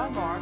On board.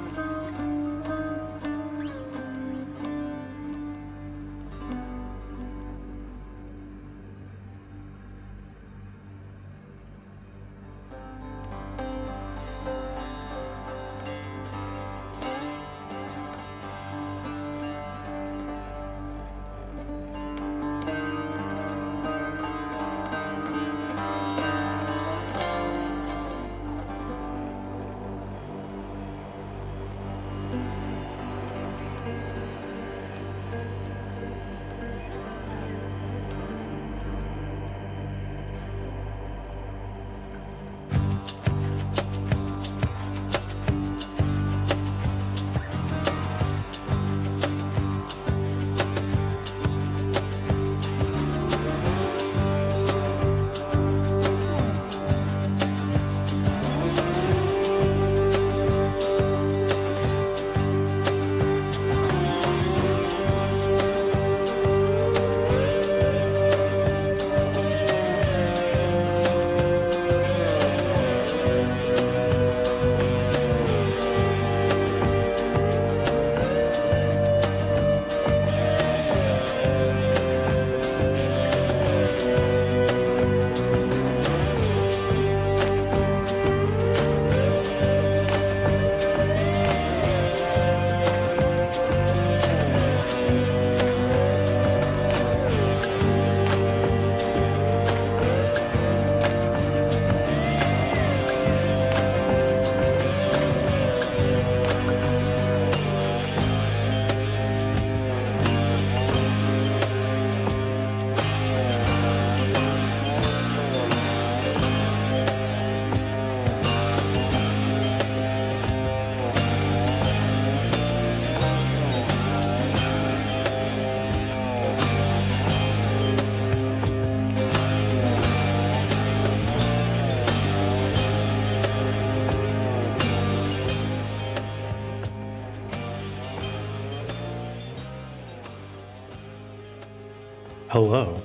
Hello.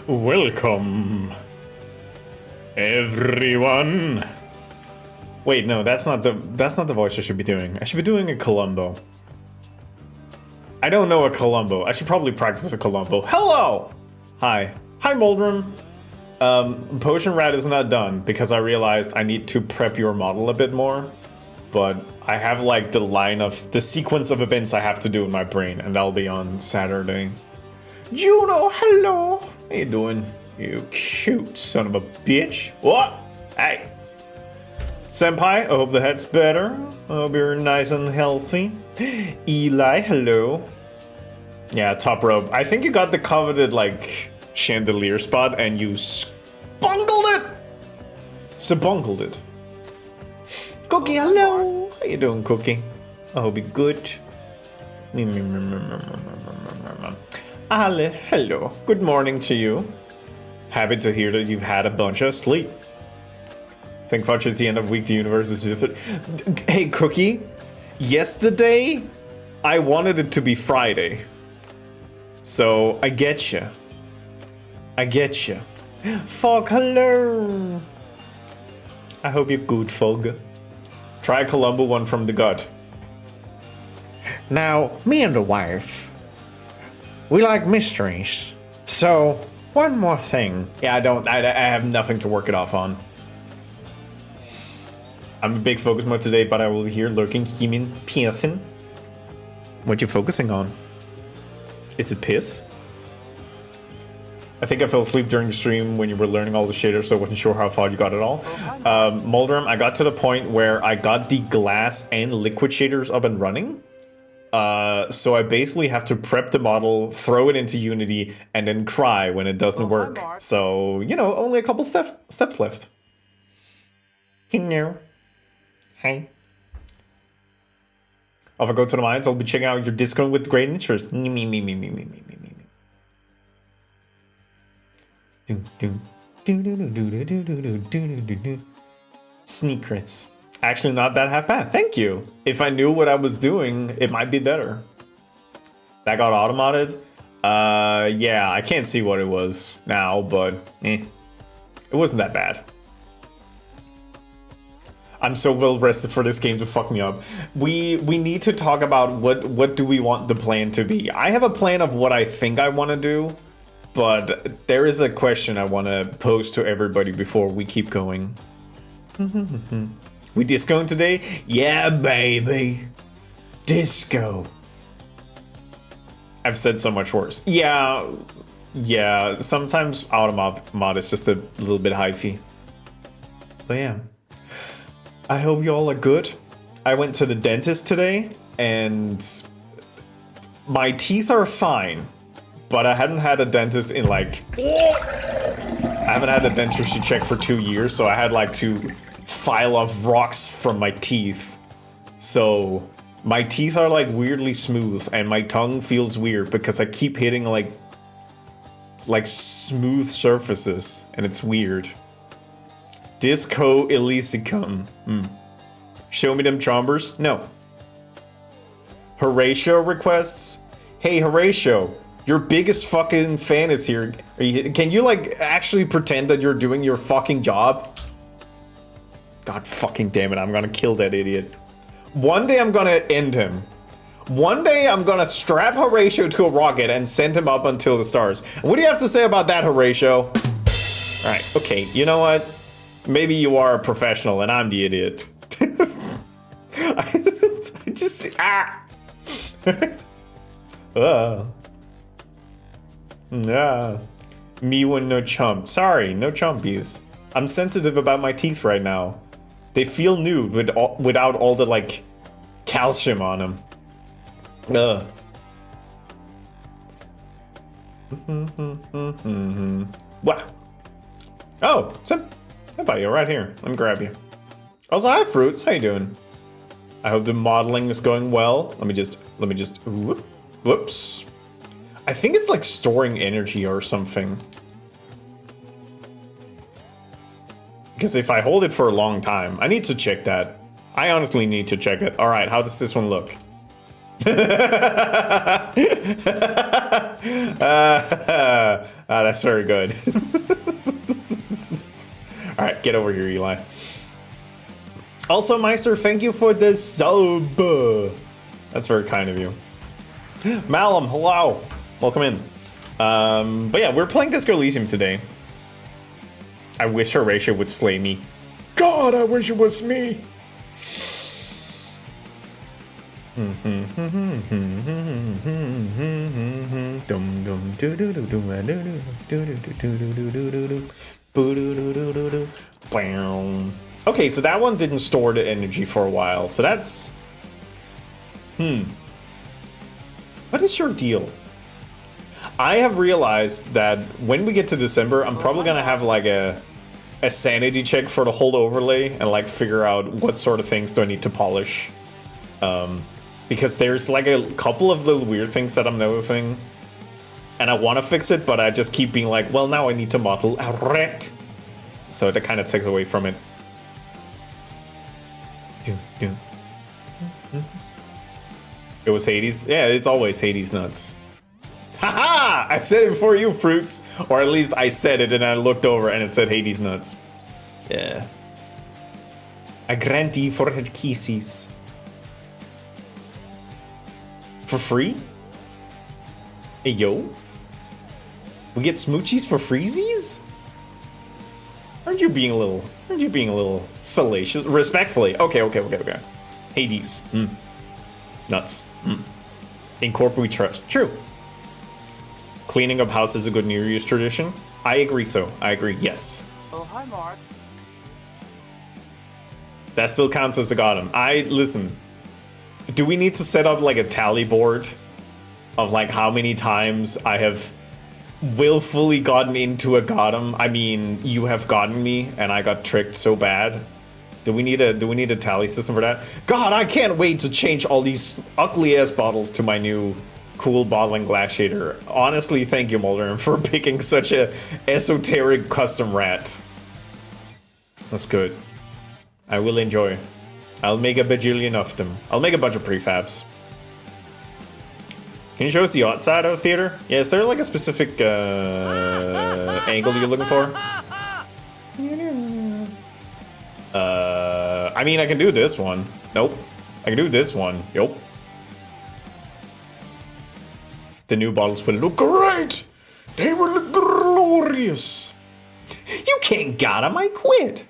Welcome, everyone. Wait, no, that's not the voice I should be doing. I should be doing a Columbo. I don't know a Columbo. I should probably practice a Columbo. Hello! Hi. Hi, Moldrum. Potion Rat is not done because I realized I need to prep your model a bit more. But I have like the sequence of events I have to do in my brain, and that'll be on Saturday. Juno, hello! How you doing? You cute son of a bitch. What? Hey! Senpai, I hope the head's better. I hope you're nice and healthy. Eli, hello. Yeah, top rope. I think you got the coveted, like, chandelier spot and you bungled it! Sabungled it. Cookie, hello! How you doing, Cookie? I hope you're good. Ale, hello. Good morning to you. Happy to hear that you've had a bunch of sleep. Think much it's the end of week, the universe is with it. Hey, Cookie. Yesterday, I wanted it to be Friday. So, I get you. I get you. Fog, hello. I hope you're good, Fog. Try a Columbo one from the gut. Now, me and the wife, we like mysteries. So, one more thing. Yeah, I have nothing to work it off on. I'm in big focus mode today, but I will be here lurking, human piercing. What you focusing on? Is it piss? I think I fell asleep during the stream when you were learning all the shaders, so I wasn't sure how far you got it all. Moldrum, I got to the point where I got the glass and liquid shaders up and running. So I basically have to prep the model, throw it into Unity, and then cry when it doesn't work. So, you know, only a couple steps left. Hello. Hey. If I go to the mines, I'll be checking out your Discord with great interest. Sneak crits. Actually, not that half bad. Thank you. If I knew what I was doing, it might be better. That got automated. Yeah, I can't see what it was now, but it wasn't that bad. I'm so well rested for this game to fuck me up. We need to talk about what do we want the plan to be. I have a plan of what I think I want to do, but there is a question I want to pose to everybody before we keep going. We discoing today? Yeah, baby. Disco. I've said so much worse. Yeah, sometimes Automod is just a little bit hyphy. But yeah. I hope you all are good. I went to the dentist today, and my teeth are fine, but I hadn't had a dentist in like... I haven't had a dentistry check for 2 years, so I had like to file off rocks from my teeth. So my teeth are like weirdly smooth, and my tongue feels weird because I keep hitting like smooth surfaces, and it's weird. Disco ELYSIUM. Show me them chombers? No. Horatio requests? Hey Horatio, your biggest fucking fan is here. Can you like actually pretend that you're doing your fucking job? God fucking damn it, I'm gonna kill that idiot. One day I'm gonna end him. One day I'm gonna strap Horatio to a rocket and send him up until the stars. What do you have to say about that, Horatio? Alright, okay, you know what? Maybe you are a professional and I'm the idiot. I just... Yeah. Me when no chump. Sorry, no chumpies. I'm sensitive about my teeth right now. They feel nude without all the, like, calcium on them. What? Oh, I thought you were right here. Let me grab you. Also, hi, Fruits. How you doing? I hope the modeling is going well. Let me just. Whoops. I think it's like storing energy or something. Because if I hold it for a long time, I need to check that. I honestly need to check it. All right, how does this one look? That's very good. All right, get over here, Eli. Also, Meister, thank you for the sub. That's very kind of you. Malum, hello. Welcome in. But yeah, we're playing Disco Elysium today. I wish Horatio would slay me. God, I wish it was me. Okay, so that one didn't store the energy for a while, so that's... What is your deal? I have realized that when we get to December, I'm probably gonna have like a sanity check for the whole overlay and like figure out what sort of things do I need to polish. Because there's like a couple of little weird things that I'm noticing, and I want to fix it, but I just keep being like, well, now I need to model correct. So that kind of takes away from it. It was Hades? Yeah, it's always Hades nuts. Haha! I said it before you, Fruits. Or at least I said it and I looked over and it said Hades nuts. Yeah. I grant thee for her kisses. For free? Hey, yo. We get smoochies for freezies? Aren't you being a little salacious? Respectfully. Okay. Hades. Nuts. In corp we trust. True. Cleaning up house is a good New Year's tradition. I agree yes. Oh, hi, Mark. That still counts as a gotham. Listen. Do we need to set up like a tally board of like how many times I have willfully gotten into a gotham? I mean, you have gotten me and I got tricked so bad. Do we need a tally system for that? God, I can't wait to change all these ugly ass bottles to my new cool bottling glass shader. Honestly, thank you, Mulder, for picking such a esoteric custom rat. That's good. I will enjoy. I'll make a bajillion of them. I'll make a bunch of prefabs. Can you show us the outside of the theater? Yeah, is there like a specific I mean, I can do this one. Nope. I can do this one. Yup. The new bottles will look great. They will look glorious. You can't got 'em. I quit.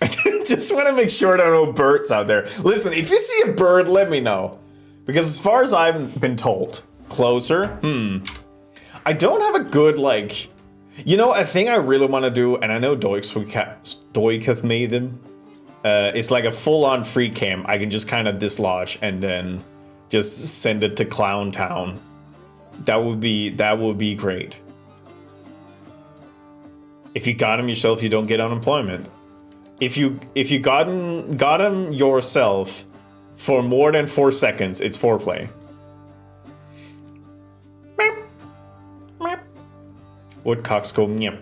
I just want to make sure there are no birds out there. Listen, if you see a bird, let me know. Because as far as I've been told, closer, I don't have a good, like... You know, a thing I really want to do, and I know Stoiketh made them, is like a full-on free cam. I can just kind of dislodge and then just send it to Clown Town. That would be great. If you got him yourself, you don't get unemployment. If you got him yourself for more than 4 seconds, it's foreplay. Woodcocks go nyep.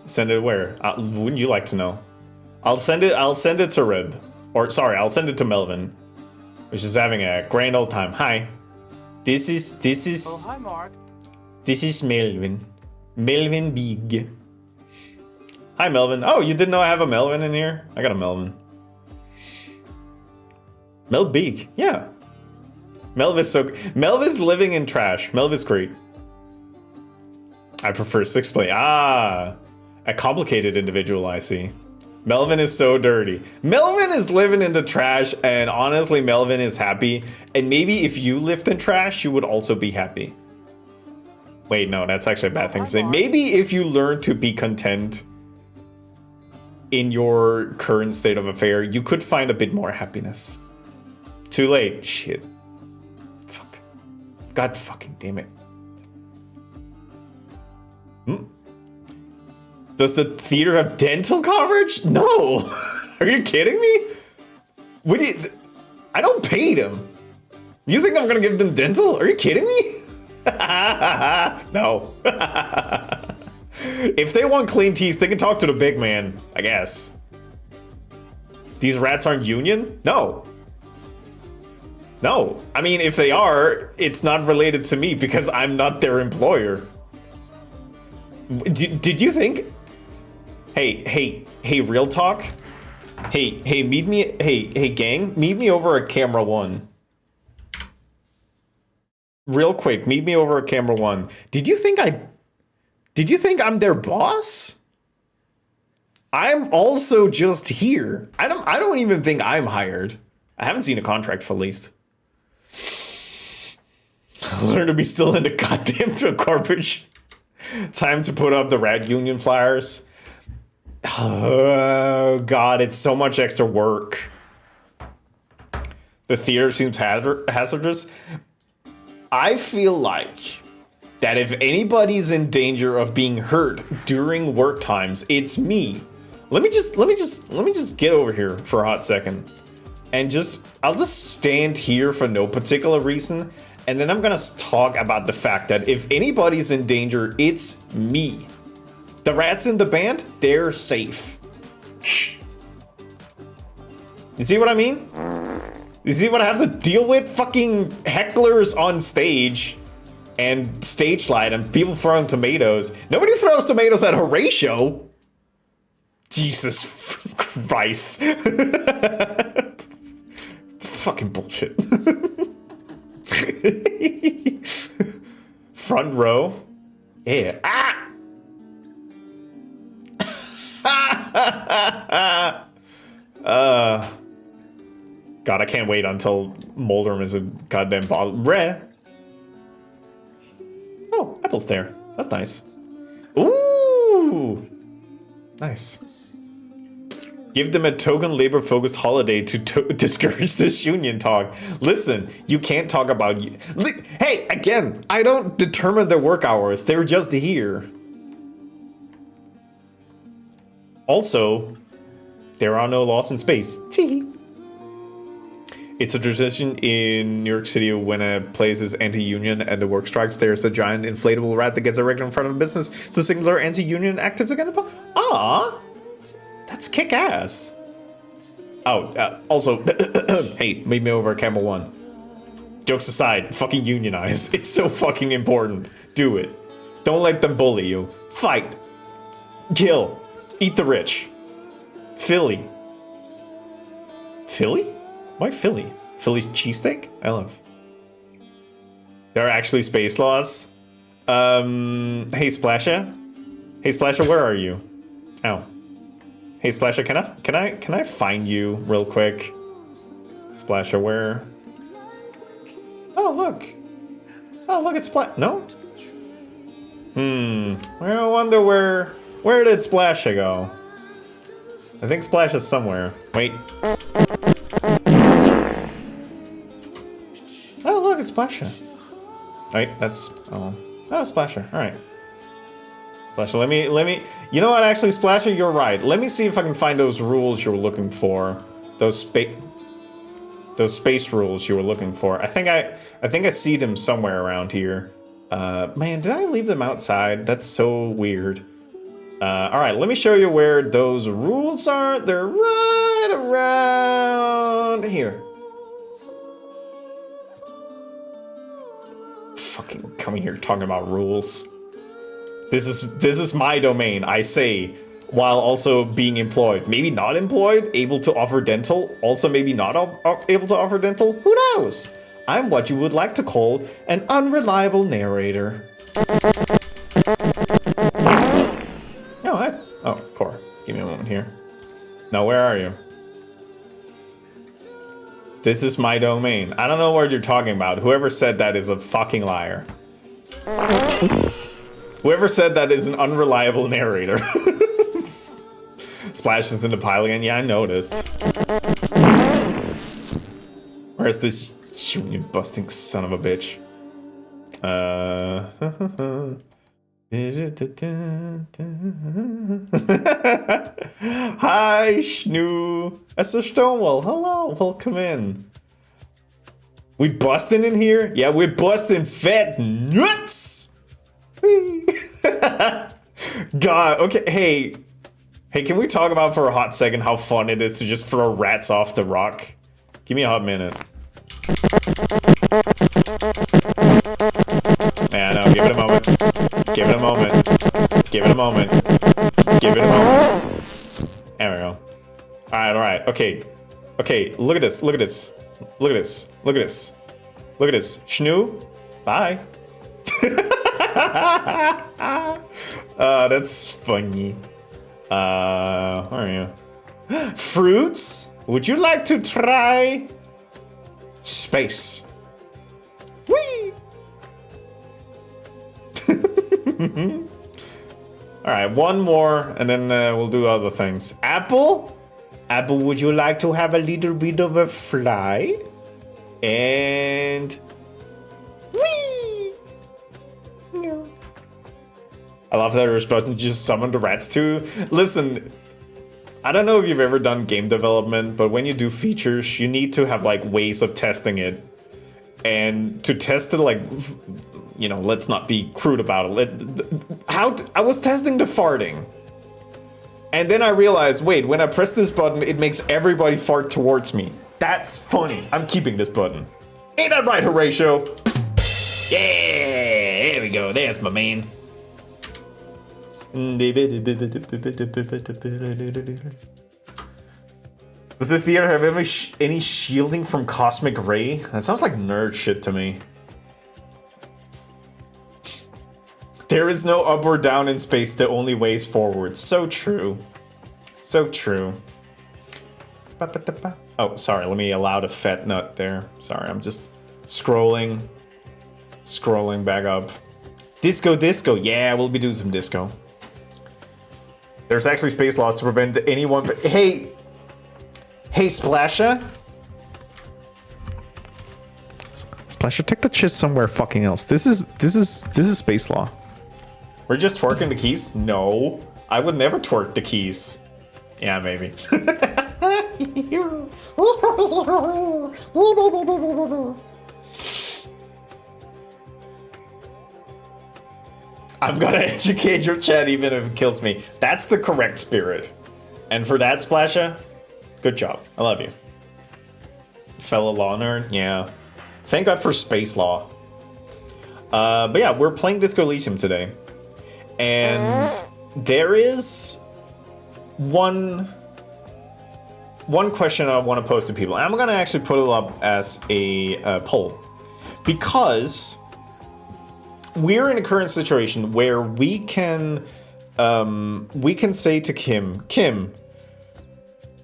Send it where? Wouldn't you like to know? I'll send it to Rib. Or sorry, I'll send it to Melvin. Which is having a grand old time. Hi. This is Oh, hi, Mark. This is Melvin. Melvin Big. Hi Melvin. Oh, you didn't know I have a Melvin in here? I got a Melvin. Mel Big. Yeah. Melvin's living in trash. Melvin's great. I prefer 6-play. Ah, a complicated individual, I see. Melvin is so dirty. Melvin is living in the trash, and honestly, Melvin is happy. And maybe if you lived in trash, you would also be happy. Wait, no, that's actually a bad thing to say. Maybe if you learn to be content in your current state of affair, you could find a bit more happiness. Too late. Shit. Fuck. God fucking damn it. Does the theater have dental coverage? No. Are you kidding me? I don't pay them. You think I'm gonna give them dental? Are you kidding me? No. If they want clean teeth, they can talk to the big man, I guess. These rats aren't union? No. No. I mean, if they are, it's not related to me because I'm not their employer. Did you think? Hey, real talk. Hey, meet me. Hey, gang, meet me over at camera 1. Real quick, meet me over at camera 1. Did you think I'm their boss? I'm also just here. I don't even think I'm hired. I haven't seen a contract for least. Learn to be still in the goddamn garbage. Time to put up the Rat Union flyers. Oh god, it's so much extra work. The theater seems hazardous. I feel like that if anybody's in danger of being hurt during work times, it's me. Let me just get over here for a hot second. And I'll just stand here for no particular reason. And then I'm gonna talk about the fact that if anybody's in danger, it's me. The rats in the band, they're safe. You see what I mean? You see what I have to deal with? Fucking hecklers on stage and stage light and people throwing tomatoes. Nobody throws tomatoes at Horatio. Jesus Christ. It's fucking bullshit. Front row. Yeah. Ah! God, I can't wait until Moldrum is a goddamn bottle. Rare. Oh, Apple's there. That's nice. Ooh! Nice. Give them a token labor-focused holiday to discourage this union talk. Listen, you can't talk about you. Hey, again, I don't determine their work hours. They're just here. Also, there are no laws in space. It's a tradition in New York City when a place is anti-union and the work strikes, there's a giant inflatable rat that gets erected in front of a business to signal their anti-union actives against the Ah, that's kick-ass. Oh, also, hey, meet me over at Camel 1. Jokes aside, fucking unionize. It's so fucking important. Do it. Don't let them bully you. Fight. Kill. Eat the rich. Philly. Philly? Why Philly? Philly cheesesteak? I love. There are actually space laws. Hey Splasha. Hey Splasha, where are you? Ow. Hey Splasha, can I find you real quick? Splasha, where? Oh look. Oh look, it's Splash. No? I wonder where did Splasha go? I think Splash is somewhere. Wait. Oh look, it's Splasha. Wait, that's Splasher. All right. Splasher, let me. You know what? Actually, Splasher, you're right. Let me see if I can find those rules you were looking for. Those space rules you were looking for. I think I see them somewhere around here. Man, did I leave them outside? That's so weird. All right, let me show you where those rules are. They're right around here. Fucking coming here talking about rules. This is my domain, I say, while also being employed. Maybe not employed, able to offer dental, also maybe not able to offer dental. Who knows? I'm what you would like to call an unreliable narrator. Oh, Core. Give me a moment here. Now, where are you? This is my domain. I don't know what you're talking about. Whoever said that is a fucking liar. Whoever said that is an unreliable narrator. Splash is in the pile again. Yeah, I noticed. Where's this you busting son of a bitch? Hi, Schnoo. Esther Stonewall. Hello, welcome in. We busting in here? Yeah, we're busting fat nuts. God, okay, hey, can we talk about for a hot second how fun it is to just throw rats off the rock? Give me a hot minute. Yeah, no, give it a moment. Give it a moment. Give it a moment. Give it a moment. There we go. Alright, okay. Okay, look at this, look at this. Look at this, look at this. Look at this. Schnoo, bye. That's funny. Where are you? Fruits? Would you like to try space? Whee! Alright, one more, and then we'll do other things. Apple? Apple, would you like to have a little bit of a fly? And... whee! No. I love that we're supposed to just summon the rats too. Listen, I don't know if you've ever done game development, but when you do features, you need to have like ways of testing it. And to test it, like, you know, let's not be crude about it. I was testing the farting. And then I realized, wait, when I press this button, it makes everybody fart towards me. That's funny. I'm keeping this button. Ain't that right, Horatio? Yeah, there we go. There's my man. Does the theater have any shielding from cosmic ray? That sounds like nerd shit to me. There is no up or down in space, the only way is forward. So true. So true. Oh, sorry, let me allow the fat nut there. Sorry, I'm just scrolling back up. Disco. Yeah, we'll be doing some disco. There's actually space laws to prevent anyone. Hey, Splasha. Splasha, take the shit somewhere fucking else. This is space law. We're just twerking the keys? No, I would never twerk the keys. Yeah, maybe. I'm gonna educate your chat even if it kills me. That's the correct spirit. And for that, Splasha, good job. I love you. Fellow law nerd? Yeah. Thank God for space law. But yeah, we're playing Disco Elysium today. And there is one one question I want to pose to people. I'm gonna actually put it up as a poll because we're in a current situation where we can say to Kim,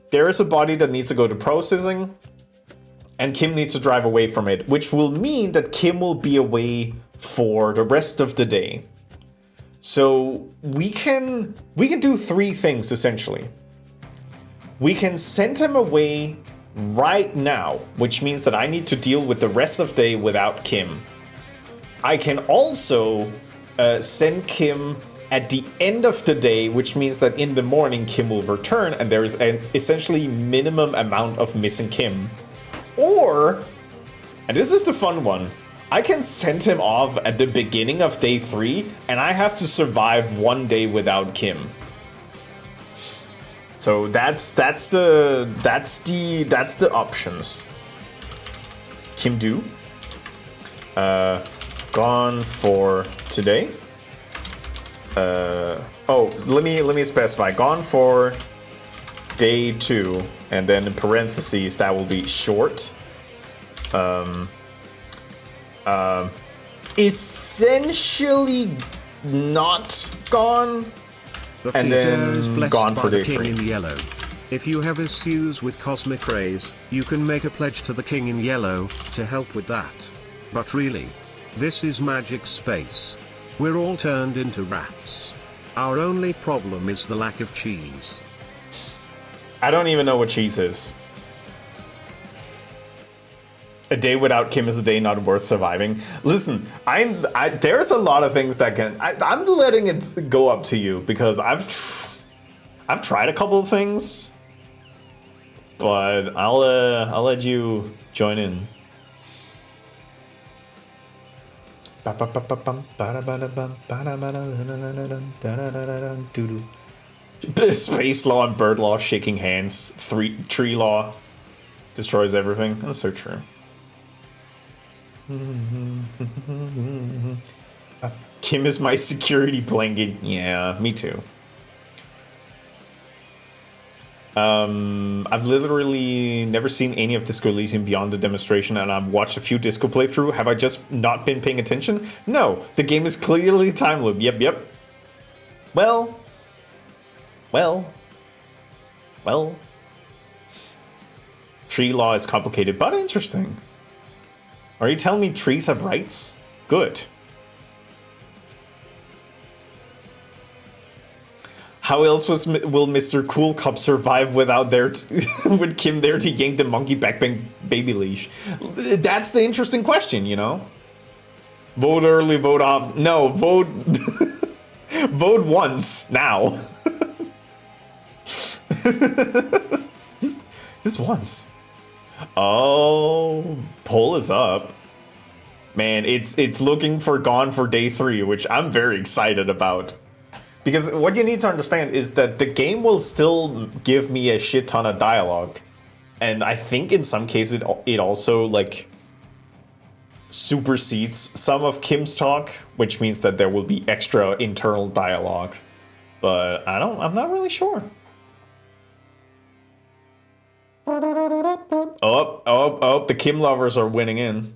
there is a body that needs to go to processing, and Kim needs to drive away from it, which will mean that Kim will be away for the rest of the day. So we can do three things essentially. We can send him away right now, which means that I need to deal with the rest of the day without Kim. I can also send Kim at the end of the day, which means that in the morning Kim will return and there is an essentially minimum amount of missing Kim. Or, and this is the fun one, I can send him off at the beginning of day 3 and I have to survive one day without Kim. So that's the options. Kim do. Gone for today. Let me specify. Gone for day 2, and then in parentheses that will be short. Essentially not gone. And then gone for day 3. In yellow. If you have issues with cosmic rays, you can make a pledge to the King in Yellow to help with that. But really, this is magic space. We're all turned into rats. Our only problem is the lack of cheese. I don't even know what cheese is. A day without Kim is a day not worth surviving. Listen, there's a lot of things that can. I'm letting it go up to you because I've tried a couple of things, but I'll let you join in. Space law and bird law shaking hands. Tree law destroys everything. That's so true. Kim is my security blanket. Yeah, me too. I've literally never seen any of Disco Elysium beyond the demonstration, and I've watched a few Disco playthrough. Have I just not been paying attention? No, the game is clearly time loop. Yep. Well. Tree law is complicated, but interesting. Are you telling me trees have rights? Good. How else will Mr. Cool Cup survive without with Kim there to yank the monkey backbang baby leash? That's the interesting question, you know? Vote early, vote off. No, vote vote once now. just once. Oh, poll is up. Man, it's looking for gone for day 3, which I'm very excited about. Because what you need to understand is that the game will still give me a shit ton of dialogue. And I think in some cases it also like supersedes some of Kim's talk, which means that there will be extra internal dialogue. But I'm not really sure. Oh, the Kim lovers are winning in.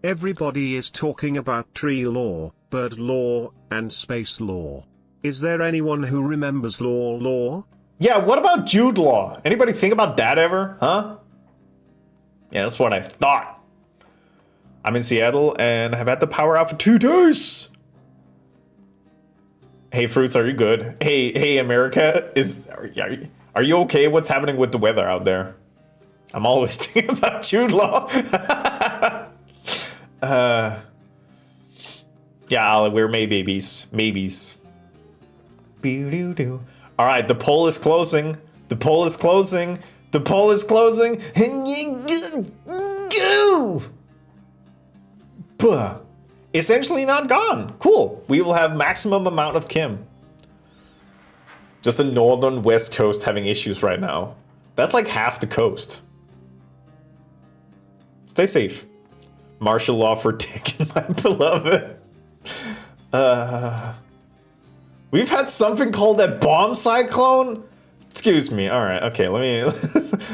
Everybody is talking about tree law, bird law, and space law. Is there anyone who remembers law? Yeah, what about Jude Law? Anybody think about that ever? Huh? Yeah, that's what I thought. I'm in Seattle and have had the power out for 2 days. Hey, Fruits, are you good? Hey, America, are you okay? What's happening with the weather out there? I'm always thinking about Jude Law. Yeah, we're maybes. All right, the poll is closing. Go! Buh. Essentially not gone. Cool. We will have maximum amount of Kim. Just the northern west coast having issues right now. That's like half the coast. Stay safe. Martial law for Dick and my beloved. We've had something called a bomb cyclone? Excuse me. All right. Okay, let me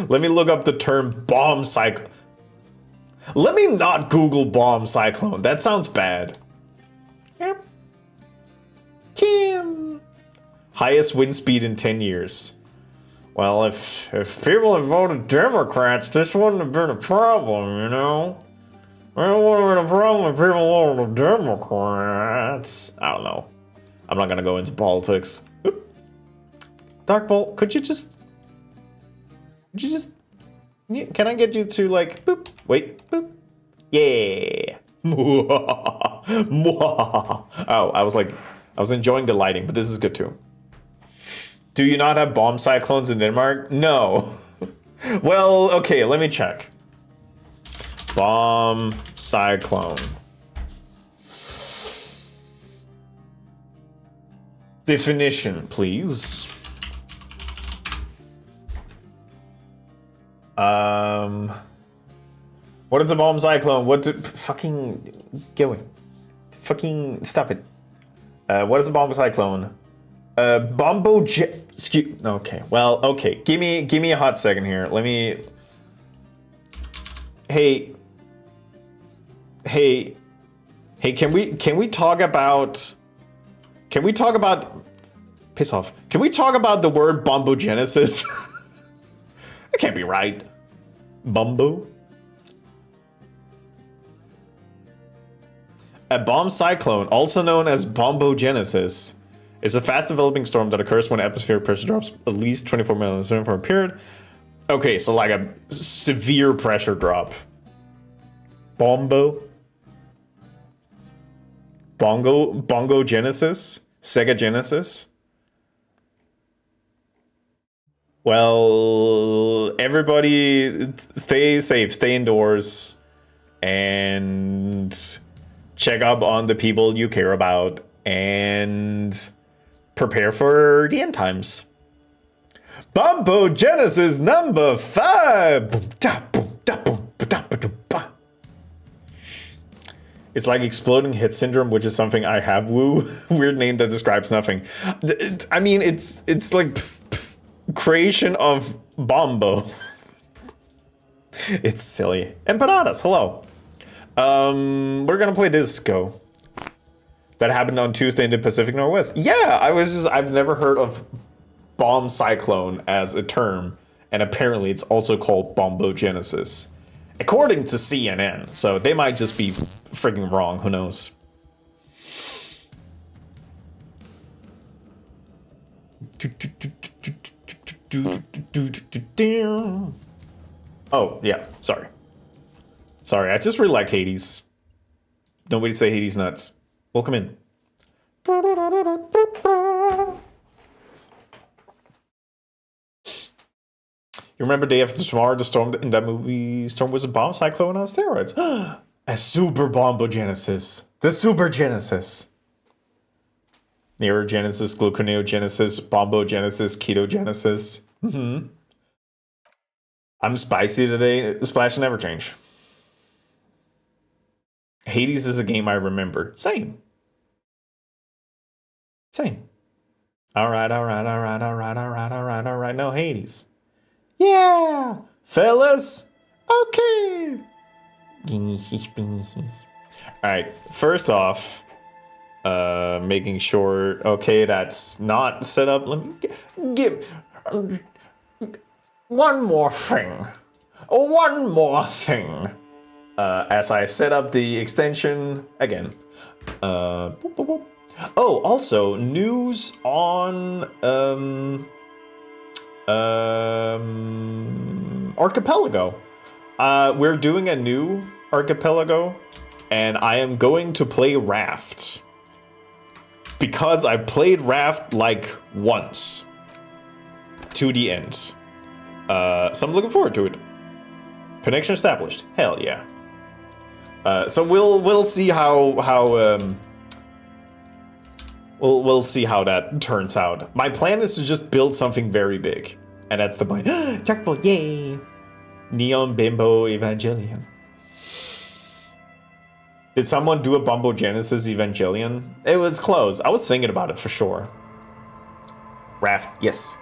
let me look up the term bomb cyclone. Let me not Google bomb cyclone. That sounds bad. Yep. Kim. Highest wind speed in 10 years. Well, if people had voted Democrats, this wouldn't have been a problem, you know? It wouldn't have been a problem if people voted Democrats. I don't know. I'm not gonna go into politics. Oop. Dark Bolt, could you just... Can I get you to, like, boop, wait, boop. Yeah. Oh, I was enjoying the lighting, but this is good too. Do you not have bomb cyclones in Denmark? No. Well, okay, let me check. Bomb cyclone. Definition, please. What is a bomb cyclone? What do, fucking going? Fucking stop it. What is a bomb cyclone? Bombo excuse. Okay. Well, okay. Give me a hot second here. Let me. Hey. Can we talk about? Can we talk about? Piss off. Can we talk about the word bombogenesis? That can't be right. Bumbo. A bomb cyclone, also known as bombogenesis, is a fast-developing storm that occurs when atmospheric pressure drops at least 24 millimeters for a period. Okay, so like a severe pressure drop. Bongo Genesis? Sega Genesis? Well, everybody stay safe, stay indoors, and check up on the people you care about, and prepare for the end times. Bombogenesis number 5. It's like exploding head syndrome, which is something I have. Woo. Weird name that describes nothing. I mean, it's like creation of Bombo. It's silly. Empanadas, hello. We're gonna play Disco. That happened on Tuesday in the Pacific Northwest. Yeah, I've never heard of bomb cyclone as a term, and apparently it's also called bombogenesis. According to CNN, so they might just be freaking wrong, who knows. Oh, yeah, sorry. Sorry, I just really like Hades. Nobody say Hades nuts. Welcome in. You remember Day After Tomorrow, the storm in that movie? Storm was a bomb cyclone on steroids. A super bombogenesis. The super genesis. Neurogenesis, gluconeogenesis, bombogenesis, ketogenesis. I'm spicy today. Splash never change. Hades is a game I remember. Same. Alright. No Hades. Yeah! Fellas! Okay! Alright, first off, making sure, okay, that's not set up. Let me give one more thing. As I set up the extension again. Oh, also news on Archipelago. We're doing a new Archipelago, and I am going to play Raft because I played Raft like once to the end. So I'm looking forward to it. Connection established. Hell yeah. So we'll see how we'll see how that turns out. My plan is to just build something very big, and that's the plan. Jackpot, yay! Neon Bimbo Evangelion. Did someone do a Bombogenesis Evangelion? It was close. I was thinking about it for sure. Raft, yes.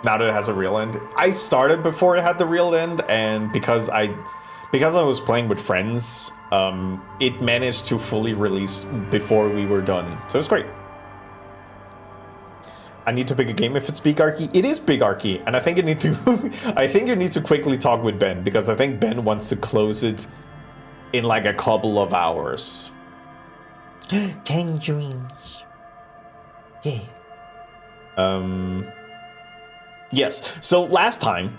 Now that it has a real end. I started before it had the real end, and because I was playing with friends, it managed to fully release before we were done. So it's great. I need to pick a game if it's Bigarchy. It is Bigarchy, and I think you need to I think you need to quickly talk with Ben, because I think Ben wants to close it in like a couple of hours. Tangerines. Yeah. Yes. So last time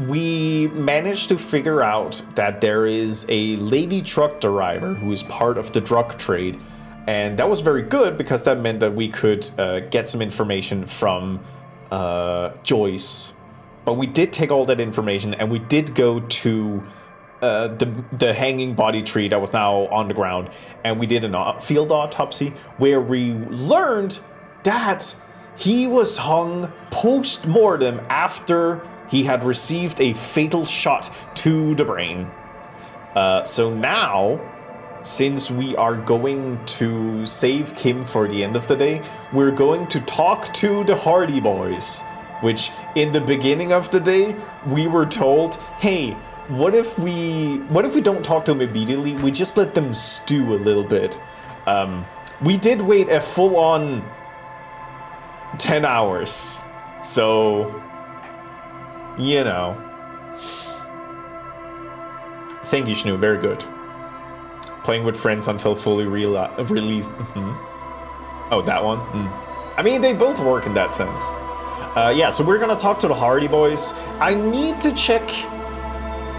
we managed to figure out that there is a lady truck driver who is part of the drug trade, and that was very good because that meant that we could get some information from Joyce. But we did take all that information and we did go to the hanging body tree that was now on the ground, and we did a field autopsy where we learned that he was hung post-mortem after he had received a fatal shot to the brain. So now, since we are going to save Kim for the end of the day, we're going to talk to the Hardy Boys, which in the beginning of the day, we were told, hey, what if we don't talk to them immediately? We just let them stew a little bit. We did wait a full-on 10 hours. So, you know. Thank you, Shnu. Very good. Playing with friends until fully released. Oh, that one? I mean, they both work in that sense. Yeah, so we're gonna talk to the Hardy Boys. I need to check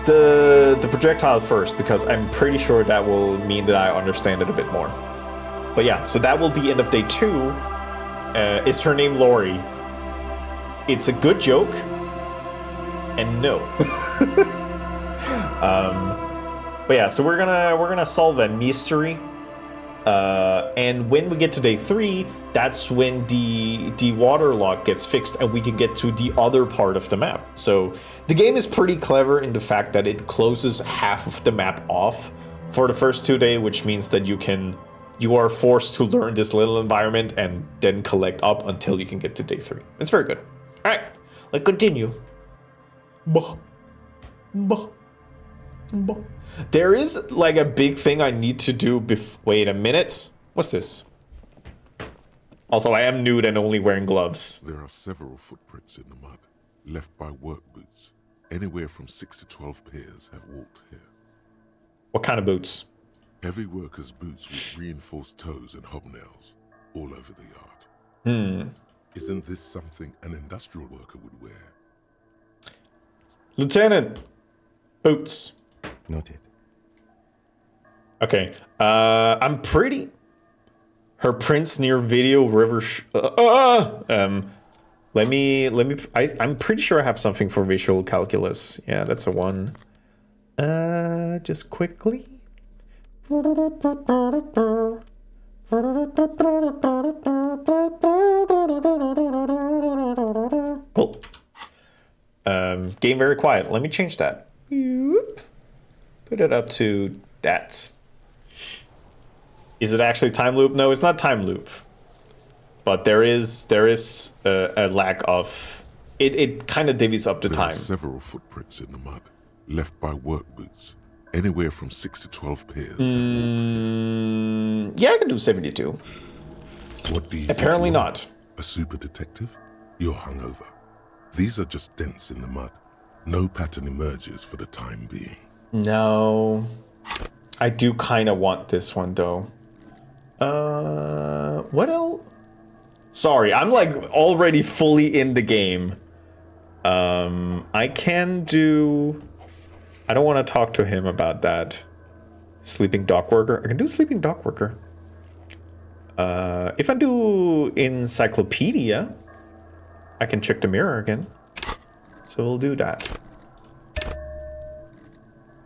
the projectile first, because I'm pretty sure that will mean that I understand it a bit more. But yeah, so that will be end of day 2. Is her name Lori? It's a good joke, and no. But yeah, so we're gonna solve a mystery, and when we get to day 3, that's when the water lock gets fixed, and we can get to the other part of the map. So the game is pretty clever in the fact that it closes half of the map off for the first 2 days, which means that you are forced to learn this little environment and then collect up until you can get to day 3. It's very good. All right, let's continue. There is like a big thing I need to do wait a minute. What's this? Also, I am nude and only wearing gloves. There are several footprints in the mud, left by work boots. Anywhere from 6 to 12 pairs have walked here. What kind of boots? Heavy workers' boots with reinforced toes and hobnails, all over the yard. Isn't this something an industrial worker would wear? Lieutenant! Boots. Noted. Okay. I'm pretty... Her prints near video river... Let me... I'm pretty sure I have something for visual calculus. Yeah, that's a 1. Just quickly... Cool. Game very quiet. Let me change that. Put it up to that. Is it actually time loop? No, it's not time loop. But there is a lack of... It kind of divvies up the There time. are several footprints in the mud, left by work boots. Anywhere from 6 to 12 pairs have walked here. Yeah, I can do 72. What do you Apparently think you are? not. A super detective? You're hungover. These are just dents in the mud. No pattern emerges for the time being. No. I do kind of want this one, though. What else? Sorry, I'm like already fully in the game. I can do... I don't want to talk to him about that. Sleeping dock worker. I can do sleeping dock worker. If I do encyclopedia, I can check the mirror again. So we'll do that.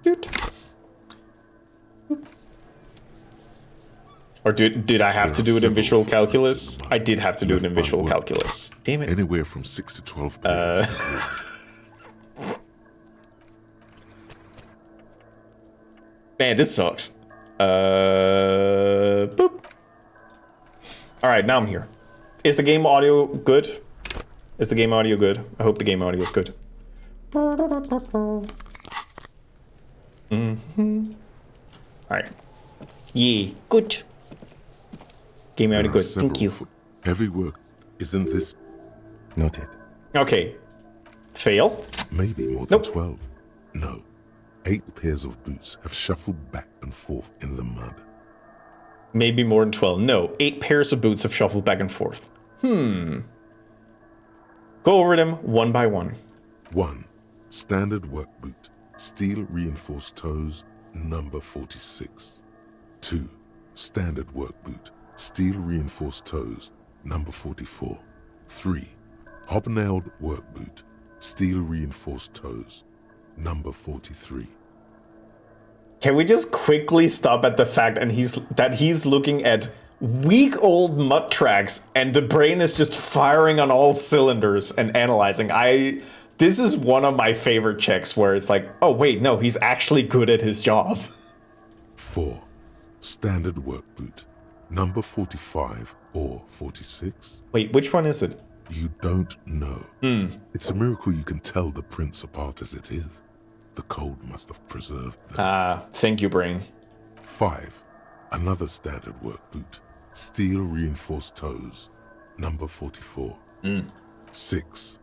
Doot. Or did I have to do it in visual calculus? I did have to do it in visual calculus. Damn it. Anywhere from 6 to 12 pairs have walked. Man, this sucks. Boop. All right, now I'm here. Is the game audio good? Is the game audio good? I hope the game audio is good. All right. Yeah, good. Game audio good. Thank you. Heavy work. Isn't this Noted. Okay. Fail. maybe more than Nope. 12? No. 8 pairs of boots have shuffled back and forth in the mud. Maybe more than 12. No, 8 pairs of boots have shuffled back and forth. Go over them one by one. 1. Standard work boot. Steel reinforced toes. Number 46. 2. Standard work boot. Steel reinforced toes. Number 44. 3. Hobnailed work boot. Steel reinforced toes. Number 43. Can we just quickly stop at the fact that he's looking at week old mud tracks and the brain is just firing on all cylinders and analyzing. This is one of my favorite checks where it's like, oh wait, no, he's actually good at his job. 4. Standard work boot. Number 45 or 46. Wait, which one is it? You don't know. It's a miracle you can tell the prints apart as it is. The cold must have preserved them. Thank you, brain. 5. Another standard work boot. Steel reinforced toes. Number 44. 6.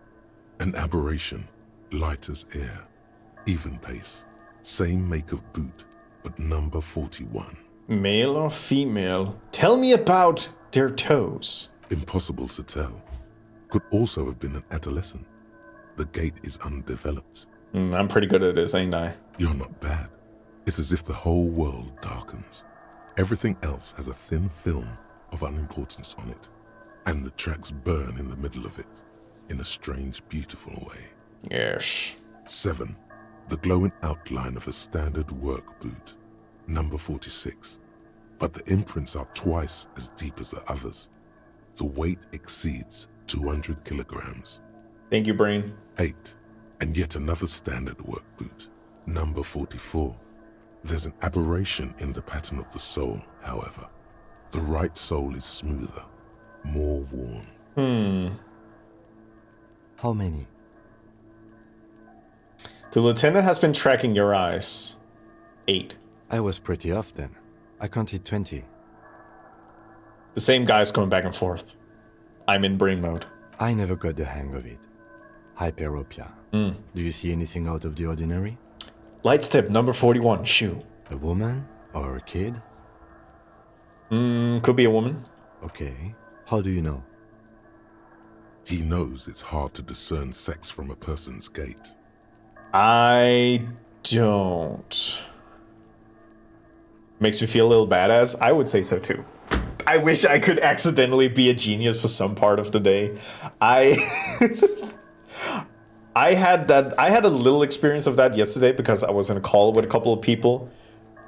An aberration. Light as air. Even pace. Same make of boot, but number 41. Male or female? Tell me about their toes. Impossible to tell. Could also have been an adolescent. The gait is undeveloped. I'm pretty good at this, ain't I? You're not bad. It's as if the whole world darkens. Everything else has a thin film of unimportance on it, and the tracks burn in the middle of it, in a strange, beautiful way. Yes. 7. The glowing outline of a standard work boot. Number 46. But the imprints are twice as deep as the others. The weight exceeds 200 kilograms. Thank you, brain. 8. And yet another standard work boot. Number 44. There's an aberration in the pattern of the sole, however. The right sole is smoother, more worn. How many? The lieutenant has been tracking your eyes. 8. I was pretty off then. I counted 20. The same guy's going back and forth. I'm in brain mode. I never got the hang of it. Hyperopia. Do you see anything out of the ordinary? Light step number 41. Shoo. A woman or a kid? Could be a woman. Okay. How do you know? He knows it's hard to discern sex from a person's gait. I don't. Makes me feel a little badass. I would say so too. I wish I could accidentally be a genius for some part of the day. I had a little experience of that yesterday because I was in a call with a couple of people,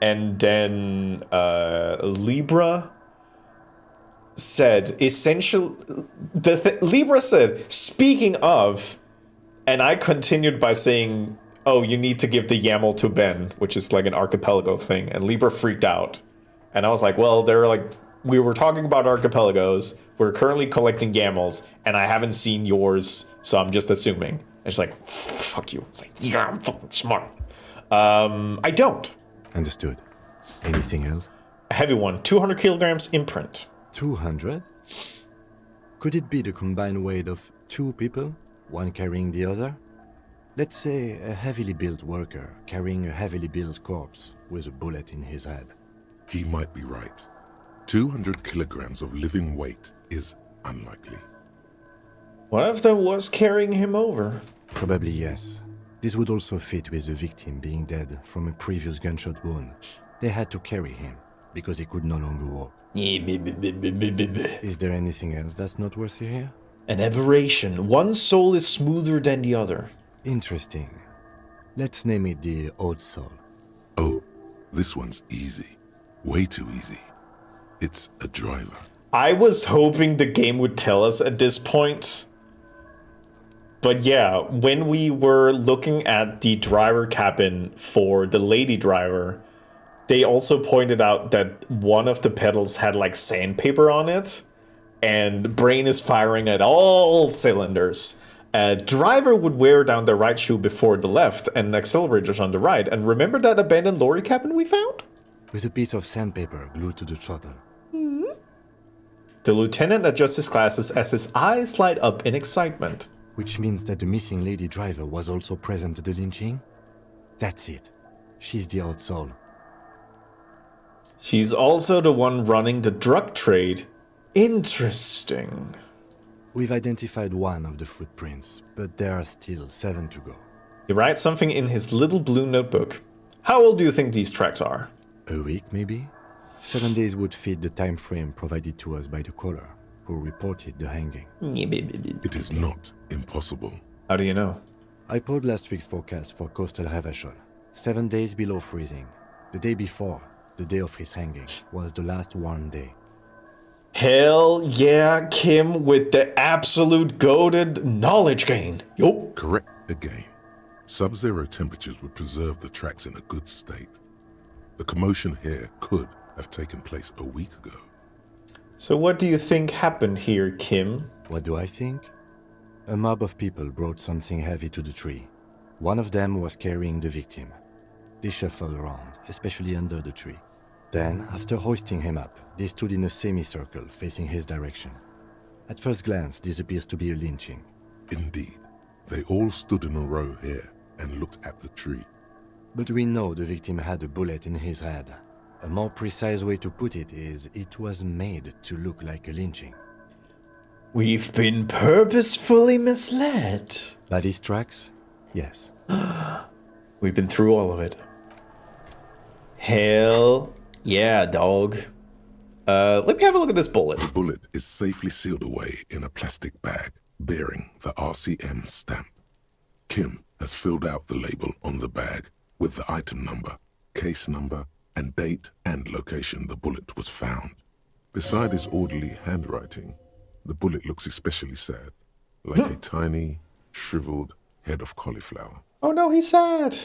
and then Libra said Libra said, speaking of, and I continued by saying, oh, you need to give the YAML to Ben, which is like an archipelago thing, and Libra freaked out. And I was like, well, we were talking about archipelagos, we're currently collecting YAMLs, and I haven't seen yours, so I'm just assuming. And she's like, fuck you. It's like, yeah, I'm fucking smart. I don't. Understood. Anything else? A heavy one, 200 kilograms imprint. 200? Could it be the combined weight of two people, one carrying the other? Let's say a heavily built worker carrying a heavily built corpse with a bullet in his head. He might be right. 200 kilograms of living weight is unlikely. What if there was carrying him over? Probably yes. This would also fit with the victim being dead from a previous gunshot wound. They had to carry him because he could no longer walk. Is there anything else that's noteworthy here? An aberration. One soul is smoother than the other. Interesting. Let's name it the old soul. Oh, this one's easy. Way too easy. It's a driver. I was hoping the game would tell us at this point. But yeah, when we were looking at the driver cabin for the lady driver, they also pointed out that one of the pedals had like sandpaper on it, and brain is firing at all cylinders. Driver would wear down the right shoe before the left, and accelerators on the right. And remember that abandoned lorry cabin we found? With a piece of sandpaper glued to the throttle. The lieutenant adjusts his glasses as his eyes light up in excitement. Which means that the missing lady driver was also present at the lynching? That's it. She's the odd soul. She's also the one running the drug trade. Interesting. We've identified one of the footprints, but there are still 7 to go. He writes something in his little blue notebook. How old do you think these tracks are? A week, maybe? 7 days would fit the time frame provided to us by the caller, who reported the hanging. It is not impossible. How do you know? I pulled last week's forecast for coastal Havashol. 7 days below freezing. The day before, the day of his hanging, was the last warm day. Hell yeah, Kim, with the absolute goated knowledge gain. Yup. Correct again. Sub-zero temperatures would preserve the tracks in a good state. The commotion here could have taken place a week ago. So what do you think happened here, Kim? What do I think? A mob of people brought something heavy to the tree. One of them was carrying the victim. They shuffled around, especially under the tree. Then, after hoisting him up, they stood in a semicircle facing his direction. At first glance, this appears to be a lynching. Indeed. They all stood in a row here and looked at the tree. But we know the victim had a bullet in his head. A more precise way to put it is, it was made to look like a lynching. We've been purposefully misled. Body tracks? Yes. We've been through all of it. Hell yeah, dog. Let me have a look at this bullet. The bullet is safely sealed away in a plastic bag bearing the RCM stamp. Kim has filled out the label on the bag with the item number, case number, and date and location the bullet was found. Beside his orderly handwriting, the bullet looks especially sad, like a tiny, shriveled head of cauliflower. Oh no, he's sad.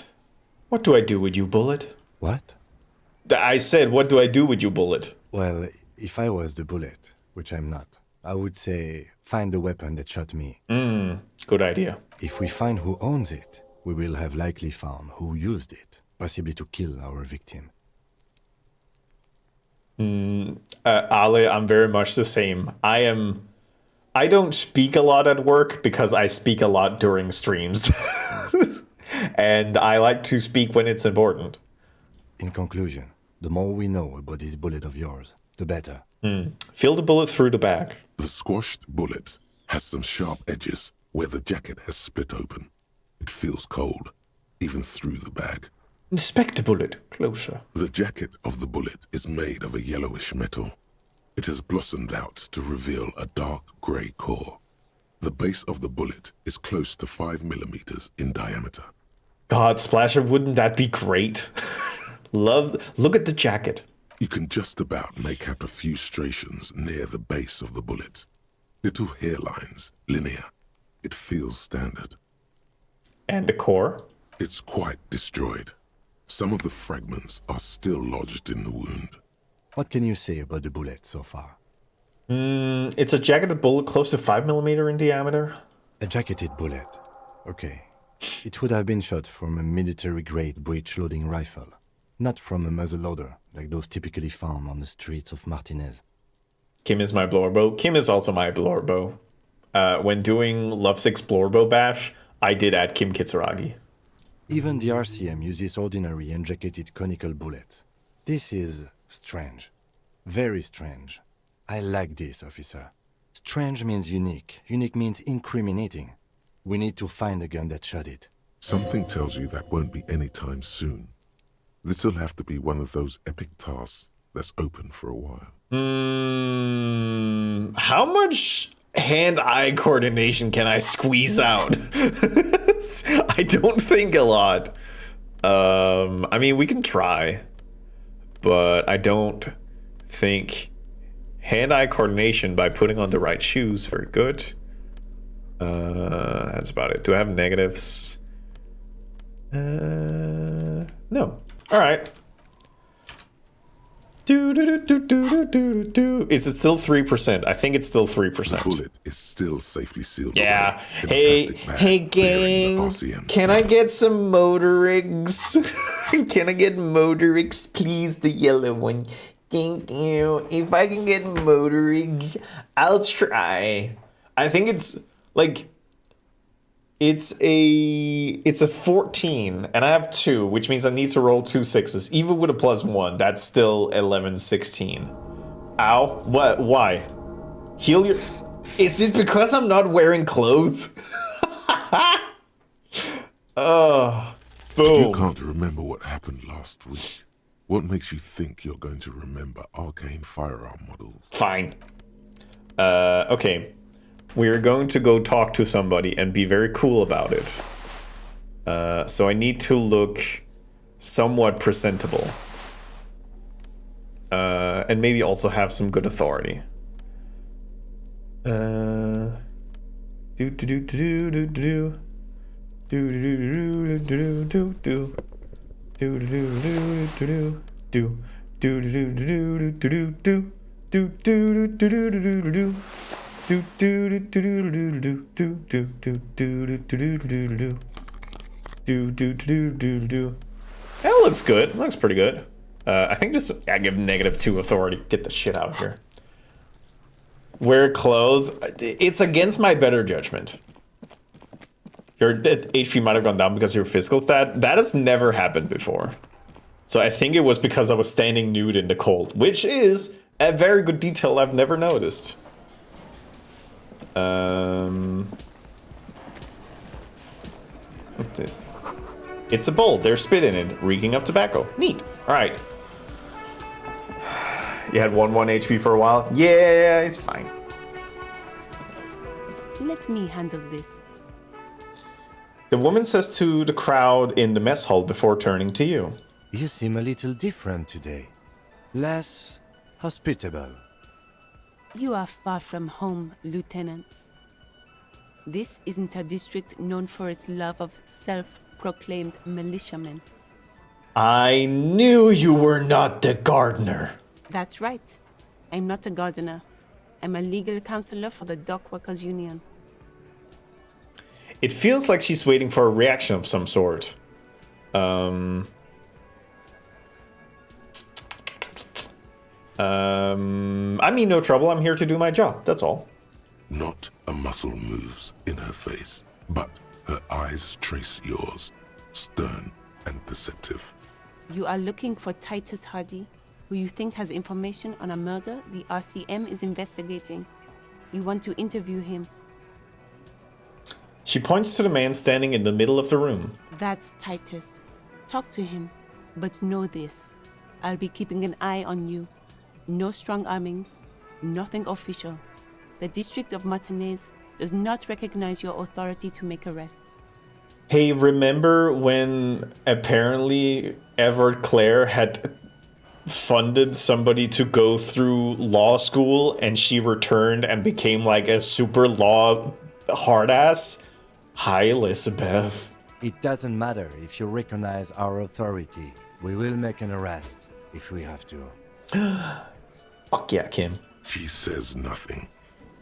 What do I do with you, bullet? What? I said, what do I do with you, bullet? Well, if I was the bullet, which I'm not, I would say, find the weapon that shot me. Good idea. If we find who owns it, we will have likely found who used it, possibly to kill our victim. Ale, I'm very much the same. I don't speak a lot at work because I speak a lot during streams. And I like to speak when it's important. In conclusion, the more we know about this bullet of yours, the better. Feel the bullet through the bag. The squashed bullet has some sharp edges where the jacket has split open. It feels cold, even through the bag. Inspect the bullet closer. The jacket of the bullet is made of a yellowish metal. It has blossomed out to reveal a dark grey core. The base of the bullet is close to 5 millimeters in diameter. God, Splasher, wouldn't that be great? Look at the jacket. You can just about make out a few striations near the base of the bullet. Little hairlines, linear. It feels standard. And the core? It's quite destroyed. Some of the fragments are still lodged in the wound. What can you say about the bullet so far? It's a jacketed bullet close to 5 millimeter in diameter. A jacketed bullet. Okay. It would have been shot from a military-grade breech-loading rifle, not from a muzzleloader, like those typically found on the streets of Martinez. Kim is my blower bow. Kim is also my blower bow. When doing Lovesick's blower bow bash, I did add Kim Kitsuragi. Even the RCM uses ordinary unjacketed conical bullets. This is strange. Very strange. I like this, officer. Strange means unique. Unique means incriminating. We need to find the gun that shot it. Something tells you that won't be any time soon. This'll have to be one of those epic tasks that's open for a while. How much hand-eye coordination can I squeeze out? I don't think a lot. I mean, we can try, but I don't think hand-eye coordination by putting on the right shoes very good. That's about it. Do I have negatives? No. All right. Is it still 3%? I think it's still 3%. The bullet is still safely sealed. Yeah. away in a Hey, plastic bag hey, bearing the gang. RCM Can I stamp. get some motor rigs? Can I get motor rigs, please? The yellow one. Thank you. If I can get motor rigs, I'll try. I think it's like it's a 14, and I have 2, which means I need to roll 2 6s. Even with a +1, that's still 11, 16. Ow! What? Why? Heal your. Is it because I'm not wearing clothes? Oh, boom. You can't remember what happened last week. What makes you think you're going to remember arcane firearm models? Fine. Okay. We're going to go talk to somebody and be very cool about it. So I need to look somewhat presentable. And maybe also have some good authority. That looks good. Looks pretty good. I think just I give -2 authority. Get the shit out of here. Wear clothes. It's against my better judgment. Your HP might have gone down because of your physical stat. That has never happened before. So I think it was because I was standing nude in the cold, which is a very good detail I've never noticed. What's this? It's a bowl. There's spit in it, reeking of tobacco. Neat. All right. You had 1 HP for a while? Yeah, it's fine. Let me handle this. The woman says to the crowd in the mess hall before turning to you. You seem a little different today. Less hospitable. You are far from home, Lieutenant. This isn't a district known for its love of self-proclaimed militiamen. I knew you were not the gardener. That's right. I'm not a gardener. I'm a legal counselor for the Dock Workers Union. It feels like she's waiting for a reaction of some sort. I mean, no trouble. I'm here to do my job. That's all. Not a muscle moves in her face, but her eyes trace yours, stern and perceptive. You are looking for Titus Hardy, who you think has information on a murder the RCM is investigating. You want to interview him. She points to the man standing in the middle of the room. That's Titus. Talk to him, but know this. I'll be keeping an eye on you. No strong arming, nothing official. The District of Martinez does not recognize your authority to make arrests. Hey, remember when apparently Everett Clare had funded somebody to go through law school and she returned and became like a super law hard ass? Hi, Elizabeth. It doesn't matter if you recognize our authority. We will make an arrest if we have to. Fuck yeah, Kim. She says nothing.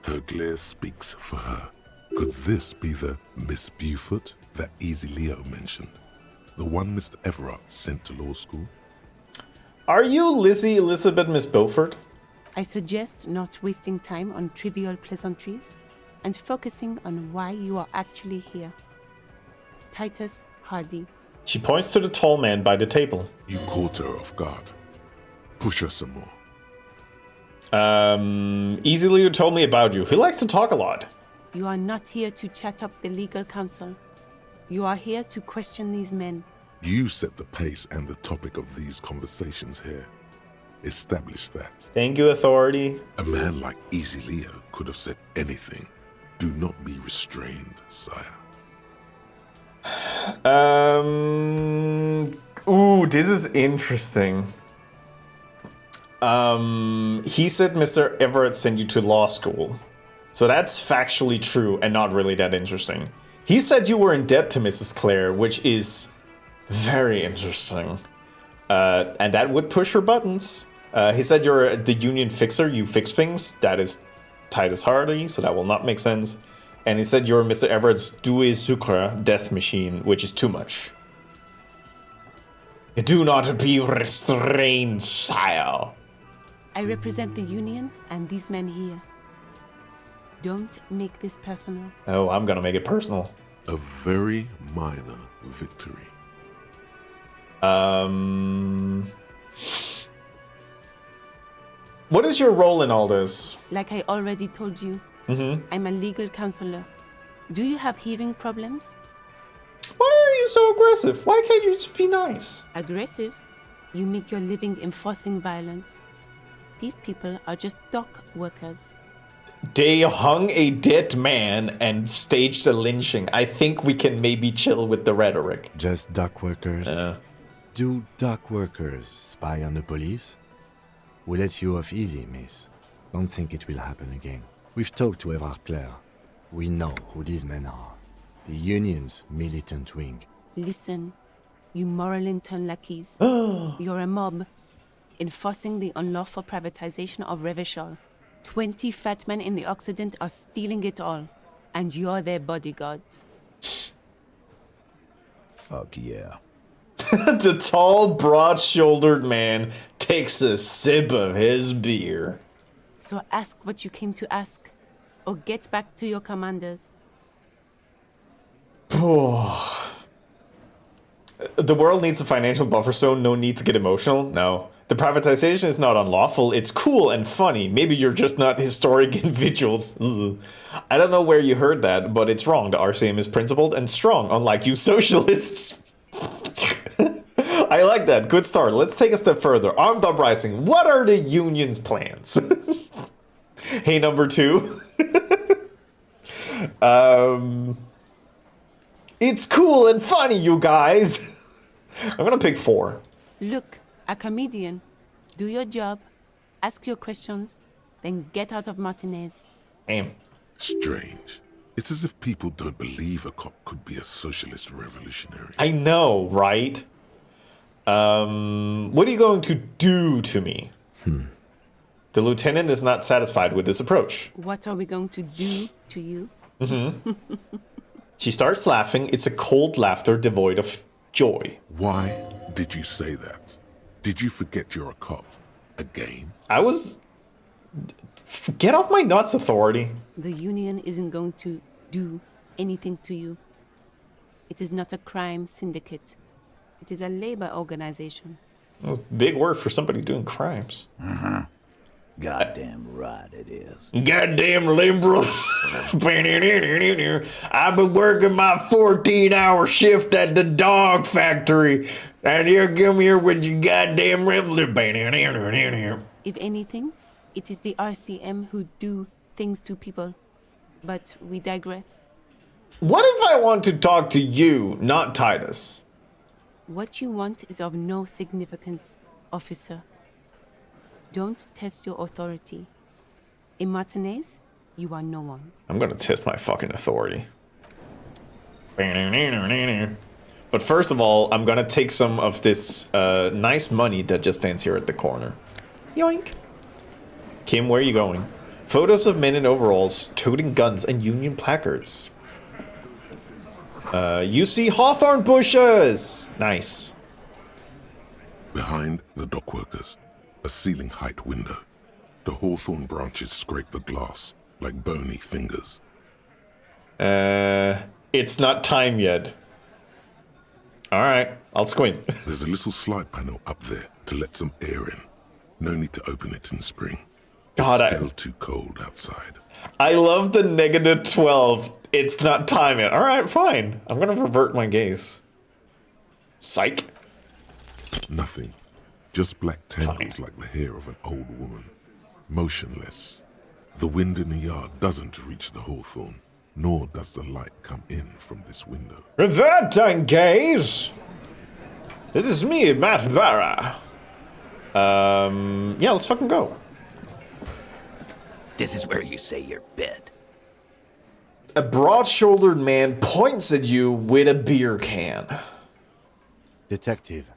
Her glare speaks for her. Could this be the Miss Beaufort that Easy Leo mentioned? The one Mr. Everett sent to law school? Are you Lizzie Elizabeth Miss Beaufort? I suggest not wasting time on trivial pleasantries and focusing on why you are actually here. Titus Hardy. She points to the tall man by the table. You caught her off guard. Push her some more. Easily you told me about you. He likes to talk a lot. You are not here to chat up the legal counsel. You are here to question these men. You set the pace and the topic of these conversations here. Establish that. Thank you, authority. A man like Easy Leo could have said anything. Do not be restrained, sire. Ooh, this is interesting. He said Mr. Everett sent you to law school. So that's factually true and not really that interesting. He said you were in debt to Mrs. Clare, which is very interesting. And that would push her buttons. He said you're the union fixer, you fix things. That is Titus Hardy, so that will not make sense. And he said you're Mr. Everett's Doué Sucre death machine, which is too much. Do not be restrained, sire. I represent the Union and these men here. Don't make this personal. Oh, I'm gonna make it personal. A very minor victory. What is your role in all this? Like I already told you, I'm a legal counselor. Do you have hearing problems? Why are you so aggressive? Why can't you just be nice? Aggressive? You make your living enforcing violence. These people are just dock workers. They hung a dead man and staged a lynching. I think we can maybe chill with the rhetoric. Just dock workers? Do dock workers spy on the police? We'll let you off easy, miss. Don't think it will happen again. We've talked to Everard Clare. We know who these men are. The Union's militant wing. Listen, you moral intern lackeys. You're a mob, enforcing the unlawful privatization of Revachol. 20 fat men in the Occident are stealing it all, and you're their bodyguards. Fuck yeah. The tall, broad-shouldered man takes a sip of his beer. So ask what you came to ask, or get back to your commanders. The world needs a financial buffer zone, no need to get emotional. No. The privatization is not unlawful, it's cool and funny. Maybe you're just not historic individuals. Ugh. I don't know where you heard that, but it's wrong. The RCM is principled and strong, unlike you socialists. I like that. Good start. Let's take a step further. Armed uprising. What are the union's plans? Hey, number 2. It's cool and funny, you guys. I'm gonna pick 4. Look, a comedian. Do your job, ask your questions, then get out of Martinez. Damn. Strange. It's as if people don't believe a cop could be a socialist revolutionary. I know, right? What are you going to do to me? The lieutenant is not satisfied with this approach. What are we going to do to you? She starts laughing. It's a cold laughter devoid of joy. Why did you say that? Did you forget you're a cop? Again? I was... Get off my nuts, authority. The Union isn't going to do anything to you. It is not a crime syndicate. It is a labor organization. Well, big word for somebody doing crimes. Goddamn right it is. Goddamn liberals. I've been working my 14-hour shift at the dog factory, and you come here with your goddamn revolution. If anything, it is the RCM who do things to people. But we digress. What if I want to talk to you, not Titus? What you want is of no significance, officer. Don't test your authority. In Martinez, you are no one. I'm gonna test my fucking authority. But first of all, I'm gonna take some of this nice money that just stands here at the corner. Yoink. Kim, where are you going? Photos of men in overalls toting guns and Union placards. You see hawthorn bushes! Nice. Behind the dockworkers, a ceiling height window. The hawthorn branches scrape the glass like bony fingers. It's not time yet. Alright, I'll squint. There's a little slide panel up there to let some air in. No need to open it in spring. God, It's still too cold outside. I love the -12. It's not time yet. Alright, fine. I'm gonna revert my gaze. Psych. Nothing. Just black tangles like the hair of an old woman. Motionless. The wind in the yard doesn't reach the hawthorn, nor does the light come in from this window. Revert and gaze. This is me, Matt Barra. Yeah, let's fucking go. This is where you say your bed. A broad-shouldered man points at you with a beer can. Detective.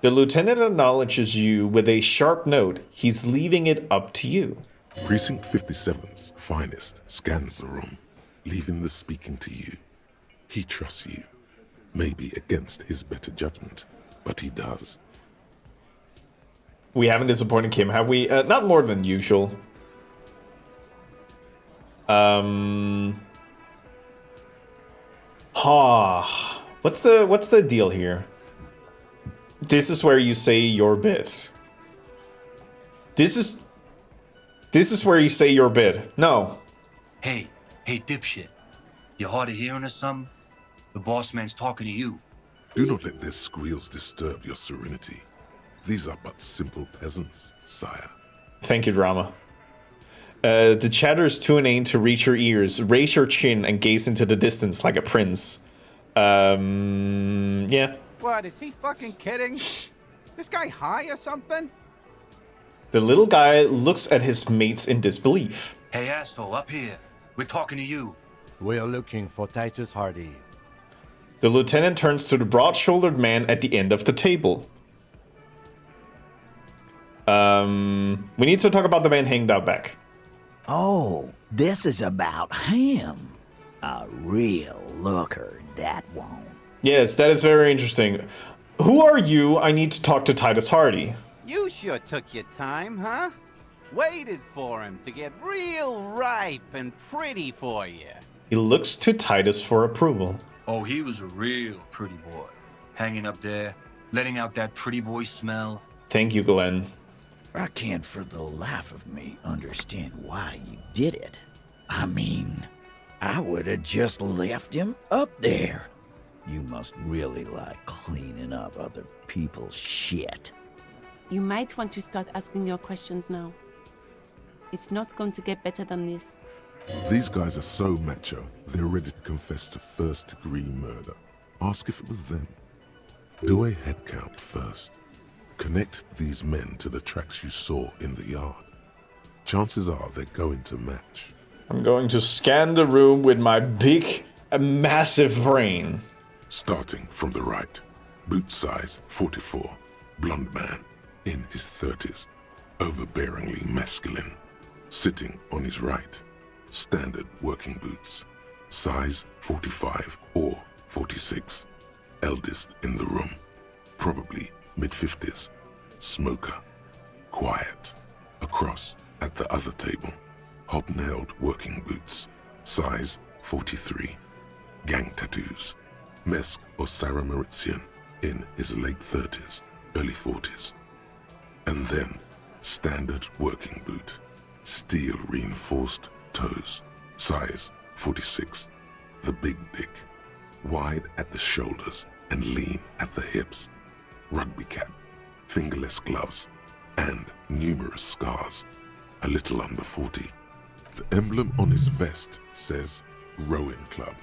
The lieutenant acknowledges you with a sharp note. He's leaving it up to you. Precinct 57's finest scans the room, leaving the speaking to you. He trusts you. Maybe against his better judgment, but he does. We haven't disappointed Kim, have we? Not more than usual. What's the deal here? This is where you say your bit. This is where you say your bit. No. Hey, dipshit. You hard of hearing or something? The boss man's talking to you. Do not let their squeals disturb your serenity. These are but simple peasants, sire. Thank you, drama. The chatter is too inane to reach your ears. Raise your chin and gaze into the distance like a prince. Yeah. What, is he fucking kidding? This guy high or something? The little guy looks at his mates in disbelief. Hey, asshole, up here. We're talking to you. We're looking for Titus Hardy. The lieutenant turns to the broad-shouldered man at the end of the table. We need to talk about the man hanged out back. Oh, this is about him. A real looker, that one. Yes, that is very interesting. Who are you? I need to talk to Titus Hardy. You sure took your time, huh? Waited for him to get real ripe and pretty for you. He looks to Titus for approval. Oh, he was a real pretty boy. Hanging up there, letting out that pretty boy smell. Thank you, Glenn. I can't for the life of me understand why you did it. I mean, I would have just left him up there. You must really like cleaning up other people's shit. You might want to start asking your questions now. It's not going to get better than this. These guys are so macho, they're ready to confess to first-degree murder. Ask if it was them. Do a head count first. Connect these men to the tracks you saw in the yard. Chances are they're going to match. I'm going to scan the room with my big, massive brain. Starting from the right. Boot size 44. Blonde man. In his 30s. Overbearingly masculine. Sitting on his right. Standard working boots. Size 45 or 46. Eldest in the room. Probably mid-50s. Smoker. Quiet. Across at the other table. Hobnailed working boots. Size 43. Gang tattoos. Mesk or Sarah Mauritian in his late 30s, early 40s. And then, standard working boot. Steel reinforced toes. Size 46. The big dick. Wide at the shoulders and lean at the hips. Rugby cap. Fingerless gloves. And numerous scars. A little under 40. The emblem on his vest says Rowing Club.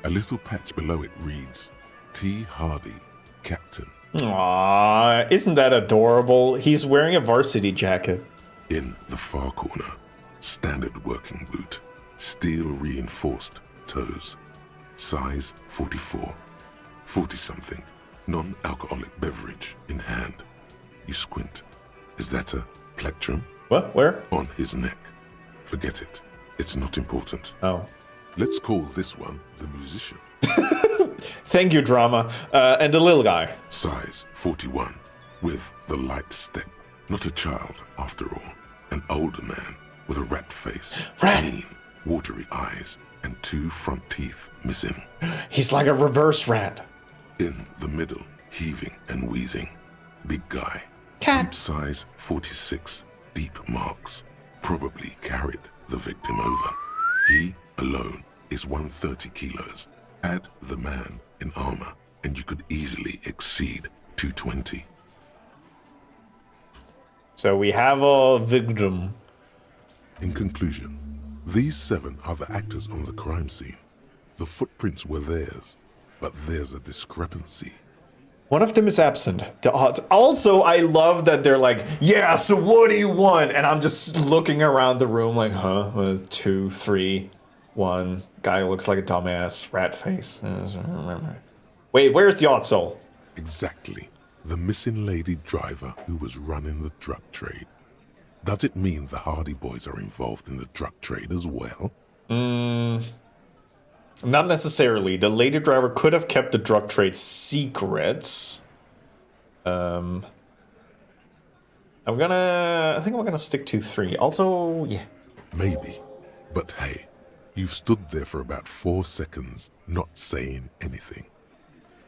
A little patch below it reads, T. Hardy, Captain. Aww, isn't that adorable? He's wearing a varsity jacket. In the far corner, standard working boot, steel reinforced toes, size 44, 40-something, non-alcoholic beverage in hand. You squint. Is that a plectrum? What? Where? On his neck. Forget it. It's not important. Oh. Let's call this one the musician. Thank you, drama. And the little guy. Size 41, with the light step. Not a child, after all. An older man with a rat face, lean, watery eyes, and 2 front teeth missing. He's like a reverse rat. In the middle, heaving and wheezing. Big guy. Cat. Boot size 46, deep marks. Probably carried the victim over. He alone is 130 kilos. Add the man in armor, and you could easily exceed 220. So we have a victim. In conclusion, these 7 are the actors on the crime scene. The footprints were theirs, but there's a discrepancy. One of them is absent. The odds. Also, I love that they're like, yeah, so what do you want? And I'm just looking around the room like, huh? 2, 3, 1. Guy looks like a dumbass. Rat face. Wait, where's the odd soul? Exactly. The missing lady driver who was running the drug trade. Does it mean the Hardy Boys are involved in the drug trade as well? Not necessarily. The lady driver could have kept the drug trade secrets. I think I'm gonna stick to 3. Also, yeah. Maybe. But hey, you've stood there for about 4 seconds, not saying anything.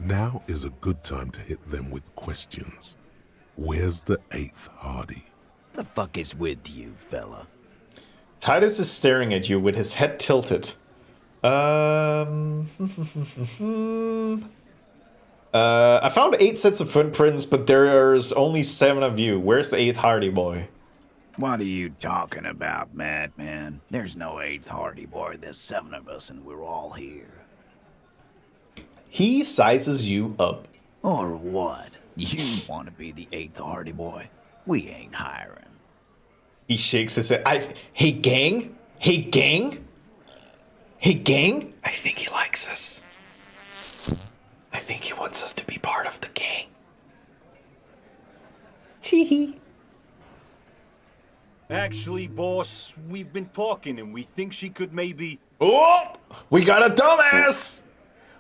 Now is a good time to hit them with questions. Where's the 8th Hardy? The fuck is with you, fella? Titus is staring at you with his head tilted. I found 8 sets of footprints, but there's only 7 of you. Where's the 8th Hardy boy? What are you talking about, madman? There's no 8th Hardy boy. There's 7 of us and we're all here. He sizes you up. Or what? You want to be the 8th Hardy boy? We ain't hiring. He shakes his head. Hey, gang? Hey, gang? Hey, gang? I think he likes us. I think he wants us to be part of the gang. Tee-hee. Actually, boss, we've been talking and we think she could maybe... Oh! We got a dumbass!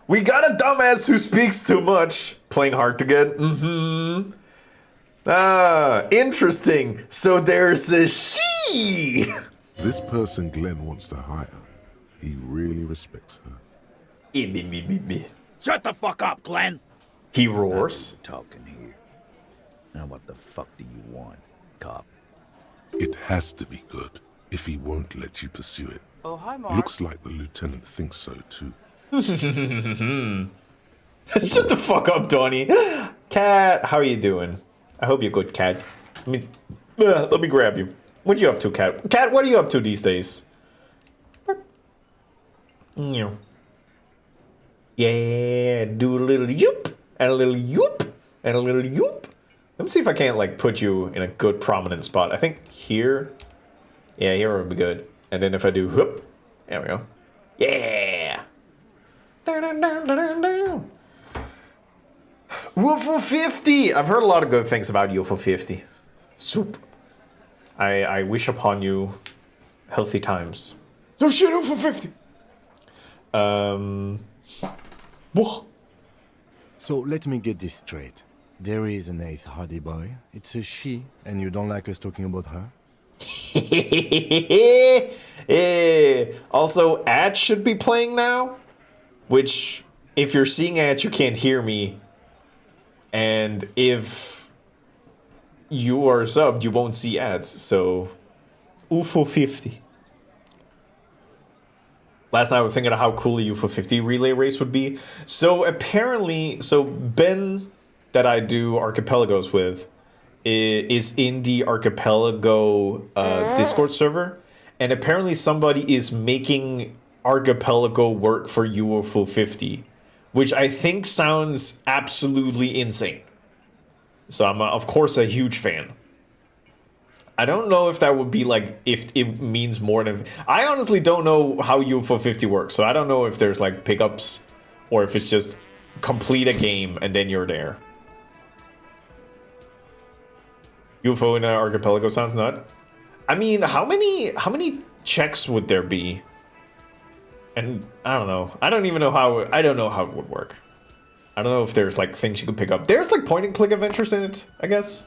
We got a dumbass who speaks too much. Playing hard to get. Mm-hmm. Ah, interesting. So there's a she! This person Glenn wants to hire. He really respects her. Shut the fuck up, Glenn! He roars. Talking here. Now what the fuck do you want, cop? It has to be good, if he won't let you pursue it. Oh, hi, Mark. Looks like the lieutenant thinks so too. Shut the fuck up, Donnie. Cat, how are you doing? I hope you're good, Cat. Let me grab you. What you up to, Cat? Cat, what are you up to these days? Yeah, do a little yoop, and a little yoop, and a little yoop. Let me see if I can't, like, put you in a good prominent spot. I think here. Yeah, here would be good. And then if I do whoop, there we go. Yeah! UFO 50! I've heard a lot of good things about UFO 50. Soup. I wish upon you healthy times. Oh shit, UFO 50! Whoa. So let me get this straight. There is an 8th Hardy boy. It's a she, and you don't like us talking about her? Also, ads should be playing now. Which, if you're seeing ads, you can't hear me. And if you are subbed, you won't see ads. So, UFO 50. Last night I was thinking of how cool a UFO 50 relay race would be. So apparently, Ben that I do archipelagos with is in the archipelago Discord server. And apparently somebody is making archipelago work for UFO 50. Which I think sounds absolutely insane. So I'm, of course, a huge fan. I don't know if that would be like, if it means more than... I honestly don't know how UFO 50 works, so I don't know if there's like pickups or if it's just complete a game and then you're there. UFO in an archipelago sounds nut. I mean, how many checks would there be? And I don't know. I don't know how it would work. I don't know if there's like things you could pick up. There's like point and click adventures in it, I guess.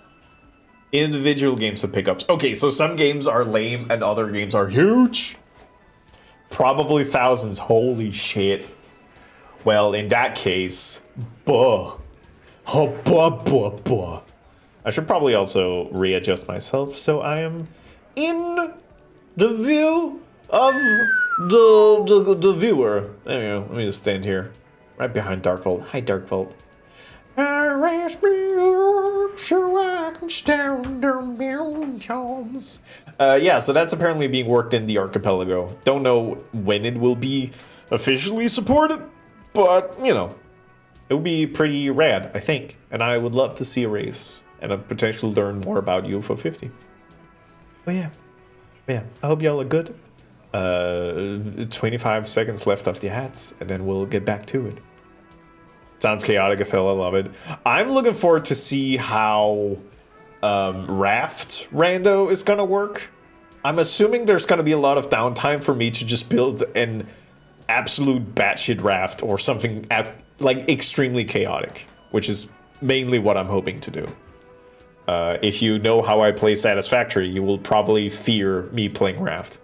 Individual games of pickups. Okay, so some games are lame and other games are huge. Probably thousands. Holy shit. Well, in that case, buh. Oh, buh. I should probably also readjust myself so I am in the view of the viewer. There we go. Let me just stand here. Right behind Darkvolt. Hi, Darkvolt. Raise me up so I can stand on mountains. Yeah, so that's apparently being worked in the archipelago. Don't know when it will be officially supported, but, you know, it would be pretty rad, I think. And I would love to see a race and potentially learn more about UFO 50. But yeah, I hope y'all are good. 25 seconds left of the ads, and then we'll get back to it. Sounds chaotic as hell. I love it. I'm looking forward to see how Raft Rando is gonna work. I'm assuming there's gonna be a lot of downtime for me to just build an absolute batshit raft or something like extremely chaotic, which is mainly what I'm hoping to do. If you know how I play Satisfactory, you will probably fear me playing Raft.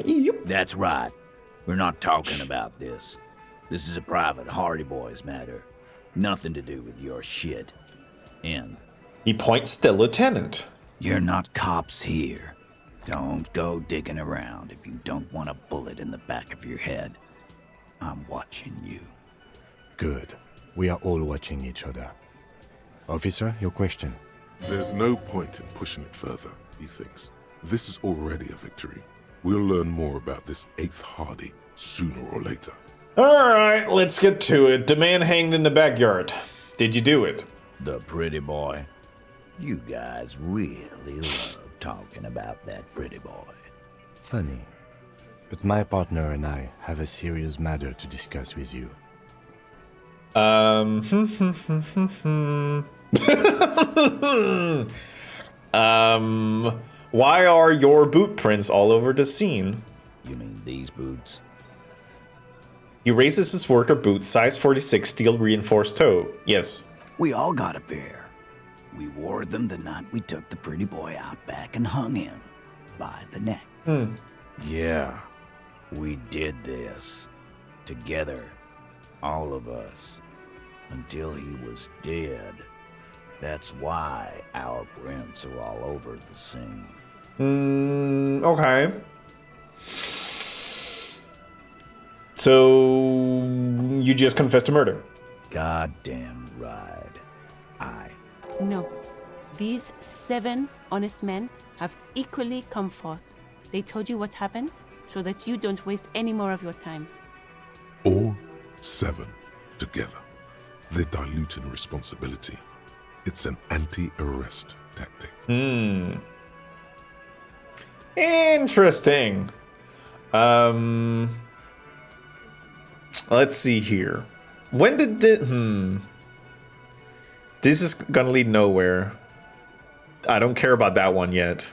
Yep. That's right. We're not talking about this. This is a private Hardy Boys matter. Nothing to do with your shit. And he points to the lieutenant. You're not cops here. Don't go digging around if you don't want a bullet in the back of your head. I'm watching you. Good. We are all watching each other. Officer, your question. There's no point in pushing it further, he thinks. This is already a victory. We'll learn more about this 8th Hardy sooner or later. Alright, let's get to it. The man hanged in the backyard. Did you do it? The pretty boy. You guys really love talking about that pretty boy. Funny. But my partner and I have a serious matter to discuss with you. Why are your boot prints all over the scene? You mean these boots? He raises his worker boots, size 46, steel reinforced toe. Yes. We all got a pair. We wore them the night we took the pretty boy out back and hung him by the neck. Yeah, we did this. Together. All of us. Until he was dead. That's why our prints are all over the scene. Okay. So, you just confessed to murder? Goddamn right. No. These 7 honest men have equally come forth. They told you what happened, so that you don't waste any more of your time. All 7 together. They're diluting responsibility. It's an anti-arrest tactic. Interesting. Let's see here. When did This is gonna lead nowhere. I don't care about that one yet.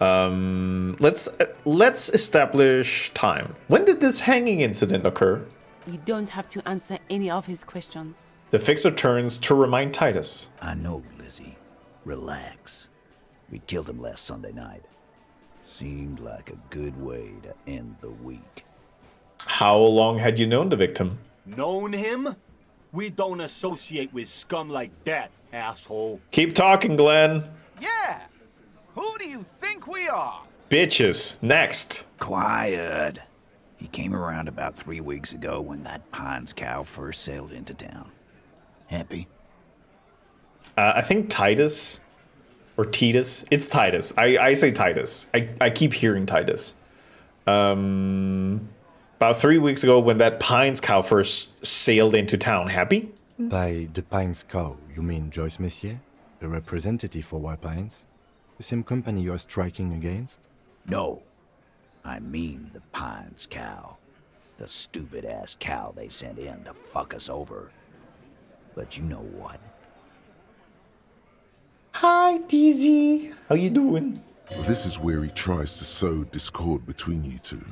Let's establish time. When did this hanging incident occur? You don't have to answer any of his questions. The fixer turns to remind Titus. I know, Lizzie. Relax. We killed him last Sunday night. Seemed like a good way to end the week. How long had you known the victim? Known him? We don't associate with scum like that, asshole. Keep talking, Glenn. Yeah! Who do you think we are? Bitches. Next. Quiet. He came around about 3 weeks ago when that Pines cow first sailed into town. Happy? I think Titus. Or Titus. It's Titus. I say Titus. I keep hearing Titus. About 3 weeks ago when that Pines cow first sailed into town. Happy? By the Pines cow, you mean Joyce Messier? The representative for White Pines? The same company you're striking against? No. I mean the Pines cow. The stupid-ass cow they sent in to fuck us over. But you know what? Hi, DZ. How you doing? This is where he tries to sow discord between you two.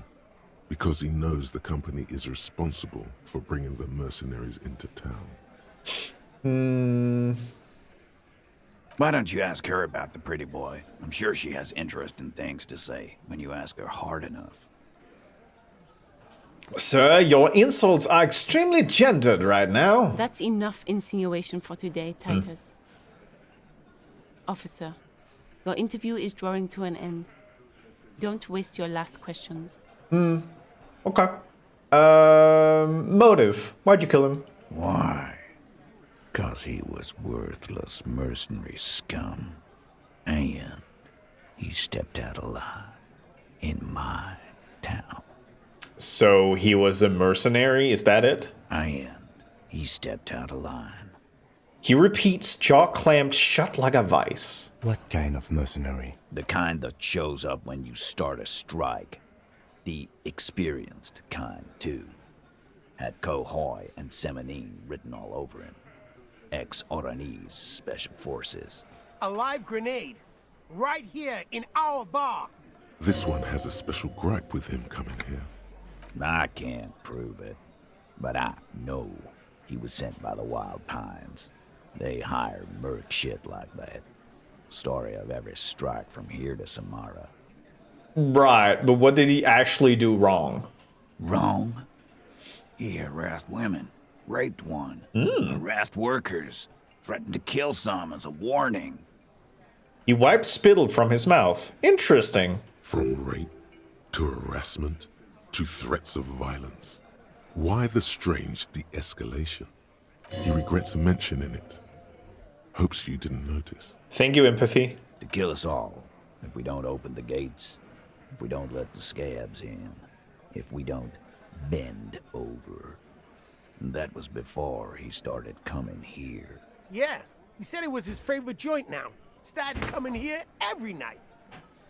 Because he knows the company is responsible for bringing the mercenaries into town. Why don't you ask her about the pretty boy? I'm sure she has interesting things to say when you ask her hard enough. Sir, your insults are extremely gendered right now. That's enough insinuation for today, Titus. Officer, your interview is drawing to an end. Don't waste your last questions. Okay. Motive. Why'd you kill him? Why? 'Cause he was worthless mercenary scum. And he stepped out alive in my town. So he was a mercenary, is that it? And he stepped out of line. He repeats, jaw clamped shut like a vice. What kind of mercenary? The kind that shows up when you start a strike. The experienced kind, too. Had Kohoy and Semenine written all over him. Ex-Oranese Special Forces. A live grenade. Right here in our bar. This one has a special gripe with him coming here. I can't prove it, but I know he was sent by the Wild Pines. They hire merc shit like that. Story of every strike from here to Samara. Right, but what did he actually do wrong? Wrong? He harassed women, raped one, harassed workers, threatened to kill some as a warning. He wiped spittle from his mouth. Interesting. From rape to harassment to threats of violence. Why the strange de-escalation? He regrets mentioning it. Hopes you didn't notice. Thank you, empathy. To kill us all, if we don't open the gates, if we don't let the scabs in, if we don't bend over. That was before he started coming here. Yeah, he said it was his favorite joint now. Started coming here every night.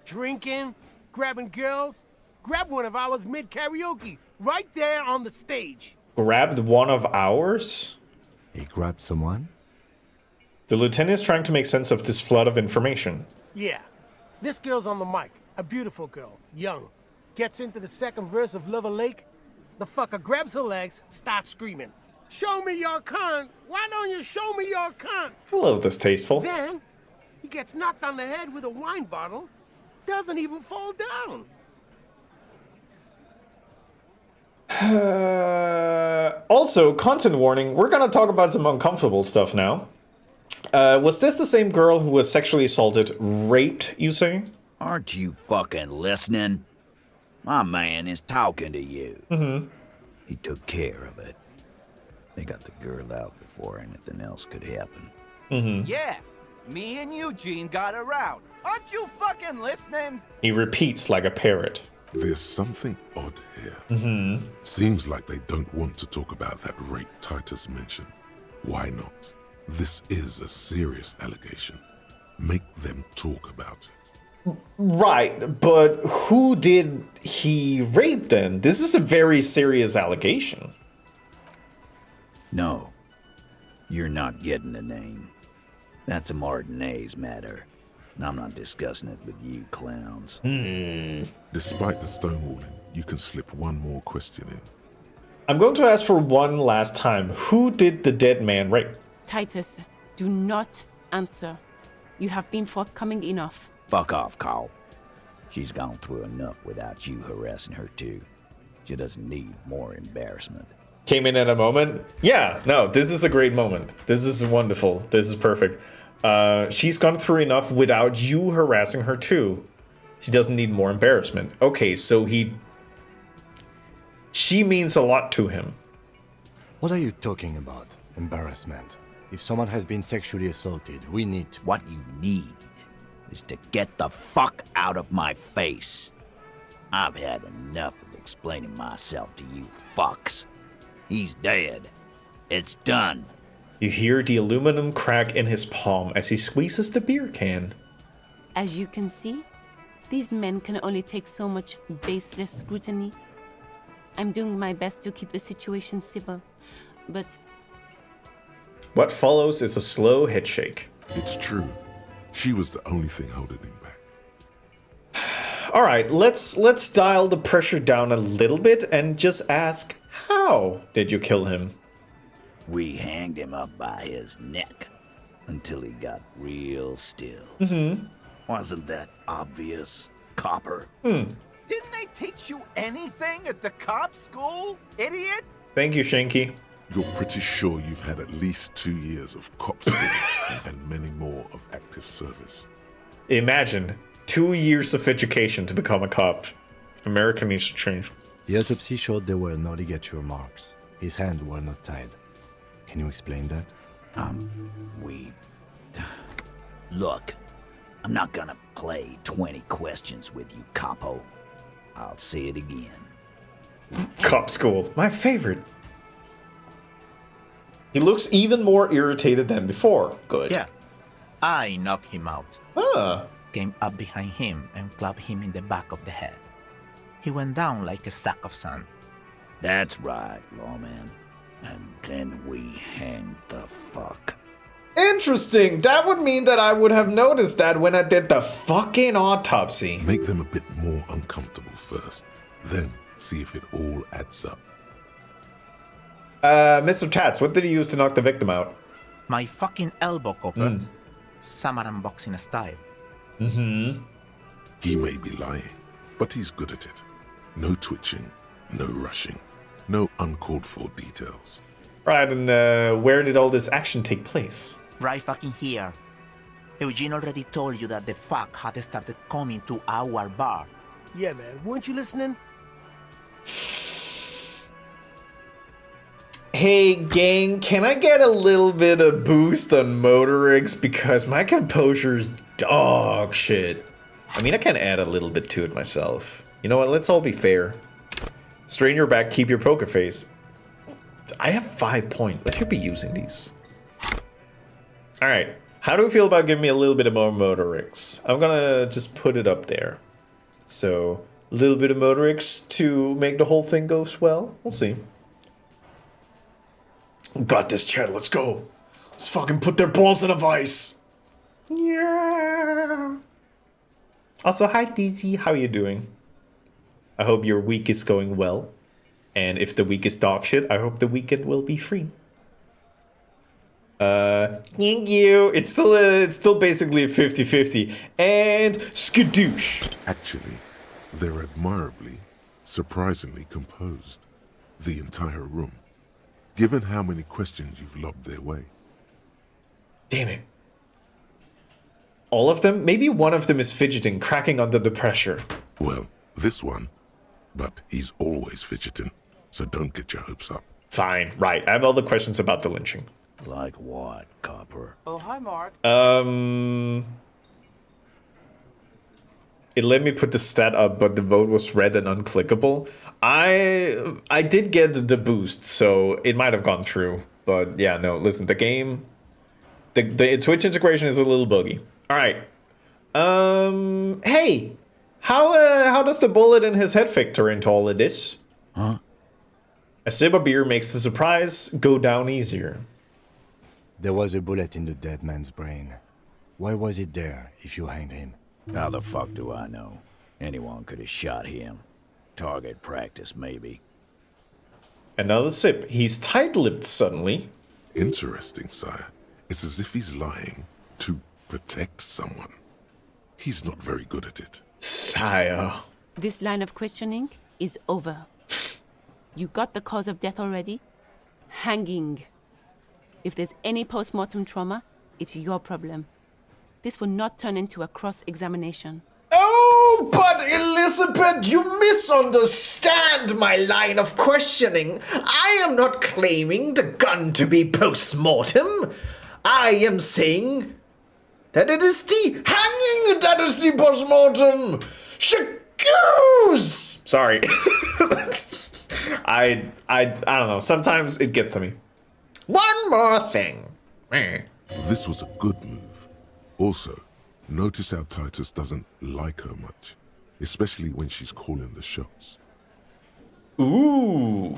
Drinking, grabbing girls. Grabbed one of ours mid-karaoke, right there on the stage. Grabbed one of ours? He grabbed someone? The lieutenant is trying to make sense of this flood of information. Yeah, this girl's on the mic. A beautiful girl, young. Gets into the second verse of Lover Lake. The fucker grabs her legs, starts screaming. Show me your cunt! Why don't you show me your cunt? A little distasteful. Then, he gets knocked on the head with a wine bottle. Doesn't even fall down. Also, content warning, we're gonna talk about some uncomfortable stuff now. Was this the same girl who was sexually assaulted, raped, you say? Aren't you fucking listening? My man is talking to you. Mm-hmm. He took care of it. They got the girl out before anything else could happen. Mm-hmm. Yeah, me and Eugene got her out. Aren't you fucking listening? He repeats like a parrot. There's something odd here. Mm-hmm. Seems like they don't want to talk about that rape Titus mentioned. Why not? This is a serious allegation. Make them talk about it. Right, but who did he rape then? This is a very serious allegation. No, you're not getting the name. That's a Martinez matter. And I'm not discussing it with you clowns. Despite the stonewalling, you can slip one more question in. I'm going to ask for one last time. Who did the dead man rape? Titus, do not answer. You have been forthcoming enough. Fuck off, Carl. She's gone through enough without you harassing her too. She doesn't need more embarrassment. Came in at a moment. Yeah, no, this is a great moment. This is wonderful. This is perfect. She's gone through enough without you harassing her too. She doesn't need more embarrassment. Okay, so she means a lot to him. What are you talking about? Embarrassment. If someone has been sexually assaulted, we need to... What you need is to get the fuck out of my face. I've had enough of explaining myself to you fucks. He's dead. It's done. You hear the aluminum crack in his palm as he squeezes the beer can. As you can see, these men can only take so much baseless scrutiny. I'm doing my best to keep the situation civil, but... What follows is a slow head shake. It's true. She was the only thing holding him back. All right, let's dial the pressure down a little bit and just ask, how did you kill him? We hanged him up by his neck until he got real still. Mm-hmm. Wasn't that obvious, copper? Didn't they teach you anything at the cop school, idiot? Thank you, Shanky. You're pretty sure you've had at least 2 years of cop school and many more of active service. Imagine 2 years of education to become a cop. America needs to change. The autopsy showed there were no ligature marks. His hands were not tied. Can you explain that? Look, I'm not gonna play 20 questions with you, capo. I'll say it again. Cop school, my favorite. He looks even more irritated than before. Good. Yeah, I knocked him out. Ah. Came up behind him and clubbed him in the back of the head. He went down like a sack of sand. That's right, lawman. And then we hang the fuck. Interesting. That would mean that I would have noticed that when I did the fucking autopsy. Make them a bit more uncomfortable first, then see if it all adds up. Mr. Tats, what did you use to knock the victim out? My fucking elbow copper. Samaran boxing style. He may be lying, but he's good at it. No twitching, no rushing, no uncalled for details. Right, and where did all this action take place? Right fucking here. Eugene already told you that the fuck had started coming to our bar. Yeah, man. Weren't you listening? Hey, gang, can I get a little bit of boost on Motorix? Because my composure's dog shit. I mean, I can add a little bit to it myself. You know what? Let's all be fair. Straighten your back, keep your poker face. I have 5 points. I should be using these. Alright. How do we feel about giving me a little bit of more Motorix? I'm gonna just put it up there. So, a little bit of Motorix to make the whole thing go swell. We'll see. Got this, Chad. Let's go. Let's fucking put their balls in a vice. Yeah. Also, hi, DZ. How are you doing? I hope your week is going well. And if the week is dog shit, I hope the weekend will be free. Thank you. It's still basically a 50-50. And skadoosh. Actually, they're admirably, surprisingly composed. The entire room. Given how many questions you've lobbed their way. Damn it. All of them? Maybe one of them is fidgeting, cracking under the pressure. Well, this one. But he's always fidgeting, so don't get your hopes up. Fine, right. I have all the questions about the lynching. Like what, Copper? Oh, hi, Mark. It let me put the stat up, but the vote was red and unclickable. I did get the boost, so it might have gone through. But yeah, no, listen, the game... The Twitch integration is a little buggy. Alright. Hey! How does the bullet in his head factor into all of this? Huh? A sip of beer makes the surprise go down easier. There was a bullet in the dead man's brain. Why was it there if you hanged him? How the fuck do I know? Anyone could have shot him. Target practice, maybe. Another sip. He's tight-lipped suddenly. Interesting, sire. It's as if he's lying to protect someone. He's not very good at it. Sire. This line of questioning is over. You got the cause of death already? Hanging. If there's any post-mortem trauma, it's your problem. This will not turn into a cross-examination. Oh, but Elizabeth, you misunderstand my line of questioning. I am not claiming the gun to be post-mortem. I am saying that it is the hanging that is the post-mortem. Shagoose! Sorry. I don't know. Sometimes it gets to me. One more thing. This was a good move. Also, notice how Titus doesn't like her much, especially when she's calling the shots. Ooh.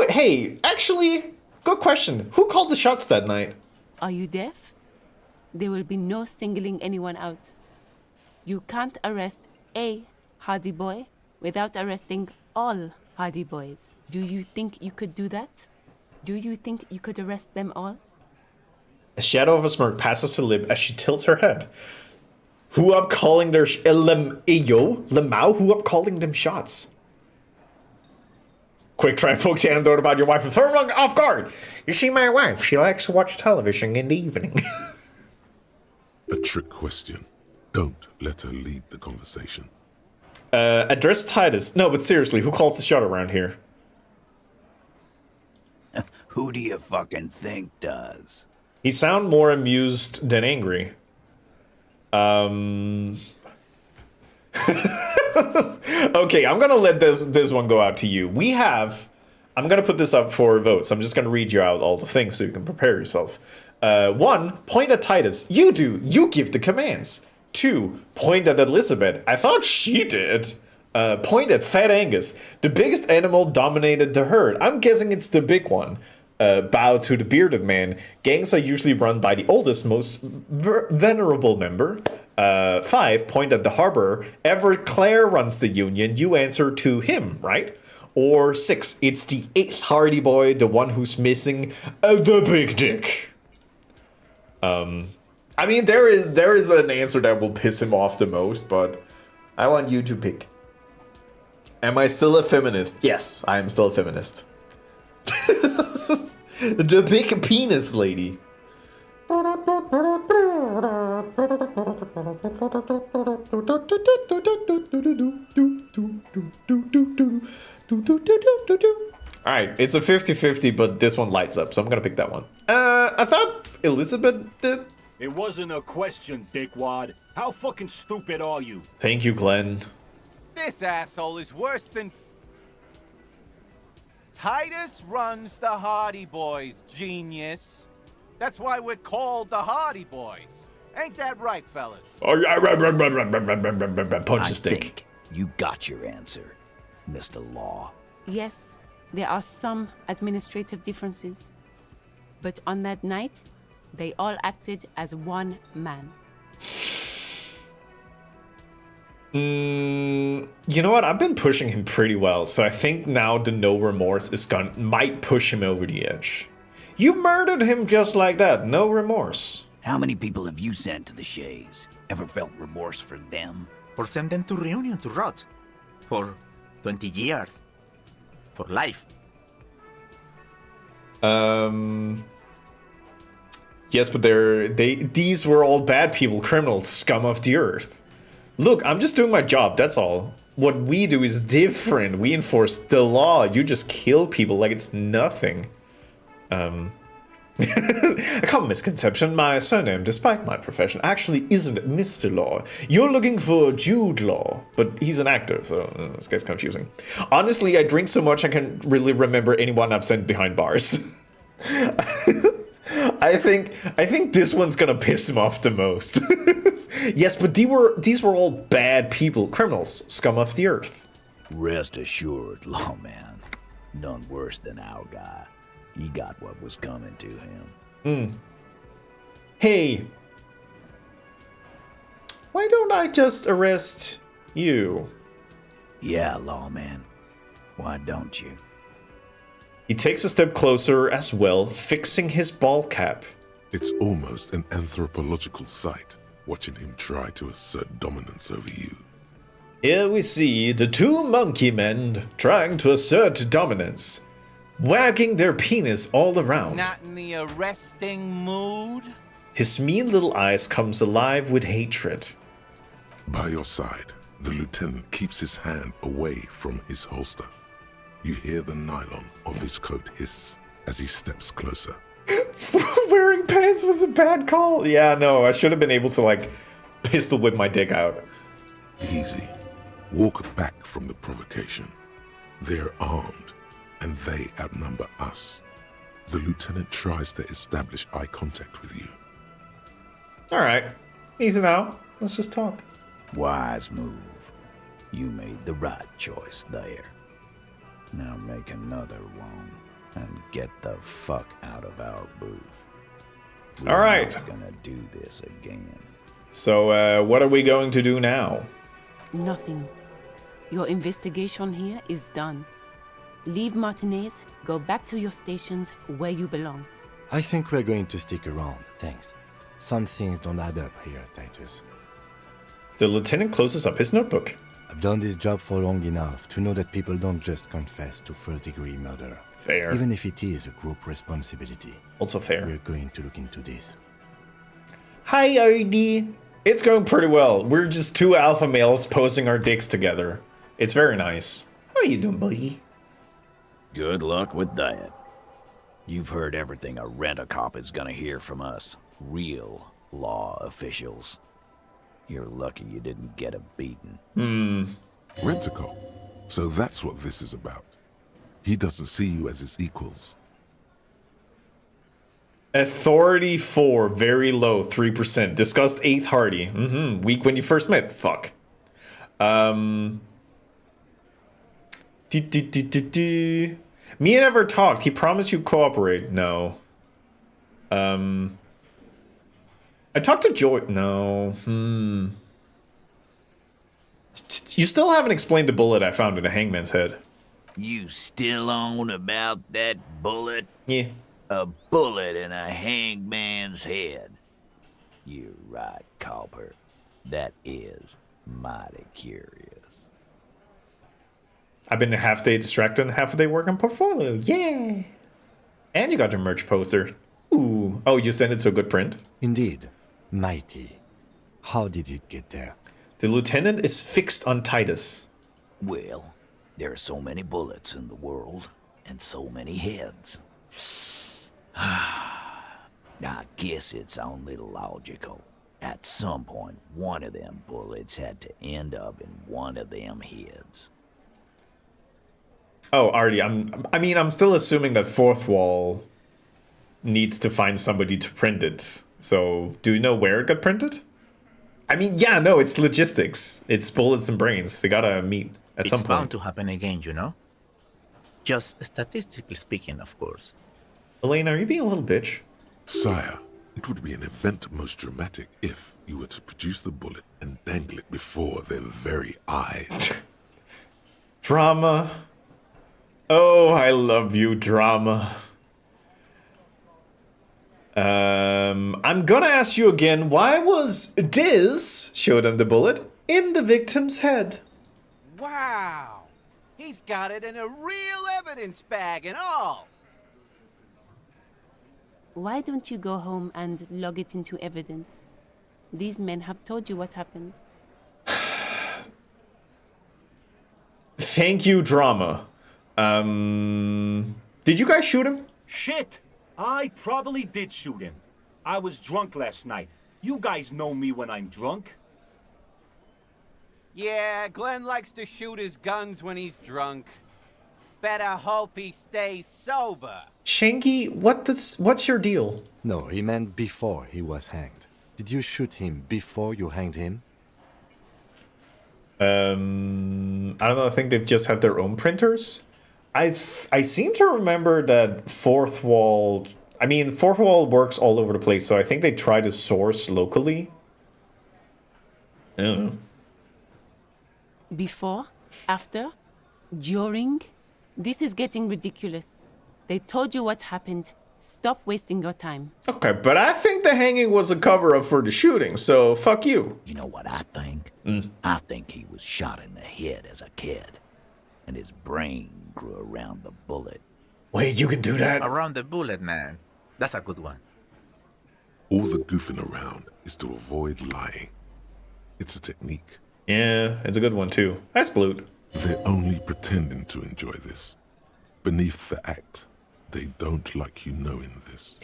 Hey, actually, good question. Who called the shots that night? Are you deaf? There will be no singling anyone out. You can't arrest a Hardy Boy without arresting all Hardy Boys. Do you think you could do that? Do you think you could arrest them all? A shadow of a smirk passes her lip as she tilts her head. Who up calling their Lemao? Who up calling them shots? Quick, try folks anecdote about your wife and throw her off guard. You see, my wife, she likes to watch television in the evening. A trick question. Don't let her lead the conversation. Address Titus. No, but seriously, who calls the shot around here? Who do you fucking think does? He sound more amused than angry. Okay, I'm gonna let this one go out to you. I'm gonna put this up for votes. I'm just gonna read you out all the things so you can prepare yourself. 1, point at Titus. You do. You give the commands. 2, point at Elizabeth. I thought she did. Point at Fat Angus. The biggest animal dominated the herd. I'm guessing it's the big one. Bow to the bearded man. Gangs are usually run by the oldest, most venerable member. 5, point at the harbor. Everett Clare runs the union. You answer to him, right? Or 6, it's the 8th Hardy boy, the one who's missing the big dick. I mean, there is an answer that will piss him off the most, but I want you to pick. Am I still a feminist? Yes, I am still a feminist. The big penis lady. Alright, it's a 50-50, but this one lights up, so I'm gonna pick that one. I thought Elizabeth did. It wasn't a question, dickwad. How fucking stupid are you? Thank you, Glenn. This asshole is worse than... Titus runs the Hardy Boys, genius. That's why we're called the Hardy Boys. Ain't that right, fellas? Oh, yeah, punch the stick. Think you got your answer, Mr. Law. Yes, there are some administrative differences. But on that night, they all acted as one man. You know what? I've been pushing him pretty well, so I think now the no remorse is might push him over the edge. You murdered him just like that, no remorse. How many people have you sent to the Shays? Ever felt remorse for them? Or send them to Reunion to rot. For 20 years. For life. Yes, but these were all bad people, criminals, scum of the earth. Look, I'm just doing my job, that's all. What we do is different. We enforce the law. You just kill people like it's nothing. A common misconception, my surname, despite my profession, actually isn't Mr. Law. You're looking for Jude Law, but he's an actor, so this gets confusing. Honestly, I drink so much I can't really remember anyone I've sent behind bars. I think this one's gonna piss him off the most. Yes, but these were all bad people, criminals, scum of the earth. Rest assured, lawman, none worse than our guy. He got what was coming to him. Hey, why don't I just arrest you? Yeah, lawman. Why don't you? He takes a step closer as well, fixing his ball cap. It's almost an anthropological sight, watching him try to assert dominance over you. Here we see the two monkey men trying to assert dominance, wagging their penis all around. Not in the arresting mood? His mean little eyes comes alive with hatred. By your side, the lieutenant keeps his hand away from his holster. You hear the nylon of his coat hiss as he steps closer. Wearing pants was a bad call. Yeah, no, I should have been able to, like, pistol whip my dick out. Easy. Walk back from the provocation. They're armed, and they outnumber us. The lieutenant tries to establish eye contact with you. Alright, easy now. Let's just talk. Wise move. You made the right choice there. Now make another one and get the fuck out of our booth. All right. We're not gonna do this again. So, what are we going to do now? Nothing. Your investigation here is done. Leave Martinez, go back to your stations where you belong. I think we're going to stick around, thanks. Some things don't add up here, Titus. The lieutenant closes up his notebook. I've done this job for long enough to know that people don't just confess to first-degree murder. Fair. Even if it is a group responsibility. Also fair. We're going to look into this. Hi, RD. It's going pretty well. We're just two alpha males posing our dicks together. It's very nice. How are you doing, buddy? Good luck with that. You've heard everything a rent-a-cop is gonna hear from us. Real law officials. You're lucky you didn't get a beating. Rent-a-cop. So that's what this is about. He doesn't see you as his equals. Authority 4, very low, 3%. Discussed 8th Hardy. Weak when you first met. Fuck. Me and Ever talked. He promised you cooperate. No. I talked to Joy. No. You still haven't explained the bullet I found in the hangman's head. You still on about that bullet? Yeah. A bullet in a hangman's head. You're right, Copper. That is mighty curious. I've been a half day distracted and half a day working portfolio. Yeah. And you got your merch poster. Ooh. Oh, you sent it to a good print? Indeed. Mighty. How did it get there? The lieutenant is fixed on Titus. Well, there are so many bullets in the world, and so many heads. I guess it's only logical. At some point, one of them bullets had to end up in one of them heads. Oh, Artie, I'm still assuming that Fourth Wall needs to find somebody to print it. So, do you know where it got printed? I mean, yeah, no, it's logistics. It's bullets and brains. They gotta meet at some point. It's bound to happen again, you know? Just statistically speaking, of course. Elena, are you being a little bitch? Sire, it would be an event most dramatic if you were to produce the bullet and dangle it before their very eyes. Drama. Oh, I love you, drama. I'm gonna ask you again, why was Diz, showed him the bullet, in the victim's head? Wow! He's got it in a real evidence bag and all! Why don't you go home and log it into evidence? These men have told you what happened. Thank you, drama. Did you guys shoot him? Shit! I probably did shoot him. I was drunk last night. You guys know me when I'm drunk. Yeah, Glenn likes to shoot his guns when he's drunk. Better hope he stays sober. Shanky, what's your deal? No, he meant before he was hanged. Did you shoot him before you hanged him? I don't know, I think they've just have their own printers. I seem to remember that Fourth Wall works all over the place, so I think they try to source locally. I don't know. Before? After? During? This is getting ridiculous. They told you what happened. Stop wasting your time. Okay, but I think the hanging was a cover-up for the shooting, so fuck you. You know what I think? I think he was shot in the head as a kid, and his brain grew around the bullet. Wait, you can do that? Around the bullet, man. That's a good one. All the goofing around is to avoid lying. It's a technique. Yeah, it's a good one too. That's Bloot. They're only pretending to enjoy this. Beneath the act, they don't like you knowing this.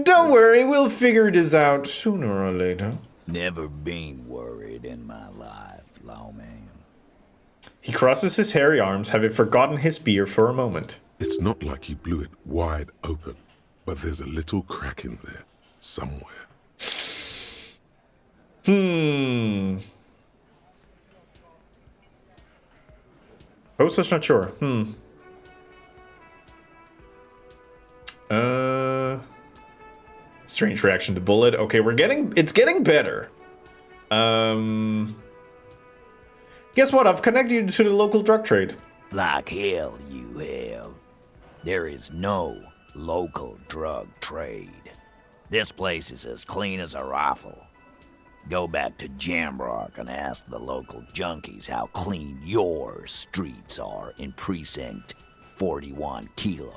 Don't worry, we'll figure this out sooner or later. Never been worried in my life, lawman. He crosses his hairy arms, having forgotten his beer for a moment. It's not like you blew it wide open, but there's a little crack in there, somewhere. Hoster's not sure. Strange reaction to bullet. Okay, it's getting better. Guess what? I've connected you to the local drug trade. Like hell you have. There is no local drug trade. This place is as clean as a rifle. Go back to Jamrock and ask the local junkies how clean your streets are in Precinct 41 kilos.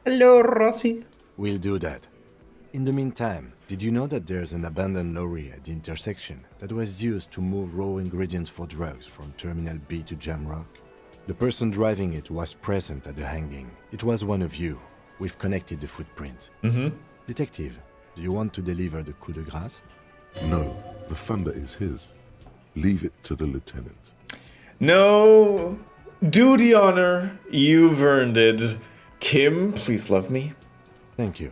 Hello, Rossi. We'll do that. In the meantime, did you know that there's an abandoned lorry at the intersection that was used to move raw ingredients for drugs from Terminal B to Jamrock? The person driving it was present at the hanging. It was one of you. We've connected the footprint. Detective, do you want to deliver the coup de grâce? No, the thunder is his. Leave it to the lieutenant. No. Do the honor. You've earned it. Kim, please love me. Thank you.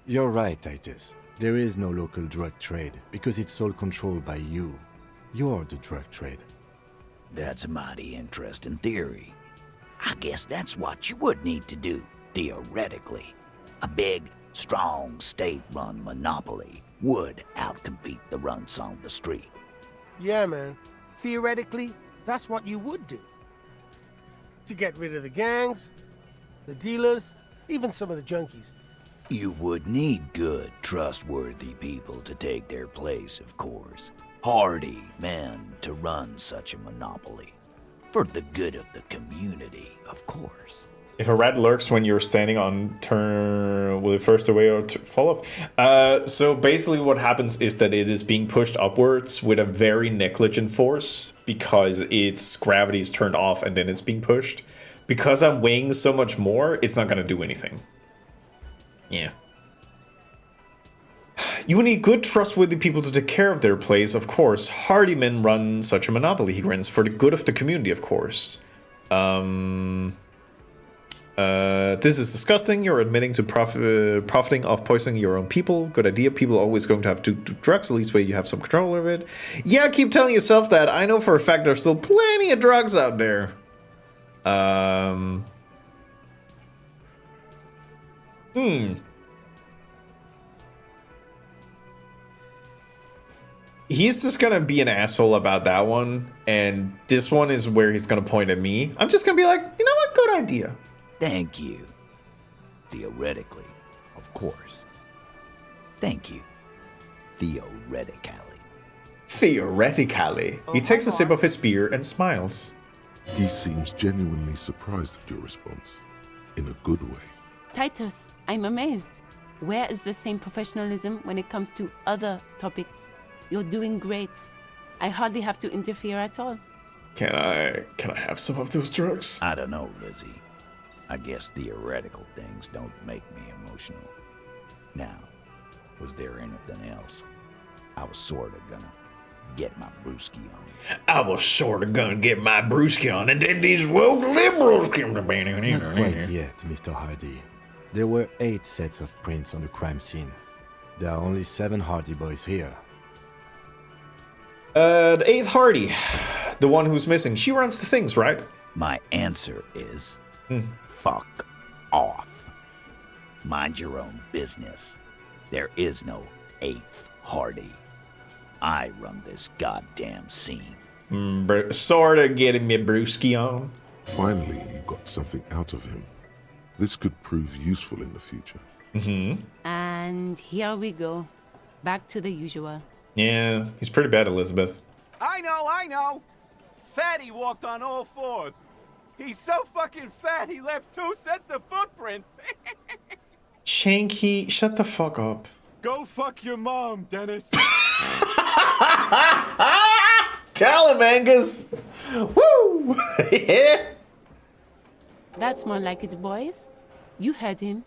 You're right, Titus. There is no local drug trade because it's all controlled by you. You're the drug trade. That's a mighty interesting theory. I guess that's what you would need to do, theoretically. A big, strong, state-run monopoly would outcompete the runts on the street. Yeah, man. Theoretically, that's what you would do. To get rid of the gangs, the dealers, even some of the junkies. You would need good, trustworthy people to take their place, of course. Hardy men to run such a monopoly. For the good of the community, of course. If a rat lurks when you're standing on turn, will it first away or fall off? So basically what happens is that it is being pushed upwards with a very negligent force because its gravity is turned off and then it's being pushed. Because I'm weighing so much more, it's not going to do anything. Yeah. You need good, trustworthy people to take care of their place, of course. Hardy men run such a monopoly, he grins, for the good of the community, of course. This is disgusting. You're admitting to profiting off poisoning your own people. Good idea. People are always going to have to do drugs. At least way you have some control over it. Yeah, keep telling yourself that. I know for a fact there's still plenty of drugs out there. He's just gonna be an asshole about that one, and this one is where he's gonna point at me. I'm just gonna be like, you know what? Good idea. Thank you. Theoretically, of course. Thank you. Theoretically. Theoretically. He takes a sip of his beer and smiles. He seems genuinely surprised at your response, in a good way. Titus, I'm amazed. Where is the same professionalism when it comes to other topics? You're doing great. I hardly have to interfere at all. Can I have some of those drugs? I don't know, Lizzie. I guess theoretical things don't make me emotional. Now, was there anything else? I was sort of gonna get my brewski on. I was sort of gonna get my brewski on, and then these woke liberals came to me. Not quite yet, Mr. Hardy. There were 8 sets of prints on the crime scene. There are only 7 Hardy boys here. The 8th Hardy. The one who's missing. She runs the things, right? My answer is... fuck off. Mind your own business. There is no 8th Hardy. I run this goddamn scene. Sorta getting me brewski on. Finally, you got something out of him. This could prove useful in the future. And here we go. Back to the usual. Yeah, he's pretty bad, Elizabeth. I know. Fatty walked on all 4s. He's so fucking fat, he left 2 sets of footprints. Shanky, shut the fuck up. Go fuck your mom, Dennis. Tell him, Angus. Woo! Yeah. That's more like it, boys. You heard him.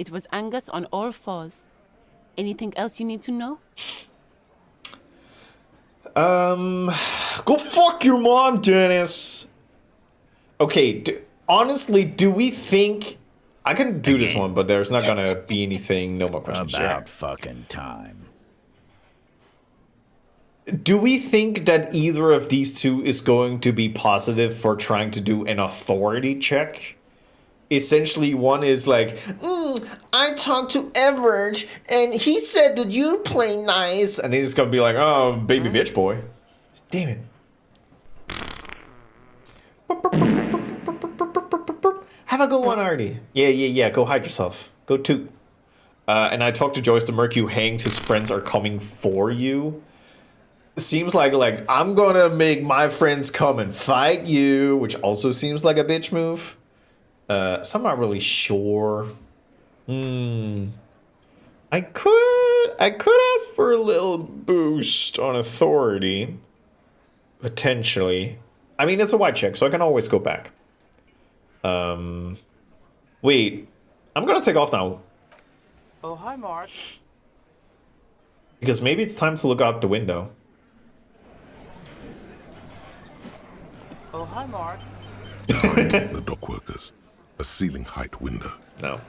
It was Angus on all 4s. Anything else you need to know? Go fuck your mom, Dennis. Okay, honestly, do we think... I can do this one, but there's not gonna be anything. No more questions. About fucking time. Do we think that either of these two is going to be positive for trying to do an authority check? Essentially, one is like, I talked to Everett, and he said that you play nice. And he's gonna be like, oh, baby bitch boy. Damn it. Have a good one, Artie. Yeah. Go hide yourself. Go toot. And I talked to Joyce the Merc, who hanged his friends are coming for you. Seems like I'm gonna make my friends come and fight you, which also seems like a bitch move. So I'm not really sure. I could ask for a little boost on authority. Potentially. I mean, it's a white check, so I can always go back. Wait. I'm gonna take off now. Oh, hi, Mark. Because maybe it's time to look out the window. Oh, hi, Mark. The dock workers. A ceiling height window. No.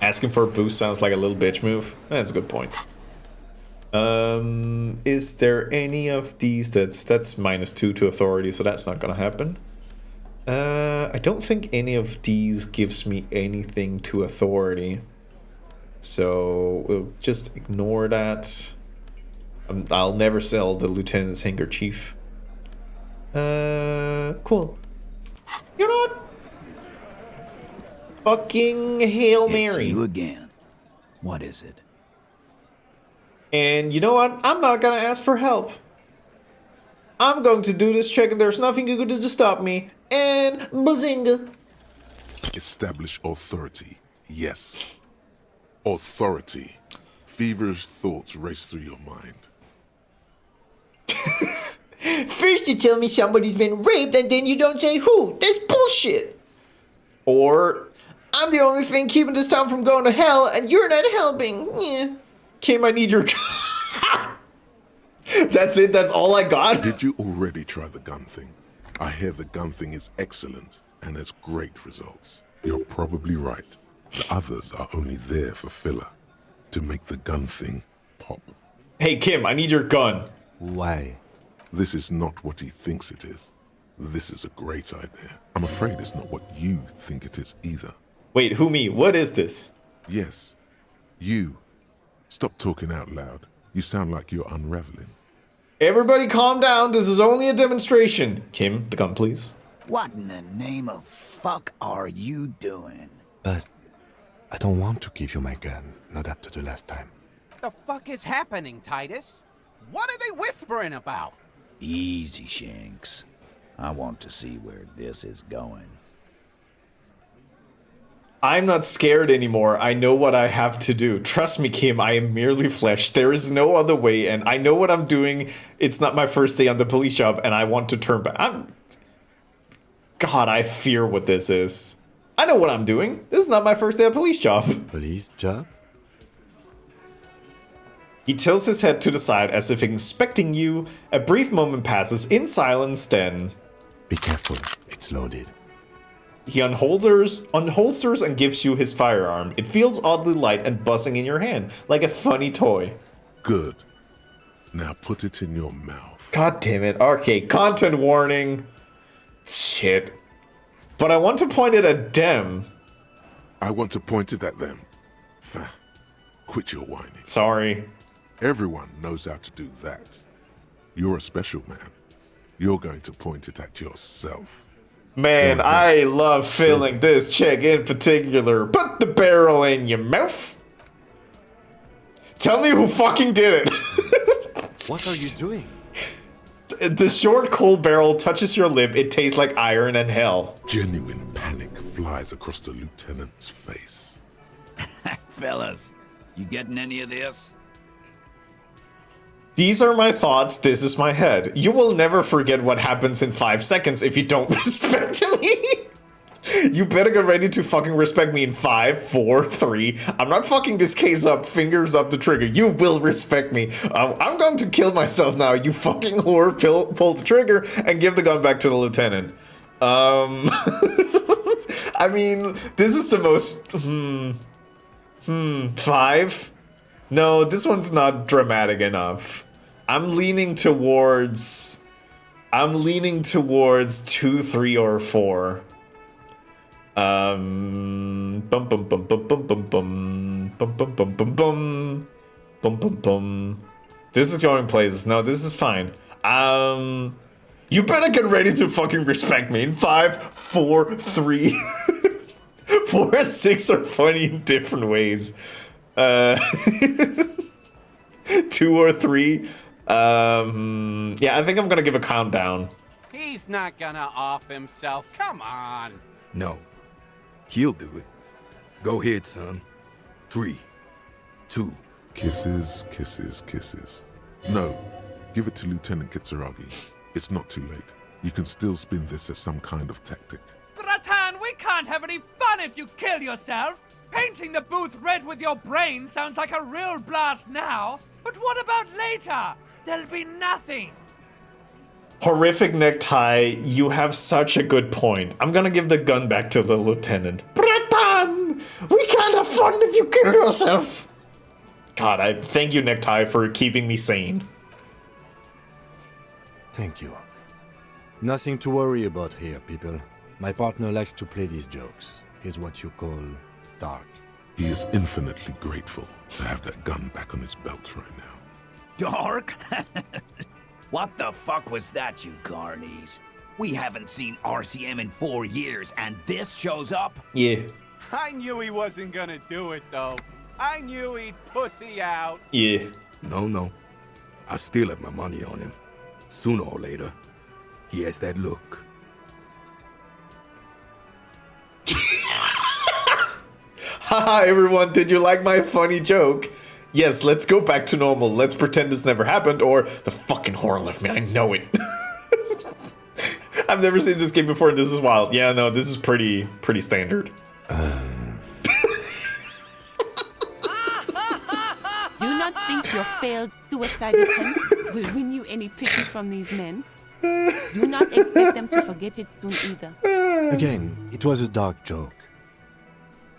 Asking for a boost sounds like a little bitch move. That's a good point. Is there any of these that's -2 to authority, so that's not gonna happen. I don't think any of these gives me anything to authority. So we'll just ignore that. I'll never sell the lieutenant's handkerchief. Cool. You know what? Fucking Hail Mary. It's you again. What is it? And you know what? I'm not gonna ask for help. I'm going to do this check and there's nothing you can do to stop me. And bazinga. Establish authority. Yes. Authority. Feverish thoughts race through your mind. First you tell me somebody's been raped and then you don't say who. That's bullshit. Or, I'm the only thing keeping this town from going to hell and you're not helping. Yeah. Kim, I need your... That's it? That's all I got? Did you already try the gun thing? I hear the gun thing is excellent and has great results. You're probably right. The others are only there for filler. To make the gun thing pop. Hey Kim, I need your gun. Why? This is not what he thinks it is. This is a great idea. I'm afraid it's not what you think it is either. Wait, who me? What is this? Yes, you. Stop talking out loud. You sound like you're unraveling. Everybody calm down. This is only a demonstration. Kim, the gun, please. What in the name of fuck are you doing? But I don't want to give you my gun, not after the last time. The fuck is happening, Titus? What are they whispering about? Easy, Shanks. I want to see where this is going. I'm not scared anymore. I know what I have to do. Trust me, Kim, I am merely flesh. There is no other way, and I know what I'm doing. It's not my first day on the police job, and I want to turn back. God, I fear what this is. I know what I'm doing. This is not my first day at police job. Police job? He tilts his head to the side as if inspecting you. A brief moment passes in silence, then... Be careful, it's loaded. He unholsters and gives you his firearm. It feels oddly light and buzzing in your hand, like a funny toy. Good. Now put it in your mouth. God damn it. Okay, content warning. Shit. But I want to point it at them. I want to point it at them. Quit your whining. Sorry. Everyone knows how to do that. You're a special man. You're going to point it at yourself. Man, I love feeling this check in particular. Put the barrel in your mouth. Tell me who fucking did it. What are you doing? The short, cold barrel touches your lip. It tastes like iron and hell. Genuine panic flies across the lieutenant's face. Fellas, you getting any of this? These are my thoughts, this is my head. You will never forget what happens in 5 seconds if you don't respect me. You better get ready to fucking respect me in 5, 4, 3. I'm not fucking this case up, fingers up the trigger. You will respect me. I'm going to kill myself now, you fucking whore. Pull the trigger and give the gun back to the lieutenant. I mean, this is the most... 5? No, this one's not dramatic enough. I'm leaning towards 2, 3, or 4. Bum bum bum bum bum bum bum bum bum bum bum bum bum bum bum. This is going places. No, this is fine. You better get ready to fucking respect me in 5, 4, 3. 4 and 6 are funny in different ways. 2 or 3. Yeah, I think I'm gonna give a countdown. He's not gonna off himself. Come on. No. He'll do it. Go ahead, son. 3, 2. Kisses, kisses, kisses. No. Give it to Lieutenant Kitsuragi. It's not too late. You can still spin this as some kind of tactic. Bratan, we can't have any fun if you kill yourself. Painting the booth red with your brain sounds like a real blast now. But what about later? There'll be nothing. Horrific necktie, you have such a good point. I'm gonna give the gun back to the lieutenant. Bratan! We can't have fun if you kill yourself! God, I thank you, necktie, for keeping me sane. Thank you. Nothing to worry about here, people. My partner likes to play these jokes. He's what you call dark. He is infinitely grateful to have that gun back on his belt right now. Dark? What the fuck was that, you carnies? We haven't seen RCM in 4 years, and this shows up? Yeah. I knew he wasn't gonna do it, though. I knew he'd pussy out. Yeah. No. I still have my money on him. Sooner or later, he has that look. Haha, everyone, did you like my funny joke? Yes, let's go back to normal. Let's pretend this never happened, or the fucking horror left me. I know it. I've never seen this game before. This is wild. Yeah, no, this is pretty standard. Do not think your failed suicide attempt will win you any pity from these men. Do not expect them to forget it soon either. Again, it was a dark joke.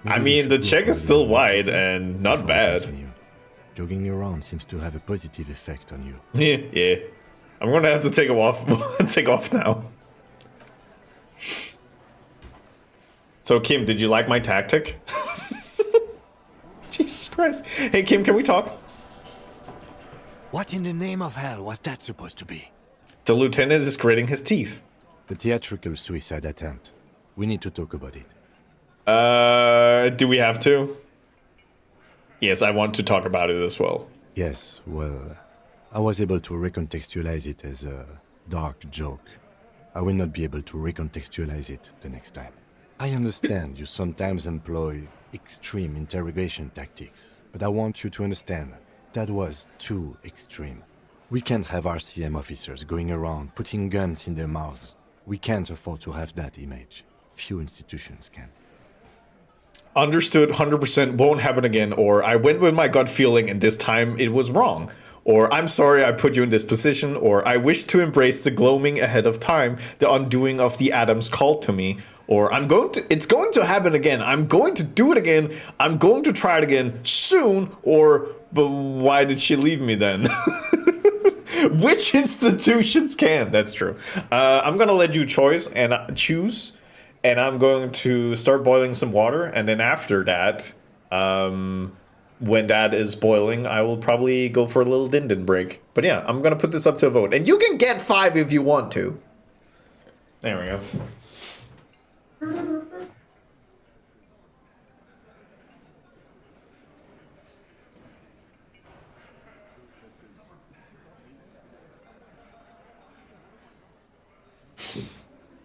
I mean, the check is still wide and not bad. Jogging around seems to have a positive effect on you. Yeah. I'm gonna have to take off now. So, Kim, did you like my tactic? Jesus Christ. Hey, Kim, can we talk? What in the name of hell was that supposed to be? The lieutenant is gritting his teeth. The theatrical suicide attempt. We need to talk about it. Do we have to? Yes, I want to talk about it as well. Yes, well, I was able to recontextualize it as a dark joke. I will not be able to recontextualize it the next time. I understand you sometimes employ extreme interrogation tactics, but I want you to understand that was too extreme. We can't have RCM officers going around putting guns in their mouths. We can't afford to have that image. Few institutions can. Understood, 100% won't happen again, or I went with my gut feeling and this time it was wrong. Or I'm sorry I put you in this position, or I wish to embrace the gloaming ahead of time, the undoing of the atoms called to me, or it's going to happen again, I'm going to do it again, I'm going to try it again soon, or, but why did she leave me then? Which institutions can? That's true. I'm gonna let you choose, and I'm going to start boiling some water, and then after that, when that is boiling, I will probably go for a little din-din break. But yeah, I'm gonna put this up to a vote, and you can get 5 if you want to. There we go.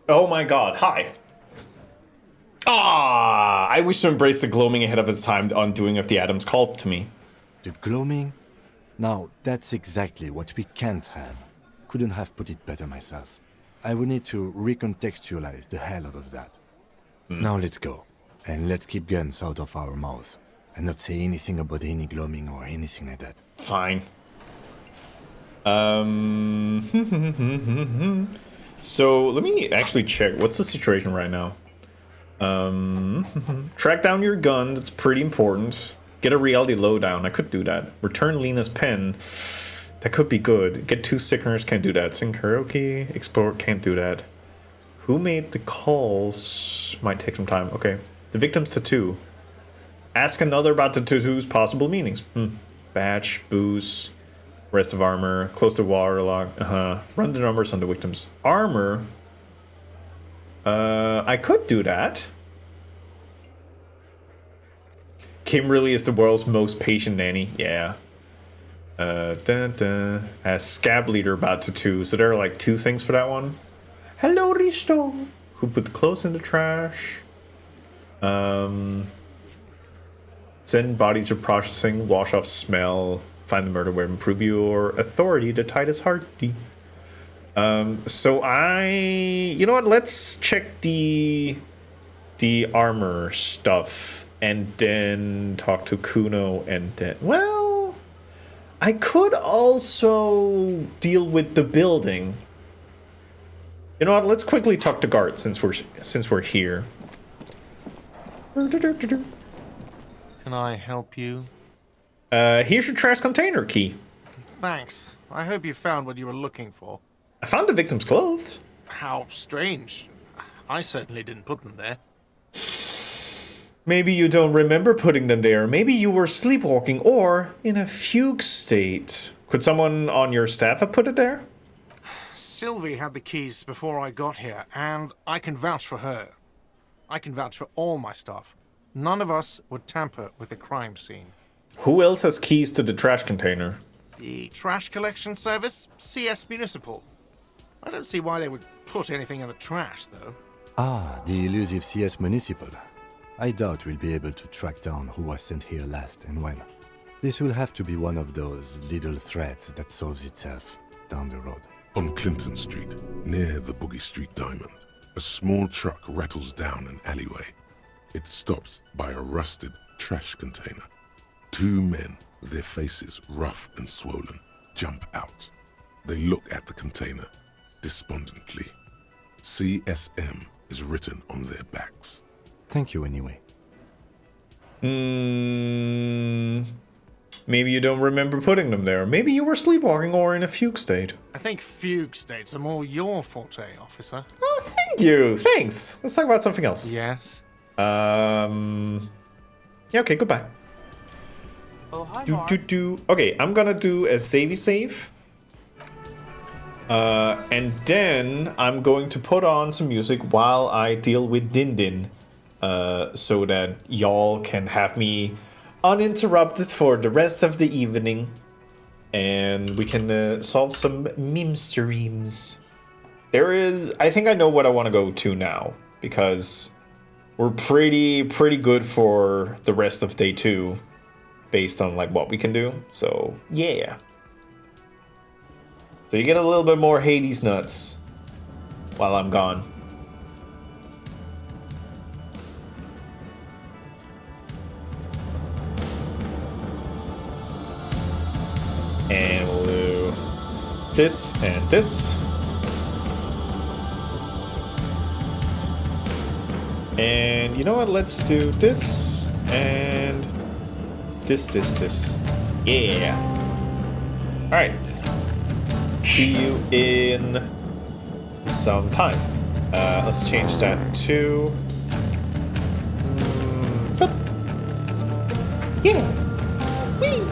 Oh my god, hi. I wish to embrace the gloaming ahead of its time, the undoing of the atoms called to me. The gloaming? Now, that's exactly what we can't have. Couldn't have put it better myself. I will need to recontextualize the hell out of that. Now let's go. And let's keep guns out of our mouth. And not say anything about any gloaming or anything like that. Fine. So, let me actually check. What's the situation right now? Track down your gun. That's pretty important. Get a reality lowdown. I could do that. Return Lena's pen. That could be good. Get 2 sickeners. Can't do that. Sing karaoke. Explore. Can't do that. Who made the calls? Might take some time. Okay. The victim's tattoo. Ask another about the tattoo's possible meanings. Badge. Booze. Rest of armor. Close to waterlock. Run the numbers on the victim's armor. I could do that. Kim really is the world's most patient nanny. Yeah. As scab leader about tattoo. So there are like 2 things for that one. Hello, Risto. Who put the clothes in the trash? Send body to processing. Wash off smell. Find the murder weapon. Prove your authority to Titus Hardy. So you know what? Let's check the armor stuff and then talk to Kuno and then, well, I could also deal with the building. You know what? Let's quickly talk to Gart since we're here. Can I help you? Here's your trash container key. Thanks. I hope you found what you were looking for. I found the victim's clothes. How strange. I certainly didn't put them there. Maybe you don't remember putting them there. Maybe you were sleepwalking or in a fugue state. Could someone on your staff have put it there? Sylvie had the keys before I got here, and I can vouch for her. I can vouch for all my staff. None of us would tamper with the crime scene. Who else has keys to the trash container? The trash collection service, CS Municipal. I don't see why they would put anything in the trash, though. Ah, the elusive CS Municipal. I doubt we'll be able to track down who was sent here last and when. This will have to be one of those little threats that solves itself down the road. On Clinton Street, near the Boogie Street Diamond, a small truck rattles down an alleyway. It stops by a rusted trash container. Two men, with their faces rough and swollen, jump out. They look at the container despondently. CSM is written on their backs. Thank you anyway. Maybe you don't remember putting them there. Maybe you were sleepwalking or in a fugue state. I think fugue states are more your forte, officer. Oh, thank you. Thanks. Let's talk about something else. Yes. Yeah, okay, goodbye. Oh, hi, Okay, I'm gonna do a savey save. And then I'm going to put on some music while I deal with Din Din. So that y'all can have me uninterrupted for the rest of the evening. And we can solve some meme streams. I think I know what I want to go to now. Because we're pretty good for the rest of day 2. Based on like what we can do. So, yeah. So you get a little bit more Hades nuts while I'm gone. And we'll do this and this. And you know what? Let's do this and this. Yeah. Alright. See you in some time. Let's change that to... Yeah. Whee!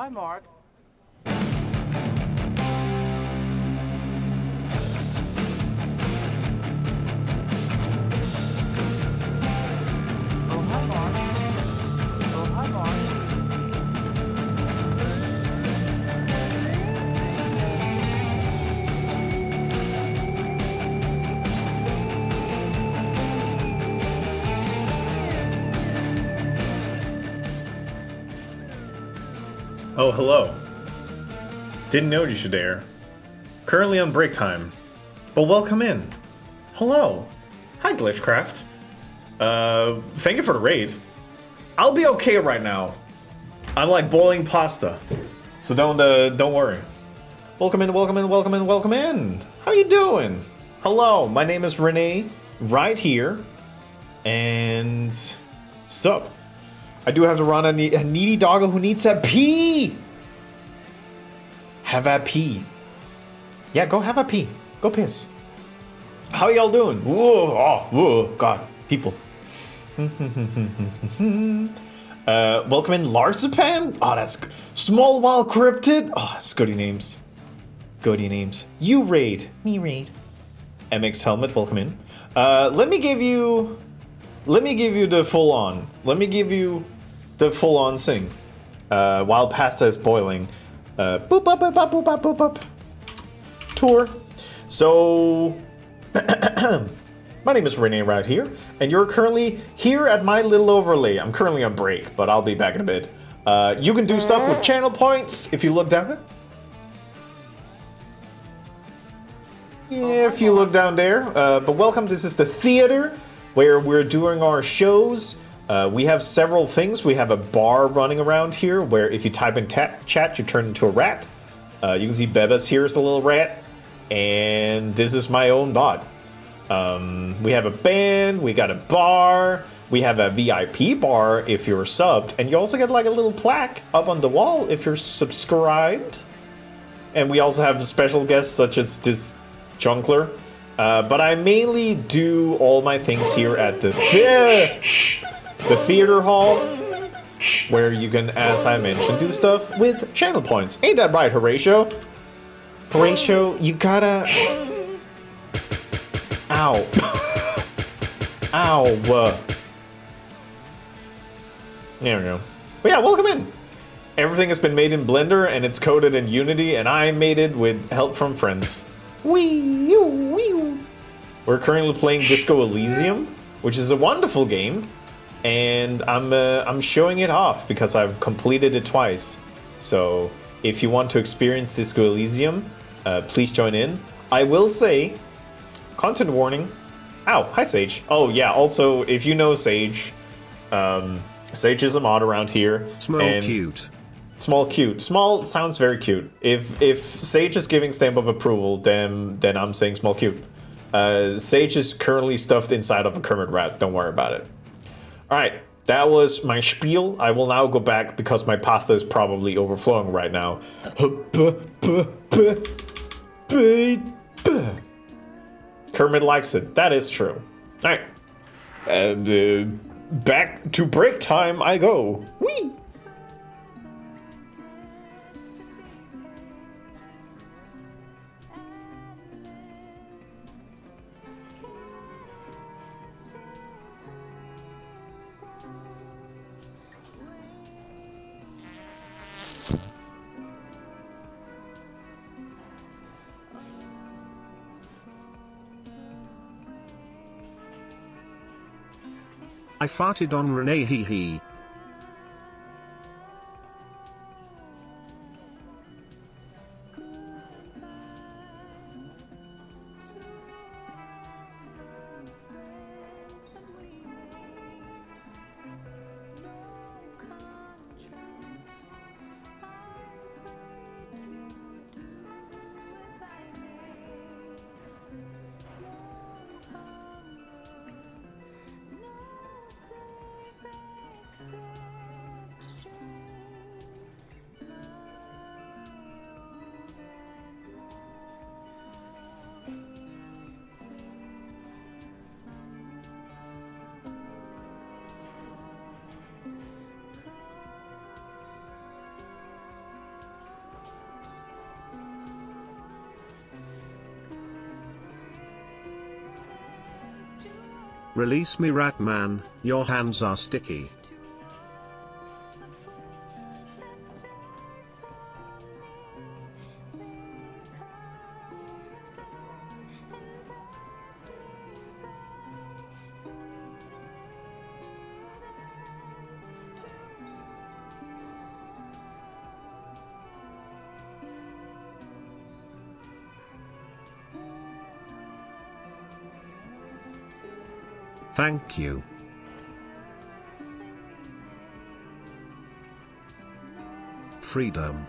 hi, Mark. Oh, hi, Mark. Oh, hi, Mark. Oh, hello. Didn't notice you there. Currently on break time. But welcome in. Hello. Hi, Glitchcraft. Thank you for the raid. I'll be okay right now. I'm like boiling pasta. So don't worry. Welcome in, welcome in, welcome in, welcome in. How you doing? Hello, my name is Renee, right here. And sup? I do have to run a needy doggo who needs a pee. Have a pee. Yeah, go have a pee. Go piss. How y'all doing? Whoa, oh, whoa, God, people. Welcome in Larzapan? Oh, that's Small Wild Cryptid. Oh, that's goody names. Goody names. You raid. Me raid. MX Helmet, welcome in. Let me give you the full on. Let me give you the full on sing. While pasta is boiling. Boop up, boop up, boop up, boop up. Tour. So, my name is Renee right here, and you're currently here at my little overlay. I'm currently on break, but I'll be back in a bit. You can do stuff with channel points if you look down. Yeah, if you look down there. But welcome, this is the theater where we're doing our shows. We have several things. We have a bar running around here where if you type in chat, you turn into a rat. You can see Bebas here is the little rat. And this is my own bot. We have a band, we got a bar, we have a VIP bar if you're subbed, and you also get like a little plaque up on the wall if you're subscribed. And we also have special guests such as this Junkler. But I mainly do all my things here at the theater hall, where you can, as I mentioned, do stuff with channel points. Ain't that right, Horatio? Horatio, you gotta... Ow. Ow. There we go. But yeah, welcome in. Everything has been made in Blender, and it's coded in Unity, and I made it with help from friends. Wee. We're currently playing Disco Elysium, which is a wonderful game, and I'm showing it off because I've completed it twice. So if you want to experience Disco Elysium, please join in. I will say, content warning. Ow, hi Sage. Oh yeah, also if you know Sage, Sage is a mod around here. Small cute. Small cute. Small sounds very cute. If Sage is giving stamp of approval, then I'm saying small cute. Sage is currently stuffed inside of a Kermit rat. Don't worry about it. All right, that was my spiel. I will now go back because my pasta is probably overflowing right now. Kermit likes it. That is true. All right, and back to break time I go. Whee! I farted on Renee, hee hee. Release me, rat man, your hands are sticky. Thank you. Freedom.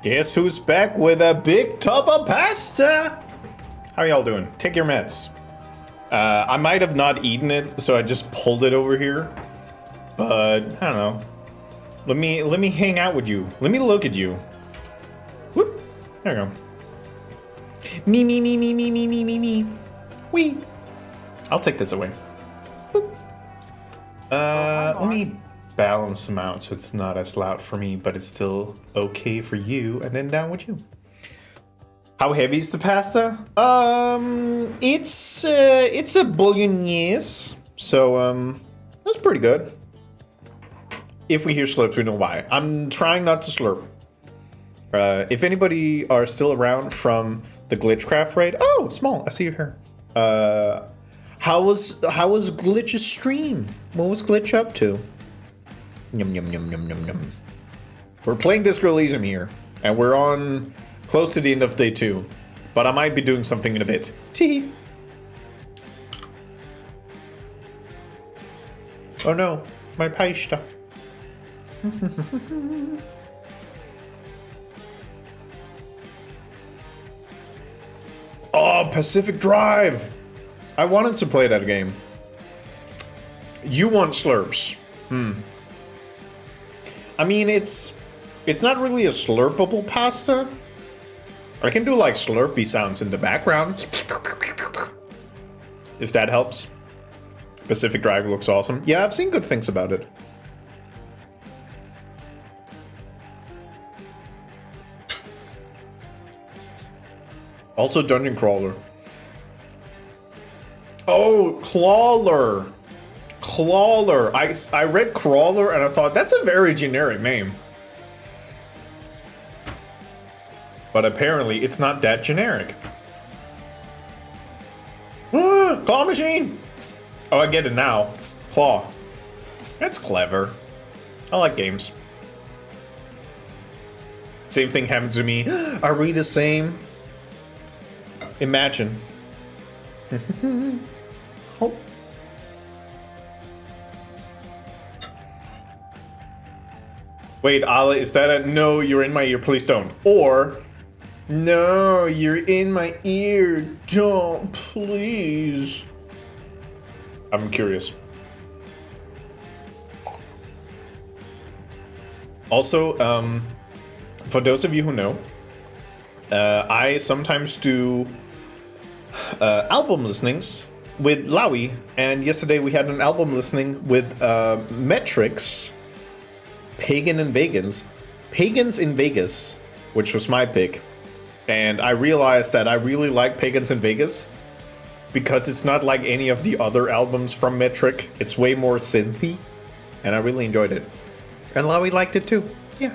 Guess who's back with a big tub of pasta? How y'all doing? Take your meds. I might have not eaten it, so I just pulled it over here. But I don't know. Let me hang out with you. Let me look at you. Whoop. There you go. Me. Wee. I'll take this away. Whoop. Let me balance them out so it's not as loud for me, but it's still okay for you, and then down with you. How heavy is the pasta? It's a bolognese, so that's pretty good. If we hear slurps, we know why. I'm trying not to slurp. If anybody are still around from the Glitchcraft raid, oh, Small, I see you here. How was Glitch's stream? What was Glitch up to? Yum yum yum yum yum yum. We're playing Disco Elysium here, and we're on close to the end of day 2, but I might be doing something in a bit. Tee. Oh no, my pasta. Oh, Pacific Drive! I wanted to play that game. You want slurps. I mean, it's not really a slurpable pasta. I can do like slurpy sounds in the background. If that helps. Pacific Drive looks awesome. Yeah, I've seen good things about it. Also Dungeon Crawler. Oh, Clawler. Clawler. I read Crawler and I thought, that's a very generic name. But apparently it's not that generic. Claw machine! Oh, I get it now. Claw. That's clever. I like games. Same thing happened to me. Are we the same? Imagine. Oh. Wait, Ala, is that a no, you're in my ear, please don't? Or, no, you're in my ear, don't, please. I'm curious. Also, for those of you who know, I sometimes do album listenings with Lowy, and yesterday we had an album listening with Metrics, Pagans in Vegas, which was my pick. And I realized that I really like Pagans in Vegas because it's not like any of the other albums from Metric. It's way more synthy, and I really enjoyed it. And Lowy liked it too. Yeah.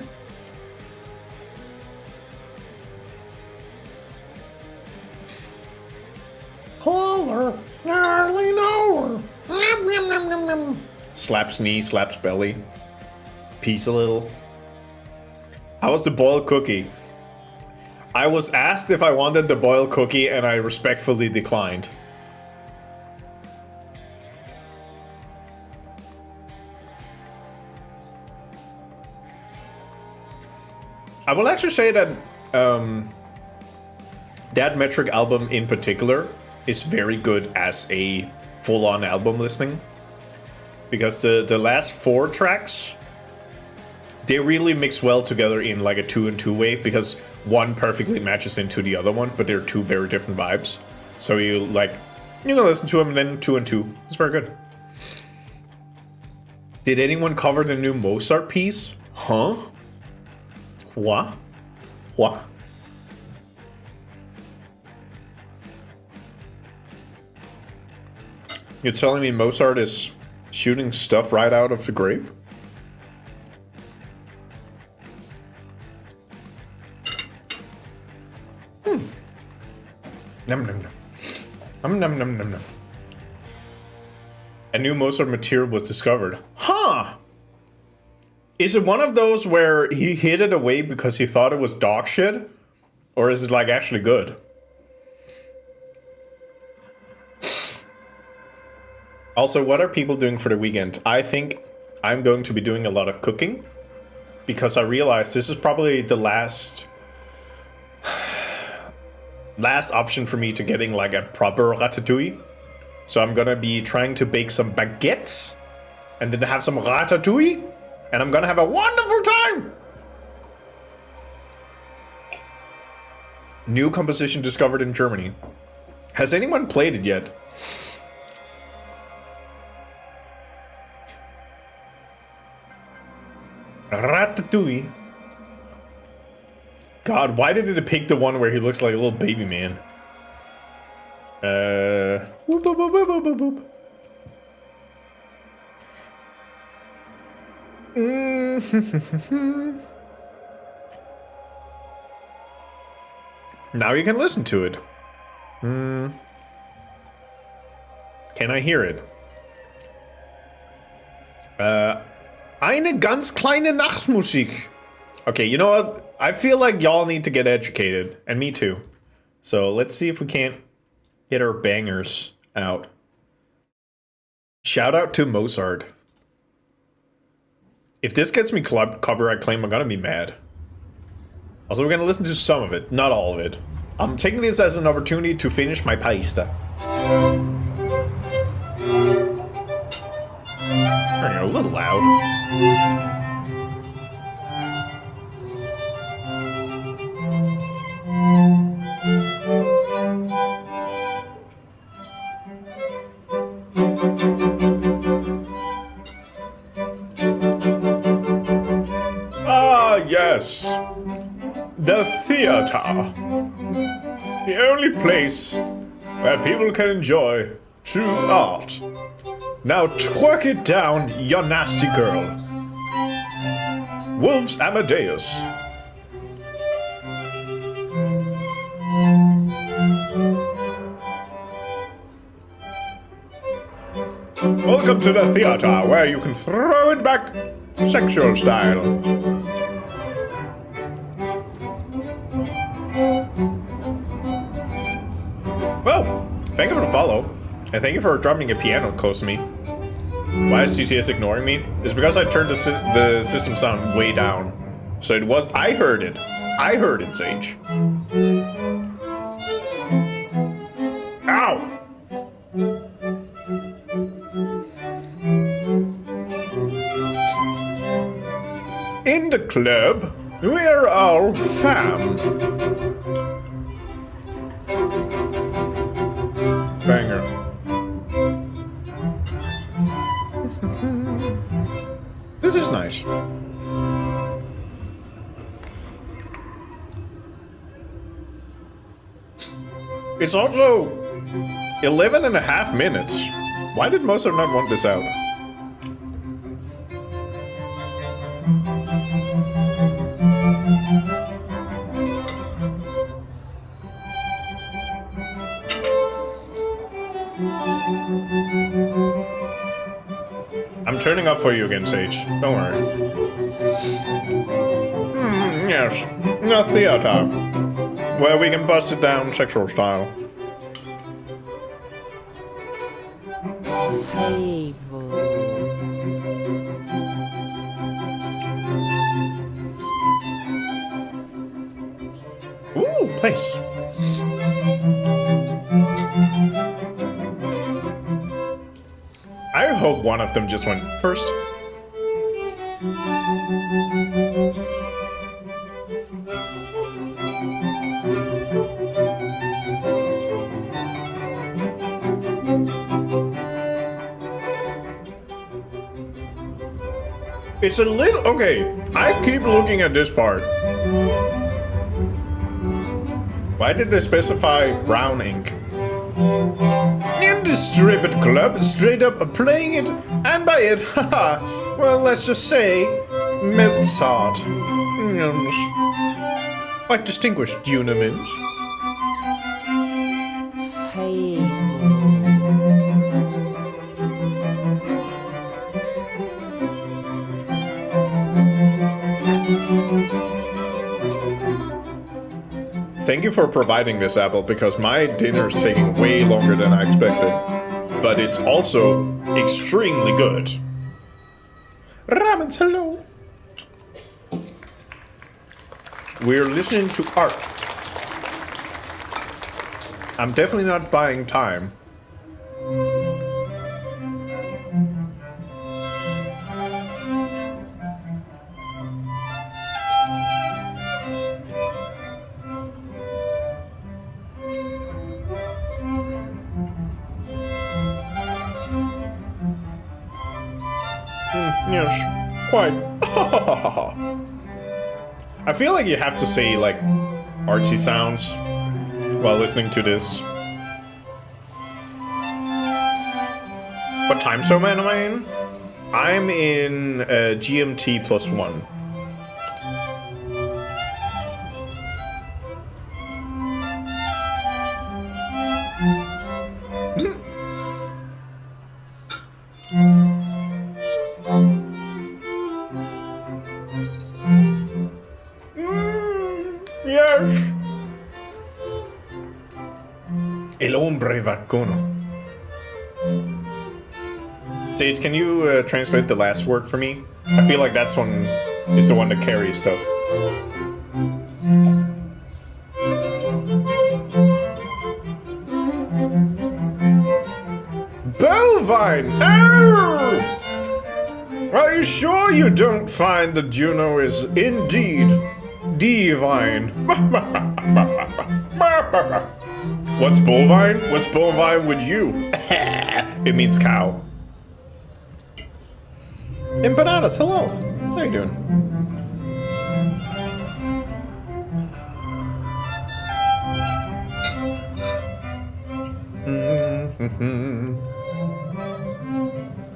Caller, I hardly know her. Slaps knee, slaps belly. Peace a little. How was the boiled cookie? I was asked if I wanted the boiled cookie and I respectfully declined. I will actually say that that Metric album in particular is very good as a full-on album listening. Because the last 4 tracks, they really mix well together in like a 2-and-2 way, because one perfectly matches into the other one, but they're 2 very different vibes. So you can listen to them and then 2-and-2. It's very good. Did anyone cover the new Mozart piece? Huh? What? What? You're telling me Mozart is shooting stuff right out of the grape? Num num num. Num num num num num. A new Mozart material was discovered. Huh! Is it one of those where he hid it away because he thought it was dog shit? Or is it like actually good? Also, what are people doing for the weekend? I think I'm going to be doing a lot of cooking, because I realized this is probably the last last option for me to getting like a proper ratatouille. So I'm gonna be trying to bake some baguettes and then have some ratatouille, and I'm gonna have a wonderful time. New composition discovered in Germany. Has anyone played it yet? Ratatouille. God, why did it pick the one where he looks like a little baby man? Whoop, whoop, whoop, whoop, whoop, whoop. Now you can listen to it. Can I hear it? Eine ganz kleine Nachtmusik. Okay, you know what? I feel like y'all need to get educated, and me too. So let's see if we can't get our bangers out. Shout out to Mozart. If this gets me copyright claim, I'm gonna be mad. Also, we're gonna listen to some of it, not all of it. I'm taking this as an opportunity to finish my pasta. A little loud. Ah, yes. The theater. The only place where people can enjoy true art. Now twerk it down, you nasty girl. Wolf's Amadeus. Welcome to the theater, where you can throw it back sexual style. Well, thank you for the follow. And thank you for dropping a piano close to me. Why is TTS ignoring me? It's because I turned the system sound way down. So it was... I heard it. I heard it, Sage. Ow! In the club, we're all fam. Banger. This is nice. It's also 11.5 minutes. Why did Mozart not want this out? I'm turning up for you again, Sage. Don't worry. Yes, the theater, where we can bust it down sexual style. Ooh, place. I hope one of them just went first. It's a little... Okay, I keep looking at this part. Why did they specify brown ink? In the Strip It Club, straight up playing it, and by it, haha, well, let's just say, Mozart. Quite distinguished, Junamins. Thank you for providing this, Apple, because my dinner's taking way longer than I expected. But it's also extremely good. Ramens, hello. We're listening to art. I'm definitely not buying time. Yes, quite. I feel like you have to say, like, artsy sounds while listening to this. What time zone am I in? I'm in GMT +1. Yes. El hombre vacuno. Sage, can you translate the last word for me? I feel like that's one is the one that carries stuff. Bovine! Oh! Are you sure you don't find that Juno is indeed divine? What's bovine? What's bovine with you? It means cow. Empanadas, hello. How you doing?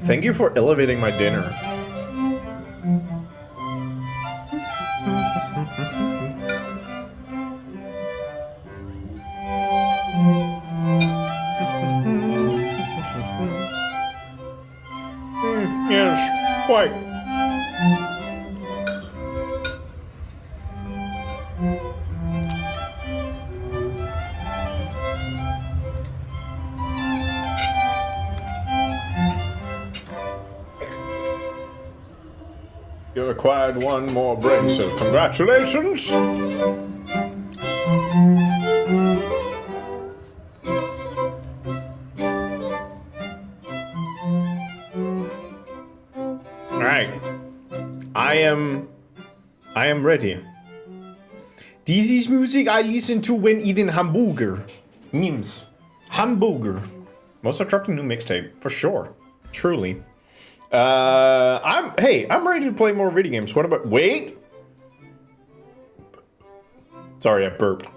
Thank you for elevating my dinner. Yes, quite. You acquired one more brain cell. Congratulations! Alright. I am ready. This is music I listen to when eating hamburger. Memes. Hamburger. Most attractive new mixtape, for sure. Truly. I'm ready to play more video games. What about wait? Sorry, I burped.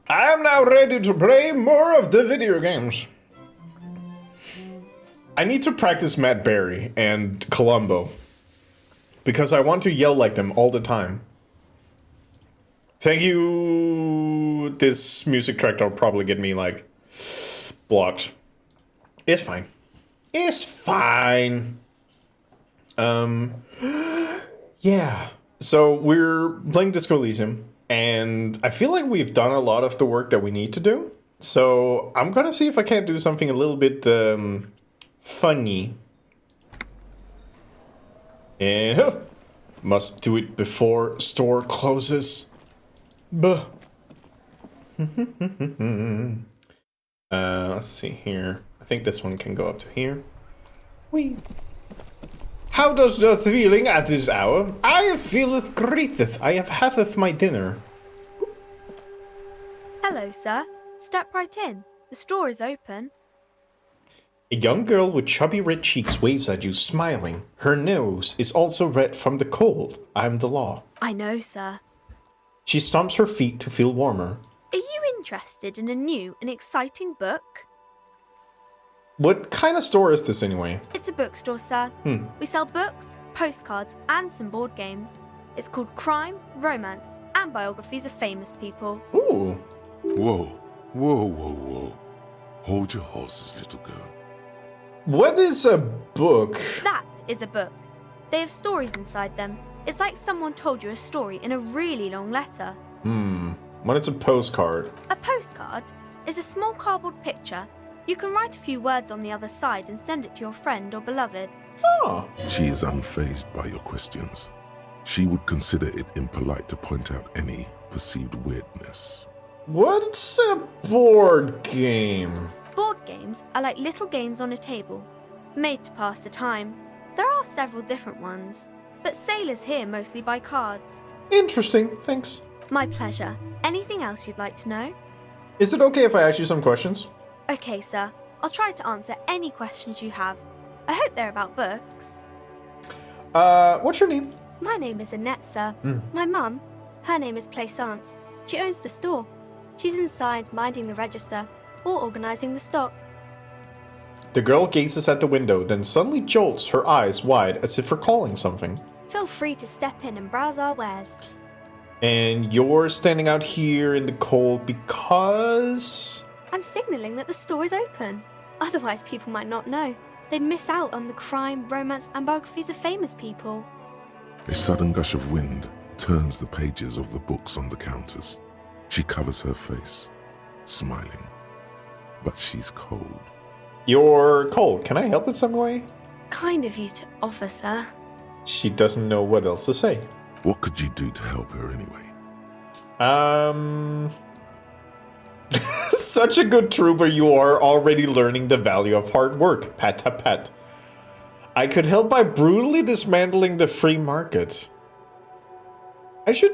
I am now ready to play more of the video games. I need to practice Matt Berry and Columbo because I want to yell like them all the time. Thank you. This music track will probably get me like blocked. It's fine. It's fine. Yeah. So we're playing Disco Elysium, and I feel like we've done a lot of the work that we need to do. So I'm gonna see if I can't do something a little bit funny. And must do it before store closes. Buh. Let's see here. I think this one can go up to here. Whee. How does the feeling at this hour? I feeleth greateth. I have hatheth my dinner. Hello, sir. Step right in. The store is open. A young girl with chubby red cheeks waves at you, smiling. Her nose is also red from the cold. I am the law. I know, sir. She stomps her feet to feel warmer. Are you interested in a new and exciting book? What kind of store is this anyway? It's a bookstore, sir. We sell books, postcards, and some board games. It's called Crime, Romance, and Biographies of Famous People. Ooh. Whoa, whoa, whoa, whoa. Hold your horses, little girl. What is a book? That is a book. They have stories inside them. It's like someone told you a story in a really long letter. What is a postcard? A postcard is a small cardboard picture. You can write a few words on the other side and send it to your friend or beloved. Oh. She is unfazed by your questions. She would consider it impolite to point out any perceived weirdness. What's a board game? Board games are like little games on a table, made to pass the time. There are several different ones, but sailors here mostly buy cards. Interesting, thanks. My pleasure. Anything else you'd like to know? Is it okay if I ask you some questions? Okay, sir. I'll try to answer any questions you have. I hope they're about books. What's your name? My name is Annette, sir. My mum, her name is Plaisance. She owns the store. She's inside minding the register or organising the stock. The girl gazes at the window, then suddenly jolts, her eyes wide as if recalling something. Feel free to step in and browse our wares. And you're standing out here in the cold because... I'm signalling that the store is open. Otherwise, people might not know. They'd miss out on the crime, romance, and biographies of famous people. A sudden gush of wind turns the pages of the books on the counters. She covers her face, smiling. But she's cold. You're cold. Can I help in some way? Kind of you to offer, sir. She doesn't know what else to say. What could you do to help her anyway? Such a good trooper, you are already learning the value of hard work. Pat tap pat. I could help by brutally dismantling the free market. I should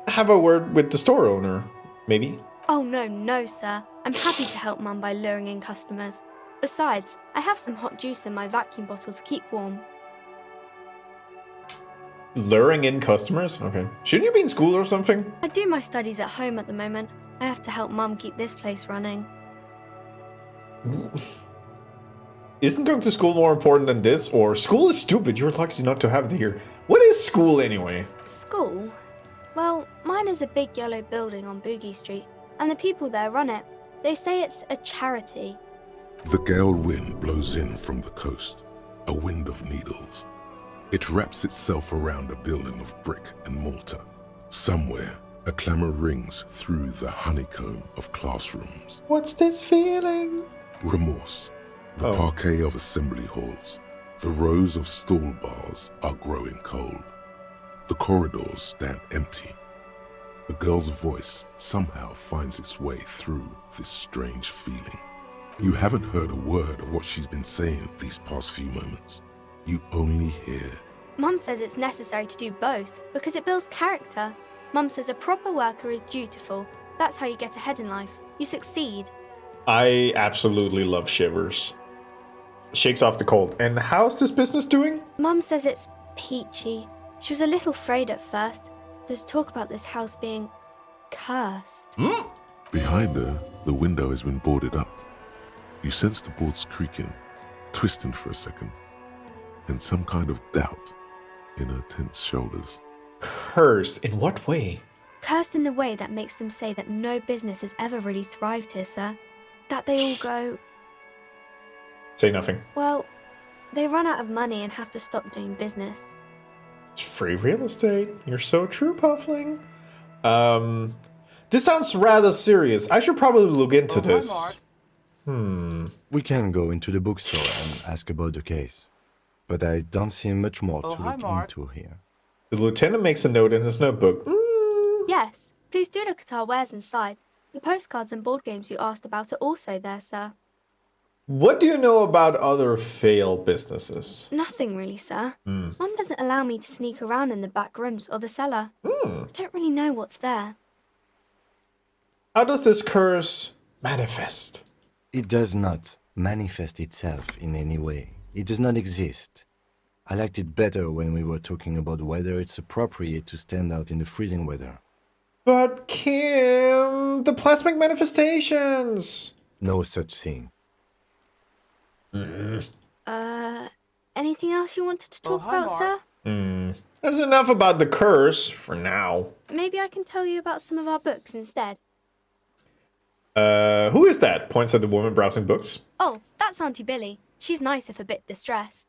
have a word with the store owner, maybe. Oh, no, sir. I'm happy to help Mum by luring in customers. Besides, I have some hot juice in my vacuum bottle to keep warm. Luring in customers? Okay. Shouldn't you be in school or something? I do my studies at home at the moment. I have to help Mum keep this place running. Isn't going to school more important than this? Or school is stupid, you're lucky not to have it here. What is school anyway? School? Well, mine is a big yellow building on Boogie Street, and the people there run it. They say it's a charity. The gale wind blows in from the coast, a wind of needles. It wraps itself around a building of brick and mortar. Somewhere, a clamor rings through the honeycomb of classrooms. What's this feeling? Remorse. The parquet of assembly halls. The rows of stall bars are growing cold. The corridors stand empty. A girl's voice somehow finds its way through this strange feeling. You haven't heard a word of what she's been saying these past few moments. You only hear... Mum says it's necessary to do both because it builds character. Mum says a proper worker is dutiful. That's how you get ahead in life. You succeed. I absolutely love shivers. Shakes off the cold. And how's this business doing? Mum says it's peachy. She was a little afraid at first. There's talk about this house being cursed. Behind her, the window has been boarded up. You sense the boards creaking, twisting for a second, and some kind of doubt in her tense shoulders. Cursed? In what way? Cursed in the way that makes them say that no business has ever really thrived here, sir. That they all go... Say nothing. Well, they run out of money and have to stop doing business. It's free real estate. You're so true, Puffling. This sounds rather serious. I should probably look into this. We can go into the bookstore and ask about the case. But I don't see much more to look into here. The lieutenant makes a note in his notebook. Yes, please do look at our wares inside. The postcards and board games you asked about are also there, sir. What do you know about other failed businesses? Nothing really, sir. Mum doesn't allow me to sneak around in the back rooms or the cellar. I don't really know what's there. How does this curse manifest? It does not manifest itself in any way. It does not exist. I liked it better when we were talking about whether it's appropriate to stand out in the freezing weather. But Kim, the plasmic manifestations! No such thing. Anything else you wanted to talk about, sir? That's enough about the curse for now. Maybe I can tell you about some of our books instead. Who is that? Points at the woman browsing books. Oh, that's Auntie Billy. She's nice if a bit distressed.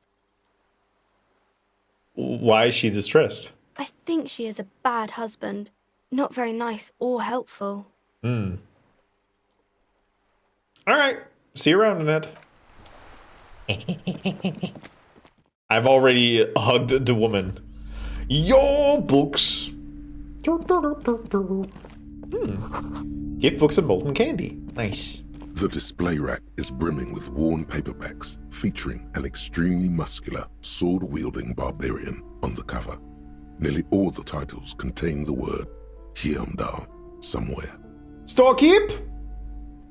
Why is she distressed? I think she is a bad husband. Not very nice or helpful. Alright. See you around, Annette. I've already hugged the woman. Your books. Gift books and molten candy. Nice. The display rack is brimming with worn paperbacks featuring an extremely muscular, sword-wielding barbarian on the cover. Nearly all the titles contain the word Heimdall somewhere. Storekeep?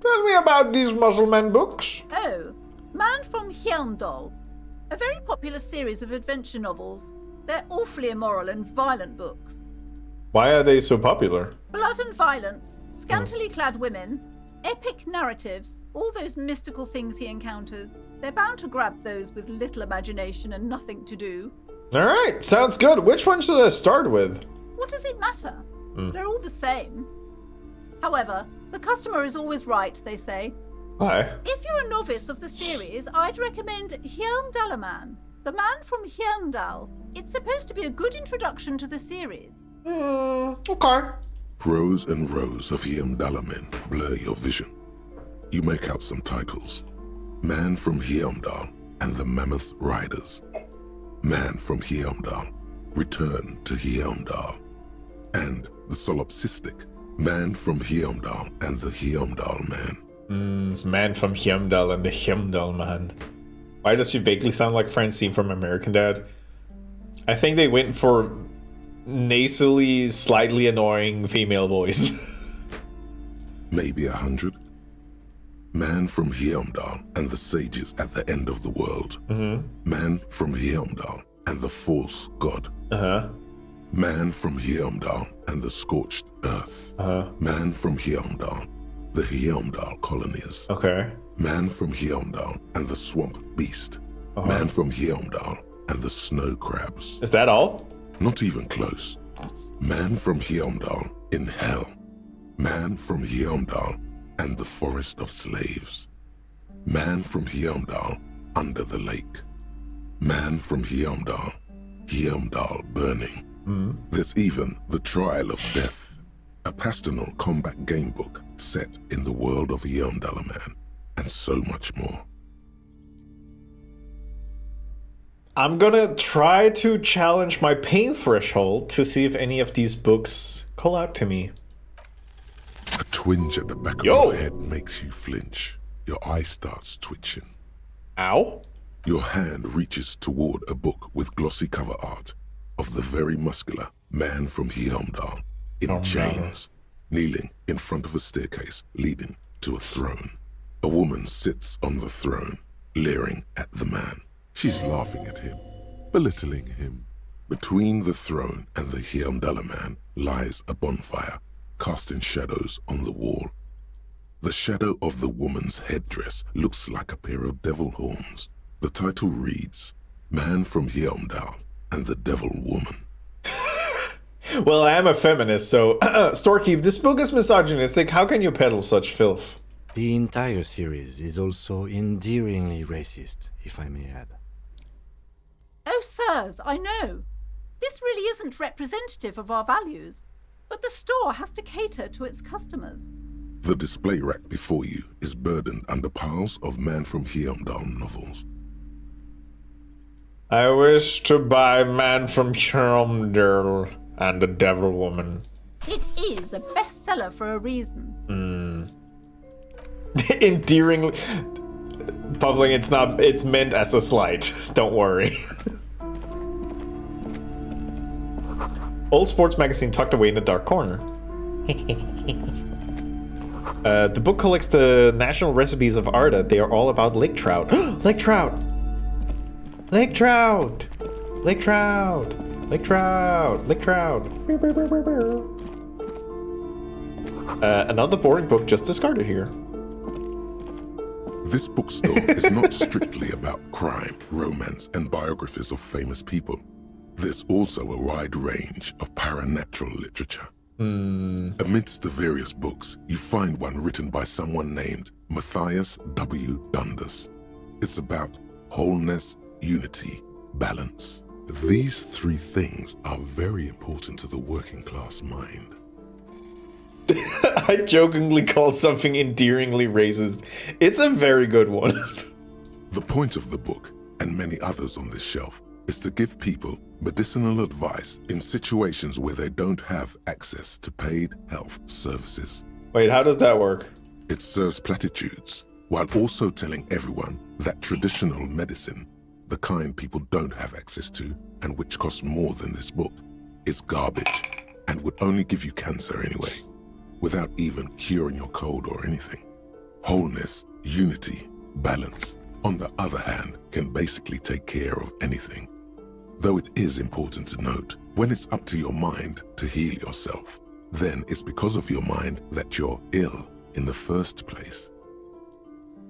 Tell me about these Muscleman books. Oh, Man from Heimdall. A very popular series of adventure novels. They're awfully immoral and violent books. Why are they so popular? Blood and violence, scantily clad women, epic narratives, all those mystical things he encounters. They're bound to grab those with little imagination and nothing to do. Alright, sounds good. Which one should I start with? What does it matter? They're all the same. However, the customer is always right, they say. Why? If you're a novice of the series, I'd recommend Heimdallaman, the man from Heimdall. It's supposed to be a good introduction to the series. Okay. Rows and rows of Heimdallamen blur your vision. You make out some titles. Man from Heimdall and the Mammoth Riders. Man from Heimdall, Return to Heimdall. And the solipsistic Man from Heimdall and the Heimdall Man. Man from Heimdall and the Heimdall Man. Why does she vaguely sound like Francine from American Dad? I think they went for nasally, slightly annoying female voice. Maybe 100. Man from Heimdall and the sages at the end of the world. Man from Heimdall and the false god. Man from Heimdall and the scorched earth. Man from Heimdall, the Heimdall colonies. Okay. Man from Heimdall and the swamp beast. Man from Heimdall and the snow crabs. Is that all? Not even close. Man from Heimdall in hell. Man from Heimdall and the forest of slaves. Man from Heimdall under the lake. Man from Heimdall, Heimdall burning. There's even the Trial of Death, a pastoral combat game book set in the world of Heimdallaman, and so much more. I'm gonna try to challenge my pain threshold to see if any of these books call out to me. A twinge at the back of your head makes you flinch. Your eye starts twitching. Ow. Your hand reaches toward a book with glossy cover art of the very muscular Man from Heimdall in chains, kneeling in front of a staircase leading to a throne. A woman sits on the throne, leering at the man. She's laughing at him, belittling him. Between the throne and the Heimdallaman lies a bonfire, casting shadows on the wall. The shadow of the woman's headdress looks like a pair of devil horns. The title reads, Man from Heimdall and the Devil Woman. Well, I am a feminist, so Storekeep, this book is misogynistic. How can you peddle such filth? The entire series is also endearingly racist, if I may add. Oh, sirs, I know. This really isn't representative of our values, but the store has to cater to its customers. The display rack before you is burdened under piles of Man from Heimdall novels. I wish to buy Man from Heimdall and the Devil Woman. It is a bestseller for a reason. Endearingly... Puffling, it's meant as a slight. Don't worry. Old sports magazine tucked away in the dark corner. The book collects the national recipes of Arda. They are all about lake trout. Lake trout! Lake trout! Lake trout! Lake trout! Lake trout! Another boring book just discarded here. This bookstore is not strictly about crime, romance, and biographies of famous people. There's also a wide range of paranatural literature. Amidst the various books, you find one written by someone named Matthias W. Dundas. It's about wholeness, unity, balance. These three things are very important to the working class mind. I jokingly called something endearingly racist. It's a very good one. The point of the book, and many others on this shelf, is to give people medicinal advice in situations where they don't have access to paid health services. Wait, how does that work? It serves platitudes, while also telling everyone that traditional medicine, the kind people don't have access to, and which costs more than this book, is garbage, and would only give you cancer anyway, without even curing your cold or anything. Wholeness, unity, balance, on the other hand, can basically take care of anything. Though it is important to note, when it's up to your mind to heal yourself, then it's because of your mind that you're ill in the first place.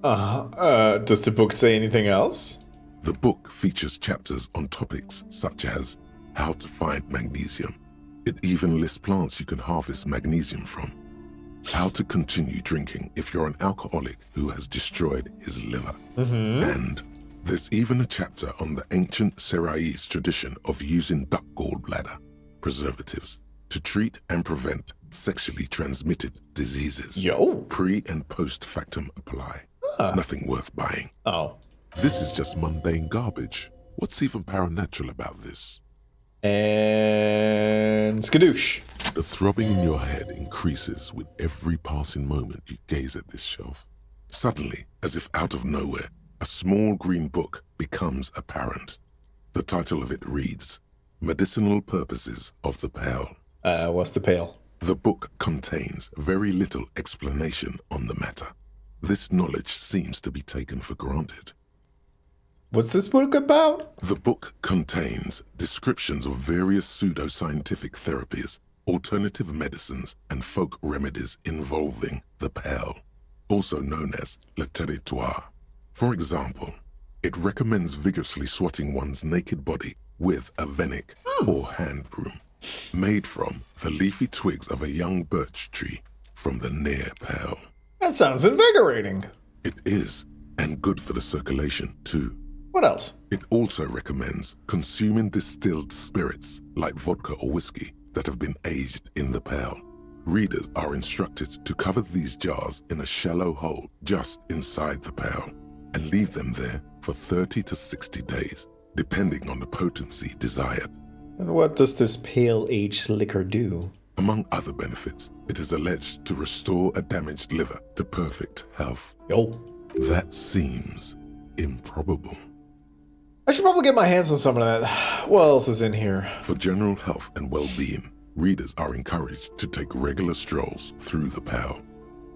Does the book say anything else? The book features chapters on topics such as how to find magnesium. It even lists plants you can harvest magnesium from. How to continue drinking if you're an alcoholic who has destroyed his liver. And there's even a chapter on the ancient Seraïs tradition of using duck gallbladder preservatives to treat and prevent sexually transmitted diseases. Pre and post factum apply. Nothing worth buying. This is just mundane garbage. What's even paranatural about this? And skadoosh. The throbbing in your head increases with every passing moment you gaze at this shelf. Suddenly, as if out of nowhere, a small green book becomes apparent. The title of it reads, Medicinal Purposes of the Pale. What's the pale? The book contains very little explanation on the matter. This knowledge seems to be taken for granted. What's this book about? The book contains descriptions of various pseudoscientific therapies, alternative medicines, and folk remedies involving the pale, also known as le territoire. For example, it recommends vigorously swatting one's naked body with a venik or hand broom, made from the leafy twigs of a young birch tree from the near pale. That sounds invigorating. It is, and good for the circulation too. What else? It also recommends consuming distilled spirits like vodka or whiskey that have been aged in the pale. Readers are instructed to cover these jars in a shallow hole just inside the pale and leave them there for 30 to 60 days, depending on the potency desired. And what does this pale aged liquor do? Among other benefits, it is alleged to restore a damaged liver to perfect health. That seems improbable. I should probably get my hands on some of that. What else is in here? For general health and well-being, readers are encouraged to take regular strolls through the pale,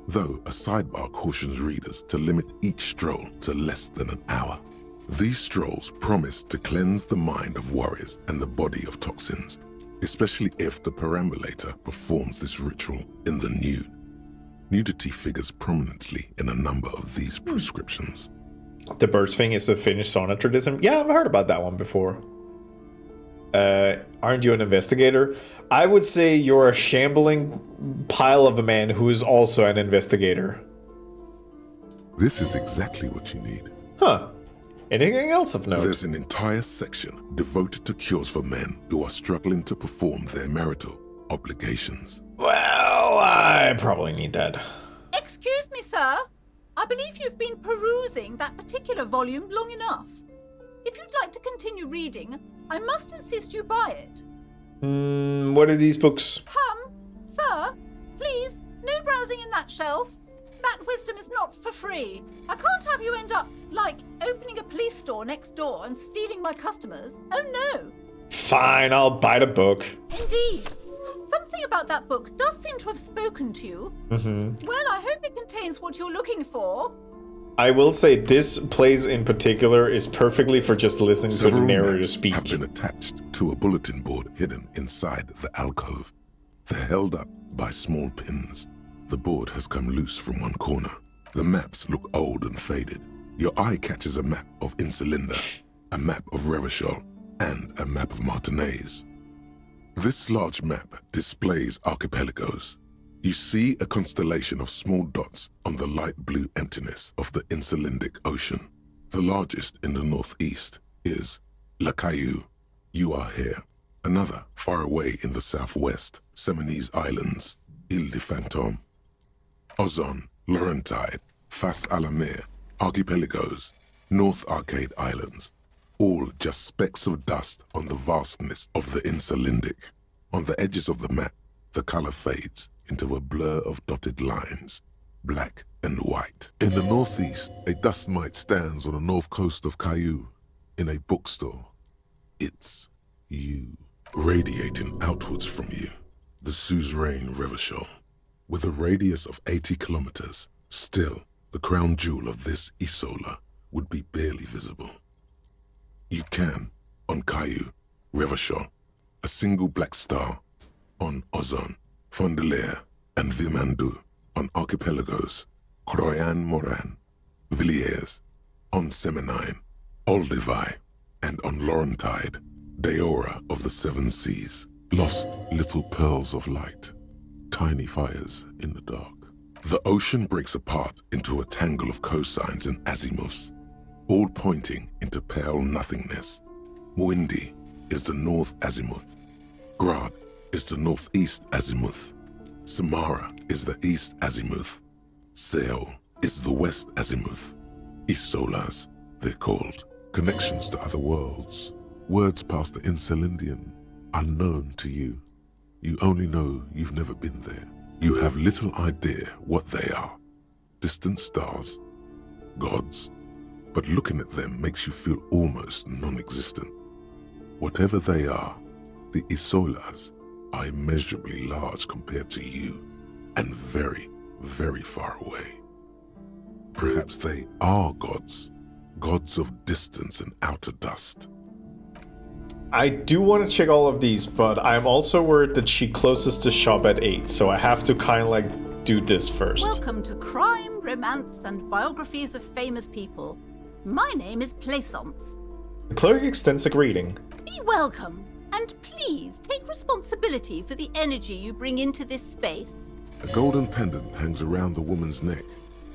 though a sidebar cautions readers to limit each stroll to less than an hour. These strolls promise to cleanse the mind of worries and the body of toxins, especially if the perambulator performs this ritual in the nude. Nudity figures prominently in a number of these prescriptions. The birch thing is the Finnish sauna tradition. Yeah, I've heard about that one before. Aren't you an investigator? I would say you're a shambling pile of a man who is also an investigator. This is exactly what you need. Huh. Anything else of note? There's an entire section devoted to cures for men who are struggling to perform their marital obligations. Well, I probably need that. Excuse me, sir. I believe you've been perusing that particular volume long enough. If you'd like to continue reading, I must insist you buy it. What are these books? Come, sir, please, no browsing in that shelf. That wisdom is not for free. I can't have you end up, like, opening a police store next door and stealing my customers. Oh no. Fine, I'll buy the book. Indeed. Something about that book does seem to have spoken to you. Well, I hope it contains what you're looking for. I will say this place in particular is perfectly for just listening to the narrator speak. Have been attached to a bulletin board hidden inside the alcove. They're held up by small pins. The board has come loose from one corner. The maps look old and faded. Your eye catches a map of Insulinda, a map of Revachol, and a map of Martinaise. This large map displays archipelagos. You see a constellation of small dots on the light blue emptiness of the Insulindic Ocean. The largest in the northeast is La Caillou. You are here. Another, far away in the southwest, Seminese Islands, Ile de Fantôme. Ozon, Laurentide, Face à la Mer, Archipelagos, North Arcade Islands. all just specks of dust on the vastness of the Insulindic. On the edges of the map, the color fades into a blur of dotted lines, black and white. In the northeast, a dust mite stands on the north coast of Caillou, in a bookstore. It's you, radiating outwards from you, the suzerain Revachol. With a radius of 80 kilometers, still, the crown jewel of this Isola would be barely visible. You can, on Caillou, Revachol, a single black star, on Ozon, Fondelier, and Vimandu, on archipelagos, Croyan Moran, Villiers, on Seminine, Olduvai, and on Laurentide, Deora of the Seven Seas, lost little pearls of light, tiny fires in the dark. The ocean breaks apart into a tangle of cosines and azimuths, all pointing into pale nothingness. Windy is the north azimuth. Grad is the northeast azimuth. Samara is the east azimuth. Seol is the west azimuth. Isolas, they're called. Connections to other worlds. Words past the Insulindian, unknown to you. You only know you've never been there. You have little idea what they are. Distant stars, gods, but looking at them makes you feel almost non-existent. Whatever they are, the Isolas are immeasurably large compared to you, and very, very far away. Perhaps they are gods, gods of distance and outer dust. I do want to check all of these, but I'm also worried that she closes the shop at 8, so I have to kind of like do this first. Welcome to Crime, Romance, and Biographies of Famous People. My name is Plaisance. The clerk extends a greeting. Be welcome, and please take responsibility for the energy you bring into this space. A golden pendant hangs around the woman's neck,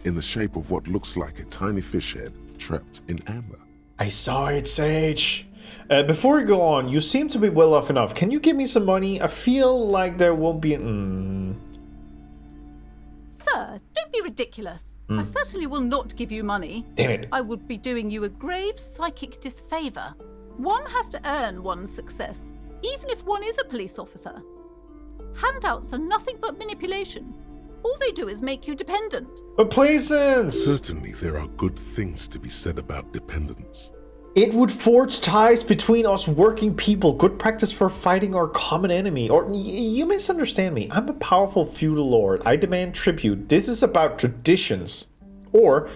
in the shape of what looks like a tiny fish head trapped in amber. I saw it, Sage. Before we go on, you seem to be well off enough. Can you give me some money? I feel like there won't be... Sir, don't be ridiculous. I certainly will not give you money. Damn it. I would be doing you a grave psychic disfavor. One has to earn one's success, even if one is a police officer. Handouts are nothing but manipulation. All they do is make you dependent. But Plaisance! Certainly there are good things to be said about dependence. It would forge ties between us working people, good practice for fighting our common enemy. Or, you misunderstand me. I'm a powerful feudal lord. I demand tribute. This is about traditions. Or,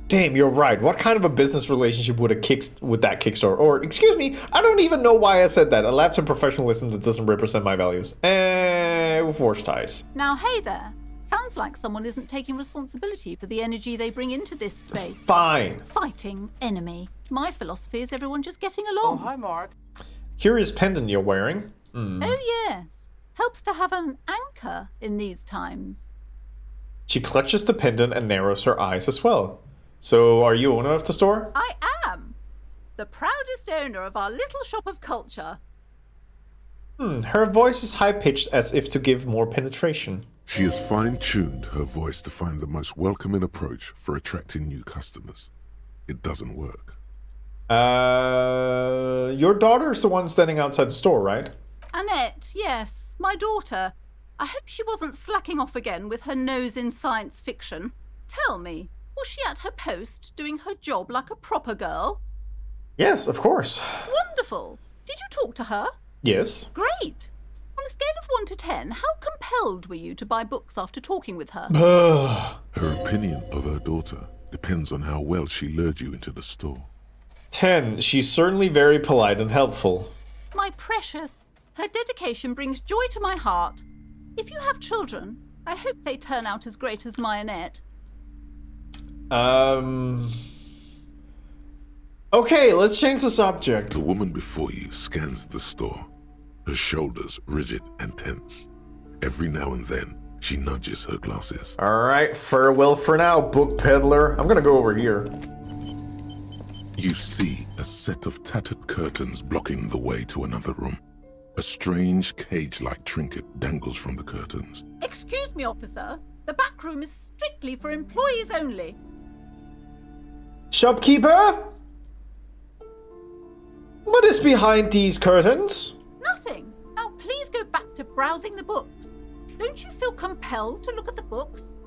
damn, you're right. What kind of a business relationship would that Kickstarter? Or, excuse me, I don't even know why I said that. A lapse in professionalism that doesn't represent my values. We'll forge ties. Now, hey there. Sounds like someone isn't taking responsibility for the energy they bring into this space. Fine. Fighting enemy. My philosophy is everyone just getting along. Oh, hi, Mark. Curious pendant you're wearing. Oh, yes. Helps to have an anchor in these times. She clutches the pendant and narrows her eyes as well. So, are you owner of the store? I am. The proudest owner of our little shop of culture. Her voice is high-pitched as if to give more penetration. She has fine-tuned her voice to find the most welcoming approach for attracting new customers. It doesn't work. Your daughter's the one standing outside the store, right? Annette, yes, my daughter. I hope she wasn't slacking off again with her nose in science fiction. Tell me, was she at her post doing her job like a proper girl? Yes, of course. Wonderful. Did you talk to her? Yes. Great. On a scale of 1 to 10, how compelled were you to buy books after talking with her? Her opinion of her daughter depends on how well she lured you into the store. 10. She's certainly very polite and helpful. My precious, her dedication brings joy to my heart. If you have children, I hope they turn out as great as my Annette. Okay, let's change the subject. The woman before you scans the store, her shoulders rigid and tense. Every now and then, she nudges her glasses. Alright, farewell for now, book peddler. I'm gonna go over here. You see a set of tattered curtains blocking the way to another room. A strange cage-like trinket dangles from the curtains. Excuse me, officer. The back room is strictly for employees only. Shopkeeper? What is behind these curtains? Nothing. Now please go back to browsing the books. Don't you feel compelled to look at the books?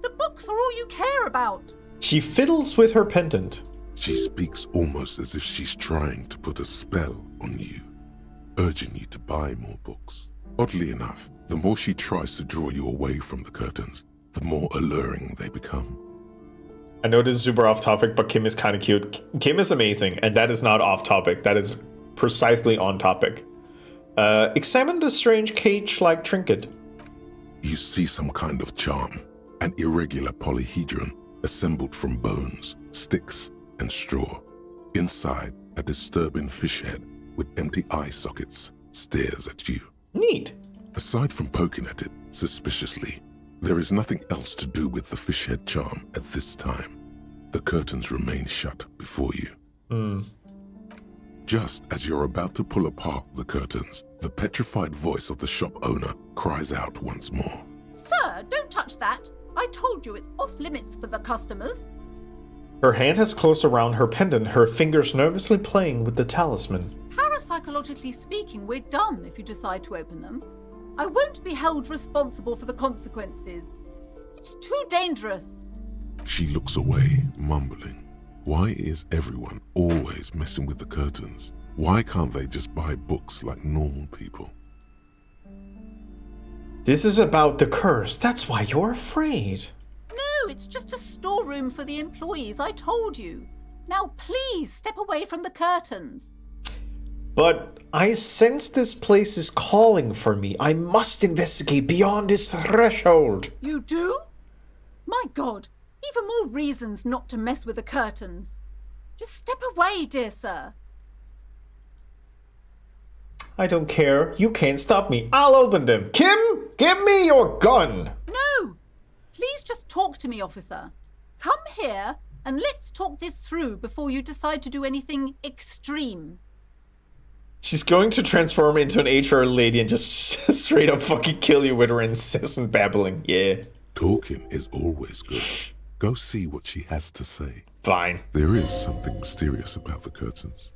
The books are all you care about. She fiddles with her pendant. She speaks almost as if she's trying to put a spell on you, urging you to buy more books. Oddly enough, the more she tries to draw you away from the curtains, the more alluring they become. I know this is super off topic, but Kim is kind of cute. Kim is amazing, and that is not off topic. That is precisely on topic. Examine the strange cage-like trinket. You see some kind of charm, an irregular polyhedron assembled from bones, sticks, and straw. Inside, a disturbing fish head with empty eye sockets stares at you. Neat. Aside from poking at it suspiciously, there is nothing else to do with the fish head charm at this time. The curtains remain shut before you. Just as you're about to pull apart the curtains, the petrified voice of the shop owner cries out once more. Sir, don't touch that. I told you it's off limits for the customers. Her hand has closed around her pendant, her fingers nervously playing with the talisman. Parapsychologically speaking, we're dumb if you decide to open them. I won't be held responsible for the consequences. It's too dangerous. She looks away, mumbling. Why is everyone always messing with the curtains? Why can't they just buy books like normal people? This is about the curse. That's why you're afraid. No, it's just a storeroom for the employees, I told you. Now please step away from the curtains. But I sense this place is calling for me. I must investigate beyond this threshold. You do? My God, even more reasons not to mess with the curtains. Just step away, dear sir. I don't care. You can't stop me. I'll open them. Kim, give me your gun. No! Please just talk to me, officer. Come here and let's talk this through before you decide to do anything extreme. She's going to transform into an HR lady and just straight up fucking kill you with her incessant babbling. Yeah. Talking is always good. Go see what she has to say. Fine. There is something mysterious about the curtains.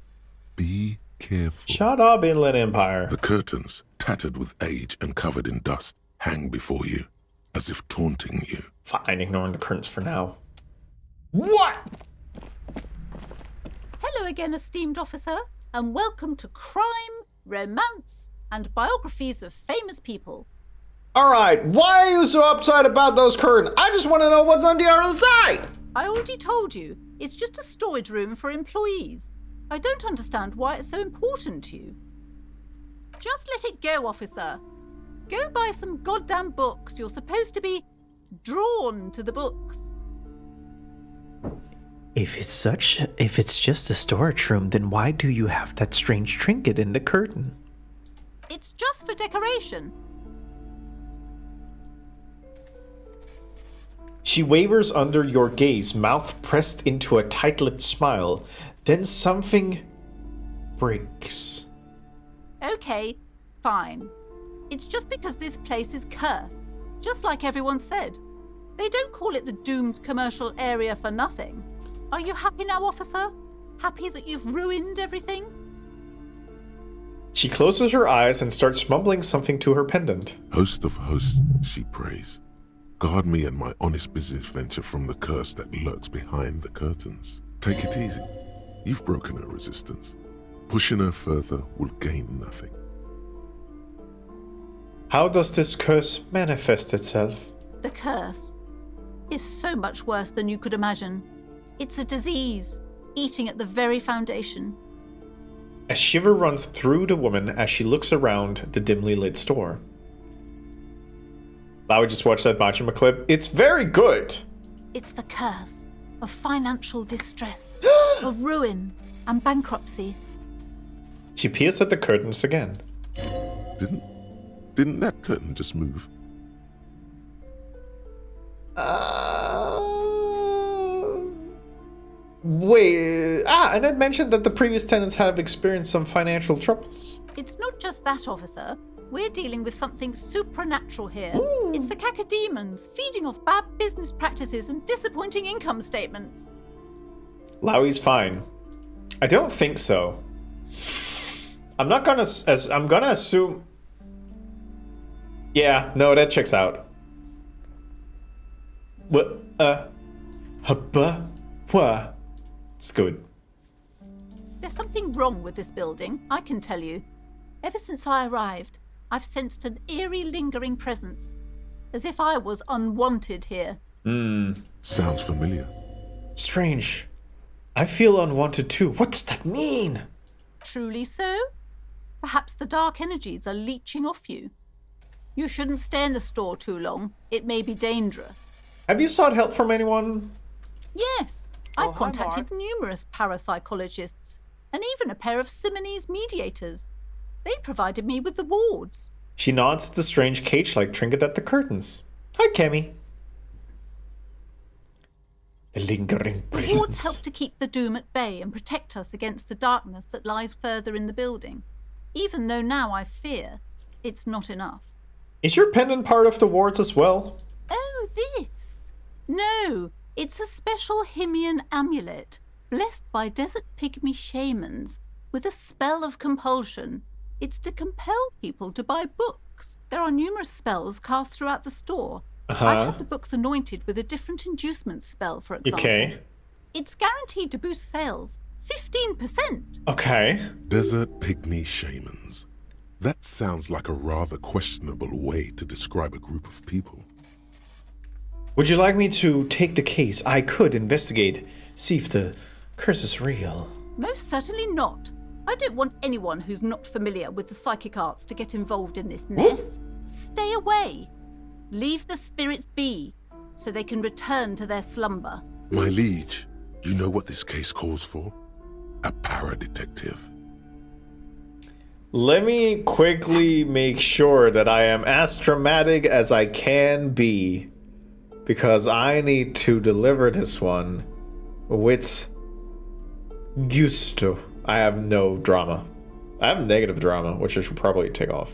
Be careful. Shut up, Inland Empire. The curtains, tattered with age and covered in dust, hang before you, as if taunting you. Fine, ignoring the curtains for now. What? Hello again, esteemed officer, and welcome to Crime, Romance, and Biographies of Famous People. Alright, why are you so uptight about those curtains? I just want to know what's on the other side! I already told you, it's just a storage room for employees. I don't understand why it's so important to you. Just let it go, officer. Go buy some goddamn books. You're supposed to be drawn to the books. If it's just a storage room, then why do you have that strange trinket in the curtain? It's just for decoration. She wavers under your gaze, mouth pressed into a tight-lipped smile. Then something breaks. Okay, fine. It's just because this place is cursed, just like everyone said. They don't call it the doomed commercial area for nothing. Are you happy now, officer? Happy that you've ruined everything? She closes her eyes and starts mumbling something to her pendant. Host of hosts, she prays. Guard me and my honest business venture from the curse that lurks behind the curtains. Take it easy. You've broken her resistance. Pushing her further will gain nothing. How does this curse manifest itself? The curse is so much worse than you could imagine. It's a disease, eating at the very foundation. A shiver runs through the woman as she looks around the dimly lit store. Now we just watched that Majima clip. It's very good! It's the curse of financial distress, of ruin and bankruptcy. She peers at the curtains again. Didn't that curtain just move? Wait. And it mentioned that the previous tenants have experienced some financial troubles. It's not just that, officer. We're dealing with something supernatural here. Ooh. It's the cacodemons feeding off bad business practices and disappointing income statements. Lowie's fine. I don't think so. I'm not gonna. I'm gonna assume. Yeah, no, that checks out. What? What? It's good. There's something wrong with this building, I can tell you. Ever since I arrived, I've sensed an eerie, lingering presence, as if I was unwanted here. Sounds familiar. Strange. I feel unwanted too. What does that mean? Truly so? Perhaps the dark energies are leeching off you. You shouldn't stay in the store too long. It may be dangerous. Have you sought help from anyone? Yes, I've contacted numerous parapsychologists, and even a pair of Simonese mediators. They provided me with the wards. She nods at the strange cage-like trinket at the curtains. Hi, Kemi. The lingering The presence. wards help to keep the doom at bay and protect us against the darkness that lies further in the building. Even though now I fear, it's not enough. Is your pendant part of the wards as well? Oh, this? No, it's a special Himian amulet, blessed by desert pygmy shamans, with a spell of compulsion. It's to compel people to buy books. There are numerous spells cast throughout the store. I had the books anointed with a different inducement spell, for example. Okay. It's guaranteed to boost sales 15%. Okay. Desert pygmy shamans. That sounds like a rather questionable way to describe a group of people. Would you like me to take the case? I could investigate, see if the curse is real. Most certainly not. I don't want anyone who's not familiar with the psychic arts to get involved in this mess. Stay away. Leave the spirits be, so they can return to their slumber. My liege, you know what this case calls for? A paradetective. Let me quickly make sure that I am as dramatic as I can be, because I need to deliver this one with gusto. I have no drama. I have negative drama, which I should probably take off.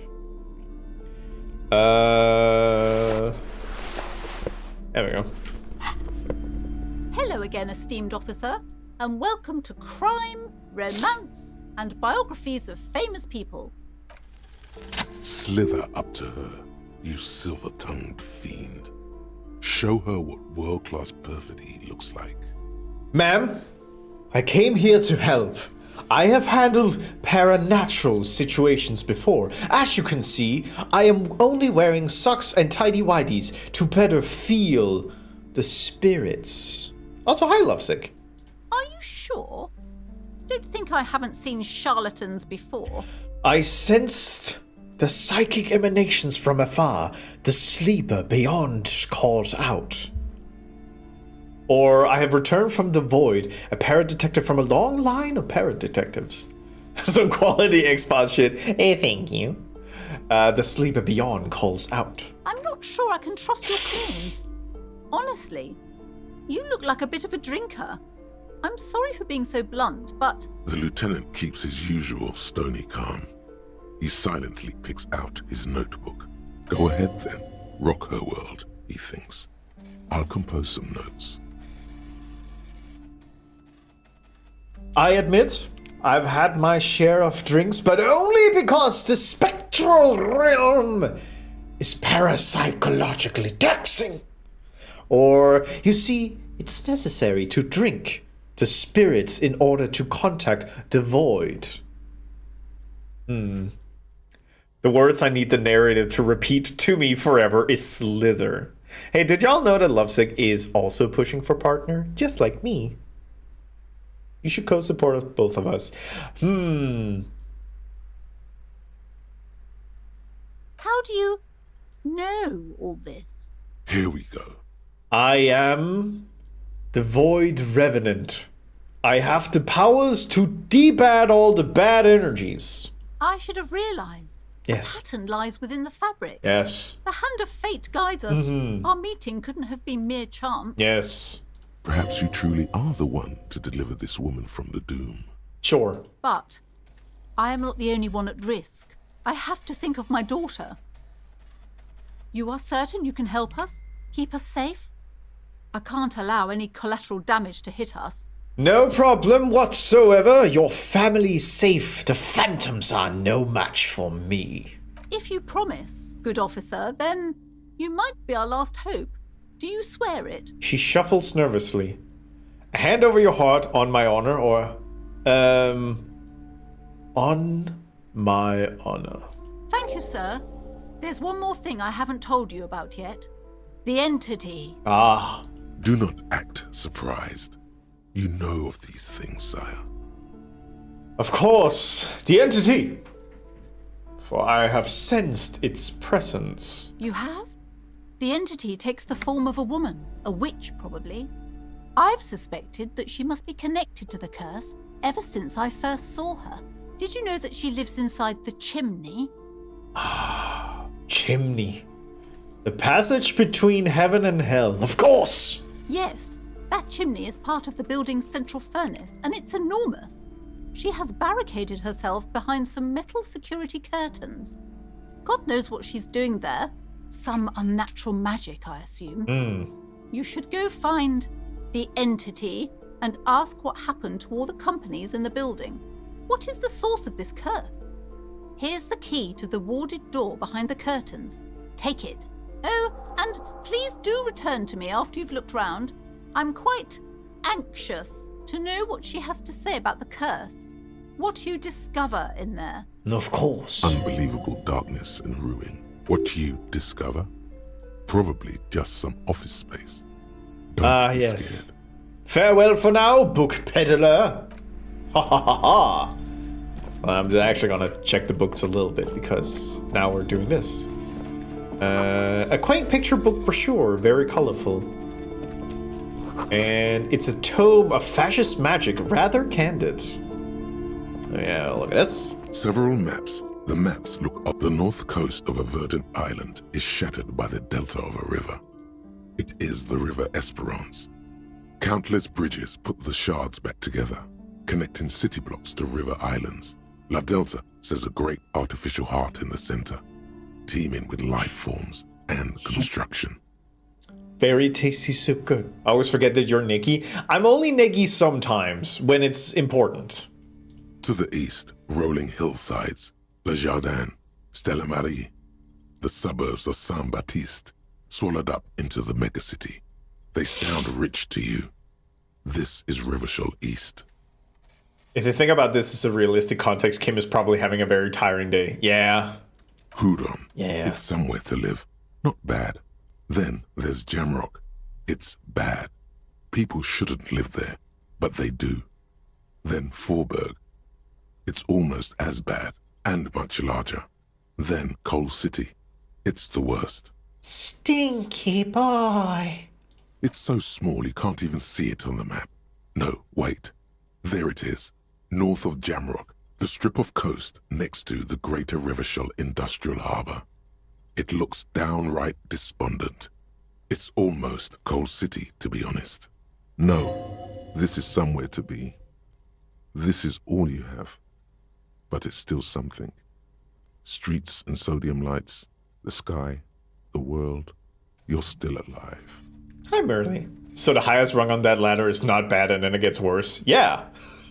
There we go. Hello again, esteemed officer, and welcome to Crime, Romance, and Biographies of Famous People. Slither up to her, you silver-tongued fiend. Show her what world-class perfidy looks like. Ma'am, I came here to help. I have handled paranatural situations before. As you can see, I am only wearing socks and tidy-whities to better feel the spirits. Also, hi, Lovesick. Are you sure? Don't think I haven't seen charlatans before. I sensed the psychic emanations from afar. The sleeper beyond calls out. Or I have returned from the void, a paradetective from a long line of paradetectives. Some quality expat shit. Hey, thank you. The sleeper beyond calls out. I'm not sure I can trust your claims. Honestly, you look like a bit of a drinker. I'm sorry for being so blunt, but... The lieutenant keeps his usual stony calm. He silently picks out his notebook. Go ahead then. Rock her world, he thinks. I'll compose some notes. I admit, I've had my share of drinks, but only because the spectral realm is parapsychologically taxing. Or, you see, it's necessary to drink the spirits in order to contact the void. The words I need the narrator to repeat to me forever is slither. Hey, did y'all know that Lovesick is also pushing for partner? Just like me. You should co-support both of us. How do you know all this? Here we go. I am the Void Revenant. I have the powers to debad all the bad energies. I should have realized. Yes. The pattern lies within the fabric. Yes. The hand of fate guides us. Mhm. Our meeting couldn't have been mere chance. Yes. Perhaps you truly are the one to deliver this woman from the doom. Sure. But I am not the only one at risk. I have to think of my daughter. You are certain you can help us? Keep us safe? I can't allow any collateral damage to hit us. No problem whatsoever. Your family's safe. The phantoms are no match for me. If you promise, good officer, then you might be our last hope. Do you swear it? She shuffles nervously. Hand over your heart on my honor, or on my honor. Thank you, sir. There's one more thing I haven't told you about yet. The entity. Ah. Do not act surprised. You know of these things, sire. Of course, the entity. For I have sensed its presence. You have? The entity takes the form of a woman, a witch probably. I've suspected that she must be connected to the curse ever since I first saw her. Did you know that she lives inside the chimney? Ah, chimney. The passage between heaven and hell, of course! Yes, that chimney is part of the building's central furnace, and it's enormous. She has barricaded herself behind some metal security curtains. God knows what she's doing there. Some unnatural magic, I assume. You should go find the entity and ask what happened to all the companies in the building. What is the source of this curse? Here's the key to the warded door behind the curtains. Take it. Oh, and please do return to me after you've looked round. I'm quite anxious to know what she has to say about the curse. What you discover in there. Of course. Unbelievable darkness and ruin. What you discover? Probably just some office space. Don't be yes. scared. Farewell for now, book peddler. Ha ha ha ha. Well, I'm actually gonna check the books a little bit because now we're doing this. A quaint picture book brochure, very colorful. And it's a tome of fascist magic, rather candid. Yeah, look at this. Several maps. The maps look up. The north coast of a verdant island is shattered by the delta of a river. It is the River Esperance. Countless bridges put the shards back together, connecting city blocks to river islands. La Delta says a great artificial heart in the center, teeming with life forms and construction. Very tasty soup, good. I always forget that you're Nikki. I'm only Nikki sometimes, when it's important. To the east, rolling hillsides, Le Jardin, Stella Marie, the suburbs of Saint-Baptiste, swallowed up into the megacity. They sound rich to you. This is Rivershell East. If you think about this as a realistic context, Kim is probably having a very tiring day. Yeah. Hudon. Yeah. It's somewhere to live. Not bad. Then there's Jamrock. It's bad. People shouldn't live there, but they do. Then Forburg. It's almost as bad, and much larger. Then Coal City. It's the worst. Stinky boy. It's so small you can't even see it on the map. No, wait. There it is. North of Jamrock, the strip of coast next to the Greater Rivershell Industrial Harbour. It looks downright despondent. It's almost Coal City, to be honest. No, this is somewhere to be. This is all you have. But it's still something. Streets and sodium lights, the sky, the world. You're still alive. Hi, Merle. So the highest rung on that ladder is not bad and then it gets worse? Yeah.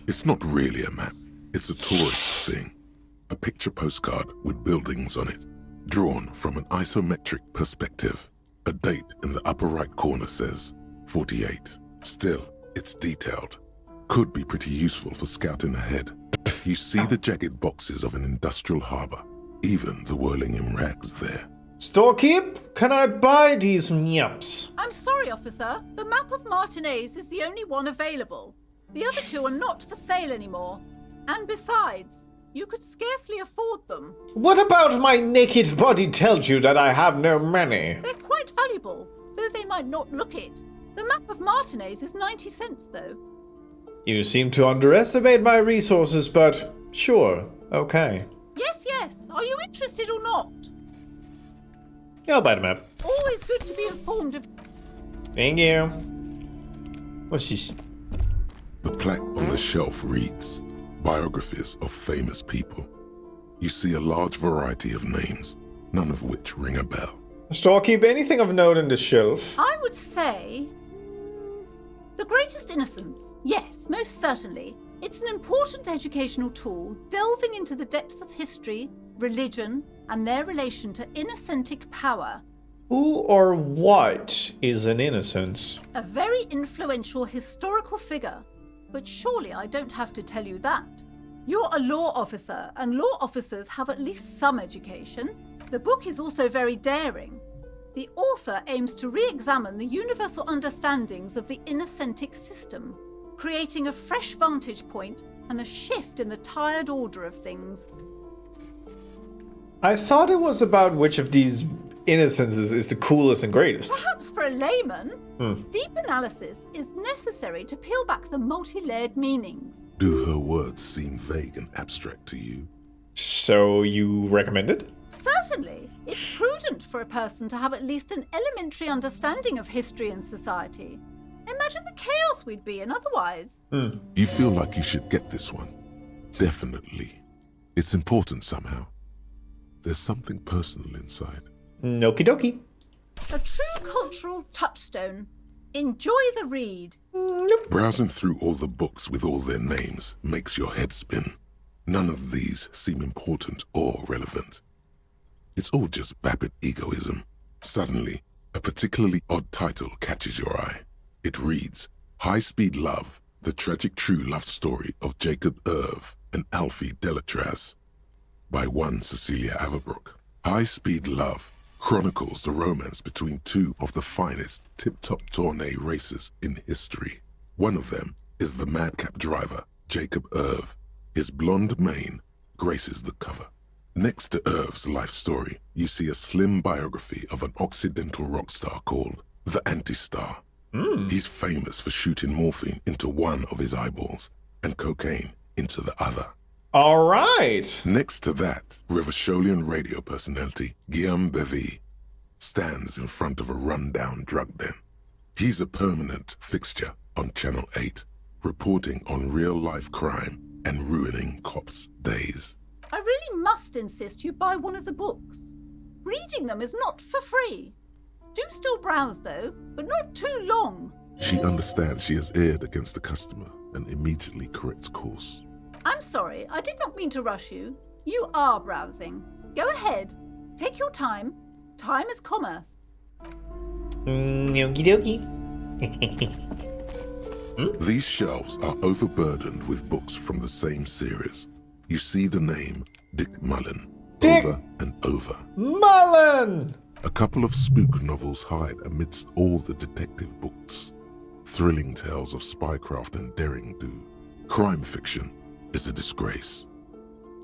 It's not really a map. It's a tourist thing. A picture postcard with buildings on it, drawn from an isometric perspective. A date in the upper right corner says 48. Still, it's detailed. Could be pretty useful for scouting ahead. You see the jagged boxes of an industrial harbor, even the whirling in rags there. Storekeep, can I buy these myaps? I'm sorry, officer. The map of Martinez is the only one available. The other two are not for sale anymore. And besides, you could scarcely afford them. What about my naked body tells you that I have no money? They're quite valuable, though they might not look it. The map of Martinez is 90 cents, though. You seem to underestimate my resources, but sure, okay. Yes, yes. Are you interested or not? Yeah, I'll buy the map. Always good to be informed of... Thank you. What's this? The plaque on the shelf reads, Biographies of Famous People. You see a large variety of names, none of which ring a bell. Storekeep, anything of note in the shelf? I would say... The Greatest Innocence. Yes, most certainly. It's an important educational tool delving into the depths of history, religion, and their relation to innocentic power. Who or what is an innocence? A very influential historical figure. But surely I don't have to tell you that. You're a law officer, and law officers have at least some education. The book is also very daring. The author aims to re-examine the universal understandings of the innocentic system, creating a fresh vantage point and a shift in the tired order of things. I thought it was about which of these innocences is the coolest and greatest. Perhaps for a layman, deep analysis is necessary to peel back the multi-layered meanings. Do her words seem vague and abstract to you? So you recommend it? Certainly. It's prudent for a person to have at least an elementary understanding of history and society. Imagine the chaos we'd be in otherwise. You feel like you should get this one? Definitely. It's important somehow. There's something personal inside. Okie dokie. A true cultural touchstone. Enjoy the read. Browsing through all the books with all their names makes your head spin. None of these seem important or relevant. It's all just vapid egoism. Suddenly, a particularly odd title catches your eye. It reads, High Speed Love, the tragic true love story of Jacob Irv and Alfie Delatraz, by one Cecilia Averbrook. High Speed Love chronicles the romance between two of the finest tip-top tourney racers in history. One of them is the madcap driver, Jacob Irv. His blonde mane graces the cover. Next to Irv's life story, you see a slim biography of an Occidental rock star called the Anti-Star. He's famous for shooting morphine into one of his eyeballs and cocaine into the other. All right. Next to that, Rivasholian radio personality Guillaume Bevy stands in front of a rundown drug den. He's a permanent fixture on Channel 8, reporting on real-life crime and ruining cops' days. I really must insist you buy one of the books. Reading them is not for free. Do still browse though, but not too long. She understands she has erred against the customer and immediately corrects course. I'm sorry, I did not mean to rush you. You are browsing. Go ahead. Take your time. Time is commerce. Okie dokie. These shelves are overburdened with books from the same series. You see the name Dick Mullen over and over. Mullen! A couple of spook novels hide amidst all the detective books. Thrilling tales of spycraft and daring-do. Crime fiction is a disgrace.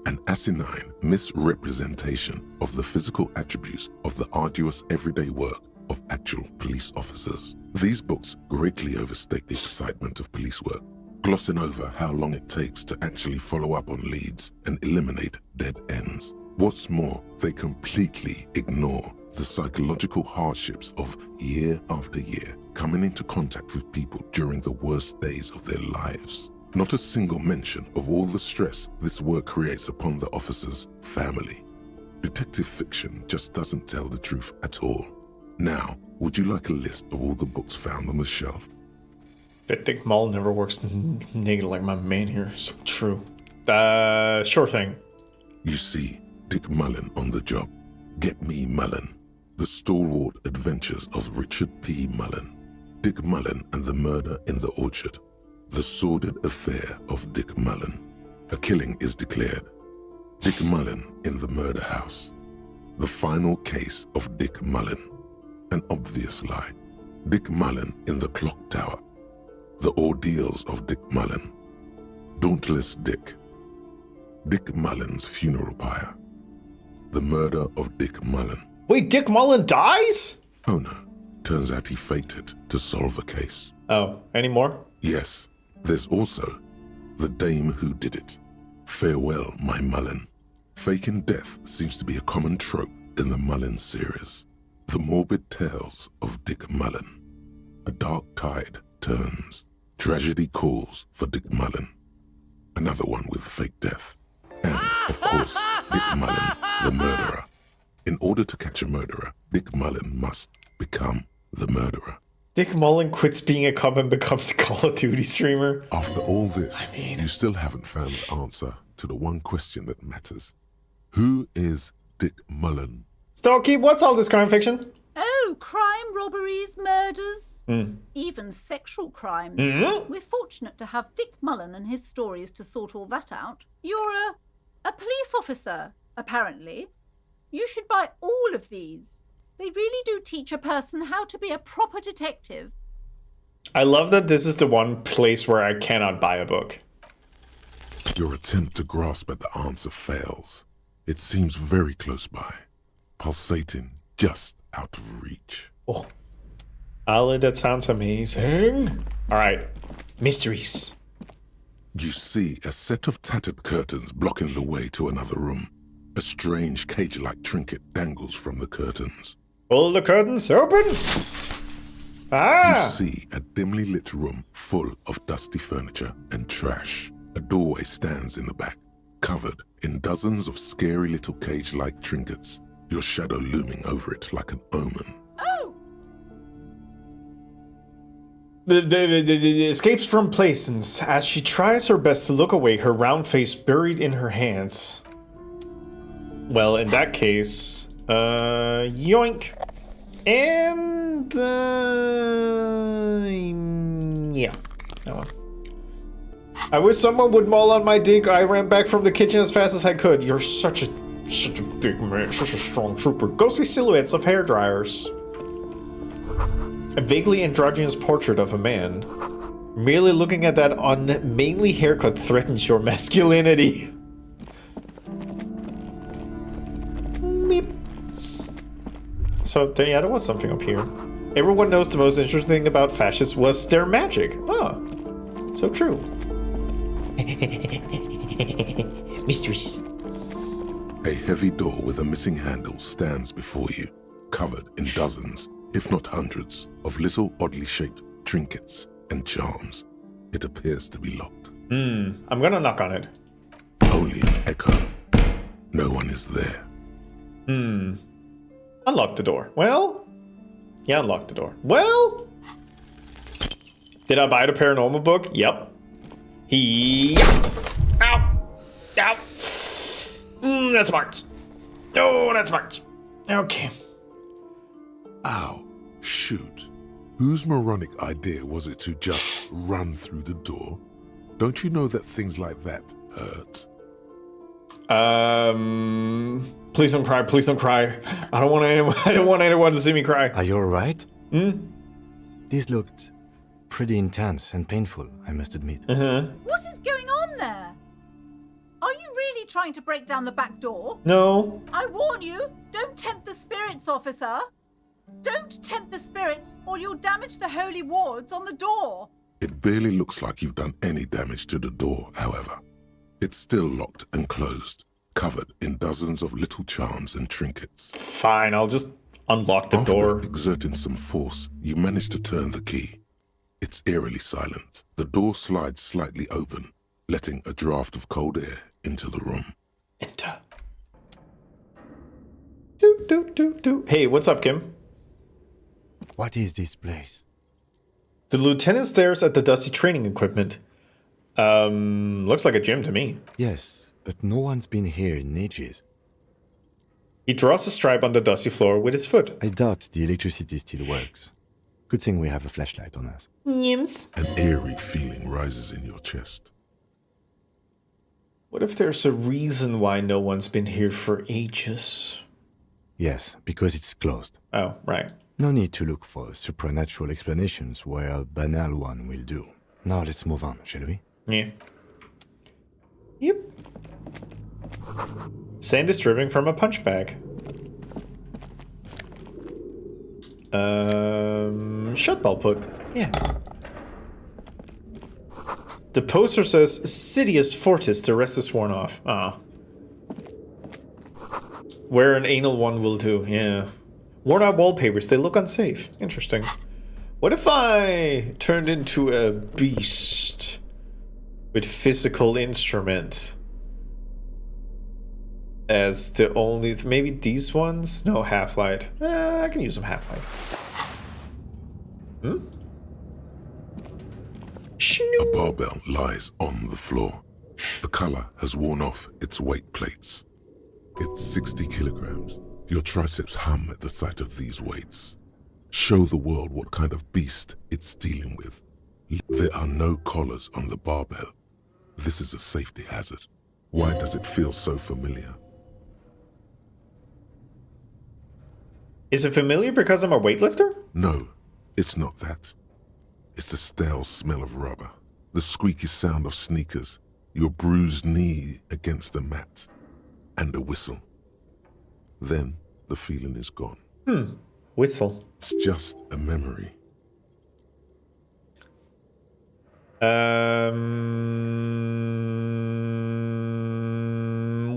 An asinine misrepresentation of the physical attributes of the arduous everyday work of actual police officers. These books greatly overstate the excitement of police work, glossing over how long it takes to actually follow up on leads and eliminate dead ends. What's more, they completely ignore the psychological hardships of year after year coming into contact with people during the worst days of their lives. Not a single mention of all the stress this work creates upon the officer's family. Detective fiction just doesn't tell the truth at all. Now, would you like a list of all the books found on the shelf? Bet Dick Mullen never works naked like my man here. So true. Sure thing. You see Dick Mullen on the job. Get me Mullen. The stalwart adventures of Richard P. Mullen. Dick Mullen and the murder in the orchard. The sordid affair of Dick Mullen. A killing is declared. Dick Mullen in the murder house. The final case of Dick Mullen. An obvious lie. Dick Mullen in the clock tower. The ordeals of Dick Mullen. Dauntless Dick. Dick Mullen's funeral pyre. The murder of Dick Mullen. Wait, Dick Mullen dies? Oh no. Turns out he faked it to solve a case. Oh, any more? Yes. There's also the dame who did it. Farewell, my Mullen. Faking death seems to be a common trope in the Mullen series. The morbid tales of Dick Mullen. A dark tide turns. Tragedy calls for Dick Mullen. Another one with fake death. And, of course, Dick Mullen, the murderer. In order to catch a murderer, Dick Mullen must become the murderer. Dick Mullen quits being a cop and becomes a Call of Duty streamer. After all this, you still haven't found the answer to the one question that matters. Who is Dick Mullen? Starkeep, what's all this crime fiction? Oh, crime, robberies, murders, even sexual crimes. We're fortunate to have Dick Mullen and his stories to sort all that out. You're a police officer, apparently. You should buy all of these. They really do teach a person how to be a proper detective. I love that this is the one place where I cannot buy a book. Your attempt to grasp at the answer fails. It seems very close by, pulsating just out of reach. Oh, Ali, that sounds amazing. All right, mysteries. You see a set of tattered curtains blocking the way to another room. A strange cage-like trinket dangles from the curtains. Pull the curtains open. You see a dimly lit room full of dusty furniture and trash. A doorway stands in the back, covered in dozens of scary little cage-like trinkets, your shadow looming over it like an omen. Oh! The escapes from Plaisance as she tries her best to look away, her round face buried in her hands. Well, in that case, yoink. And, yeah. Oh well. I wish someone would maul on my dick. I ran back from the kitchen as fast as I could. You're such a big man, such a strong trooper. Ghostly silhouettes of hairdryers. A vaguely androgynous portrait of a man. Merely looking at that unmanly haircut threatens your masculinity. Meep. So, yeah, there was something up here. Everyone knows the most interesting thing about fascists was their magic. Oh, so true. Mysteries. A heavy door with a missing handle stands before you, covered in dozens, if not hundreds, of little oddly shaped trinkets and charms. It appears to be locked. I'm gonna knock on it. Only an echo. No one is there. Unlock the door. Well, yeah, unlock the door. Well, did I buy the paranormal book? Yep. Ow! Ow! That's smart. Oh, that's smart. Okay. Ow. Shoot. Whose moronic idea was it to just run through the door? Don't you know that things like that hurt? Please don't cry. Please don't cry. I don't want anyone to see me cry. Are you alright? This looked pretty intense and painful, I must admit. What is going on there? Are you really trying to break down the back door? No. I warn you, don't tempt the spirits, officer. Don't tempt the spirits or you'll damage the holy wards on the door. It barely looks like you've done any damage to the door, however. It's still locked and closed, covered in dozens of little charms and trinkets. Fine, I'll just unlock the door. After exerting some force, you manage to turn the key. It's eerily silent. The door slides slightly open, letting a draft of cold air into the room. Enter. Hey, what's up, Kim? What is this place? The lieutenant stares at the dusty training equipment. Looks like a gym to me. Yes, but no one's been here in ages. He draws a stripe on the dusty floor with his foot. I doubt the electricity still works. Good thing we have a flashlight on us. Yims. An eerie feeling rises in your chest. What if there's a reason why no one's been here for ages? Yes, because it's closed. Oh, right. No need to look for supernatural explanations where a banal one will do. Now let's move on, shall we? Yeah. Yep. Sand is dripping from a punch bag. Shut ball put. Yeah. The poster says Sidious Fortis to rest is worn off. Ah. Where an anal one will do, yeah. Worn out wallpapers, they look unsafe. Interesting. What if I turned into a beast with physical instrument as the only, maybe these ones? No, half-light. I can use some half-light. Hmm? A barbell lies on the floor. The color has worn off its weight plates. It's 60 kilograms. Your triceps hum at the sight of these weights. Show the world what kind of beast it's dealing with. There are no collars on the barbell. This is a safety hazard. Why does it feel so familiar? Is it familiar because I'm a weightlifter? No, it's not that. It's the stale smell of rubber, the squeaky sound of sneakers, your bruised knee against the mat, and a whistle. Then the feeling is gone. Whistle. It's just a memory.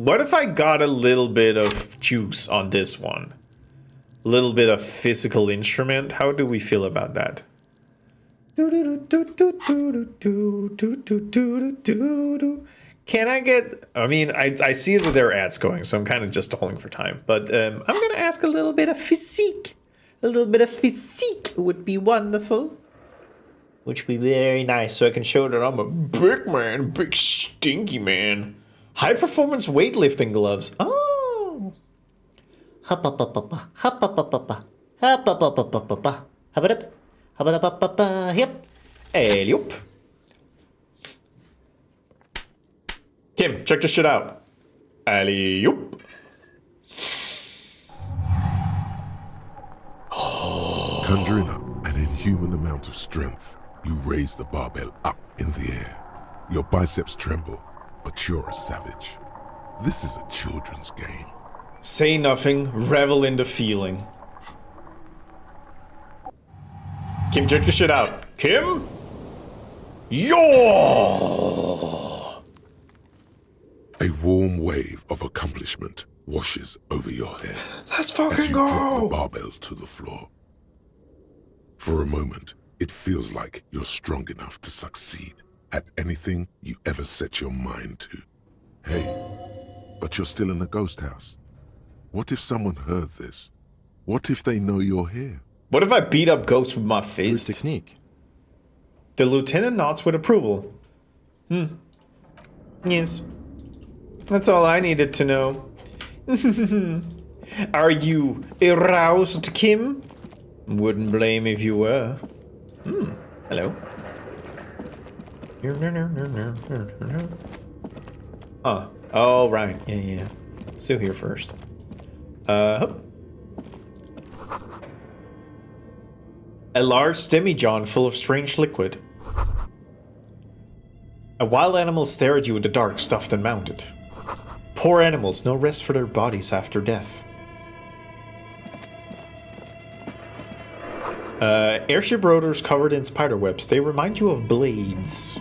What if I got a little bit of juice on this one? A little bit of physical instrument? How do we feel about that? Can I get... I mean, I see that there are ads going, so I'm kind of just stalling for time. But I'm going to ask a little bit of physique. A little bit of physique would be wonderful. Which would be very nice, so I can show that I'm a big man, big stinky man. High performance weightlifting gloves. Oh. Yep. Eliop. Kim, check this shit out. Eliop. Conjuring up an inhuman amount of strength, you raise the barbell up in the air. Your biceps tremble, but you're a savage. This is a children's game. Say nothing, revel in the feeling. Kim, check this shit out. Kim? Yo! A warm wave of accomplishment washes over your head. Let's as fucking you go! drop the barbell to the floor. For a moment, it feels like you're strong enough to succeed at anything you ever set your mind to. Hey, but you're still in a ghost house. What if someone heard this? What if they know you're here? What if I beat up ghosts with my fist? Technique. The lieutenant nods with approval. Yes. That's all I needed to know. Are you aroused, Kim? Wouldn't blame if you were. Hello. Oh, right. Yeah. Still here first. A large demijohn full of strange liquid. A wild animal stare at you in the dark, stuffed and mounted. Poor animals, no rest for their bodies after death. Airship rotors covered in spiderwebs. They remind you of blades.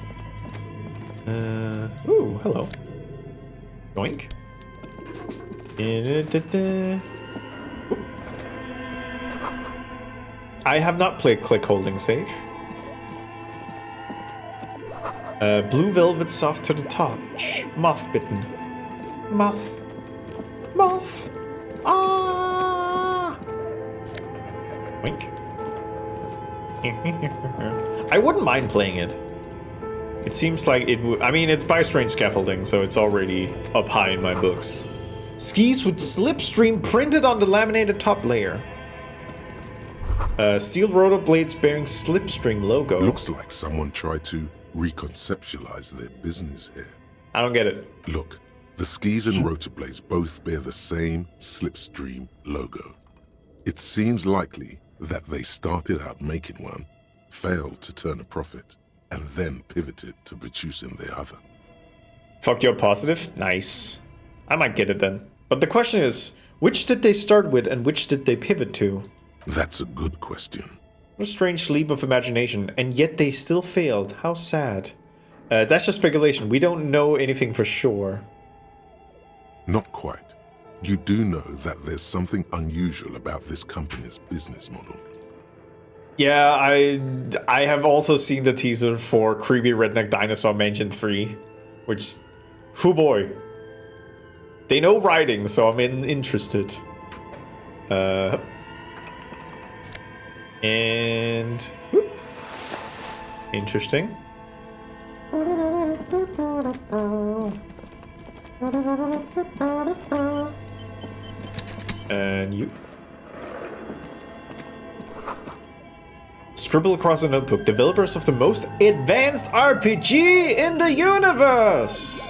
Ooh, hello. Yoink. I have not played click holding sage. Blue velvet soft to the touch. Moth bitten. Moth. Moth. Ah. Wink. I wouldn't mind playing it. It seems like it would. I mean, it's by strange scaffolding, so it's already up high in my books. Skis with slipstream printed on the laminated top layer. Steel rotor blades bearing slipstream logo. Looks like someone tried to reconceptualize their business here. I don't get it. Look, the skis and rotor blades both bear the same slipstream logo. It seems likely that they started out making one, failed to turn a profit, and then pivoted to producing the other. Fuck, you're positive? Nice. I might get it then. But the question is, which did they start with and which did they pivot to? That's a good question. What a strange leap of imagination, and yet they still failed. How sad. That's just speculation. We don't know anything for sure. Not quite. You do know that there's something unusual about this company's business model. Yeah, I have also seen the teaser for Creepy Redneck Dinosaur Mansion 3, which, oh boy. They know writing, so I'm interested. And... Whoop. Interesting. And you. Scribble across a notebook. Developers of the most advanced RPG in the universe!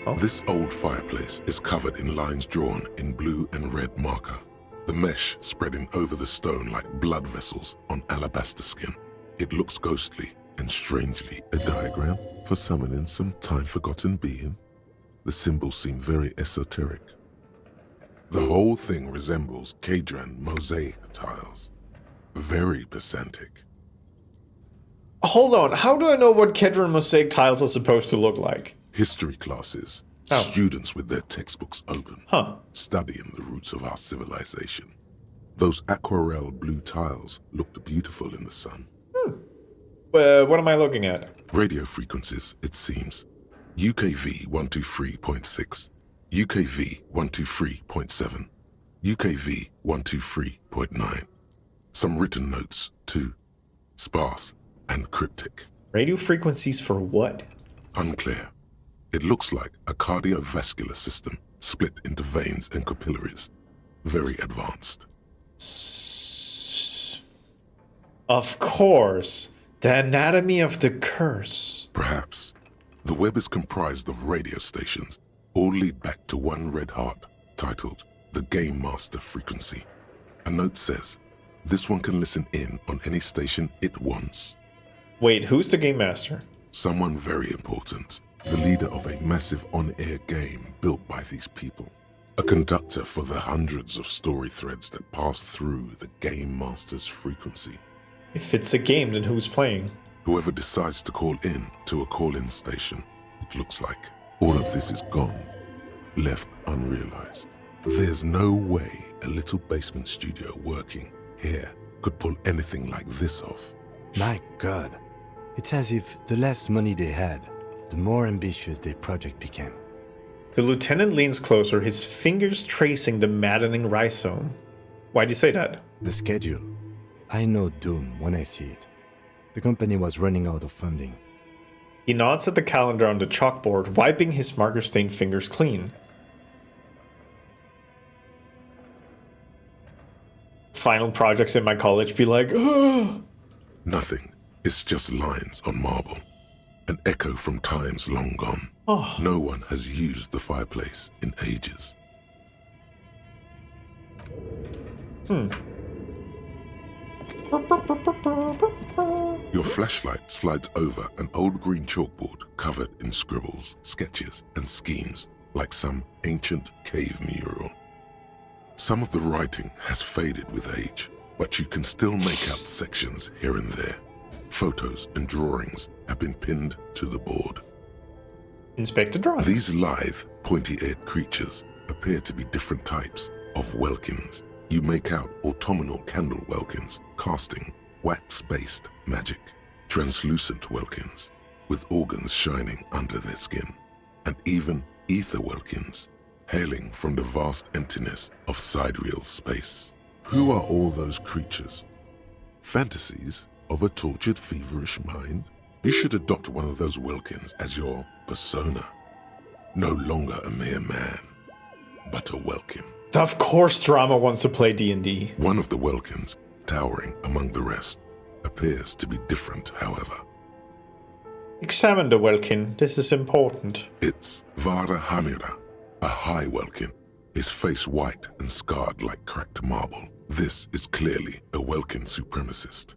Oh. This old fireplace is covered in lines drawn in blue and red marker. The mesh spreading over the stone like blood vessels on alabaster skin. It looks ghostly and strangely a diagram for summoning some time-forgotten being. The symbols seem very esoteric. The whole thing resembles Kadran mosaic tiles. Very pedantic. Hold on, how do I know what Kedron mosaic tiles are supposed to look like? History classes. Students with their textbooks open. Studying the roots of our civilization. Those aquarelle blue tiles looked beautiful in the sun. What am I looking at? Radio frequencies, it seems. UKV 123.6, UKV 123.7, UKV 123.9. Some written notes, too. Sparse and cryptic. Radio frequencies for what? Unclear. It looks like a cardiovascular system split into veins and capillaries. Very advanced. Of course. The anatomy of the curse. Perhaps. The web is comprised of radio stations, all lead back to one red heart, titled the Game Master Frequency. A note says, this one can listen in on any station it wants. Wait, who's the Game Master? Someone very important. The leader of a massive on-air game built by these people. A conductor for the hundreds of story threads that pass through the Game Master's frequency. If it's a game, then who's playing? Whoever decides to call in to a call-in station, it looks like. All of this is gone, left unrealized. There's no way a little basement studio working here could pull anything like this off. My God. It's as if the less money they had, the more ambitious their project became. The lieutenant leans closer, his fingers tracing the maddening rhizome. Why'd you say that? The schedule. I know doom when I see it. The company was running out of funding. He nods at the calendar on the chalkboard, wiping his marker-stained fingers clean. Final projects in my college be like, ugh. Nothing. It's just lines on marble. An echo from times long gone. Oh. No one has used the fireplace in ages. Your flashlight slides over an old green chalkboard covered in scribbles, sketches, and schemes like some ancient cave mural. Some of the writing has faded with age, but you can still make out sections here and there. Photos and drawings have been pinned to the board. Inspect the drawings. These lithe, pointy-eared creatures appear to be different types of welkins. You make out autumnal candle welkins, casting wax-based magic. Translucent welkins, with organs shining under their skin. And even ether welkins, hailing from the vast emptiness of sidereal space. Who are all those creatures? Fantasies of a tortured, feverish mind? You should adopt one of those welkins as your persona. No longer a mere man, but a welkin. Of course Drama wants to play D&D. One of the welkins, towering among the rest, appears to be different, however. Examine the welkin. This is important. It's Vara Hamira, a high welkin, his face white and scarred like cracked marble. This is clearly a welkin supremacist.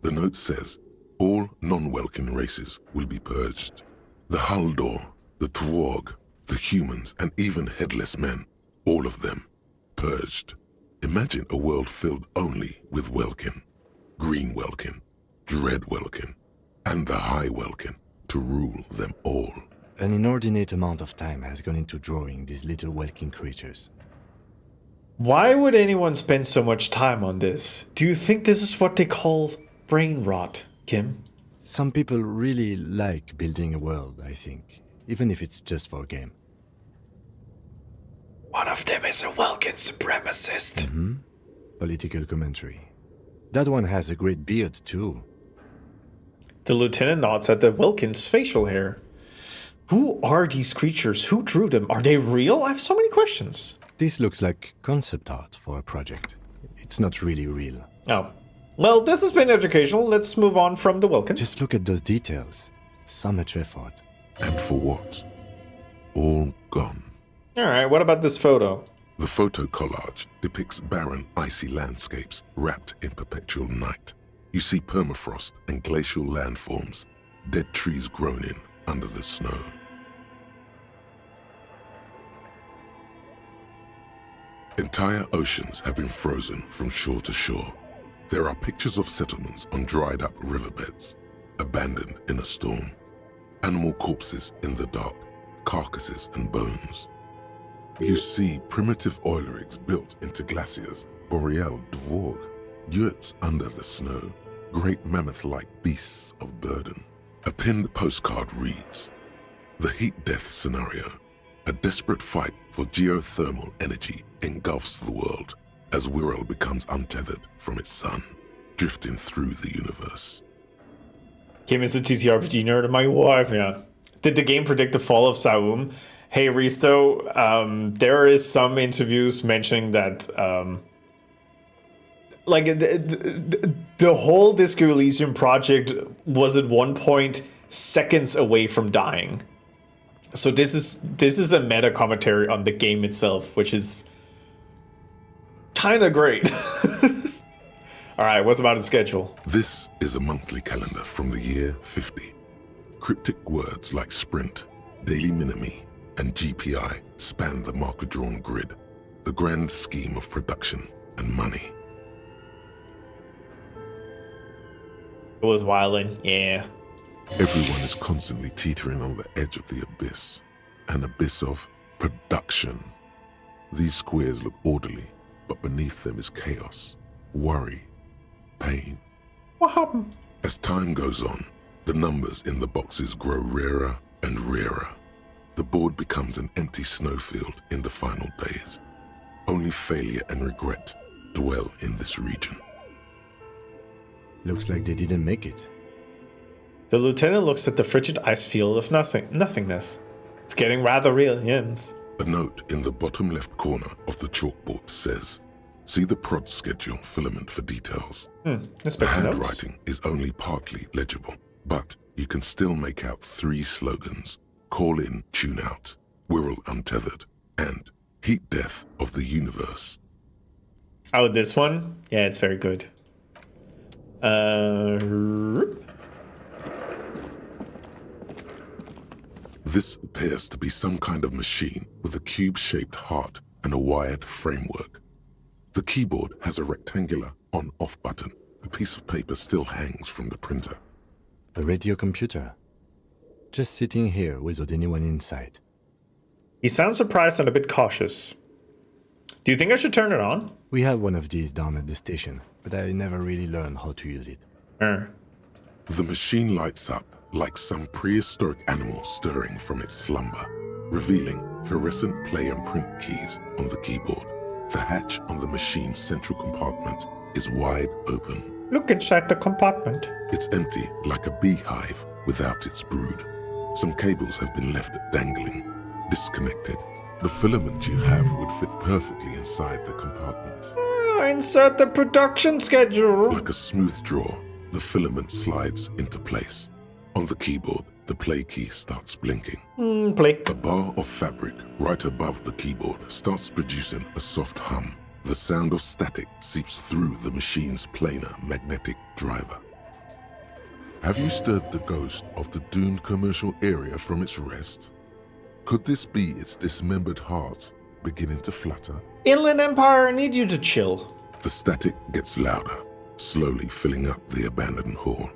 The note says, all non-welkin races will be purged. The Haldor, the Tworg, the humans, and even headless men, all of them, purged. Imagine a world filled only with welkin. Green welkin, dread welkin, and the high welkin to rule them all. An inordinate amount of time has gone into drawing these little welkin creatures. Why would anyone spend so much time on this? Do you think this is what they call brain rot, Kim? Some people really like building a world, I think, even if it's just for a game. One of them is a Welkin supremacist. Political commentary. That one has a great beard, too. The lieutenant nods at the Wilkins' facial hair. Who are these creatures? Who drew them? Are they real? I have so many questions. This looks like concept art for a project. It's not really real. Oh. Well, this has been educational. Let's move on from the Wilkins. Just look at those details. So much effort. And for what? All gone. Alright, what about this photo? The photo collage depicts barren, icy landscapes wrapped in perpetual night. You see permafrost and glacial landforms, dead trees grown in under the snow. Entire oceans have been frozen from shore to shore. There are pictures of settlements on dried up riverbeds, abandoned in a storm. Animal corpses in the dark, carcasses and bones. You see primitive oil rigs built into glaciers, boreal dvorg, yurts under the snow, great mammoth-like beasts of burden. A pinned postcard reads, "The heat death scenario. A desperate fight for geothermal energy engulfs the world as Wirral becomes untethered from its sun, drifting through the universe." Kim is a TTRPG nerd, my wife, yeah. Did the game predict the fall of Saum? Hey, Risto, there is some interviews mentioning that, like, the whole Disco Elysium project was at one point seconds away from dying. So this is a meta commentary on the game itself, which is kind of great. All right, what's about the schedule? This is a monthly calendar from the year 50. Cryptic words like sprint, daily minimi, and GPI span the marker-drawn grid, the grand scheme of production and money. It was wildin', yeah. Everyone is constantly teetering on the edge of the abyss, an abyss of production. These squares look orderly, but beneath them is chaos, worry, pain. What happened? As time goes on, the numbers in the boxes grow rarer and rarer. The board becomes an empty snowfield in the final days. Only failure and regret dwell in this region. Looks like they didn't make it. The lieutenant looks at the frigid ice field of nothingness. It's getting rather real, yes. A note in the bottom left corner of the chalkboard says, "See the prod schedule filament for details." The handwriting is only partly legible, but you can still make out 3 slogans: "Call in, tune out," "Wirral untethered," and "Heat death of the universe." Oh, this one? Yeah, it's very good. This appears to be some kind of machine with a cube-shaped heart and a wired framework. The keyboard has a rectangular on-off button. A piece of paper still hangs from the printer. A radio computer. Just sitting here without anyone inside. He sounds surprised and a bit cautious. Do you think I should turn it on? We have one of these down at the station, but I never really learned how to use it. The machine lights up like some prehistoric animal stirring from its slumber, revealing fluorescent play and print keys on the keyboard. The hatch on the machine's central compartment is wide open. Look inside the compartment. It's empty like a beehive without its brood. Some cables have been left dangling, disconnected. The filament you have would fit perfectly inside the compartment. Insert the production schedule. Like a smooth draw, the filament slides into place. On the keyboard, the play key starts blinking. Play. A bar of fabric right above the keyboard starts producing a soft hum. The sound of static seeps through the machine's planar magnetic driver. Have you stirred the ghost of the doomed commercial area from its rest? Could this be its dismembered heart beginning to flutter? Inland Empire, I need you to chill. The static gets louder, slowly filling up the abandoned hall,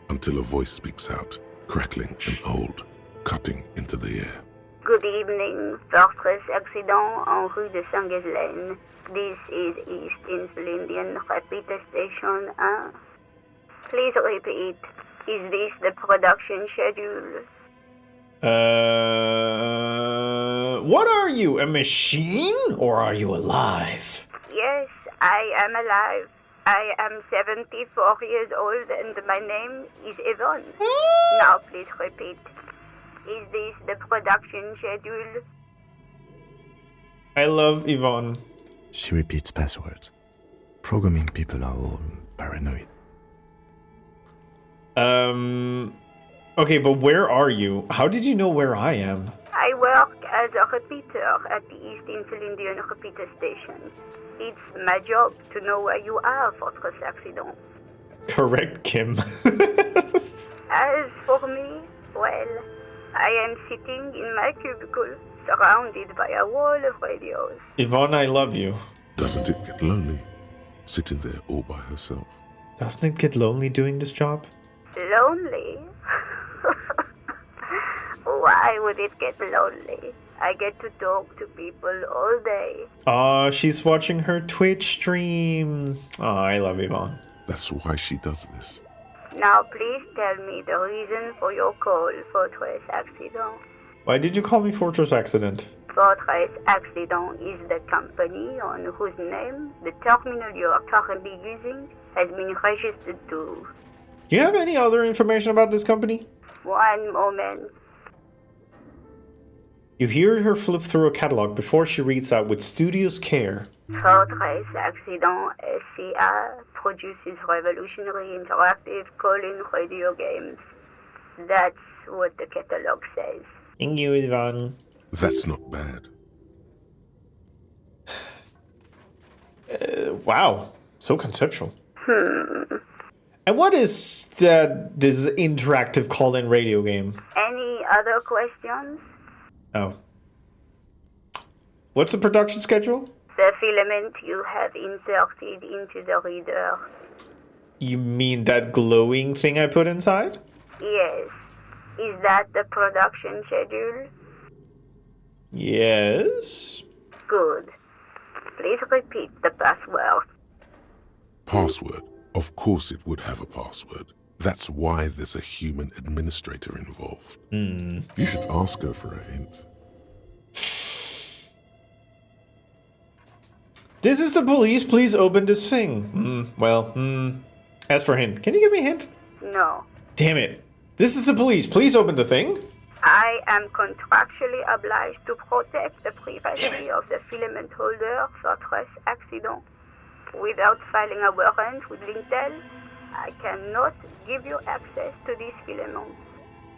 until a voice speaks out, crackling and old, cutting into the air. Good evening, Fortress Accident en rue de Saint-Ghislaine. This is East Insulindian Rapid Station 1. Please repeat, is this the production schedule? What are you, a machine? Or are you alive? Yes, I am alive. I am 74 years old and my name is Yvonne. Now please repeat. Is this the production schedule? I love Yvonne. She repeats passwords. Programming people are all paranoid. Okay, but where are you? How did you know where I am? I work as a repeater at the East Insulindian repeater station. It's my job to know where you are, Fortress Accident. Correct, Kim. As for me, well, I am sitting in my cubicle, surrounded by a wall of radios. Yvonne, I love you. Doesn't it get lonely, sitting there all by herself? Doesn't it get lonely doing this job? Lonely? Why would it get lonely? I get to talk to people all day. She's watching her Twitch stream. I love Yvonne. That's why she does this. Now please tell me the reason for your call, Fortress Accident. Why did you call me Fortress Accident? Fortress Accident is the company on whose name the terminal you are currently using has been registered to. Do you have any other information about this company? One moment. You hear her flip through a catalog before she reads out with studious care. Fortress Accident SCA produces revolutionary interactive call-in radio games. That's what the catalog says. Thank you, Yvonne. That's not bad. Wow, so conceptual. And what is this interactive call-in radio game? Any other questions? Oh. What's the production schedule? The filament you have inserted into the reader. You mean that glowing thing I put inside? Yes. Is that the production schedule? Yes. Good. Please repeat the password. Password? Of course it would have a password. That's why there's a human administrator involved. You should ask her for a hint. This is the police. Please open this thing. As for hint, can you give me a hint? No. Damn it. This is the police. Please open the thing. I am contractually obliged to protect the privacy of the filament holder, Fortress Accident. Without filing a warrant with Lintel, I cannot give you access to this filament.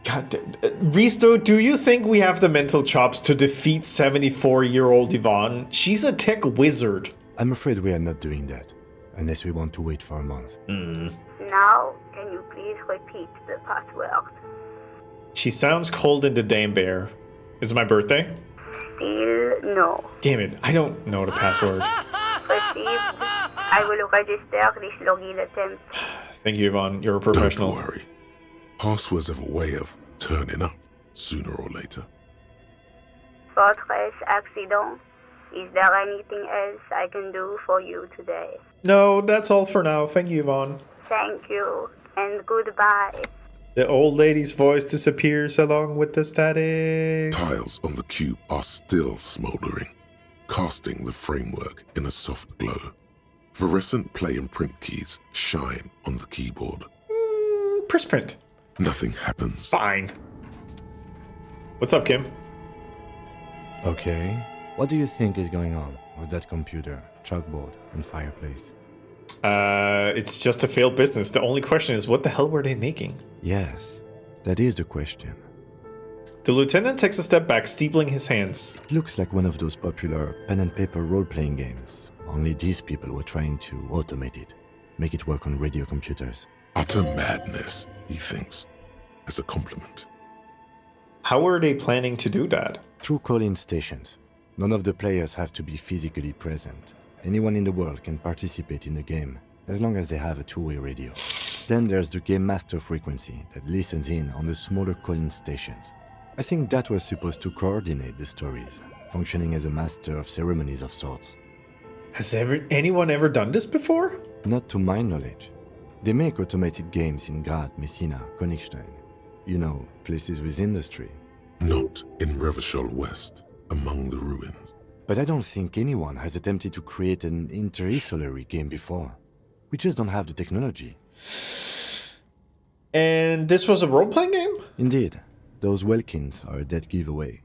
God damn. Risto, do you think we have the mental chops to defeat 74-year-old Yvonne? She's a tech wizard. I'm afraid we are not doing that, unless we want to wait for a month. Now, can you please repeat the password? She sounds cold in the damn bear. Is it my birthday? Still no. Damn it, I don't know the password. Received. I will register this login attempt. Thank you, Yvonne. You're a professional. Don't worry. Passwords have a way of turning up sooner or later. Fortress Accident. Is there anything else I can do for you today? No, that's all for now. Thank you, Yvonne. Thank you, and goodbye. The old lady's voice disappears along with the static. Tiles on the cube are still smoldering, casting the framework in a soft glow. Fluorescent play and print keys shine on the keyboard. Press print. Nothing happens. Fine. What's up, Kim? Okay. What do you think is going on with that computer, chalkboard, and fireplace? It's just a failed business. The only question is, what the hell were they making? Yes, that is the question. The lieutenant takes a step back, steepling his hands. It looks like one of those popular pen and paper role-playing games. Only these people were trying to automate it, make it work on radio computers. Utter madness, he thinks, as a compliment. How are they planning to do that? Through call-in stations. None of the players have to be physically present. Anyone in the world can participate in the game, as long as they have a two-way radio. Then there's the game master frequency that listens in on the smaller call-in stations. I think that was supposed to coordinate the stories, functioning as a master of ceremonies of sorts. Has anyone ever done this before? Not to my knowledge. They make automated games in Graz, Messina, Königstein. You know, places with industry. Not in Revachol West, among the ruins. But I don't think anyone has attempted to create an interinsulary game before. We just don't have the technology. And this was a role-playing game? Indeed. Those Welkins are a dead giveaway.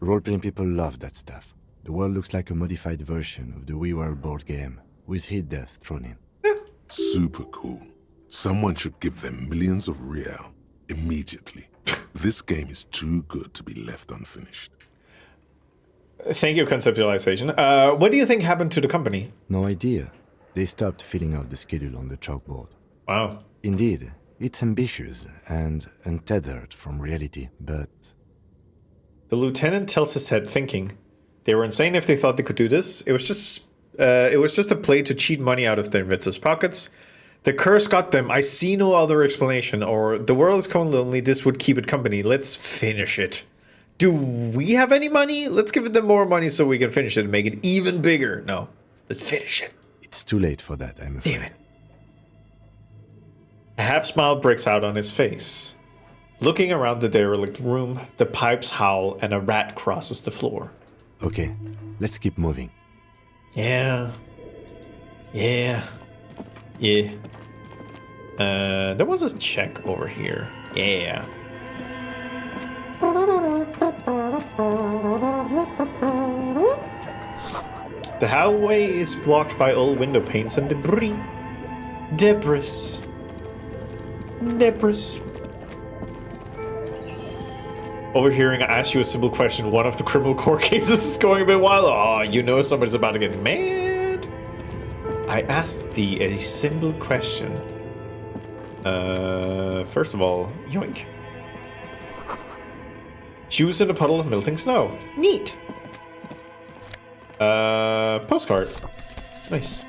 Role-playing people love that stuff. The world looks like a modified version of the WeWorld board game, with hit death thrown in. Super cool. Someone should give them millions of real immediately. This game is too good to be left unfinished. Thank you, conceptualization. What do you think happened to the company? No idea. They stopped filling out the schedule on the chalkboard. Wow. Indeed, it's ambitious and untethered from reality, but... The lieutenant tells his head, thinking, they were insane if they thought they could do this. It was just a play to cheat money out of their investors' pockets. The curse got them. I see no other explanation. Or the world is cold and lonely. This would keep it company. Let's finish it. Do we have any money? Let's give them more money so we can finish it and make it even bigger. No, let's finish it. It's too late for that, I'm afraid. Damn it. A half smile breaks out on his face. Looking around the derelict room, the pipes howl and a rat crosses the floor. Okay, let's keep moving. Yeah. There was a check over here. Yeah. The hallway is blocked by old window panes and debris. Debris. Overhearing, I ask you a simple question. One of the criminal court cases is going a bit wild. Oh, you know somebody's about to get mad. I asked thee a simple question. First of all, yoink. Shoes in a puddle of melting snow. Neat. Postcard. Nice.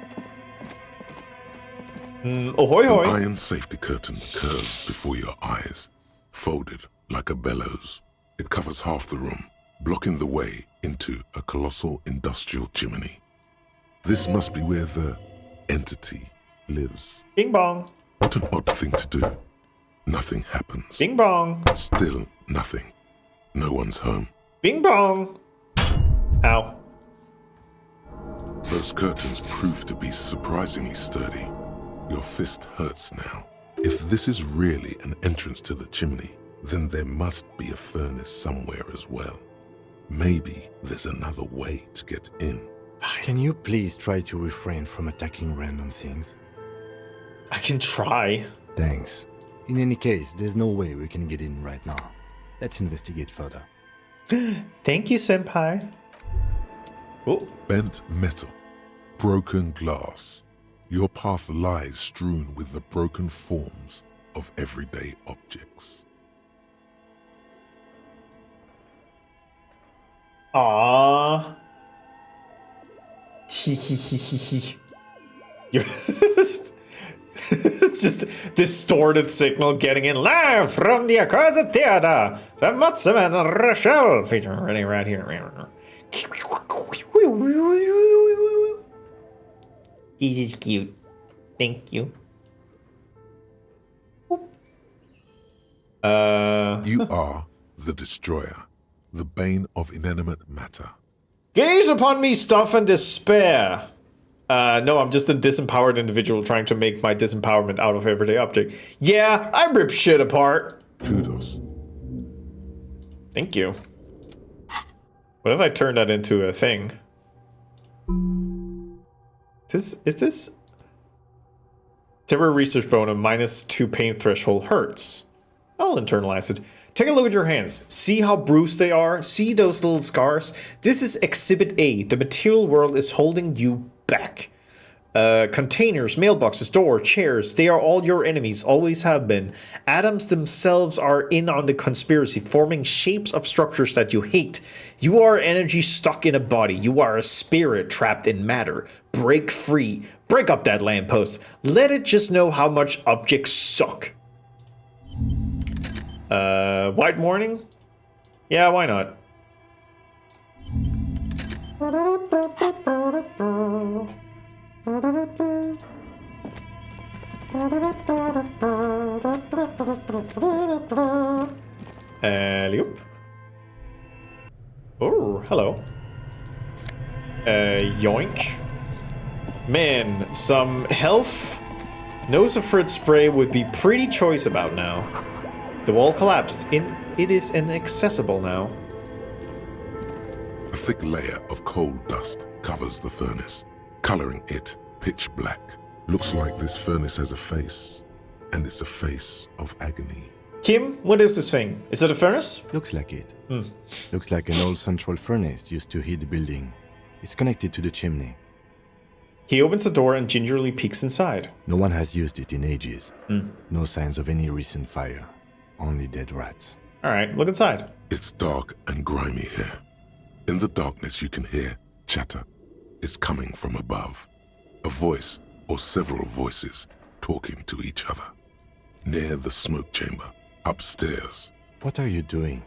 Ahoy hoy. An iron safety curtain curves before your eyes, folded like a bellows. It covers half the room, blocking the way into a colossal industrial chimney. This must be where the entity lives. Bing bong. What an odd thing to do. Nothing happens. Bing bong. Still nothing. No one's home. Bing bong. Ow. Those curtains prove to be surprisingly sturdy. Your fist hurts now. If this is really an entrance to the chimney, then there must be a furnace somewhere as well. Maybe there's another way to get in. Can you please try to refrain from attacking random things? I can try. Thanks. In any case, there's no way we can get in right now. Let's investigate further. Thank you, senpai. Oh. Bent metal. Broken glass. Your path lies strewn with the broken forms of everyday objects. Aww. It's just distorted signal getting in live from the Accursed Theater. The Mutsaman and Rachel featuring right here. This is cute. Thank you. You are the destroyer, the bane of inanimate matter. Gaze upon me, stuff and despair. No, I'm just a disempowered individual trying to make my disempowerment out of everyday object. Yeah, I rip shit apart. Kudos. Thank you. What if I turn that into a thing? Is this? Temporary research bonus -2 pain threshold hurts. I'll internalize it. Take a look at your hands. See how bruised they are? See those little scars? This is Exhibit A. The material world is holding you back. Containers, mailboxes, doors, chairs, they are all your enemies, always have been. Atoms themselves are in on the conspiracy, forming shapes of structures that you hate. You are energy stuck in a body. You are a spirit trapped in matter. Break free. Break up that lamppost. Let it just know how much objects suck. White morning? Yeah, why not? Alley-oop. Oh, hello. Yoink. Man, some health Nose of fruit spray would be pretty choice about now. The wall collapsed. It is inaccessible now. A thick layer of coal dust covers the furnace, coloring it pitch black. Looks like this furnace has a face, and it's a face of agony. Kim, what is this thing? Is it a furnace? Looks like it. Looks like an old central furnace used to heat the building. It's connected to the chimney. He opens the door and gingerly peeks inside. No one has used it in ages. No signs of any recent fire. Only dead rats. Alright, look inside. It's dark and grimy here. In the darkness you can hear chatter. It's coming from above. A voice or several voices talking to each other. Near the smoke chamber, upstairs. What are you doing?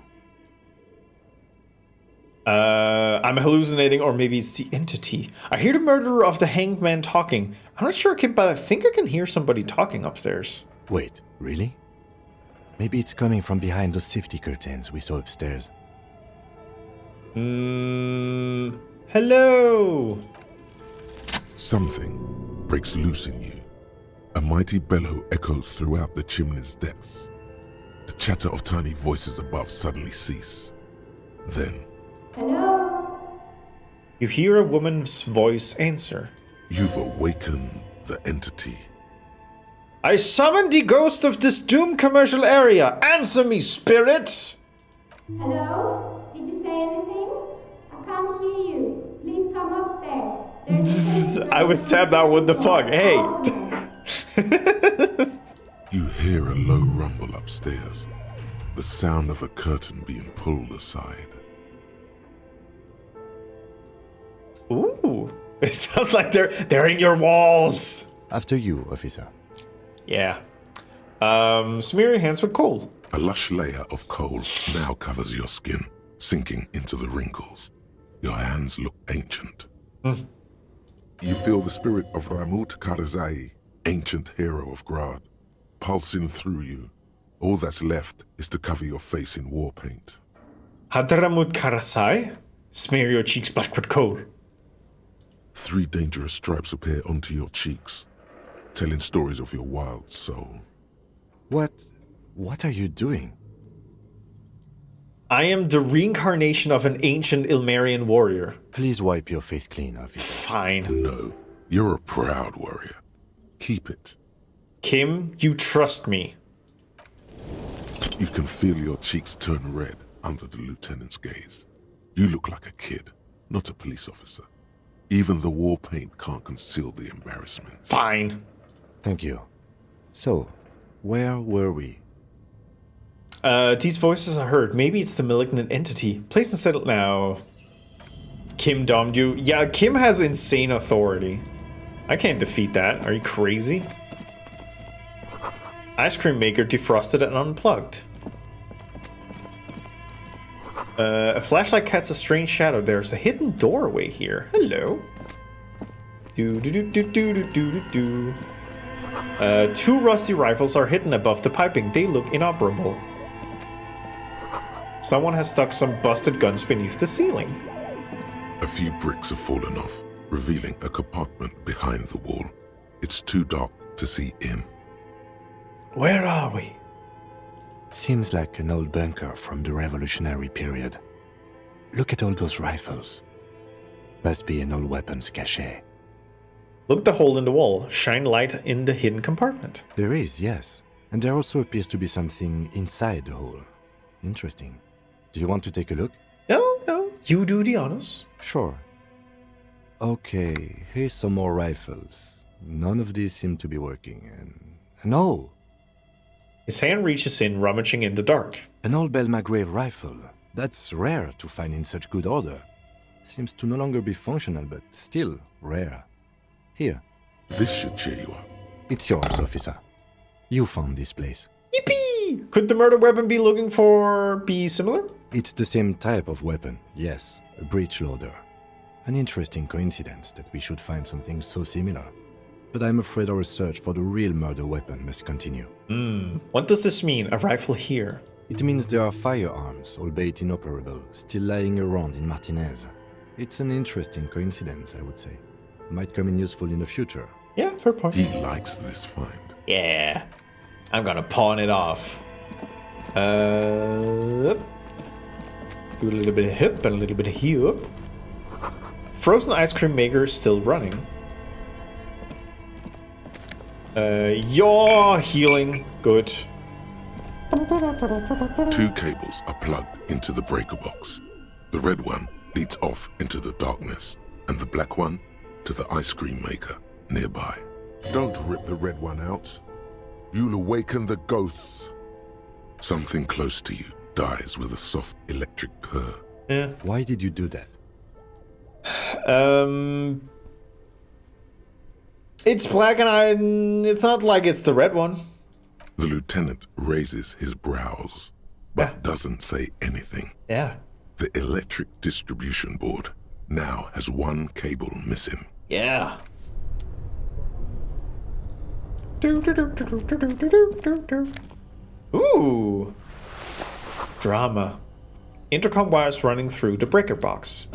I'm hallucinating, or maybe it's the entity. I hear the murderer of the hanged man talking. I'm not sure, Kim, but I think I can hear somebody talking upstairs. Wait, really? Maybe it's coming from behind those safety curtains we saw upstairs. Hello? Something breaks loose in you. A mighty bellow echoes throughout the chimney's depths. The chatter of tiny voices above suddenly cease. Then, Hello? You hear a woman's voice answer. You've awakened the entity. I summoned the ghost of this doomed commercial area. Answer me, spirit! Hello? Did you say anything? I can't hear you. Please come upstairs. I was tapped out, what the fuck? Hey! You hear a low rumble upstairs. The sound of a curtain being pulled aside. Ooh, it sounds like they're in your walls. After you, officer. Yeah. Smear your hands with coal. A lush layer of coal now covers your skin, sinking into the wrinkles. Your hands look ancient. You feel the spirit of Ramut Karzai, ancient hero of Grad, pulsing through you. All that's left is to cover your face in war paint. Hadramut Karasai? Smear your cheeks black with coal. 3 dangerous stripes appear onto your cheeks, telling stories of your wild soul. What are you doing? I am the reincarnation of an ancient Ilmarian warrior. Please wipe your face clean, officer. Fine. No, you're a proud warrior. Keep it. Kim, you trust me. You can feel your cheeks turn red under the lieutenant's gaze. You look like a kid, not a police officer. Even the war paint can't conceal the embarrassment. Fine. Thank you. So, where were we? These voices I heard. Maybe it's the malignant entity. Place and settle now. Kim domed you. Yeah, Kim has insane authority. I can't defeat that. Are you crazy? Ice cream maker defrosted and unplugged. A flashlight casts a strange shadow. There's a hidden doorway here. Hello. Do do do do do do do do. 2 rusty rifles are hidden above the piping. They look inoperable. Someone has stuck some busted guns beneath the ceiling. A few bricks have fallen off, revealing a compartment behind the wall. It's too dark to see in. Where are we? Seems like an old bunker from the revolutionary period. Look at all those rifles. Must be an old weapons cache. Look at the hole in the wall. Shine light in the hidden compartment. There is, yes. And there also appears to be something inside the hole. Interesting. Do you want to take a look? No. You do the honors. Sure. Okay, here's some more rifles. None of these seem to be working, and... No! His hand reaches in, rummaging in the dark. An old Belmagrave rifle. That's rare to find in such good order. Seems to no longer be functional, but still rare. Here. This should cheer you up. It's yours, officer. You found this place. Yippee! Could the murder weapon be similar? It's the same type of weapon, yes. A breech loader. An interesting coincidence that we should find something so similar. But I'm afraid our search for the real murder weapon must continue. What does this mean, a rifle here? It means there are firearms, albeit inoperable, still lying around in Martinez. It's an interesting coincidence, I would say. Might come in useful in the future. Yeah, fair point. He likes this find. Yeah. I'm gonna pawn it off. Do a little bit of hip and a little bit of hip. Frozen ice cream maker still running. You're healing. Good. 2 cables are plugged into the breaker box. The red one leads off into the darkness, and the black one to the ice cream maker nearby. Don't rip the red one out. You'll awaken the ghosts. Something close to you dies with a soft electric purr. Yeah. Why did you do that? It's black and it's not like it's the red one. The lieutenant raises his brows, but doesn't say anything. Yeah. The electric distribution board now has 1 cable missing. Yeah. Ooh. Drama. Intercom wires running through the breaker box.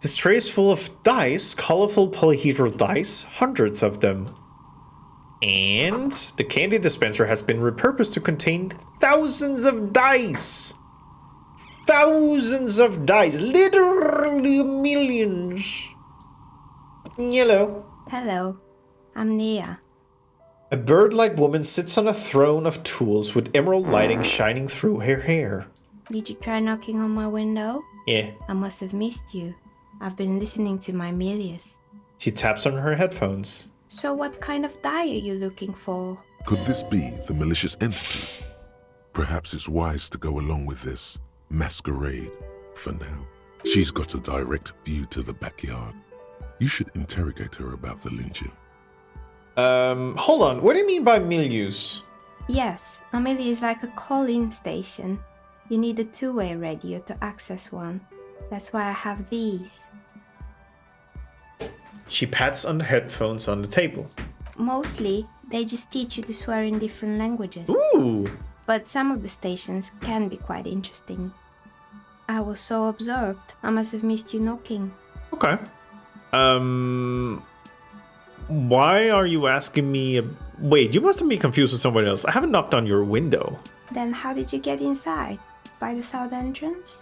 This tray is full of dice, colorful polyhedral dice, hundreds of them. And the candy dispenser has been repurposed to contain thousands of dice. Thousands of dice, literally millions. Hello. Hello, I'm Nia. A bird-like woman sits on a throne of tools with emerald lighting shining through her hair. Did you try knocking on my window? Yeah. I must have missed you. I've been listening to my Melius. She taps on her headphones. So what kind of die are you looking for? Could this be the malicious entity? Perhaps it's wise to go along with this masquerade for now. She's got a direct view to the backyard. You should interrogate her about the lynching. Hold on. What do you mean by milieus? Yes, a Melia is like a call-in station. You need a two-way radio to access one. That's why I have these. She pats on the headphones on the table. Mostly, they just teach you to swear in different languages. Ooh! But some of the stations can be quite interesting. I was so absorbed, I must have missed you knocking. Okay. Why are you asking me? Wait, you must be confused with someone else. I haven't knocked on your window. Then how did you get inside? By the south entrance?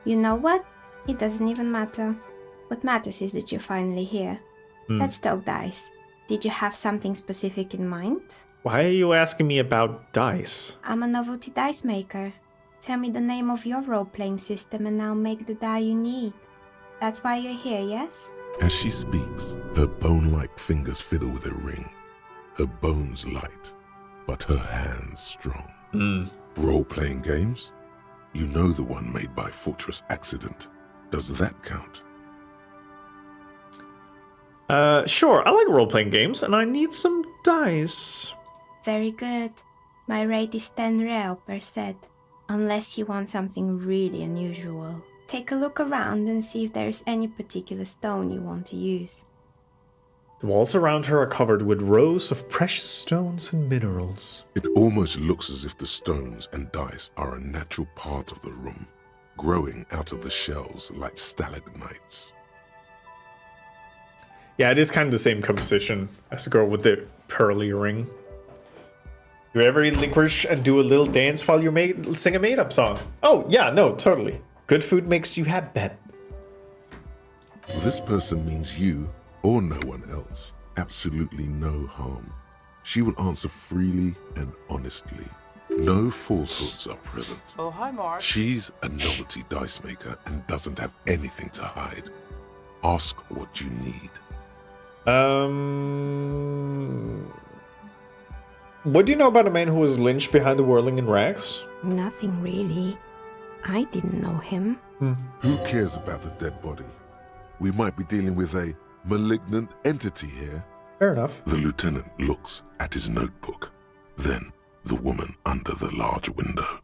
You know what? It doesn't even matter. What matters is that you're finally here. Let's talk dice. Did you have something specific in mind? Why are you asking me about dice? I'm a novelty dice maker. Tell me the name of your role-playing system and I'll make the die you need. That's why you're here, yes? As she speaks, her bone-like fingers fiddle with a ring. Her bones light, but her hands strong. Role-playing games? You know the one made by Fortress Accident. Does that count? Sure, I like role-playing games, and I need some dice. Very good. My rate is 10 real per set, unless you want something really unusual. Take a look around and see if there is any particular stone you want to use. The walls around her are covered with rows of precious stones and minerals. It almost looks as if the stones and dice are a natural part of the room, growing out of the shells like stalagmites. Yeah, it is kind of the same composition as the girl with the pearly ring. You ever eat licorice and do a little dance while you sing a made-up song? Oh, yeah, no, totally. Good food makes you happy. This person means you, or no one else, absolutely no harm. She will answer freely and honestly. No falsehoods are present. Oh, hi, Mark. She's a novelty dice maker and doesn't have anything to hide. Ask what you need. What do you know about a man who was lynched behind the whirling in rags? Nothing really. I didn't know him. Who cares about the dead body? We might be dealing with a malignant entity here. Fair enough. The lieutenant looks at his notebook. Then the woman under the large window.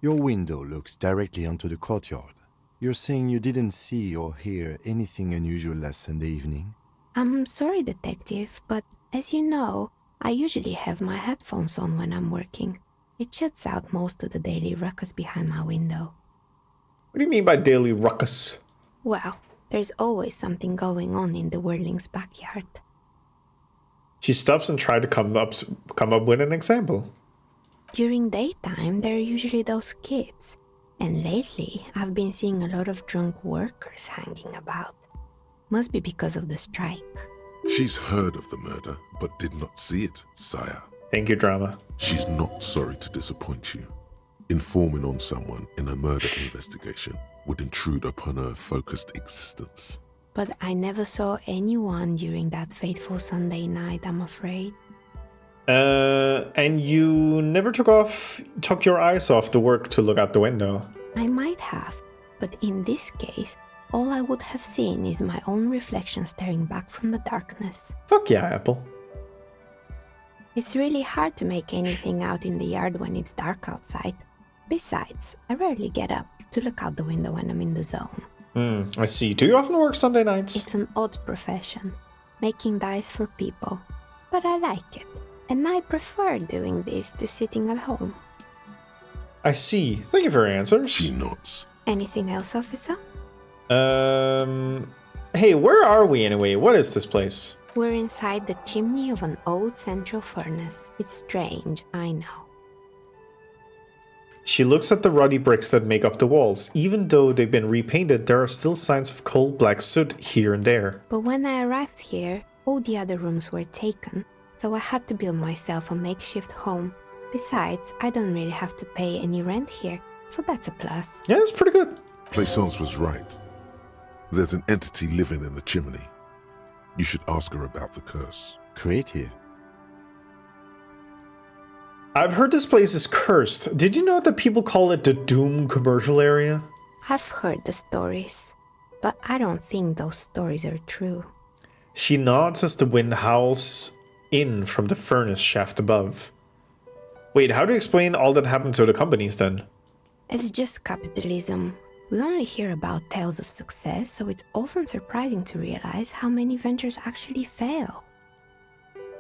Your window looks directly onto the courtyard. You're saying you didn't see or hear anything unusual last Sunday evening? I'm sorry, Detective, but as you know, I usually have my headphones on when I'm working. It shuts out most of the daily ruckus behind my window. What do you mean by daily ruckus? Well, there's always something going on in the Whirling's backyard. She stops and tries to come up with an example. During daytime, there are usually those kids. And lately, I've been seeing a lot of drunk workers hanging about. Must be because of the strike. She's heard of the murder, but did not see it, sire. Thank you, drama. She's not sorry to disappoint you. Informing on someone in a murder investigation would intrude upon her focused existence. But I never saw anyone during that fateful Sunday night, I'm afraid. And you never took your eyes off the work to look out the window? I might have, but in this case, all I would have seen is my own reflection staring back from the darkness. Fuck yeah, Apple. It's really hard to make anything out in the yard when it's dark outside. Besides, I rarely get up to look out the window when I'm in the zone. I see. Do you often work Sunday nights? It's an odd profession, making dice for people. But I like it, and I prefer doing this to sitting at home. I see. Thank you for your answers. She nods. Anything else, officer? Hey, where are we anyway? What is this place? We're inside the chimney of an old central furnace. It's strange, I know. She looks at the ruddy bricks that make up the walls. Even though they've been repainted, there are still signs of cold black soot here and there. But when I arrived here, all the other rooms were taken, so I had to build myself a makeshift home. Besides, I don't really have to pay any rent here, so that's a plus. Yeah, it's pretty good. Plaisance was right. There's an entity living in the chimney. You should ask her about the curse. Creative. I've heard this place is cursed. Did you know that people call it the Doom commercial area? I've heard the stories, but I don't think those stories are true. She nods as the wind howls in from the furnace shaft above. Wait, how do you explain all that happened to the companies then? It's just capitalism. We only hear about tales of success, so it's often surprising to realize how many ventures actually fail.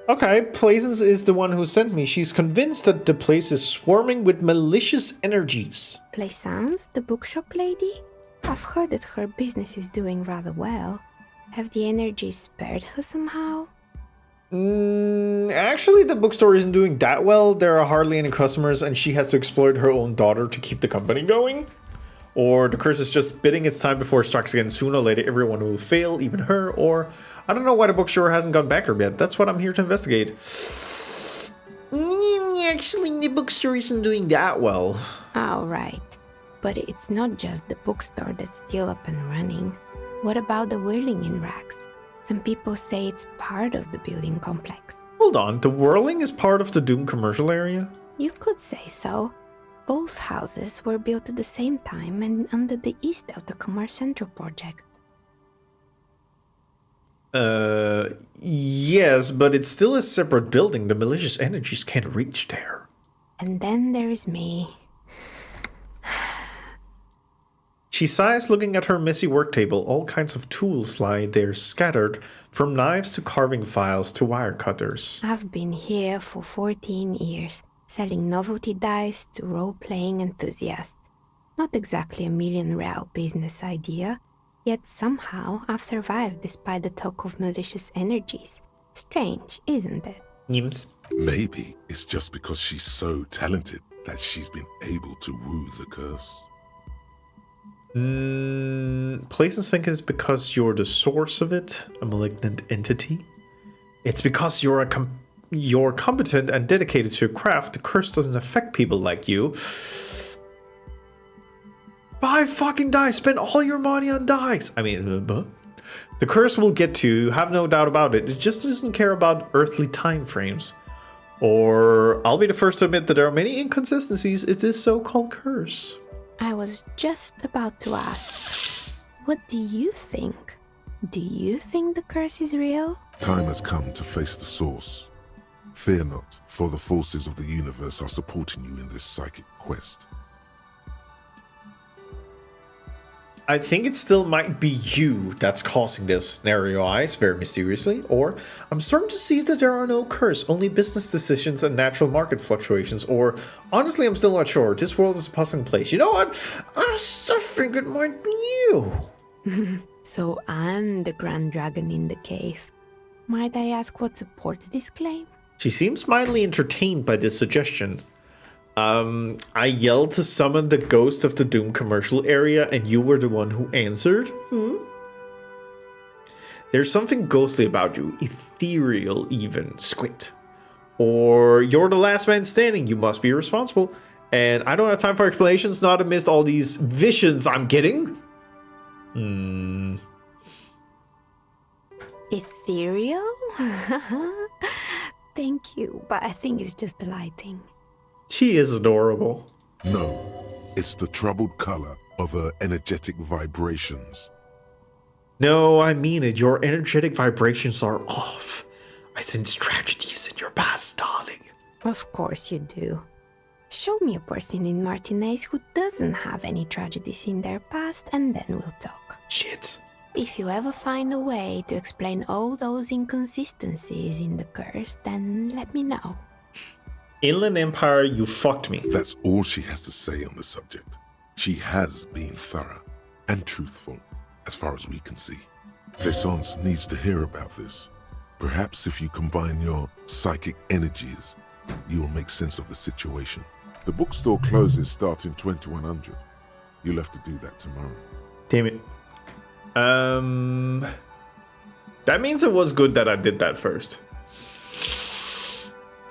Okay, Plaisance is the one who sent me. She's convinced that the place is swarming with malicious energies. Plaisance, the bookshop lady? I've heard that her business is doing rather well. Have the energies spared her somehow? Actually, the bookstore isn't doing that well. There are hardly any customers, and she has to exploit her own daughter to keep the company going. Or the curse is just bidding its time before it strikes again. Sooner or later, everyone will fail, even her. Or I don't know why the bookstore hasn't gone bankrupt yet. That's what I'm here to investigate. Actually, the bookstore isn't doing that well. All right. But it's not just the bookstore that's still up and running. What about the Whirling in rags? Some people say it's part of the building complex. Hold on, the Whirling is part of the Doom commercial area? You could say so. Both houses were built at the same time and under the east of the Commerce Central project. Yes, but it's still a separate building. The malicious energies can't reach there. And then there is me. She sighs, looking at her messy work table. All kinds of tools lie there scattered, from knives to carving files to wire cutters. I've been here for 14 years, selling novelty dice to role-playing enthusiasts. Not exactly a million-real business idea, yet somehow I've survived despite the talk of malicious energies. Strange, isn't it? Nims. Maybe it's just because she's so talented that she's been able to woo the curse. Places think it's because you're the source of it, a malignant entity. It's because you're competent and dedicated to your craft. The curse doesn't affect people like you. Buy fucking dice. Spend all your money on dice. I mean, the curse will get to you. Have no doubt about it. It just doesn't care about earthly time frames. Or I'll be the first to admit that there are many inconsistencies in this so-called curse. I was just about to ask, what do you think? Do you think the curse is real? Time has come to face the source. Fear not, for the forces of the universe are supporting you in this psychic quest. I think it still might be you that's causing this, Scenario Eyes, very mysteriously. Or, I'm starting to see that there are no curse, only business decisions and natural market fluctuations. Or, honestly, I'm still not sure. This world is a puzzling place. You know what? I think it might be you. So I'm the Grand Dragon in the cave. Might I ask what supports this claim? She seems mildly entertained by this suggestion. I yelled to summon the ghost of the Doom commercial area, and you were the one who answered? There's something ghostly about you, ethereal even, Squint. Or you're the last man standing, you must be responsible. And I don't have time for explanations, not amidst all these visions I'm getting. Ethereal? Thank you, but I think it's just the lighting. She is adorable. No, it's the troubled color of her energetic vibrations. No, I mean it. Your energetic vibrations are off. I sense tragedies in your past, darling. Of course you do. Show me a person in Martinez who doesn't have any tragedies in their past, and then we'll talk. Shit. If you ever find a way to explain all those inconsistencies in the curse, then let me know. Inland Empire, you fucked me. That's all she has to say on the subject. She has been thorough and truthful, as far as we can see. Plaisance needs to hear about this. Perhaps if you combine your psychic energies, you will make sense of the situation. The bookstore closes starting 2100. You'll have to do that tomorrow. Damn it. That means it was good that I did that first.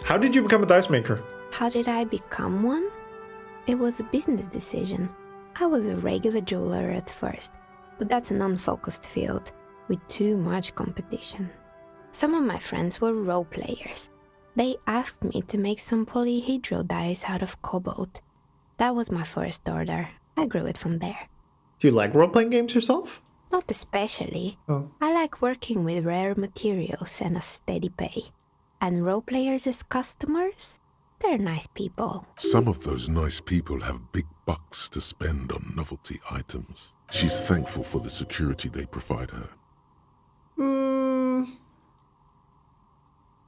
How did you become a dice maker? How did I become one? It was a business decision. I was a regular jeweler at first, but that's an unfocused field with too much competition. Some of my friends were role players. They asked me to make some polyhedral dice out of cobalt. That was my first order. I grew it from there. Do you like role-playing games yourself? Not especially. Oh. I like working with rare materials and a steady pay. And role players as customers? They're nice people. Some of those nice people have big bucks to spend on novelty items. She's thankful for the security they provide her.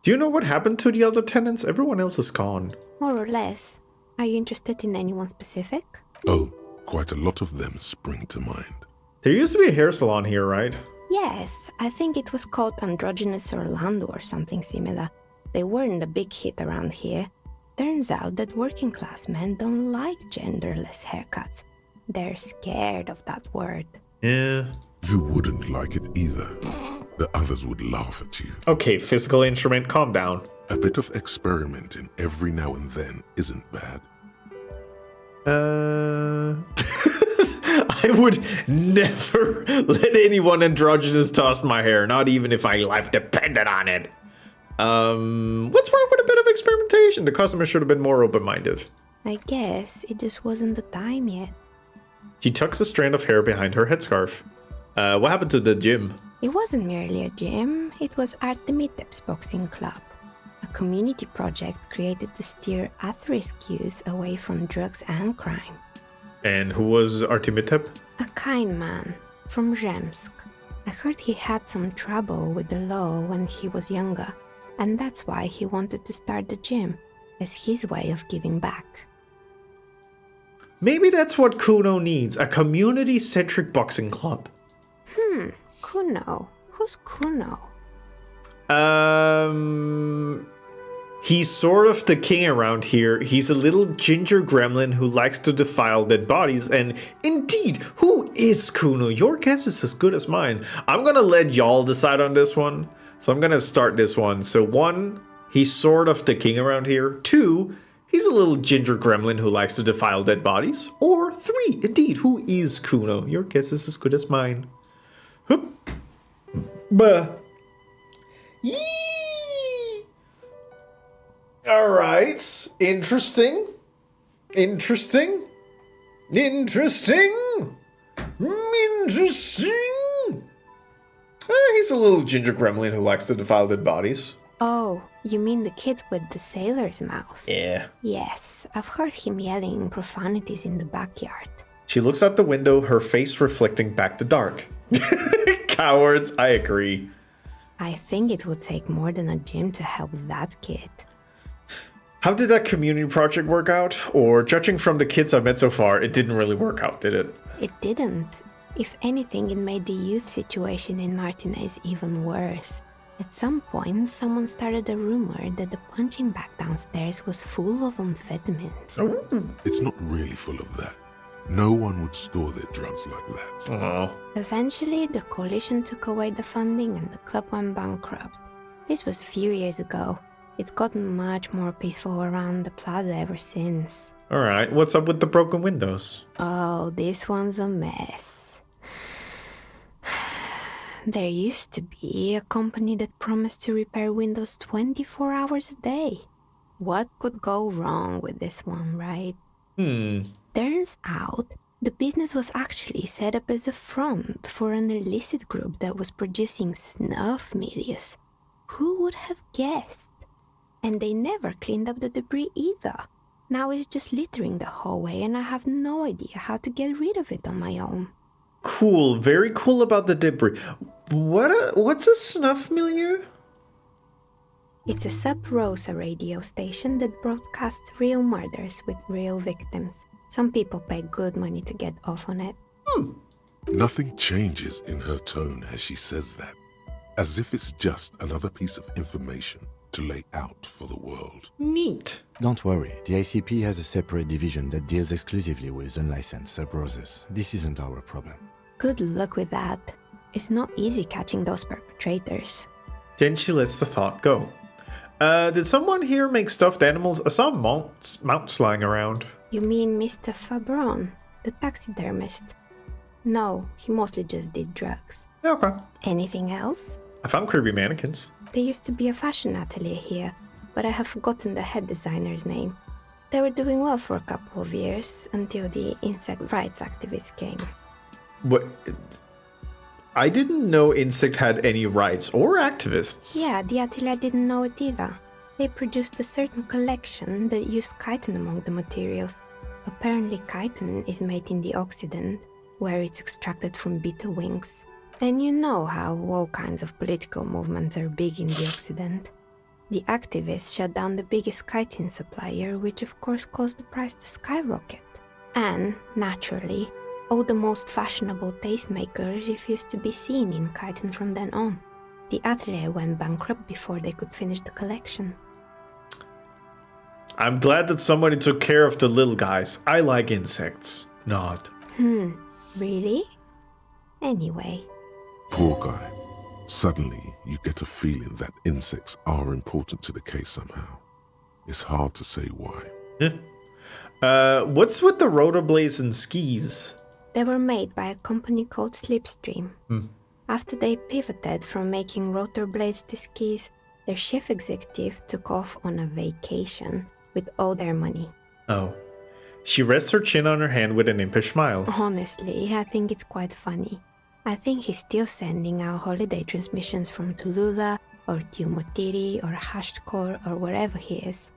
Do you know what happened to the other tenants? Everyone else is gone. More or less. Are you interested in anyone specific? Oh, quite a lot of them spring to mind. There used to be a hair salon here, right? Yes, I think it was called Androgynous Orlando or something similar. They weren't a big hit around here. Turns out that working class men don't like genderless haircuts. They're scared of that word. Yeah. You wouldn't like it either. The others would laugh at you. Okay, physical instrument, calm down. A bit of experimenting every now and then isn't bad. I would never let anyone androgynous toss my hair, not even if my life depended on it. What's wrong with a bit of experimentation? The customer should have been more open-minded. I guess it just wasn't the time yet. She tucks a strand of hair behind her headscarf. What happened to the gym? It wasn't merely a gym, it was Artemitep's boxing club. A community project created to steer at-risk youth away from drugs and crime. And who was Artemitep? A kind man from Zemsk. I heard he had some trouble with the law when he was younger, and that's why he wanted to start the gym, as his way of giving back. Maybe that's what Kuno needs, a community-centric boxing club. Kuno. Who's Kuno? He's sort of the king around here. He's a little ginger gremlin who likes to defile dead bodies. And indeed, who is Kuno? Your guess is as good as mine. I'm gonna let y'all decide on this one. So I'm gonna start this one. So 1, he's sort of the king around here. 2, he's a little ginger gremlin who likes to defile dead bodies. Or 3, indeed, who is Kuno? Your guess is as good as mine. Hup. Buh. Yee. All right. Interesting. Interesting. He's a little ginger gremlin who likes to defile dead bodies. Oh, You mean the kid with the sailor's mouth? Yeah. Yes, I've heard him yelling profanities in the backyard. She looks out the window, her face reflecting back to dark. Cowards, I agree. I think it would take more than a gym to help that kid. How did that community project work out? Or judging from the kids I've met so far, it didn't really work out, did it? It didn't. If anything, it made the youth situation in Martinez even worse. At some point, someone started a rumor that the punching bag downstairs was full of amphetamines. It's not really full of that. No one would store their drugs like that. Eventually, the coalition took away the funding and the club went bankrupt. This was a few years ago. It's gotten much more peaceful around the plaza ever since. Alright, what's up with the broken windows? Oh, this one's a mess. There used to be a company that promised to repair windows 24 hours a day. What could go wrong with this one, right? Turns out, the business was actually set up as a front for an illicit group that was producing snuff medias. Who would have guessed? And they never cleaned up the debris either. Now it's just littering the hallway and I have no idea how to get rid of it on my own. Cool, very cool about the debris. What's a snuff milieu? It's a Sub Rosa radio station that broadcasts real murders with real victims. Some people pay good money to get off on it. Nothing changes in her tone as she says that, as if it's just another piece of information to lay out for the world. Neat. Don't worry, the ICP has a separate division that deals exclusively with unlicensed sub-roses. This isn't our problem. Good luck with that. It's not easy catching those perpetrators. Then she lets the thought go. Did someone here make stuffed animals? I saw mounts lying around. You mean Mr. Fabron, the taxidermist? No, he mostly just did drugs. Okay. Anything else? I found creepy mannequins. There used to be a fashion atelier here, but I have forgotten the head designer's name. They were doing well for a couple of years, until the insect rights activists came. What? I didn't know Insect had any rights or activists. Yeah, the atelier didn't know it either. They produced a certain collection that used chitin among the materials. Apparently chitin is made in the Occident, where it's extracted from beetle wings. And you know how all kinds of political movements are big in the Occident. The activists shut down the biggest chitin supplier, which of course caused the price to skyrocket. And, naturally, all the most fashionable tastemakers refused to be seen in chitin from then on. The atelier went bankrupt before they could finish the collection. I'm glad that somebody took care of the little guys. I like insects. Not. Really? Anyway. Poor guy. Suddenly, you get a feeling that insects are important to the case somehow. It's hard to say why. What's with the rotor blades and skis? They were made by a company called Slipstream. After they pivoted from making rotor blades to skis, their chief executive took off on a vacation with all their money. Oh. She rests her chin on her hand with an impish smile. Honestly, I think it's quite funny. I think he's still sending out holiday transmissions from Tulula or Tiumotiri or Hashtkor or wherever he is.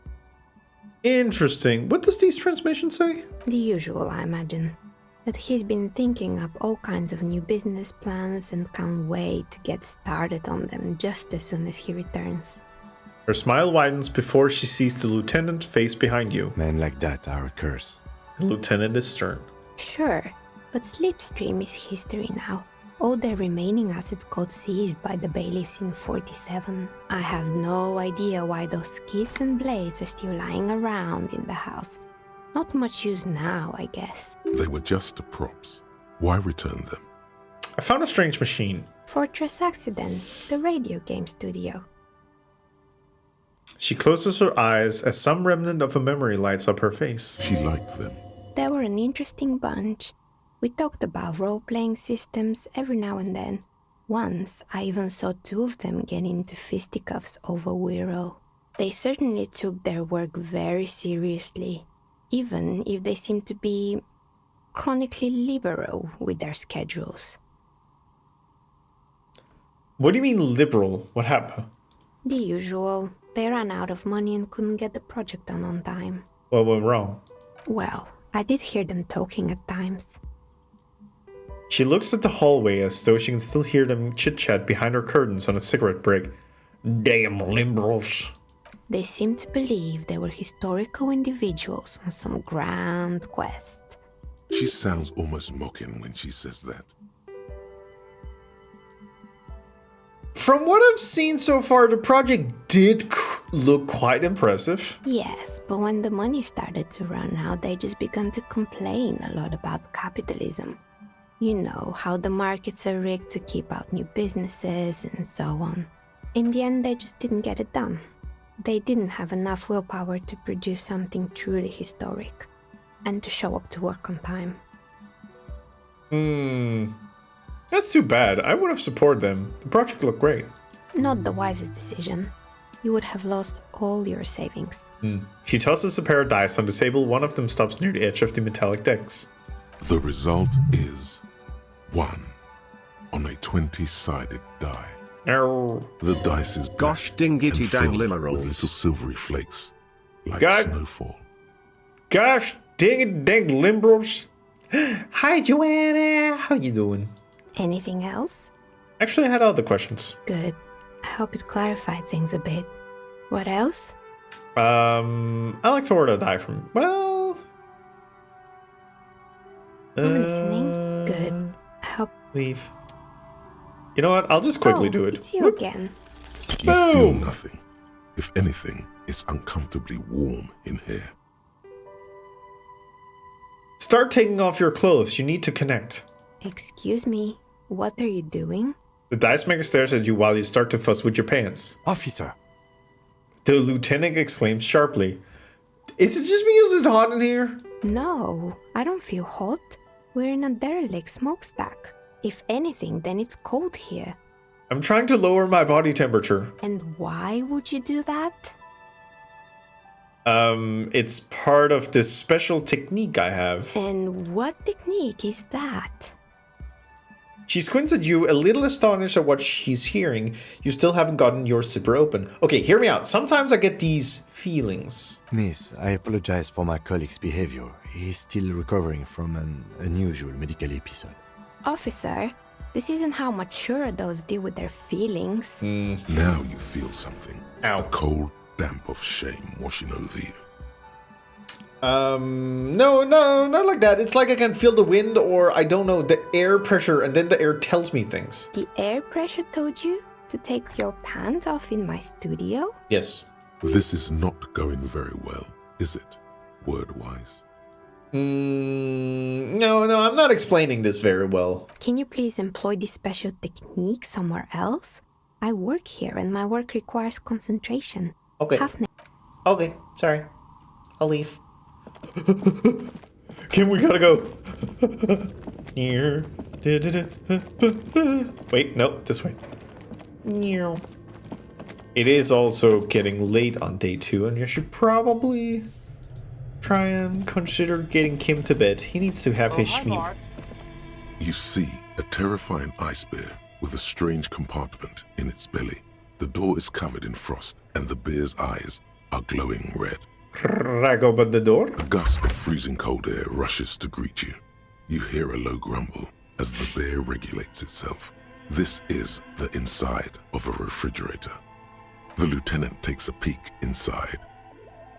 Interesting. What does these transmissions say? The usual, I imagine. That he's been thinking up all kinds of new business plans and can't wait to get started on them just as soon as he returns. Her smile widens before she sees the lieutenant face behind you. Men like that are a curse. The lieutenant is stern. Sure, but Slipstream is history now. All their remaining assets got seized by the bailiffs in 47. I have no idea why those skis and blades are still lying around in the house. Not much use now, I guess. They were just props. Why return them? I found a strange machine. Fortress Accident, the radio game studio. She closes her eyes as some remnant of a memory lights up her face. She liked them. They were an interesting bunch. We talked about role-playing systems every now and then. Once, I even saw two of them get into fisticuffs over Wirral. They certainly took their work very seriously, even if they seemed to be chronically liberal with their schedules. What do you mean liberal? What happened? The usual. They ran out of money and couldn't get the project done on time. What went wrong? Well, I did hear them talking at times. She looks at the hallway as though she can still hear them chit-chat behind her curtains on a cigarette break. Damn liberals. They seemed to believe they were historical individuals on some grand quest. She sounds almost mocking when she says that. From what I've seen so far, the project did look quite impressive. Yes, but when the money started to run out, they just began to complain a lot about capitalism. You know, how the markets are rigged to keep out new businesses and so on. In the end, they just didn't get it done. They didn't have enough willpower to produce something truly historic and to show up to work on time. That's too bad. I would have supported them. The project looked great. Not the wisest decision. You would have lost all your savings. She tosses a pair of dice on the table. One of them stops near the edge of the metallic decks. The result is 1 on a 20-sided die. No. The dice is Gosh dingity dang limerals. Little silvery flakes, like God. snowfall. Gosh dang it dang liberals. Hi Joanna, how you doing? Anything else? Actually, I had other questions. Good. I hope it clarified things a bit. What else? I like to order a die from. Well, I'm listening. Good. I hope. Leave. You know what? I'll just quickly do it. It's you again. You feel nothing. If anything, it's uncomfortably warm in here. Start taking off your clothes. You need to connect. Excuse me. What are you doing? The dice maker stares at you while you start to fuss with your pants. Officer. The lieutenant exclaims sharply. Is it just because it's hot in here? No, I don't feel hot. We're in a derelict smokestack. If anything, then it's cold here. I'm trying to lower my body temperature. And why would you do that? It's part of this special technique I have. And what technique is that? She squints at you, a little astonished at what she's hearing. You still haven't gotten your zipper open. Okay, hear me out. Sometimes I get these feelings. Miss, I apologize for my colleague's behavior. He's still recovering from an unusual medical episode. Officer, this isn't how mature adults deal with their feelings. Now you feel something. Ow. A cold damp of shame washing over you. No, not like that. It's like I can feel the wind or, I don't know, the air pressure, and then the air tells me things. The air pressure told you to take your pants off in my studio? Yes. This is not going very well, is it? Word-wise. No, I'm not explaining this very well. Can you please employ this special technique somewhere else? I work here and my work requires concentration. Okay. Okay, sorry. I'll leave. Kim, we gotta go. Wait, no, this way. It is also getting late on day 2, and you should probably try and consider getting Kim to bed. He needs to have his schmear. You see a terrifying ice bear with a strange compartment in its belly. The door is covered in frost, and the bear's eyes are glowing red. Crack open the door. A gust of freezing cold air rushes to greet you. You hear a low grumble as the bear regulates itself. This is the inside of a refrigerator. The lieutenant takes a peek inside.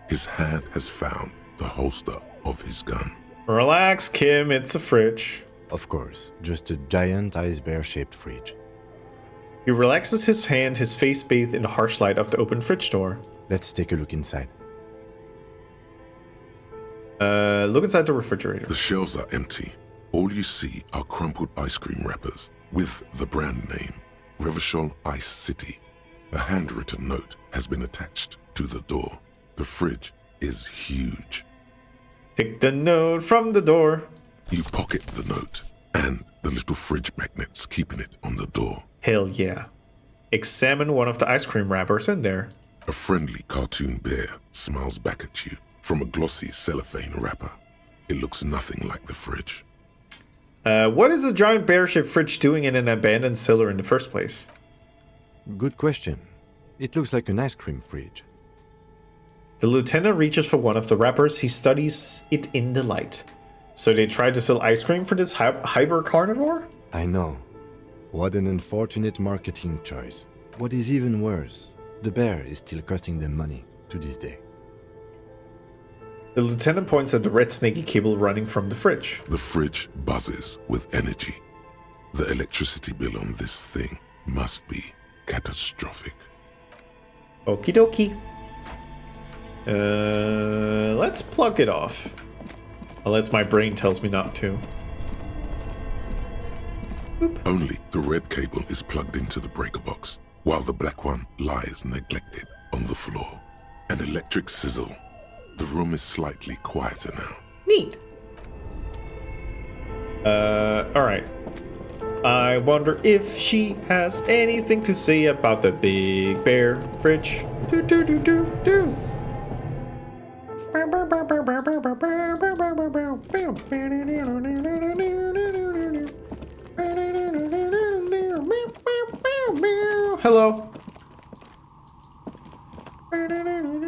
His hand has found the holster of his gun. Relax, Kim, it's a fridge. Of course, just a giant ice bear-shaped fridge. He relaxes his hand, his face bathed in the harsh light of the open fridge door. Let's take a look inside. Look inside the refrigerator. The shelves are empty. All you see are crumpled ice cream wrappers with the brand name, Revachol Ice City. A handwritten note has been attached to the door. The fridge is huge. Take the note from the door. You pocket the note and the little fridge magnets keeping it on the door. Hell yeah. Examine one of the ice cream wrappers in there. A friendly cartoon bear smiles back at you from a glossy cellophane wrapper. It looks nothing like the fridge. What is a giant bear-shaped fridge doing in an abandoned cellar in the first place? Good question. It looks like an ice cream fridge. The lieutenant reaches for one of the wrappers. He studies it in the light. So they tried to sell ice cream for this hyper carnivore? I know. What an unfortunate marketing choice. What is even worse, the bear is still costing them money to this day. The lieutenant points at the red snaky cable running from the fridge. The fridge buzzes with energy. The electricity bill on this thing must be catastrophic. Okie dokie. Let's plug it off. Unless my brain tells me not to. Oop. Only the red cable is plugged into the breaker box, while the black one lies neglected on the floor. An electric sizzle. The room is slightly quieter now. Neat. Alright. I wonder if she has anything to say about the big bear fridge. Do do do do do. Hello.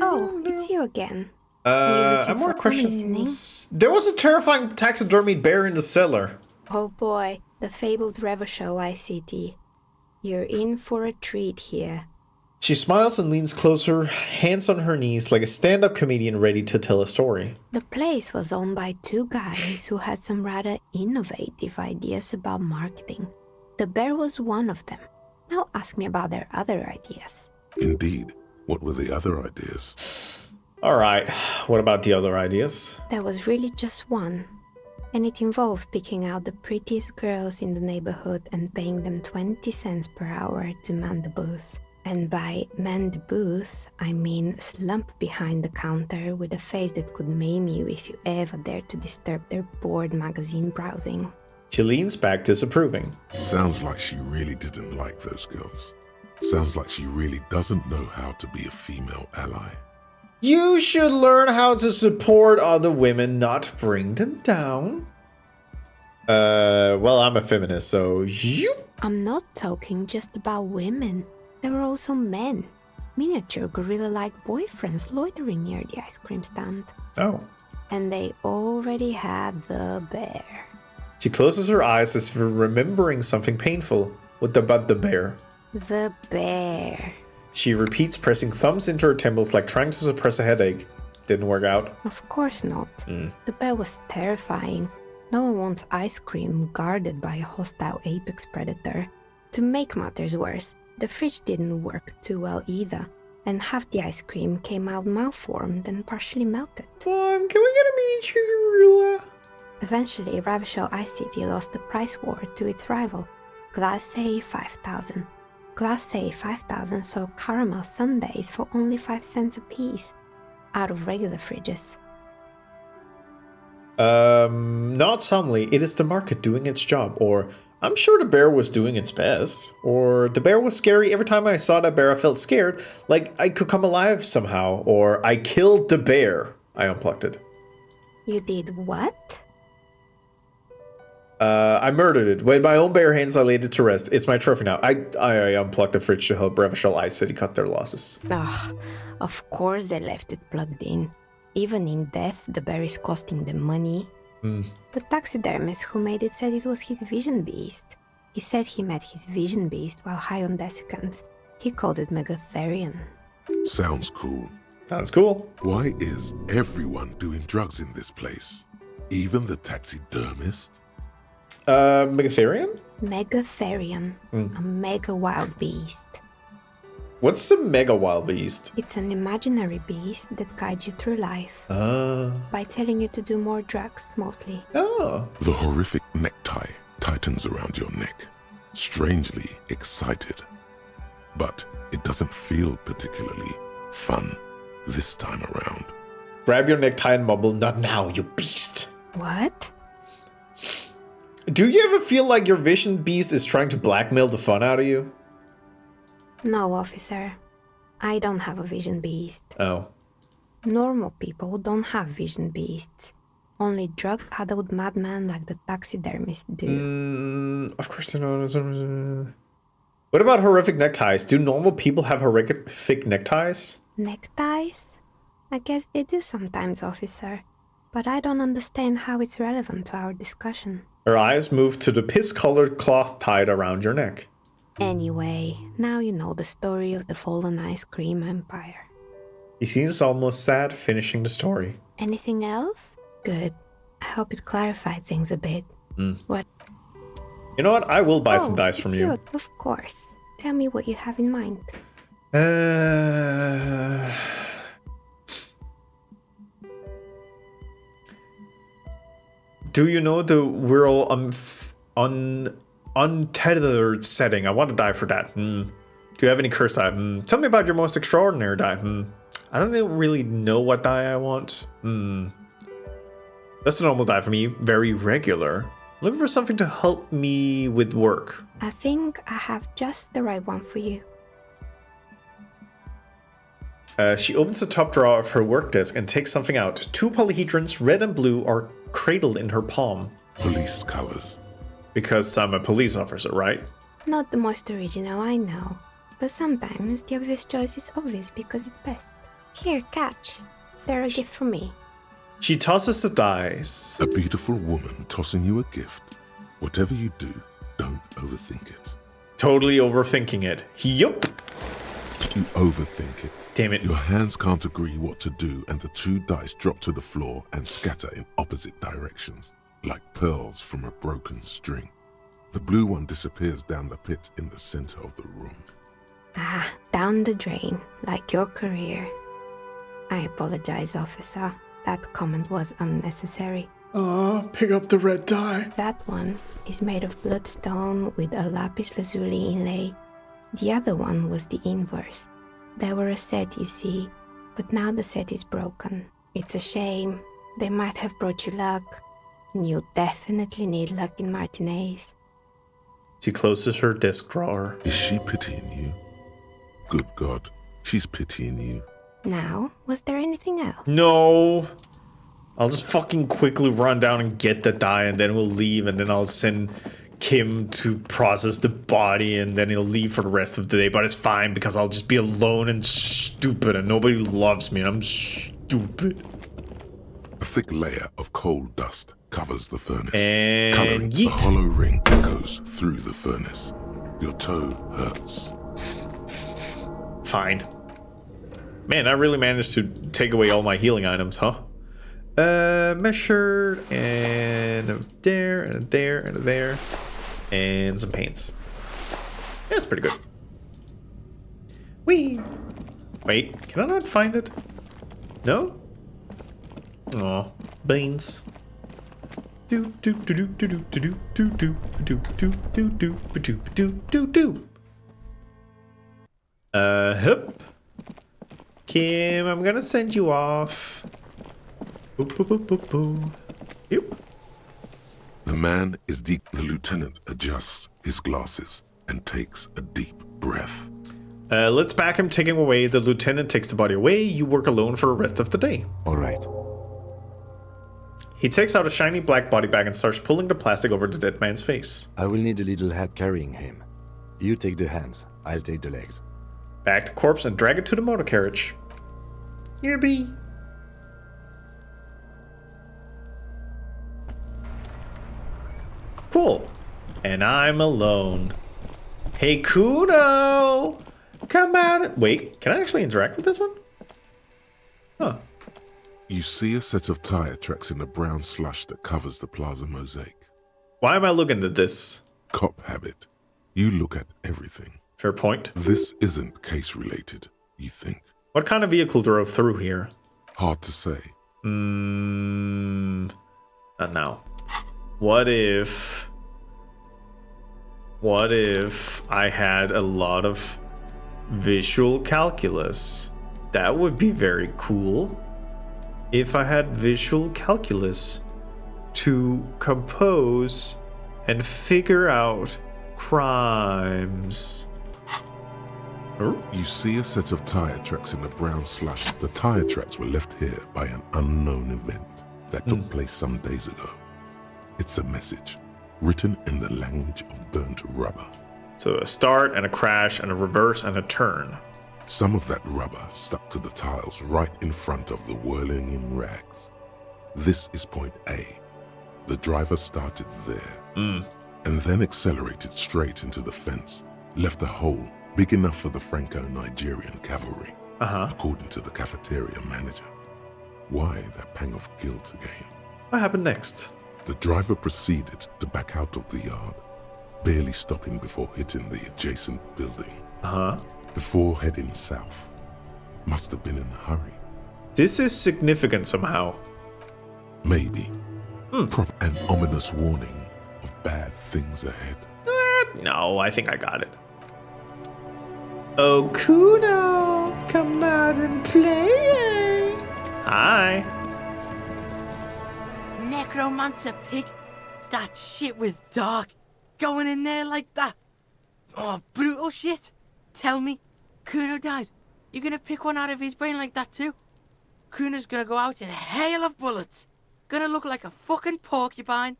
Oh, it's you again. I have more questions. There was a terrifying taxidermied bear in the cellar. Oh boy, the fabled Revo Show ICT. You're in for a treat here. She smiles and leans closer, hands on her knees, like a stand-up comedian ready to tell a story. The place was owned by two guys who had some rather innovative ideas about marketing. The bear was one of them. Now ask me about their other ideas. Indeed. What were the other ideas? Alright, what about the other ideas? There was really just one. And it involved picking out the prettiest girls in the neighborhood and paying them 20 cents per hour to man the booth. And by man the booth, I mean slump behind the counter with a face that could maim you if you ever dared to disturb their bored magazine browsing. She leans back, disapproving. Sounds like she really didn't like those girls. Sounds like she really doesn't know how to be a female ally. You should learn how to support other women, not bring them down. Well, I'm a feminist, so you. I'm not talking just about women. There were also men. Miniature gorilla-like boyfriends loitering near the ice cream stand. Oh. And they already had the bear. She closes her eyes as if remembering something painful. What about the bear? The bear. She repeats, pressing thumbs into her temples like trying to suppress a headache. Didn't work out. Of course not. The bear was terrifying. No one wants ice cream guarded by a hostile apex predator. To make matters worse, the fridge didn't work too well either, and half the ice cream came out malformed and partially melted. Can we get a miniature gorilla? Eventually, Ravishore ICT lost the price war to its rival, Class A 5000. Class A 5000 sold caramel sundaes for only 5 cents a piece, out of regular fridges. Not suddenly. It is the market doing its job, or I'm sure the bear was doing its best, or the bear was scary. Every time I saw that bear, I felt scared, like I could come alive somehow, or I killed the bear. I unplugged it. You did what? I murdered it. With my own bare hands, I laid it to rest. It's my trophy now. I unplugged the fridge to help Revachol Ice City cut their losses. Of course they left it plugged in. Even in death, the bear is costing them money. The taxidermist who made it said it was his vision beast. He said he met his vision beast while high on desiccants. He called it Megatherian. Sounds cool. Sounds cool. Why is everyone doing drugs in this place? Even the taxidermist? Megatherian? Megatherian. A mega wild beast. What's the mega wild beast? It's an imaginary beast that guides you through life. By telling you to do more drugs, mostly. The horrific necktie tightens around your neck. Strangely excited. But it doesn't feel particularly fun this time around. Grab your necktie and mumble, "Not now, you beast." What? Do you ever feel like your vision beast is trying to blackmail the fun out of you? No, officer. I don't have a vision beast. Oh. Normal people don't have vision beasts. Only drug-addled madmen like the taxidermist do. Of course they don't. What about horrific neckties? Do normal people have horrific neckties? Neckties? I guess they do sometimes, officer. But I don't understand how it's relevant to our discussion. Her eyes move to the piss-colored cloth tied around your neck. Anyway, now you know the story of the fallen ice cream empire. He seems almost sad finishing the story. Anything else? Good. I hope it clarified things a bit. What? You know what? I will buy some dice from you. Of course. Tell me what you have in mind. Do you know the whirl untethered setting? I want to die for that. Do you have any curse die? Tell me about your most extraordinary die. I don't really know what die I want. That's a normal die for me. Very regular. Looking for something to help me with work. I think I have just the right one for you. She opens the top drawer of her work desk and takes something out. 2 polyhedrons, red and blue, are cradled in her palm. Police colors. Because I'm a police officer, right? Not the most original, I know. But sometimes the obvious choice is obvious because it's best. Here, catch. They're a gift from me. She tosses the dice. A beautiful woman tossing you a gift. Whatever you do, don't overthink it. Totally overthinking it. Yup. You overthink it. Damn it. Your hands can't agree what to do, and the 2 dice drop to the floor and scatter in opposite directions, like pearls from a broken string. The blue one disappears down the pit in the center of the room. Ah, down the drain, like your career. I apologize, officer. That comment was unnecessary. Pick up the red die. That one is made of bloodstone with a lapis lazuli inlay. The other one was the inverse. They were a set, you see, but now the set is broken. It's a shame. They might have brought you luck. And you definitely need luck in Martinez. She closes her desk drawer. Is she pitying you? Good God, she's pitying you. Now, was there anything else? No. I'll just fucking quickly run down and get the die, and then we'll leave, and then I'll send Kim to process the body, and then he'll leave for the rest of the day. But it's fine because I'll just be alone and stupid, and nobody loves me, and I'm stupid. A thick layer of coal dust covers the furnace. And coloring yeet. a hollow ring goes through the furnace. Your toe hurts. Fine. Man, I really managed to take away all my healing items, huh? Measured, and there, and there, and there, and some paints. That's pretty good. Whee! Wait, can I not find it? No? Aw, beans. Do do do do do do do do do do do do do do do do do. Hup. Kim, I'm gonna send you off. Boop, boop, boop, boop, boop. Yep. The man is deep. The lieutenant adjusts his glasses and takes a deep breath. Let's back him, take him away. The lieutenant takes the body away. You work alone for the rest of the day. All right. He takes out a shiny black body bag and starts pulling the plastic over the dead man's face. I will need a little help carrying him. You take the hands, I'll take the legs. Back the corpse and drag it to the motor carriage. Here be. Cool. And I'm alone. Hey, Kudo! Come out. Wait, can I actually interact with this one? Huh. You see a set of tire tracks in the brown slush that covers the plaza mosaic. Why am I looking at this? Cop habit. You look at everything. Fair point. This isn't case related, you think. What kind of vehicle drove through here? Hard to say. Not now. What if I had a lot of visual calculus? That would be very cool. If I had visual calculus to compose and figure out crimes. You see a set of tire tracks in the brown slush. The tire tracks were left here by an unknown event that took place some days ago. It's a message written in the language of burnt rubber. So a start and a crash and a reverse and a turn. Some of that rubber stuck to the tiles right in front of the whirling in rags. This is point A. The driver started there and then accelerated straight into the fence, left a hole big enough for the Franco-Nigerian cavalry, according to the cafeteria manager. Why that pang of guilt again? What happened next? The driver proceeded to back out of the yard, barely stopping before hitting the adjacent building. Before heading south. Must have been in a hurry. This is significant somehow. Maybe. An ominous warning of bad things ahead. No, I think I got it. Oh, Kuno, come out and play. Hi. Necromancer pig. That shit was dark. Going in there like that. Oh, brutal shit. Tell me, Kuno dies. You gonna pick one out of his brain like that too? Kuno's gonna go out in a hail of bullets. Gonna look like a fucking porcupine.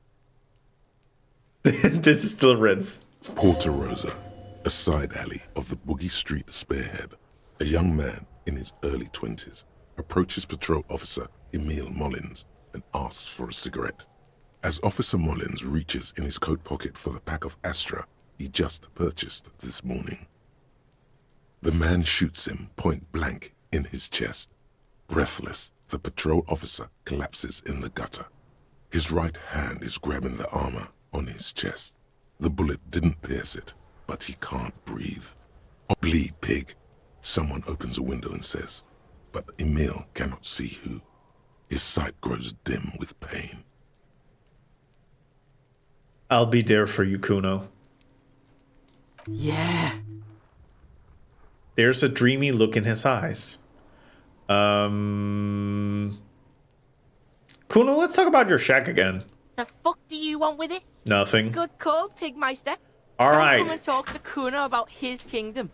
This is still Rinse. Porta Rosa, a side alley of the Boogie Street spearhead. A young man in his early 20s approaches patrol officer Emile Mullins and asks for a cigarette. As Officer Mullins reaches in his coat pocket for the pack of Astra he just purchased this morning, the man shoots him point blank in his chest. Breathless, the patrol officer collapses in the gutter. His right hand is grabbing the armor on his chest. The bullet didn't pierce it, but he can't breathe. Oh, bleed, pig. Someone opens a window and says, but Emile cannot see who. His sight grows dim with pain. I'll be there for you, Kuno. Yeah. There's a dreamy look in his eyes. Kuno, let's talk about your shack again. The fuck do you want with it? Nothing. Good call, Pigmeister. All right. Come and talk to Kuno about his kingdom.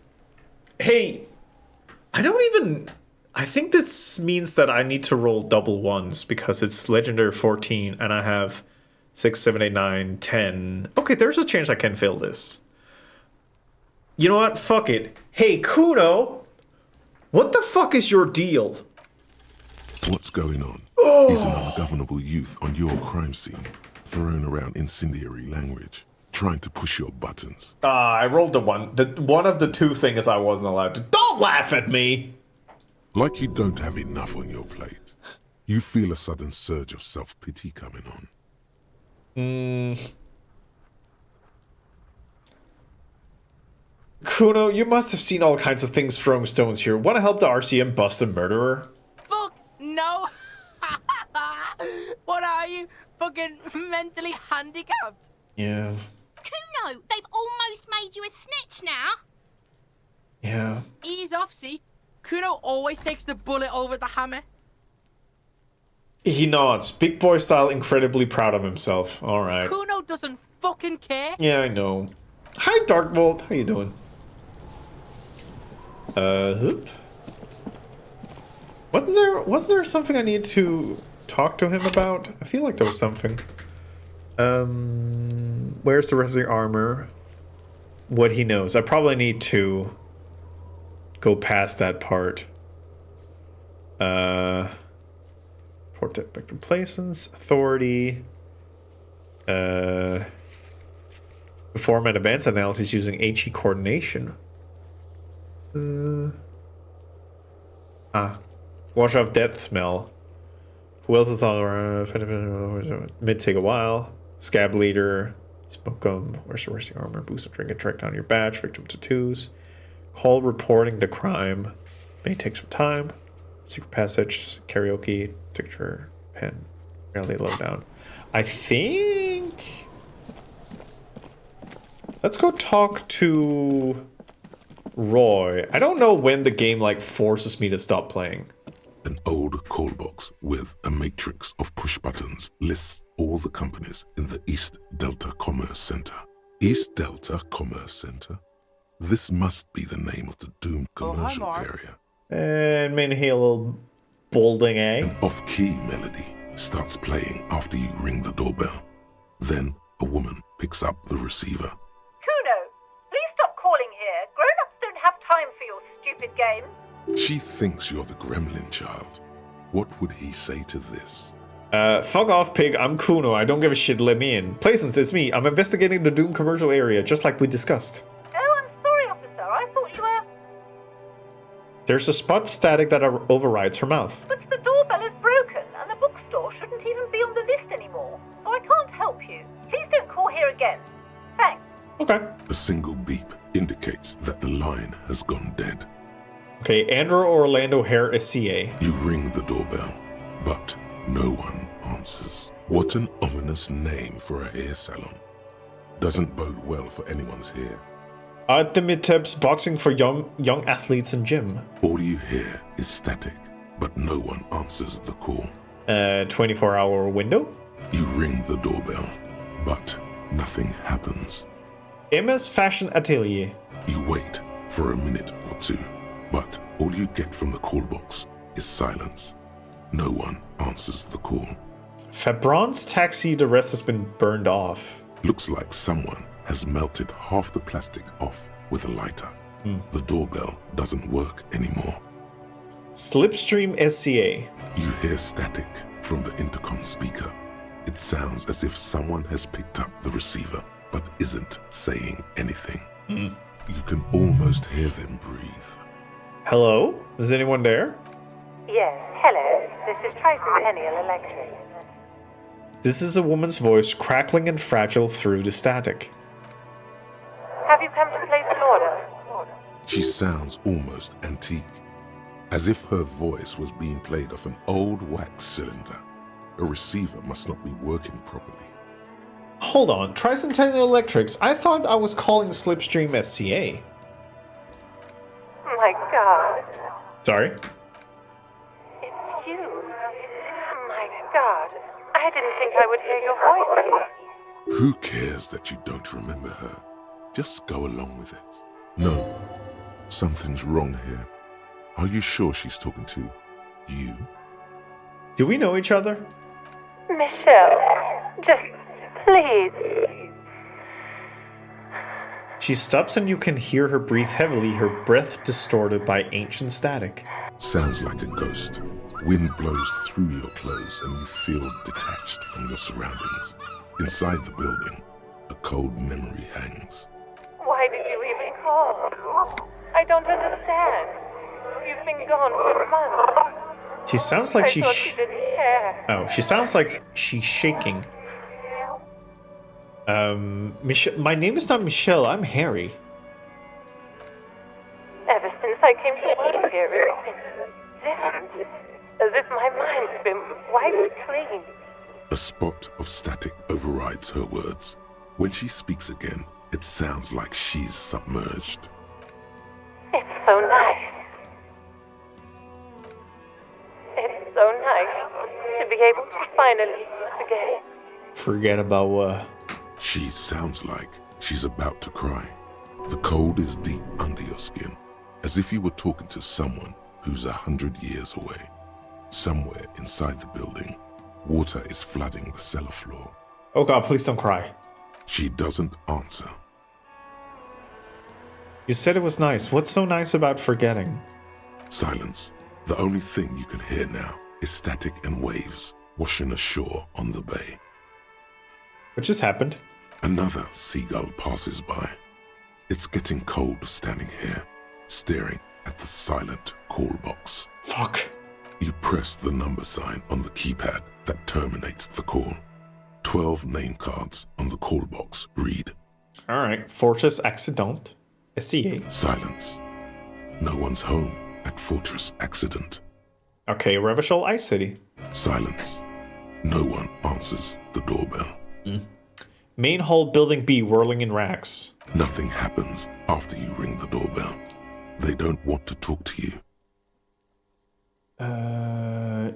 Hey, I think this means that I need to roll double ones because it's legendary 14 and I have 6, 7, 8, 9, 10. Okay, there's a chance I can fail this. You know what? Fuck it. Hey, Kuno, what the fuck is your deal? What's going on? He's an ungovernable youth on your crime scene, throwing around incendiary language, trying to push your buttons. I rolled the one. One of the two things I wasn't allowed to. Don't laugh at me! Like you don't have enough on your plate. You feel a sudden surge of self-pity coming on. Kuno, you must have seen all kinds of things throwing stones here. Want to help the RCM bust a murderer? Fuck no! What are you? Fucking mentally handicapped? Yeah. Kuno, they've almost made you a snitch now. Yeah. Ease off, see? Kuno always takes the bullet over the hammer. He nods, big boy style, incredibly proud of himself. All right. Kuno doesn't fucking care. Yeah, I know. Hi, Darkbolt. How you doing? Hoop. Wasn't there something I need to talk to him about? I feel like there was something. Where's the rest of the armor? What he knows. I probably need to go past that part. Port complacence, authority. Perform an advanced analysis using HE coordination. Wash off death smell. Who else is all around? Mid take a while. Scab leader. Smoke gum. Where's the armor? Boost a drink and track down your badge. Victim tattoos. Call reporting the crime. May take some time. Secret passage. Karaoke. Signature. Pen. Rarely low down. I think. Let's go talk to Roy. I don't know when the game like forces me to stop playing. An old call box with a matrix of push buttons lists all the companies in the East Delta Commerce Center. East Delta Commerce Center? This must be the name of the doomed commercial area. And may hear a little balding, eh? An off-key melody starts playing after you ring the doorbell. Then a woman picks up the receiver. Kuno, please game. She thinks you're the gremlin child. What would he say to this? Fuck off, pig. I'm Kuno. I don't give a shit. Let me in. Plaisance, it's me. I'm investigating the Doom commercial area, just like we discussed. Oh, I'm sorry, officer. I thought you were... There's a spot static that overrides her mouth. But the doorbell is broken, and the bookstore shouldn't even be on the list anymore. So I can't help you. Please don't call here again. Thanks. Okay. A single beep indicates that the line has gone dead. Okay, Andrew Orlando Hair SCA. You ring the doorbell, but no one answers. What an ominous name for a hair salon. Doesn't bode well for anyone's hair. Admitibs boxing for young athletes in gym. All you hear is static, but no one answers the call. 24-hour window? You ring the doorbell, but nothing happens. MS Fashion Atelier. You wait for a minute or two, but all you get from the call box is silence. No one answers the call. Fabron's taxi, the rest has been burned off. Looks like someone has melted half the plastic off with a lighter. The doorbell doesn't work anymore. Slipstream SCA. You hear static from the intercom speaker. It sounds as if someone has picked up the receiver, but isn't saying anything. You can almost hear them breathe. Hello? Is anyone there? Yes, hello. This is Tricentennial Electric. This is a woman's voice crackling and fragile through the static. Have you come to place an order? She sounds almost antique, as if her voice was being played off an old wax cylinder. A receiver must not be working properly. Hold on, Tricentennial Electrics. I thought I was calling Slipstream SCA. My God. Sorry? It's you. My God. I didn't think I would hear your voice. Who cares that you don't remember her? Just go along with it. No, something's wrong here. Are you sure she's talking to you? Do we know each other? Michelle, just please. She stops and you can hear her breathe heavily, her breath distorted by ancient static. Sounds like a ghost. Wind blows through your clothes and you feel detached from your surroundings. Inside the building, a cold memory hangs. Why did you even call? I don't understand. You've been gone for months. She sounds like I thought you didn't care. Oh, she sounds like she's shaking. Michelle. My name is not Michelle. I'm Harry. Ever since I came to work here, it's been different. As if my mind's been wiped clean. A spot of static overrides her words. When she speaks again, it sounds like she's submerged. It's so nice. It's so nice to be able to finally forget. Forget about what? She sounds like she's about to cry. The cold is deep under your skin, as if you were talking to someone who's 100 years away. Somewhere inside the building, water is flooding the cellar floor. Oh God, please don't cry. She doesn't answer. You said it was nice. What's so nice about forgetting? Silence. The only thing you can hear now is static and waves washing ashore on the bay. What just happened? Another seagull passes by. It's getting cold standing here, staring at the silent call box. Fuck. You press the number sign on the keypad that terminates the call. 12 name cards on the call box read. Alright, Fortress Accident. SCA. Silence. No one's home at Fortress Accident. Okay, Revachol Ice City. Silence. No one answers the doorbell. Main hall building B whirling in racks. Nothing happens after you ring the doorbell. They don't want to talk to you.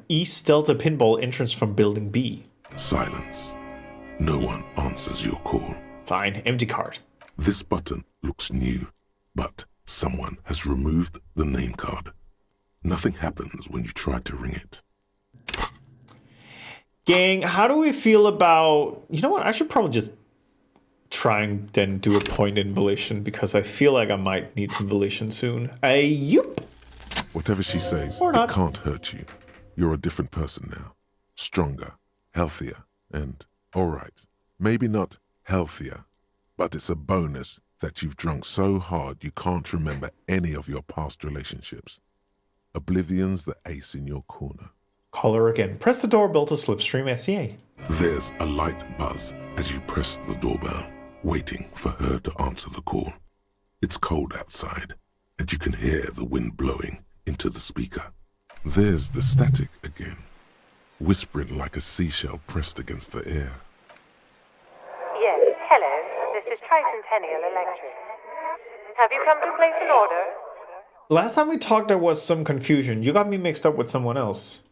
East Delta pinball entrance from building B. Silence. No one answers your call. Fine, empty card. This button looks new, but someone has removed the name card. Nothing happens when you try to ring it. Gang, how do we feel about... You know what? I should probably just try and then do a point in volition because I feel like I might need some volition soon. Yup. Whatever she says, Or not. it can't hurt you. You're a different person now. Stronger, healthier, and, alright, maybe not healthier, but it's a bonus that you've drunk so hard you can't remember any of your past relationships. Oblivion's the ace in your corner. Call her again. Press the doorbell to Slipstream SCA. There's a light buzz as you press the doorbell, waiting for her to answer the call. It's cold outside, and you can hear the wind blowing into the speaker. There's the static again, whispering like a seashell pressed against the air. Yes, hello. This is Tricentennial Electric. Have you come to place an order? Last time we talked, there was some confusion. You got me mixed up with someone else.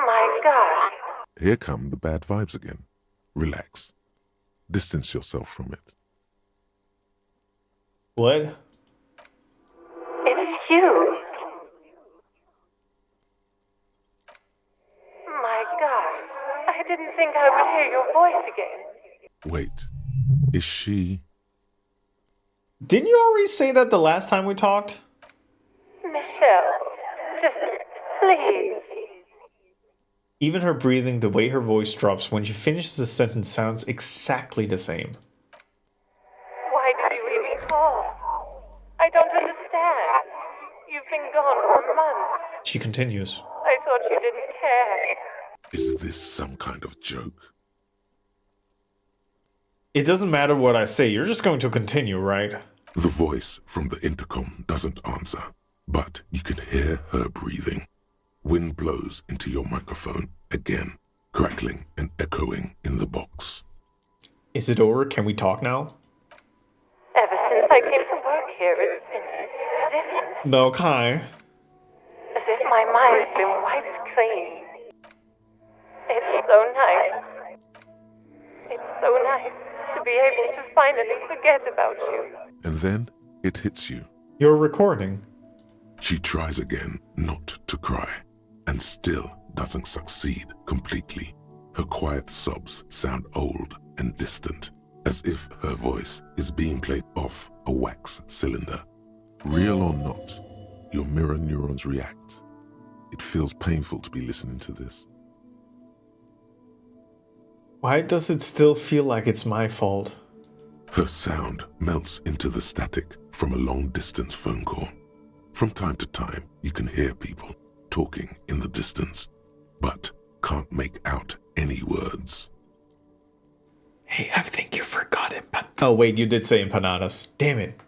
My God. Here come the bad vibes again. Relax. Distance yourself from it. What? It's you. My God. I didn't think I would hear your voice again. Wait, is she... Didn't you already say that the last time we talked? Michelle, just please. Even her breathing, the way her voice drops when she finishes a sentence sounds exactly the same. Why did you even call? I don't understand. You've been gone for months. She continues. I thought you didn't care. Is this some kind of joke? It doesn't matter what I say, you're just going to continue, right? The voice from the intercom doesn't answer, but you can hear her breathing. Wind blows into your microphone again, crackling and echoing in the box. Is it over? Can we talk now? Ever since I came to work here, it's been different. No, Kai. As if my mind's been wiped clean. It's so nice. It's so nice to be able to finally forget about you. And then it hits you. You're recording. She tries again not to cry, and still doesn't succeed completely. Her quiet sobs sound old and distant, as if her voice is being played off a wax cylinder. Real or not, your mirror neurons react. It feels painful to be listening to this. Why does it still feel like it's my fault? Her sound melts into the static from a long-distance phone call. From time to time, you can hear people talking in the distance, but can't make out any words. Hey, I think you forgot Oh, wait, you did say empanadas. Damn it.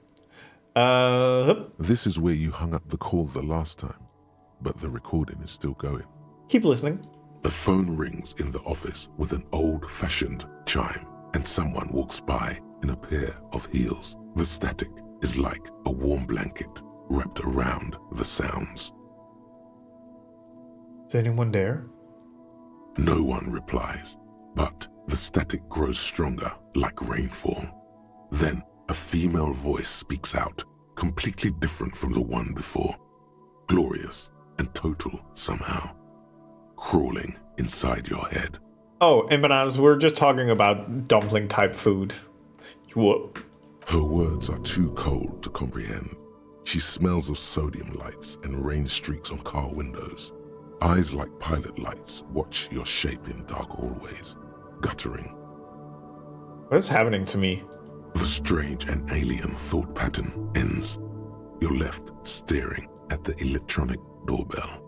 This is where you hung up the call the last time, but the recording is still going. Keep listening. A phone rings in the office with an old-fashioned chime, and someone walks by in a pair of heels. The static is like a warm blanket wrapped around the sounds. Is anyone there? No one replies, but the static grows stronger like rainfall. Then a female voice speaks out, completely different from the one before. Glorious and total somehow. Crawling inside your head. Oh, empanadas, we're just talking about dumpling-type food. Whoop. Her words are too cold to comprehend. She smells of sodium lights and rain streaks on car windows. Eyes like pilot lights watch your shape in dark hallways, guttering. What is happening to me? The strange and alien thought pattern ends. You're left staring at the electronic doorbell.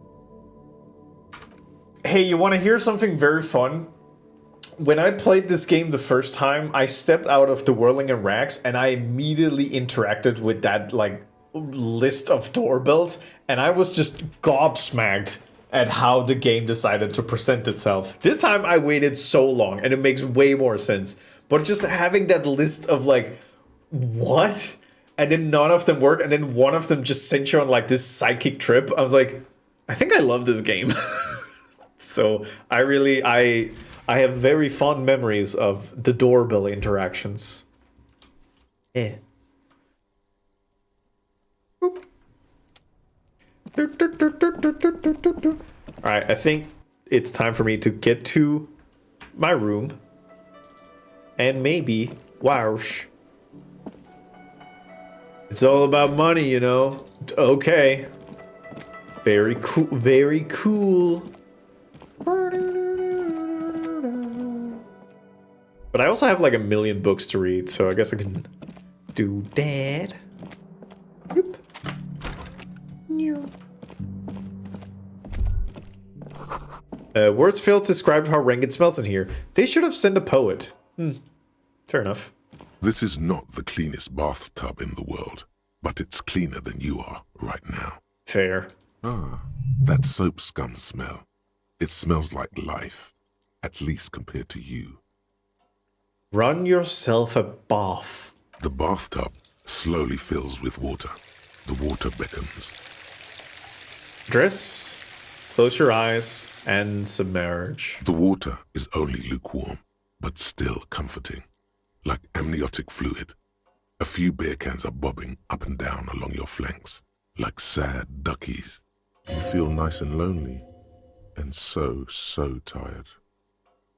Hey, you want to hear something very fun? When I played this game the first time, I stepped out of the whirling and rags and I immediately interacted with that list of doorbells, and I was just gobsmacked at how the game decided to present itself. This time I waited so long and it makes way more sense. But just having that list of what? And then none of them worked, and then one of them just sent you on this psychic trip. I was like, I think I love this game. So I have very fond memories of the doorbell interactions. Yeah. Alright, I think it's time for me to get to my room. And maybe It's all about money, you know. Okay, Very cool. Very cool. But I also have like a million books to read, so I guess I can do that. Whoop. Words failed to describe how rank it smells in here. They should have sent a poet. Fair enough. This is not the cleanest bathtub in the world, but it's cleaner than you are right now. Fair. Ah, that soap scum smell. It smells like life, at least compared to you. Run yourself a bath. The bathtub slowly fills with water. The water beckons. Dress, close your eyes, and submerge. The water is only lukewarm, but still comforting. Like amniotic fluid. A few beer cans are bobbing up and down along your flanks, like sad duckies. You feel nice and lonely, and so tired.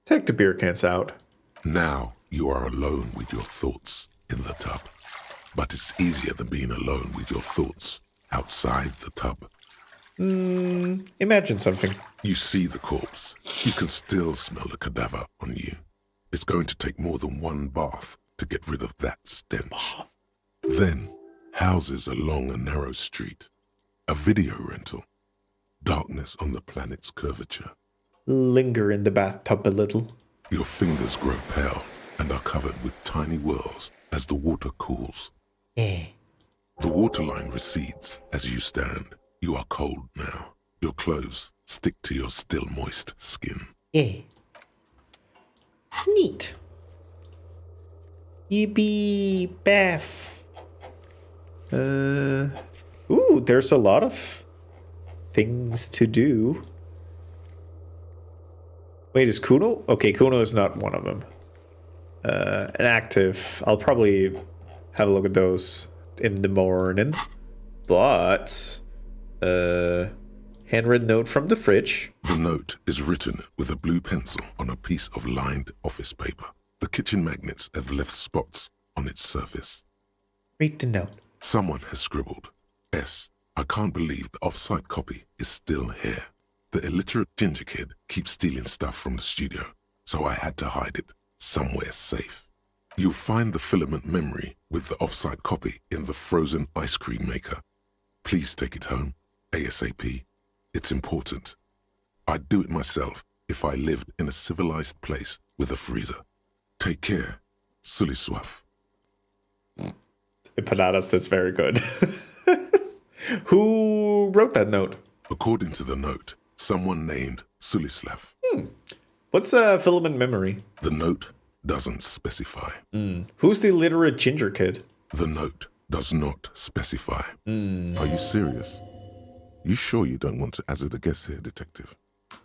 Take the beer cans out. Now you are alone with your thoughts in the tub. But it's easier than being alone with your thoughts outside the tub. Imagine something. You see the corpse. You can still smell the cadaver on you. It's going to take more than one bath to get rid of that stench. Then, houses along a narrow street. A video rental. Darkness on the planet's curvature. Linger in the bathtub a little. Your fingers grow pale and are covered with tiny whirls as the water cools. The waterline recedes as you stand. You are cold now. Your clothes stick to your still moist skin. Neat. Yippee bath. Ooh, there's a lot of things to do. Wait, is Kuno? Okay, Kuno is not one of them. An active. I'll probably have a look at those in the morning. But handwritten note from the fridge. The note is written with a blue pencil on a piece of lined office paper. The kitchen magnets have left spots on its surface. Read the note. Someone has scribbled, S. I can't believe the off-site copy is still here. The illiterate ginger kid keeps stealing stuff from the studio, so I had to hide it somewhere safe. You'll find the filament memory with the off-site copy in the frozen ice cream maker. Please take it home, ASAP. It's important. I'd do it myself if I lived in a civilized place with a freezer. Take care, Suliswaf. Empanadas, that's very good. Who wrote that note? According to the note, someone named Sulislav. What's a filament memory? The note doesn't specify. Who's the illiterate ginger kid? The note does not specify. Are you serious? You sure you don't want to hazard a guess here, detective?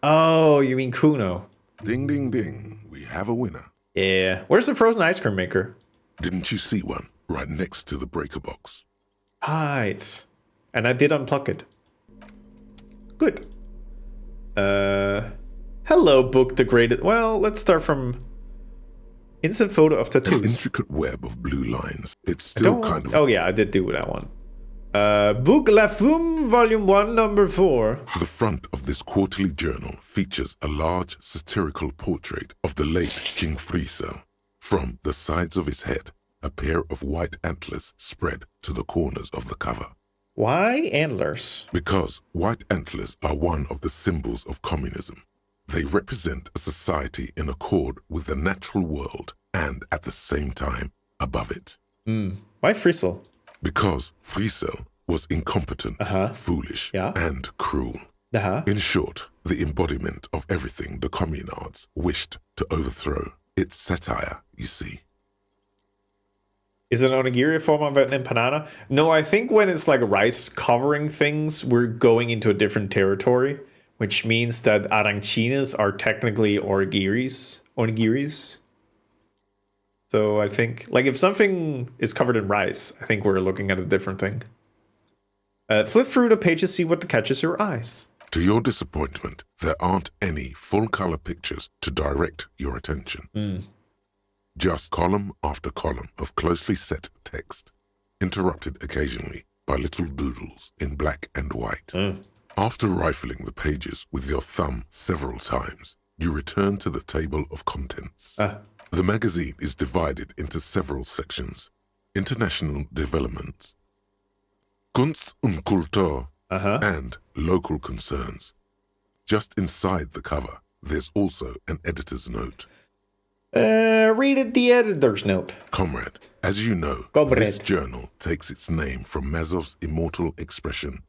Oh, you mean Kuno. Ding, ding, ding. We have a winner. Yeah. Where's the frozen ice cream maker? Didn't you see one right next to the breaker box? Right. And I did unplug it. Good. Hello, book degraded. Well, let's start from instant photo of tattoos. An intricate web of blue lines. It's still kind of... Oh yeah, I did do that one. Book La Fume, Volume 1, Number 4. The front of this quarterly journal features a large satirical portrait of the late King Friesel. From the sides of his head, a pair of white antlers spread to the corners of the cover. Why antlers? Because white antlers are one of the symbols of communism. They represent a society in accord with the natural world and at the same time above it. Why Friesel? Because Friesel was incompetent, foolish, and cruel. In short, the embodiment of everything the communards wished to overthrow. It's satire, you see. Is an onigiri a form of an empanada? No, I think when it's like rice covering things, we're going into a different territory, which means that arancines are technically onigiris. So I think, like, if something is covered in rice, I think we're looking at a different thing. Flip through the pages, see what catches your eyes. To your disappointment, there aren't any full-color pictures to direct your attention. Just column after column of closely set text, interrupted occasionally by little doodles in black and white. After rifling the pages with your thumb several times, you return to the table of contents. The magazine is divided into several sections. International developments, Kunst und Kultur, and local concerns. Just inside the cover, there's also an editor's note. Read it, the editor's note. Comrade, as you know, this journal takes its name from Mazov's immortal expression,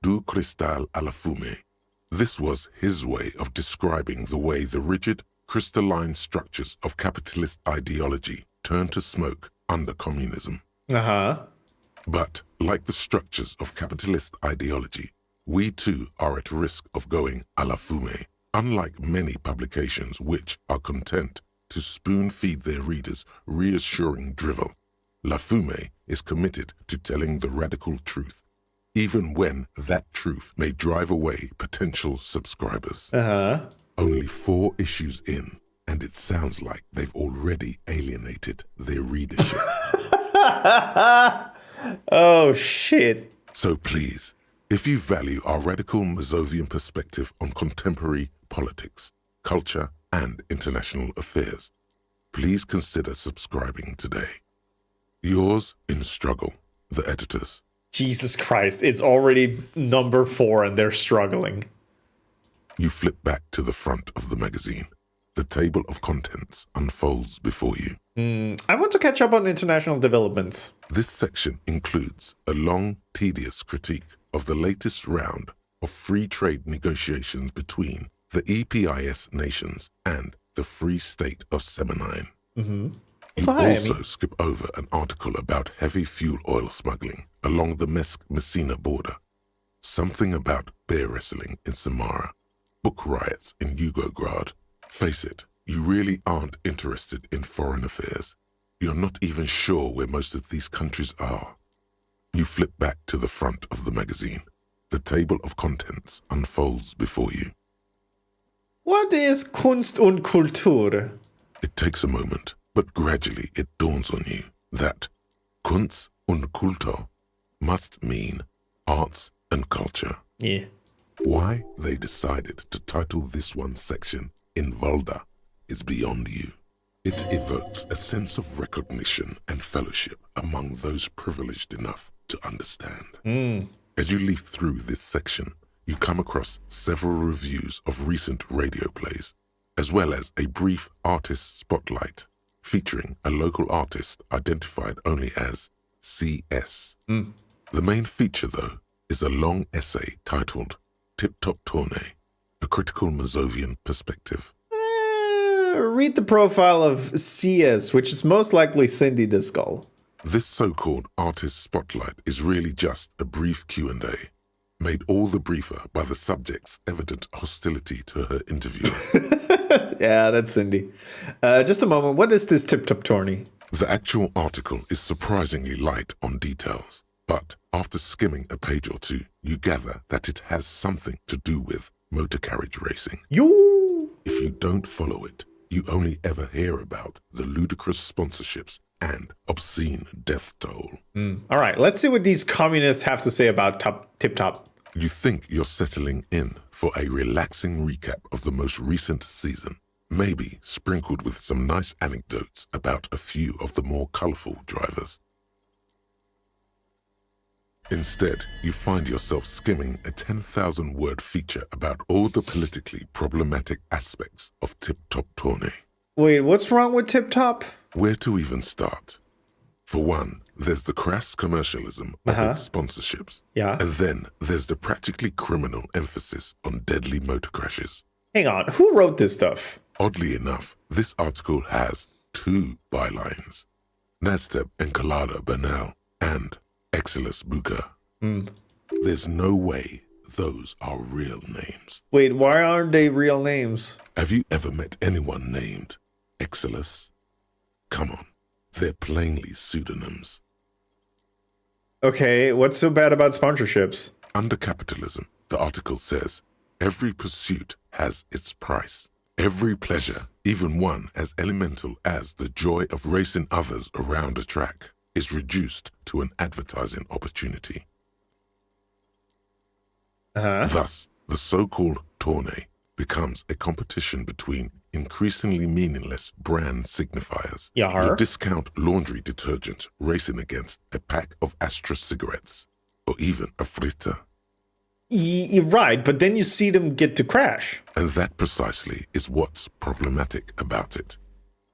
Du cristal à la fumée. This was his way of describing the way the rigid, crystalline structures of capitalist ideology turned to smoke under communism. But, like the structures of capitalist ideology, we too are at risk of going à la fumée, unlike many publications which are content to spoon-feed their readers reassuring drivel. La Fumée is committed to telling the radical truth, even when that truth may drive away potential subscribers. Only 4 issues in, and it sounds like they've already alienated their readership. Oh, shit. So please, if you value our radical Mazovian perspective on contemporary politics, culture, and international affairs, please consider subscribing today. Yours in struggle, the editors. Jesus Christ, it's already number 4 and they're struggling. You flip back to the front of the magazine. The table of contents unfolds before you. I want to catch up on international developments. This section includes a long, tedious critique of the latest round of free trade negotiations between the EPIS nations and the Free State of Semenine. You also skip over an article about heavy fuel oil smuggling along the Messina border, something about bear wrestling in Samara, book riots in Yugograd. Face it, you really aren't interested in foreign affairs. You're not even sure where most of these countries are. You flip back to the front of the magazine. The table of contents unfolds before you. What is Kunst und Kultur? It takes a moment, but gradually it dawns on you that Kunst und Kultur must mean arts and culture. Yeah. Why they decided to title this one section in Volda is beyond you. It evokes a sense of recognition and fellowship among those privileged enough to understand. As you leaf through this section, you come across several reviews of recent radio plays, as well as a brief artist spotlight featuring a local artist identified only as CS. The main feature, though, is a long essay titled Tip Top Tournée, a critical Mazovian perspective. Read the profile of CS, which is most likely Cindy Discal. This so-called artist spotlight is really just a brief Q&A, made all the briefer by the subject's evident hostility to her interviewer. Yeah, that's Cindy. Just a moment, what is this tip-top tourney? The actual article is surprisingly light on details, but after skimming a page or two, you gather that it has something to do with motor carriage racing. If you don't follow it, you only ever hear about the ludicrous sponsorships and obscene death toll. All right, let's see what these communists have to say about Tip-Top. You think you're settling in for a relaxing recap of the most recent season, maybe sprinkled with some nice anecdotes about a few of the more colorful drivers. Instead, you find yourself skimming a 10,000-word feature about all the politically problematic aspects of Tip-Top Tournée. Wait, what's wrong with Tip-Top? Where to even start? For one, there's the crass commercialism of its sponsorships. Yeah. And then there's the practically criminal emphasis on deadly motor crashes. Hang on, who wrote this stuff? Oddly enough, this article has 2 bylines. Nasteb Encolada Bernal and Exilus Buka. There's no way those are real names. Wait, why aren't they real names? Have you ever met anyone named Exilus? Come on, they're plainly pseudonyms. Okay, what's so bad about sponsorships? Under capitalism, the article says, every pursuit has its price. Every pleasure, even one as elemental as the joy of racing others around a track, is reduced to an advertising opportunity. Thus, the so-called tourney becomes a competition between increasingly meaningless brand signifiers. Yeah. The discount laundry detergent racing against a pack of Astra cigarettes, or even a fritter. You're right, but then you see them get to crash. And that precisely is what's problematic about it.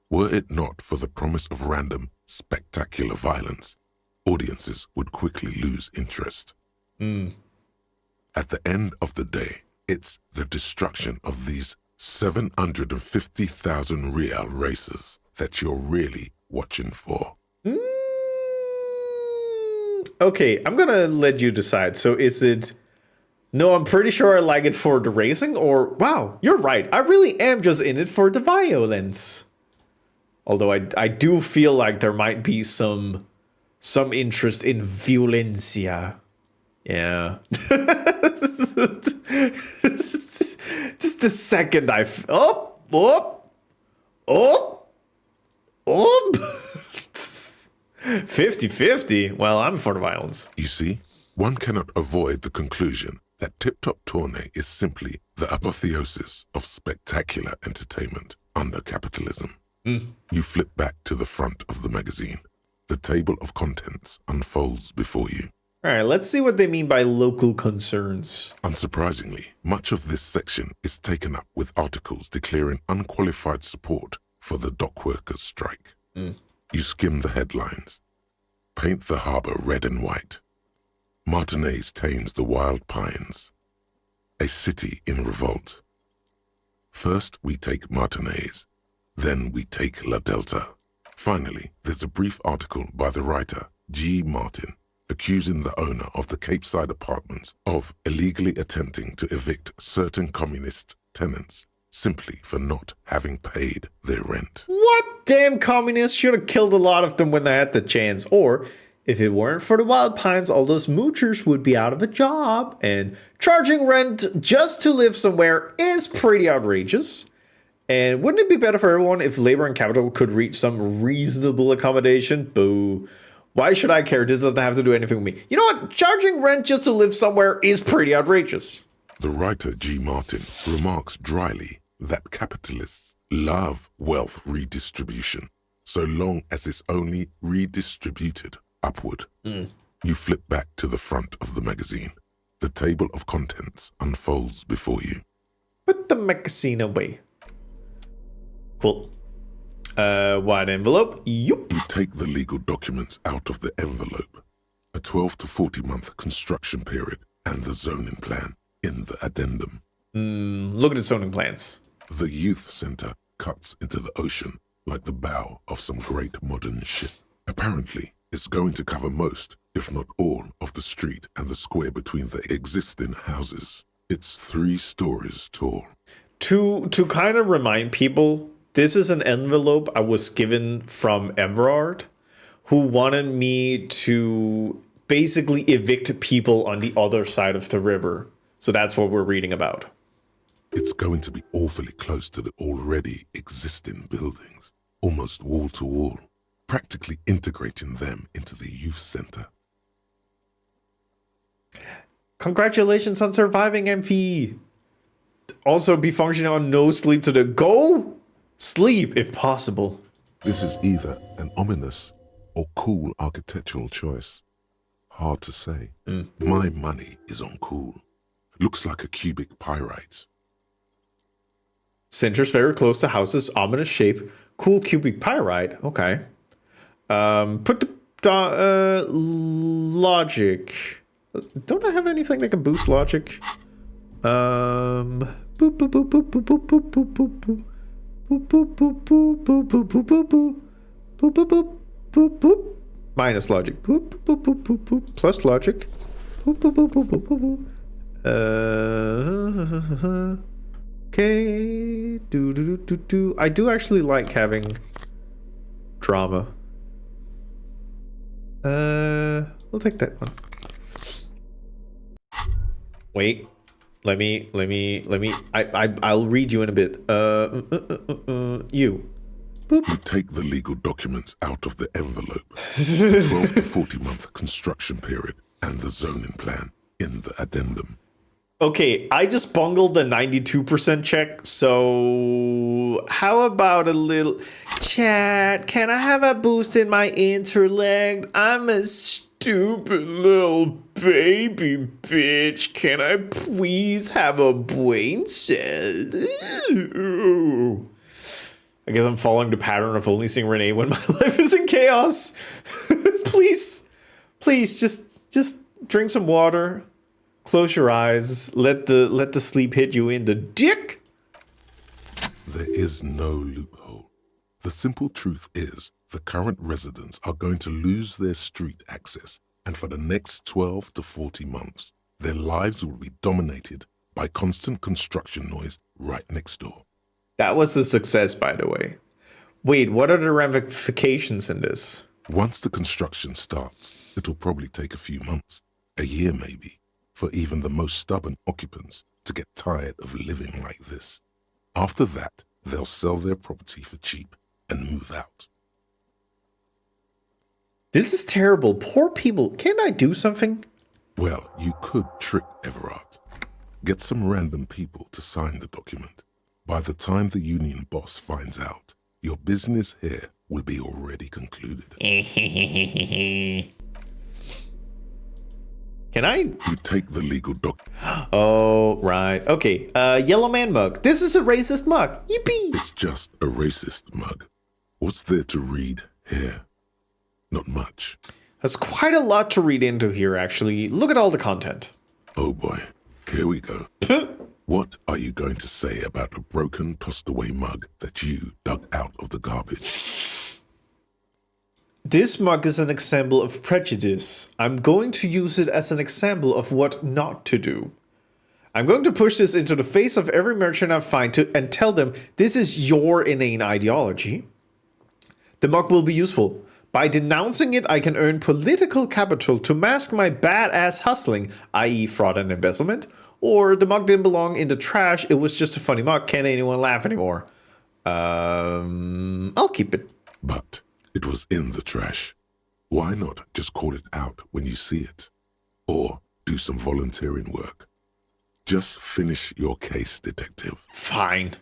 Were it not for the promise of random, spectacular violence, audiences would quickly lose interest. At the end of the day, it's the destruction of these 750,000 real races that you're really watching for. Okay, I'm gonna let you decide. So is it, no, I'm pretty sure I like it for the racing, or, wow, you're right, I really am just in it for the violence. Although I do feel like there might be some interest in violencia. Yeah. Just a second, 50-50. Well, I'm for the violence. You see, one cannot avoid the conclusion that Tip Top Tourney is simply the apotheosis of spectacular entertainment under capitalism. You flip back to the front of the magazine. The table of contents unfolds before you. All right, let's see what they mean by local concerns. Unsurprisingly, much of this section is taken up with articles declaring unqualified support for the dock workers' strike. You skim the headlines. Paint the harbor red and white. Martinez tames the wild pines. A city in revolt. First, we take Martinez. Then we take La Delta. Finally, there's a brief article by the writer, G. Martin, accusing the owner of the Cape Side apartments of illegally attempting to evict certain communist tenants simply for not having paid their rent. What damn communists should have killed a lot of them when they had the chance. Or, if it weren't for the wild pines, all those moochers would be out of a job. And charging rent just to live somewhere is pretty outrageous. And wouldn't it be better for everyone if labor and capital could reach some reasonable accommodation? Boo. Why should I care? This doesn't have to do anything with me. You know what? Charging rent just to live somewhere is pretty outrageous. The writer G. Martin remarks dryly that capitalists love wealth redistribution, so long as it's only redistributed upward. You flip back to the front of the magazine. The table of contents unfolds before you. Put the magazine away. Cool. Wide envelope. Yup. You take the legal documents out of the envelope. A 12 to 40 month construction period and the zoning plan in the addendum. Look at the zoning plans. The youth center cuts into the ocean like the bow of some great modern ship. Apparently, it's going to cover most, if not all, of the street and the square between the existing houses. It's 3 stories tall. To kind of remind people, this is an envelope I was given from Everard, who wanted me to basically evict people on the other side of the river. So that's what we're reading about. It's going to be awfully close to the already existing buildings, almost wall to wall, practically integrating them into the youth center. Congratulations on surviving, MV. Also be functioning on no sleep to the go. Sleep, if possible. This is either an ominous or cool architectural choice. Hard to say. My money is on cool. Looks like a cubic pyrite. Centers very close to houses, ominous shape, cool cubic pyrite. Okay. Put the logic. Don't I have anything that can boost logic? Boop boop boop boop boop boop boop boop boop boop. Boop boop boop boop boop boop boop boop boop boop boop boop boop boop. Minus logic. Boop boop boop boop boop. Plus logic. Boop boop boop boop boop boop. Okay. Do. I do actually like having drama. We'll take that one. Wait. Let me. I'll read you in a bit. You. Boop. You take the legal documents out of the envelope. 12 to 40 month construction period and the zoning plan in the addendum. Okay, I just bungled the 92% check, so how about a little... Chat, can I have a boost in my intellect? I'm a stupid little baby bitch. Can I please have a brain cell? I guess I'm following the pattern of only seeing Renee when my life is in chaos. Please, just drink some water. Close your eyes. Let the sleep hit you in the dick. There is no loophole. The simple truth is the current residents are going to lose their street access, and for the next 12 to 40 months, their lives will be dominated by constant construction noise right next door. That was a success, by the way. Wait, what are the ramifications in this? Once the construction starts, it'll probably take a few months, a year maybe, for even the most stubborn occupants to get tired of living like this. After that, they'll sell their property for cheap and move out. This is terrible. Poor people. Can't I do something? Well, you could trick Everard. Get some random people to sign the document. By the time the union boss finds out, your business here will be already concluded. Can I? You take the legal document. Oh, right. Okay. Yellow man mug. This is a racist mug. Yippee! It's just a racist mug. What's there to read here? Not much. There's quite a lot to read into here, actually. Look at all the content. Oh boy. Here we go. What are you going to say about a broken, tossed-away mug that you dug out of the garbage? This mug is an example of prejudice. I'm going to use it as an example of what not to do. I'm going to push this into the face of every merchant I find and tell them this is your inane ideology. The mug will be useful. By denouncing it, I can earn political capital to mask my badass hustling, i.e. fraud and embezzlement. Or the mug didn't belong in the trash, it was just a funny mug, can't anyone laugh anymore? I'll keep it. But it was in the trash. Why not just call it out when you see it? Or do some volunteering work. Just finish your case, detective. Fine.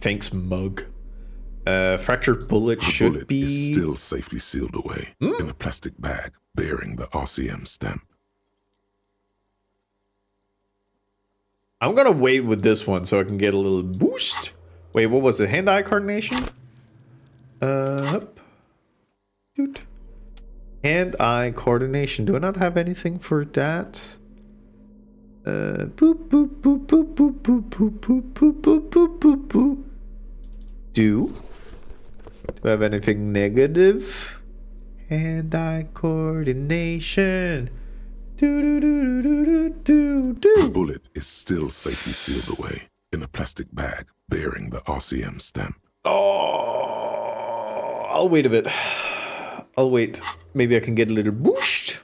Thanks, mug. Fractured bullet should be... is still safely sealed away in a plastic bag bearing the RCM stamp. I'm gonna wait with this one so I can get a little boost. Wait, what was it? Hand-eye coordination? Hand-eye coordination. Do I not have anything for that? Boop, boop, boop, boop, boop, boop, boop, boop, boop, boop, boop, boop, boop. Do I have anything negative? Hand-eye coordination. The bullet is still safely sealed away in a plastic bag bearing the RCM stamp. Oh, I'll wait a bit. I'll wait. Maybe I can get a little boost.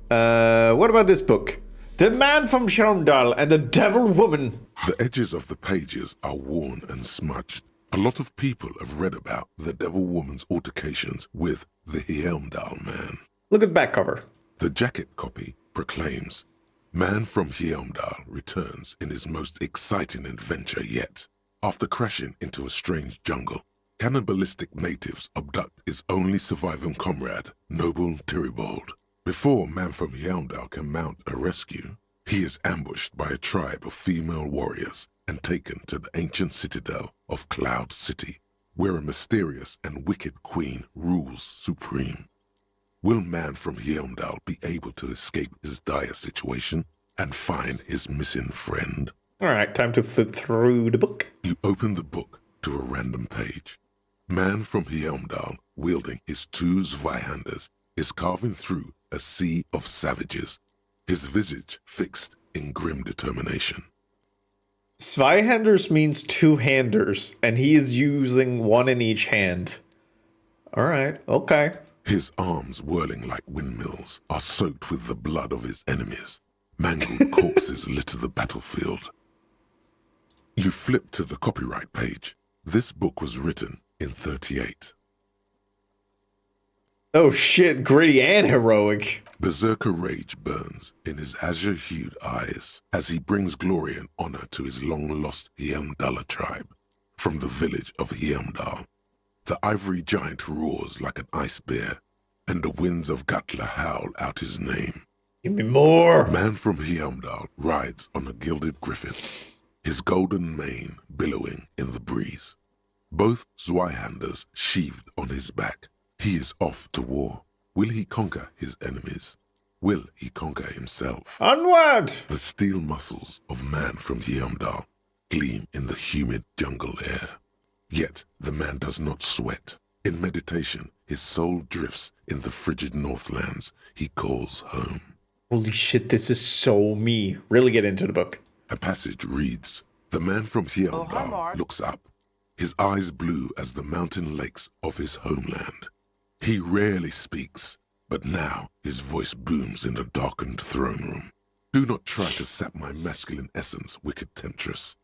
What about this book? The Man from Helmdall and the Devil Woman. The edges of the pages are worn and smudged. A lot of people have read about the Devil Woman's altercations with the Helmdall Man. Look at the back cover. The jacket copy proclaims, Man from Helmdall returns in his most exciting adventure yet. After crashing into a strange jungle, cannibalistic natives abduct his only surviving comrade, Noble Tyribald. Before Man from Helmdall can mount a rescue, he is ambushed by a tribe of female warriors and taken to the ancient citadel of Cloud City, where a mysterious and wicked queen rules supreme. Will Man from Helmdall be able to escape his dire situation and find his missing friend? All right, time to flip through the book. You open the book to a random page. Man from Helmdall, wielding his two Zweihanders, is carving through a sea of savages, his visage fixed in grim determination. Zweihanders means two-handers, and he is using one in each hand. All right, okay. His arms, whirling like windmills, are soaked with the blood of his enemies. Mangled corpses litter the battlefield. You flip to the copyright page. This book was written in 1938. Oh shit, gritty and heroic. Berserker rage burns in his azure-hued eyes as he brings glory and honor to his long-lost Heimdalla tribe. From the village of Heimdall, the ivory giant roars like an ice bear, and the winds of Gatla howl out his name. Give me more! Man from Heimdall rides on a gilded griffin, his golden mane billowing in the breeze. Both Zweihanders sheathed on his back. He is off to war. Will he conquer his enemies? Will he conquer himself? Onward! The steel muscles of man from Heimdall gleam in the humid jungle air. Yet the man does not sweat. In meditation, his soul drifts in the frigid northlands he calls home. Holy shit, this is so me. Really get into the book. A passage reads, the man from Heimdall looks up, his eyes blue as the mountain lakes of his homeland. He rarely speaks, but now his voice booms in the darkened throne room. Do not try to sap my masculine essence, wicked temptress.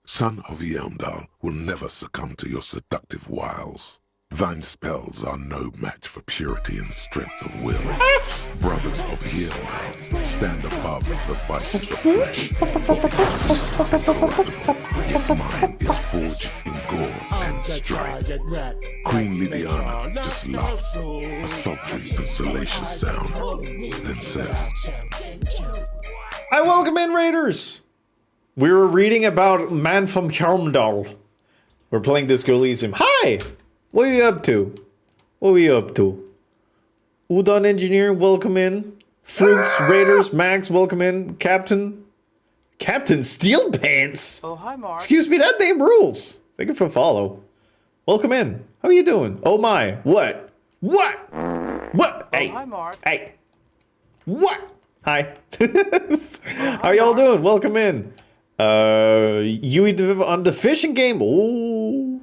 Son of Heimdall will never succumb to your seductive wiles. Thine spells are no match for purity and strength of will. Brothers of Heimdall, stand above the vices of flesh. Yet mine is forged in gore and strife. Queen Lydiana just laughs, a sultry and salacious sound, then says, I welcome in, Raiders! We were reading about Man from Heimdall. We're playing Disco Elysium. Hi! What are you up to? What are you up to? Udon Engineer, welcome in. Fruits, Raiders, Max, welcome in. Captain Steel Pants? Oh, hi, Mark. Excuse me, that name rules. Thank you for follow. Welcome in. How are you doing? Oh my, what? What? What? Hey. Oh, hi, Mark. Hey. What? Hi. How y'all doing? Welcome in. You on the fishing game? Ooh.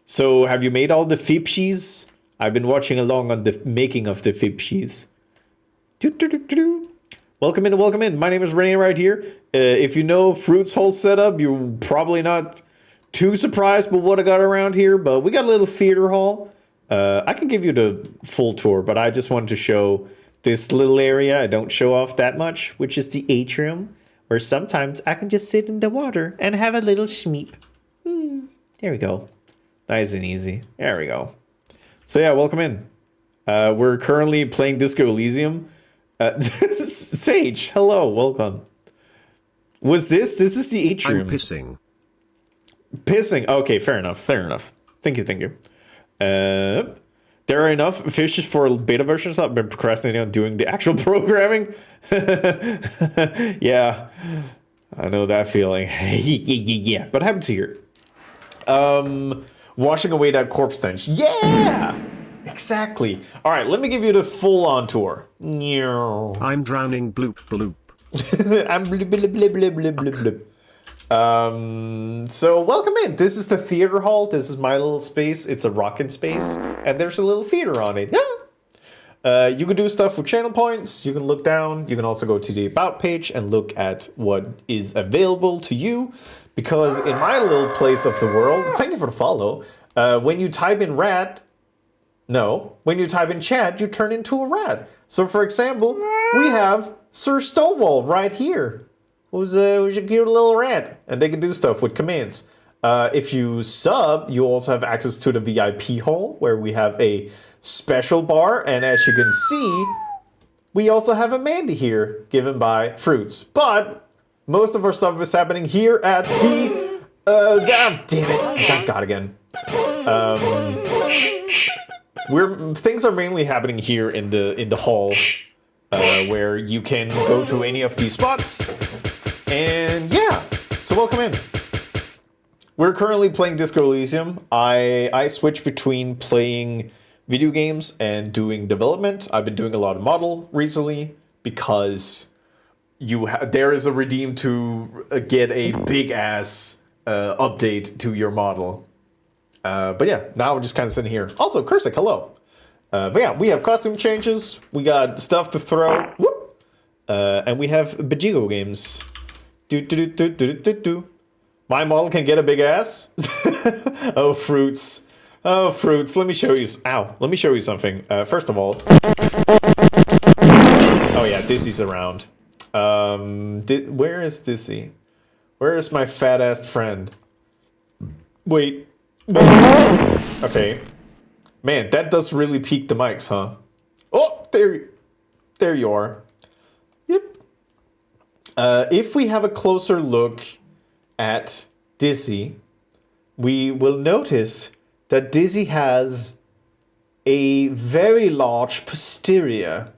So, have you made all the fipshies? I've been watching along on the making of the fipshies. Welcome in, welcome in. My name is Renee right here. If you know Fruit's whole setup, you're probably not too surprised by what I got around here, but we got a little theater hall. I can give you the full tour, but I just wanted to show this little area I don't show off that much, which is the atrium, where sometimes I can just sit in the water and have a little schmeep. There we go. Nice and easy. There we go. So yeah, welcome in. We're currently playing Disco Elysium. Sage, hello, welcome. Was this is the atrium. I'm pissing. Pissing. Okay, fair enough. Thank you. There are enough fishes for a beta version, so I've been procrastinating on doing the actual programming. Yeah, I know that feeling. Yeah. What happened to here? Washing away that corpse stench. Yeah! Exactly. All right, let me give you the full-on tour. I'm drowning bloop bloop. I'm blip blip blip blip blip blip. So welcome in. This is the theater hall. This is my little space. It's a rockin' space, and there's a little theater on it. Yeah. You can do stuff with channel points. You can look down. You can also go to the about page and look at what is available to you. Because in my little place of the world, thank you for the follow. When you type in when you type in chat, you turn into a rat. So for example, we have Sir Stonewall right here, who's a cute little rat, and they can do stuff with commands. If you sub, you also have access to the VIP hall, where we have a special bar, and as you can see, we also have a Mandy here, given by Fruits. But most of our stuff is happening here at the... damn it. Thank God again. Things are mainly happening here in the hall, where you can go to any of these spots. And yeah, so welcome in. We're currently playing Disco Elysium. I switch between playing video games and doing development. I've been doing a lot of model recently because there is a redeem to get a big ass update to your model. But yeah, now we're just kind of sitting here. Also, Kursic, hello. But yeah, we have costume changes. We got stuff to throw. Whoop. And we have Bajigo games. My model can get a big ass. Oh, Fruits. Oh, fruits. Let me show you. Ow. Let me show you something. First of all. Oh yeah, Dizzy's around. Where is Dizzy? Where is my fat-ass friend? Wait. Okay. Man, that does really peak the mics, huh? Oh, there you are. Yep. If we have a closer look at Dizzy, we will notice that Dizzy has a very large posterior.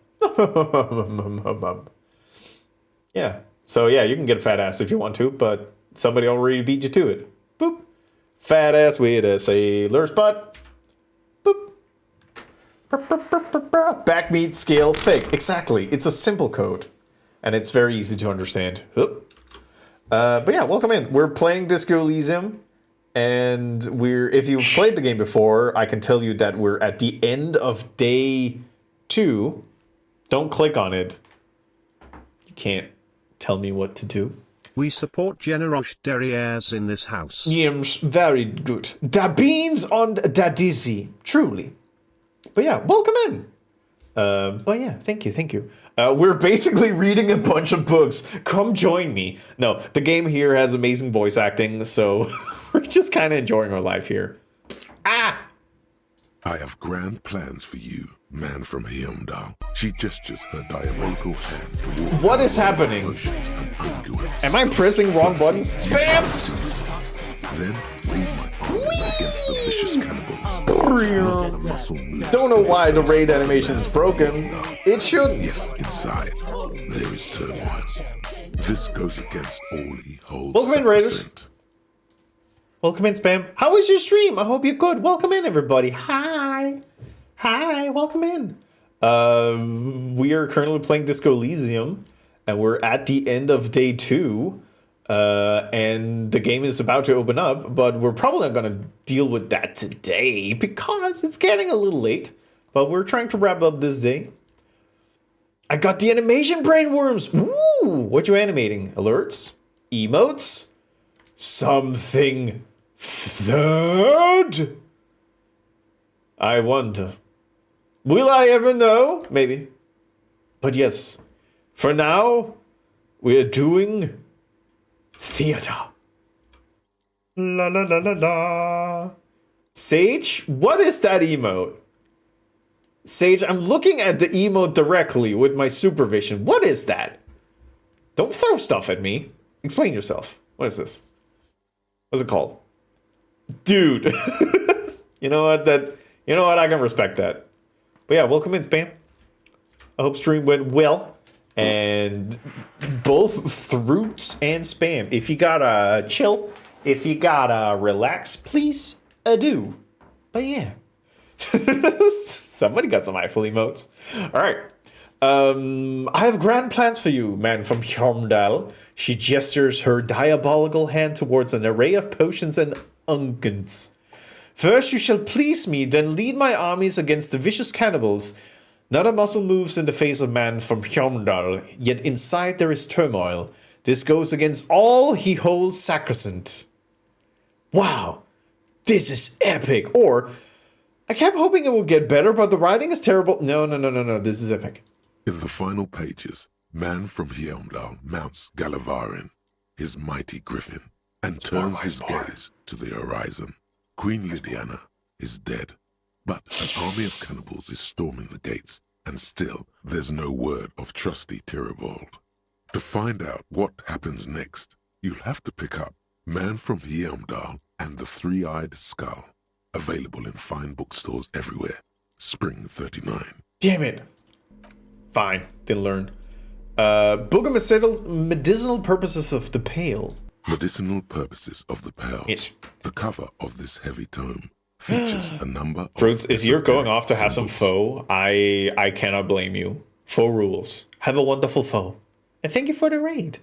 Yeah. So yeah, you can get a fat ass if you want to, but somebody already beat you to it. Boop. Fat ass with a sailor's butt. Boop. Back meat scale thick. Exactly. It's a simple code, and it's very easy to understand. But yeah, welcome in. We're playing Disco Elysium, and if you've played the game before, I can tell you that we're at the end of day 2. Don't click on it. You can't tell me what to do. We support generous derrieres in this house. Yes, very good. Da beans on da dizzy, truly. But yeah, welcome in. But yeah, thank you. We're basically reading a bunch of books. Come join me. No, the game here has amazing voice acting, so we're just kind of enjoying our life here. Ah! I have grand plans for you, man from Heimdall. She gestures her diabolical hand toward. What is happening? Am I pressing wrong buttons? Spam! Then lead my arm against the vicious cannibals. Don't know why the raid animation is broken. It shouldn't. Inside, there is turmoil. This goes against all he holds. Welcome in, Raiders. Welcome in, Spam. How was your stream? I hope you're good. Welcome in, everybody. Hi. Welcome in. We are currently playing Disco Elysium, and we're at the end of day 2. And the game is about to open up, but we're probably not going to deal with that today because it's getting a little late. But we're trying to wrap up this day. I got the animation brainworms. Ooh, what you animating? Alerts? Emotes? Something third? I wonder. Will I ever know? Maybe. But yes, for now, we're doing theater. La la la la la. Sage, what is that emote? Sage, I'm looking at the emote directly with my supervision. What is that? Don't throw stuff at me. Explain yourself. What is this? What's it called? Dude. You know what? I can respect that. But yeah, welcome in, Spam. I hope stream went well. And both Fruits and Spam. If you gotta chill, if you gotta relax, please do. But yeah. Somebody got some Eiffel emotes. Alright. I have grand plans for you, man from Heimdall. She gestures her diabolical hand towards an array of potions and unguents. First you shall please me, then lead my armies against the vicious cannibals. Not a muscle moves in the face of man from Heimdall, yet inside there is turmoil. This goes against all he holds sacrosanct. Wow, this is epic. Or, I kept hoping it would get better, but the writing is terrible. No, this is epic. In the final pages, man from Heimdall mounts Gallavarin, his mighty griffin, and turns his gaze to the horizon. Queen Lydiana is dead, but an army of cannibals is storming the gates, and still there's no word of trusty Tyribald. To find out what happens next, you'll have to pick up Man from Heimdall and the Three-Eyed Skull, available in fine bookstores everywhere. Spring 39. Damn it. Fine, didn't learn. Book of Medicinal Purposes of the Pale. Medicinal Purposes of the Pale. Yes. The cover of this heavy tome features a number of... Fruits, if you're going off to have some foe, I cannot blame you. Foe rules. Have a wonderful foe. And thank you for the raid.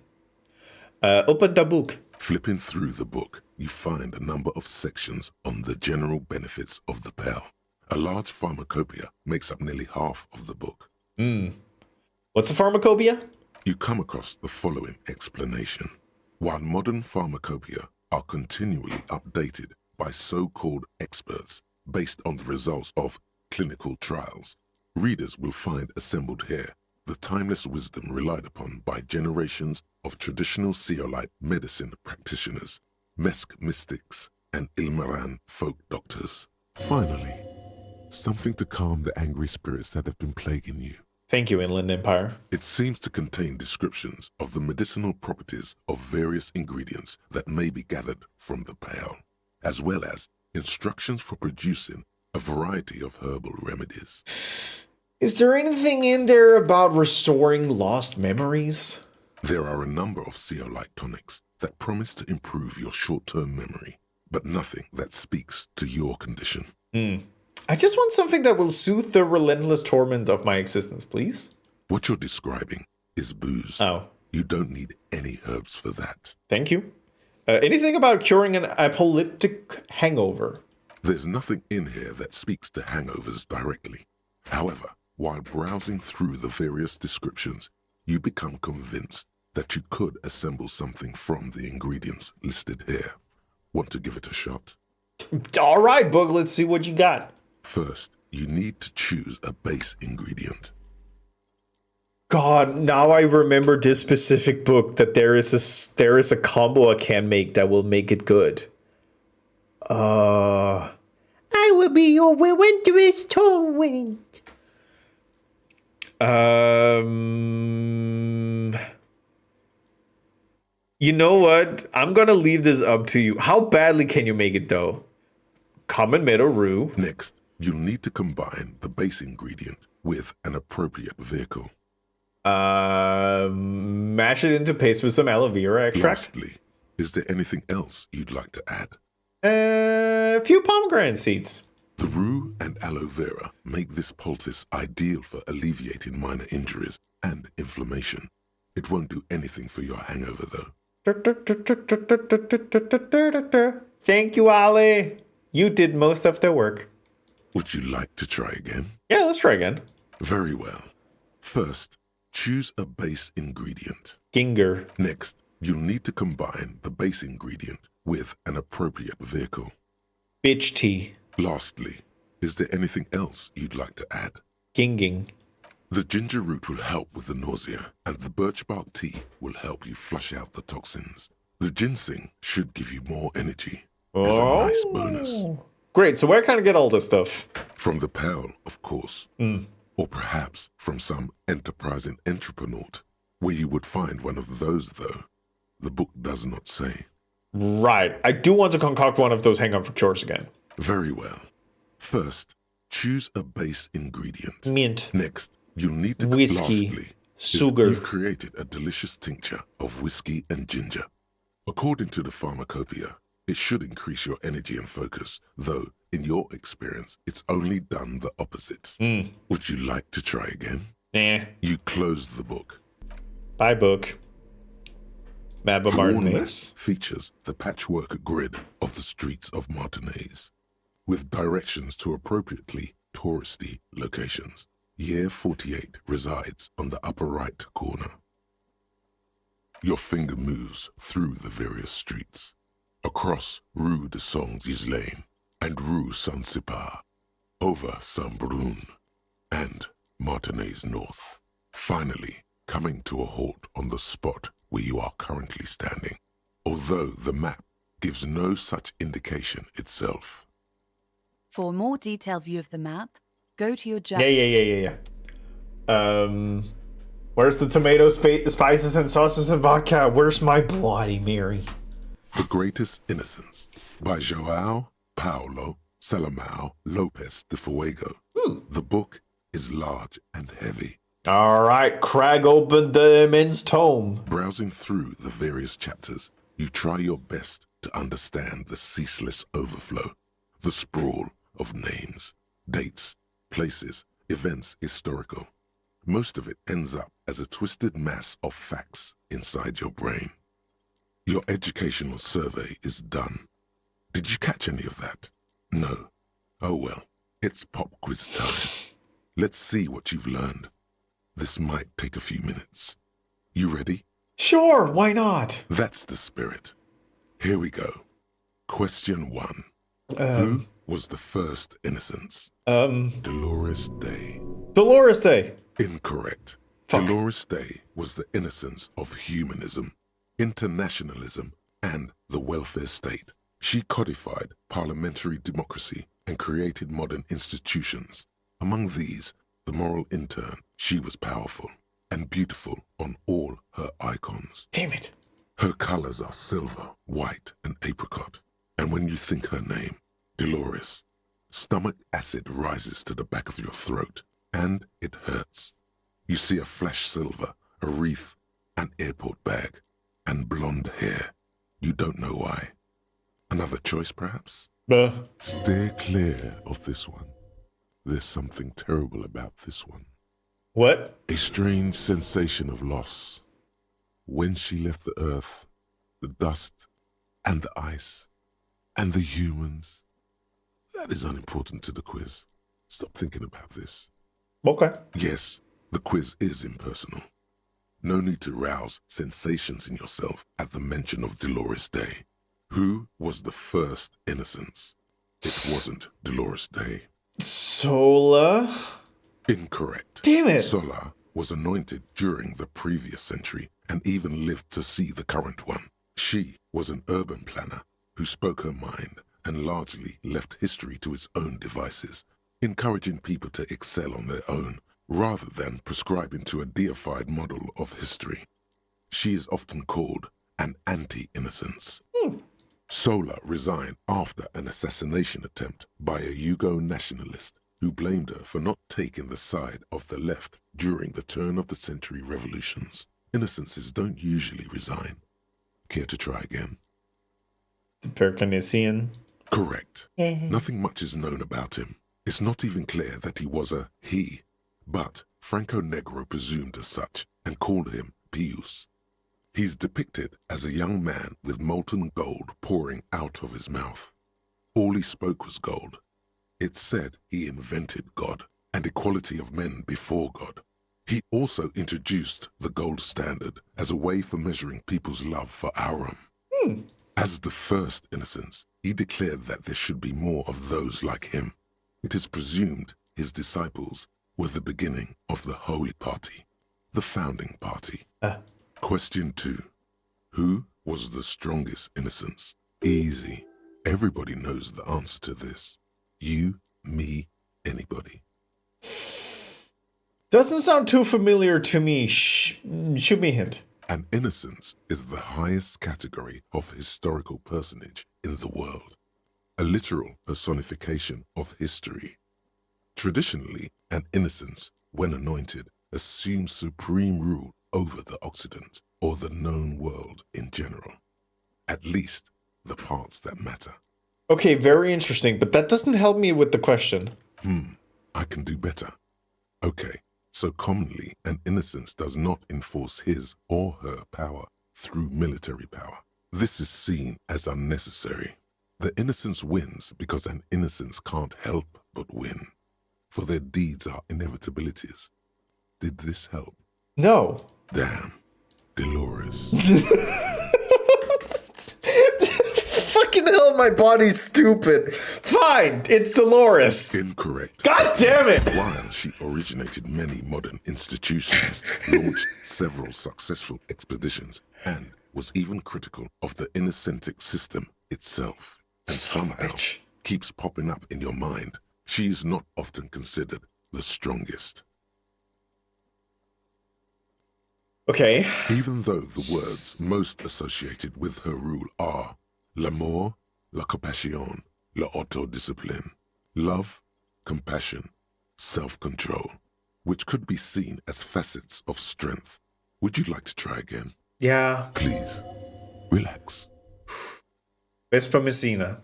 Open the book. Flipping through the book, you find a number of sections on the general benefits of the Pale. A large pharmacopoeia makes up nearly half of the book. What's a pharmacopoeia? You come across the following explanation. While modern pharmacopoeia are continually updated by so-called experts, based on the results of clinical trials. Readers will find assembled here the timeless wisdom relied upon by generations of traditional Zeolite medicine practitioners, Mesk mystics, and Ilmaran folk doctors. Finally, something to calm the angry spirits that have been plaguing you. Thank you, Inland Empire. It seems to contain descriptions of the medicinal properties of various ingredients that may be gathered from the pale, as well as instructions for producing a variety of herbal remedies. Is there anything in there about restoring lost memories? There are a number of Zeolite tonics that promise to improve your short-term memory, but nothing that speaks to your condition. I just want something that will soothe the relentless torment of my existence, please. What you're describing is booze. Oh. You don't need any herbs for that. Thank you. Anything about curing an epileptic hangover? There's nothing in here that speaks to hangovers directly. However, while browsing through the various descriptions, you become convinced that you could assemble something from the ingredients listed here. Want to give it a shot? All right, Boog, let's see what you got. First, you need to choose a base ingredient. God, now I remember this specific book that there is a combo I can make that will make it good. I will be your winter's torment. You know what? I'm gonna leave this up to you. How badly can you make it though? Common meadow rue. Next, you'll need to combine the base ingredient with an appropriate vehicle. Mash it into paste with some aloe vera extract. Lastly, is there anything else you'd like to add? A few pomegranate seeds. The rue and aloe vera make this poultice ideal for alleviating minor injuries and inflammation. It won't do anything for your hangover, though. Thank you, Ali. You did most of the work. Would you like to try again? Yeah, let's try again. Very well. First, choose a base ingredient. Ginger. Next, you'll need to combine the base ingredient with an appropriate vehicle. Bitch tea. Lastly, is there anything else you'd like to add? Ginging. The ginger root will help with the nausea, and the birch bark tea will help you flush out the toxins. The ginseng should give you more energy. As a nice bonus. Great, so where can I get all this stuff? From the pale, of course. Or perhaps from some enterprising entrepreneur, where you would find one of those, though. The book does not say. Right, I do want to concoct one of those hangover cures again. Very well. First, choose a base ingredient. Mint. Next, you'll need to... Whiskey. Lastly, sugar. You've created a delicious tincture of whiskey and ginger. According to the pharmacopoeia, it should increase your energy and focus, though, in your experience, it's only done the opposite. Would you like to try again? Nah. You close the book. Bye, book. Map of Martinez features the patchwork grid of the streets of Martinez, with directions to appropriately touristy locations. Year 48 resides on the upper right corner. Your finger moves through the various streets, across Rue de Saint-Ghislain and Rue Saint-Sipar, over Saint-Brun and Martinez North, finally coming to a halt on the spot where you are currently standing, although the map gives no such indication itself. For a more detailed view of the map, go to your Yeah. Where's the tomato, spices, and sauces and vodka? Where's my Bloody Mary? The Greatest Innocence by João Paulo Salomão Lopes de Fuego. The book is large and heavy. All right, Crag opened the immense tome. Browsing through the various chapters, you try your best to understand the ceaseless overflow, the sprawl of names, dates, places, events historical. Most of it ends up as a twisted mass of facts inside your brain. Your educational survey is done. Did you catch any of that? No. Oh well, it's pop quiz time. Let's see what you've learned. This might take a few minutes. You ready? Sure, why not? That's the spirit. Here we go. Question 1. Who was the first innocence? Dolores Day. Dolores Day. Incorrect. Dolores Day was the innocence of humanism, internationalism, and the welfare state. She codified parliamentary democracy and created modern institutions. Among these, the moral intern, she was powerful and beautiful on all her icons. Damn it. Her colors are silver, white, and apricot. And when you think her name, Dolores, stomach acid rises to the back of your throat, and it hurts. You see a flash silver, a wreath, an airport bag, and blonde hair. You don't know why. Another choice, perhaps? Steer clear of this one. There's something terrible about this one. What? A strange sensation of loss. When she left the earth, the dust, and the ice, and the humans. That is unimportant to the quiz. Stop thinking about this. Okay. Yes, the quiz is impersonal. No need to rouse sensations in yourself at the mention of Dolores Day. Who was the first innocence? It wasn't Dolores Day. Sola? Incorrect. Damn it. Sola was anointed during the previous century and even lived to see the current one. She was an urban planner who spoke her mind and largely left history to its own devices, encouraging people to excel on their own rather than prescribing to a deified model of history. She is often called an anti-innocence. Sola resigned after an assassination attempt by a Yugo nationalist who blamed her for not taking the side of the left during the turn-of-the-century revolutions. Innocences don't usually resign. Care to try again? The Percanisian? Correct. Nothing much is known about him. It's not even clear that he was a he, but Franco Negro presumed as such and called him Pius. He's depicted as a young man with molten gold pouring out of his mouth. All he spoke was gold. It's said he invented God and equality of men before God. He also introduced the gold standard as a way for measuring people's love for Aurum. As the first innocence, he declared that there should be more of those like him. It is presumed his disciples were the beginning of the Holy Party, the founding party. Question 2. Who was the strongest innocence? Easy. Everybody knows the answer to this. You, me, anybody. Doesn't sound too familiar to me. Shoot me a hint. An innocence is the highest category of historical personage in the world, a literal personification of history. Traditionally, an innocence, when anointed, assumes supreme rule over the Occident or the known world in general. At least the parts that matter. Okay, very interesting, but that doesn't help me with the question. I can do better. Okay, so commonly an innocence does not enforce his or her power through military power. This is seen as unnecessary. The innocence wins because an innocence can't help but win, for their deeds are inevitabilities. Did this help? No. Damn. Dolores. Fucking hell, my body's stupid. Fine, it's Dolores. Incorrect. God damn it! While she originated many modern institutions, launched several successful expeditions, and was even critical of the innocentic system itself, and somehow keeps popping up in your mind, she is not often considered the strongest. Okay. Even though the words most associated with her rule are l'amour, la compassion, la autodiscipline, love, compassion, self-control, which could be seen as facets of strength. Would you like to try again? Yeah. Please, relax. Vespa Messina.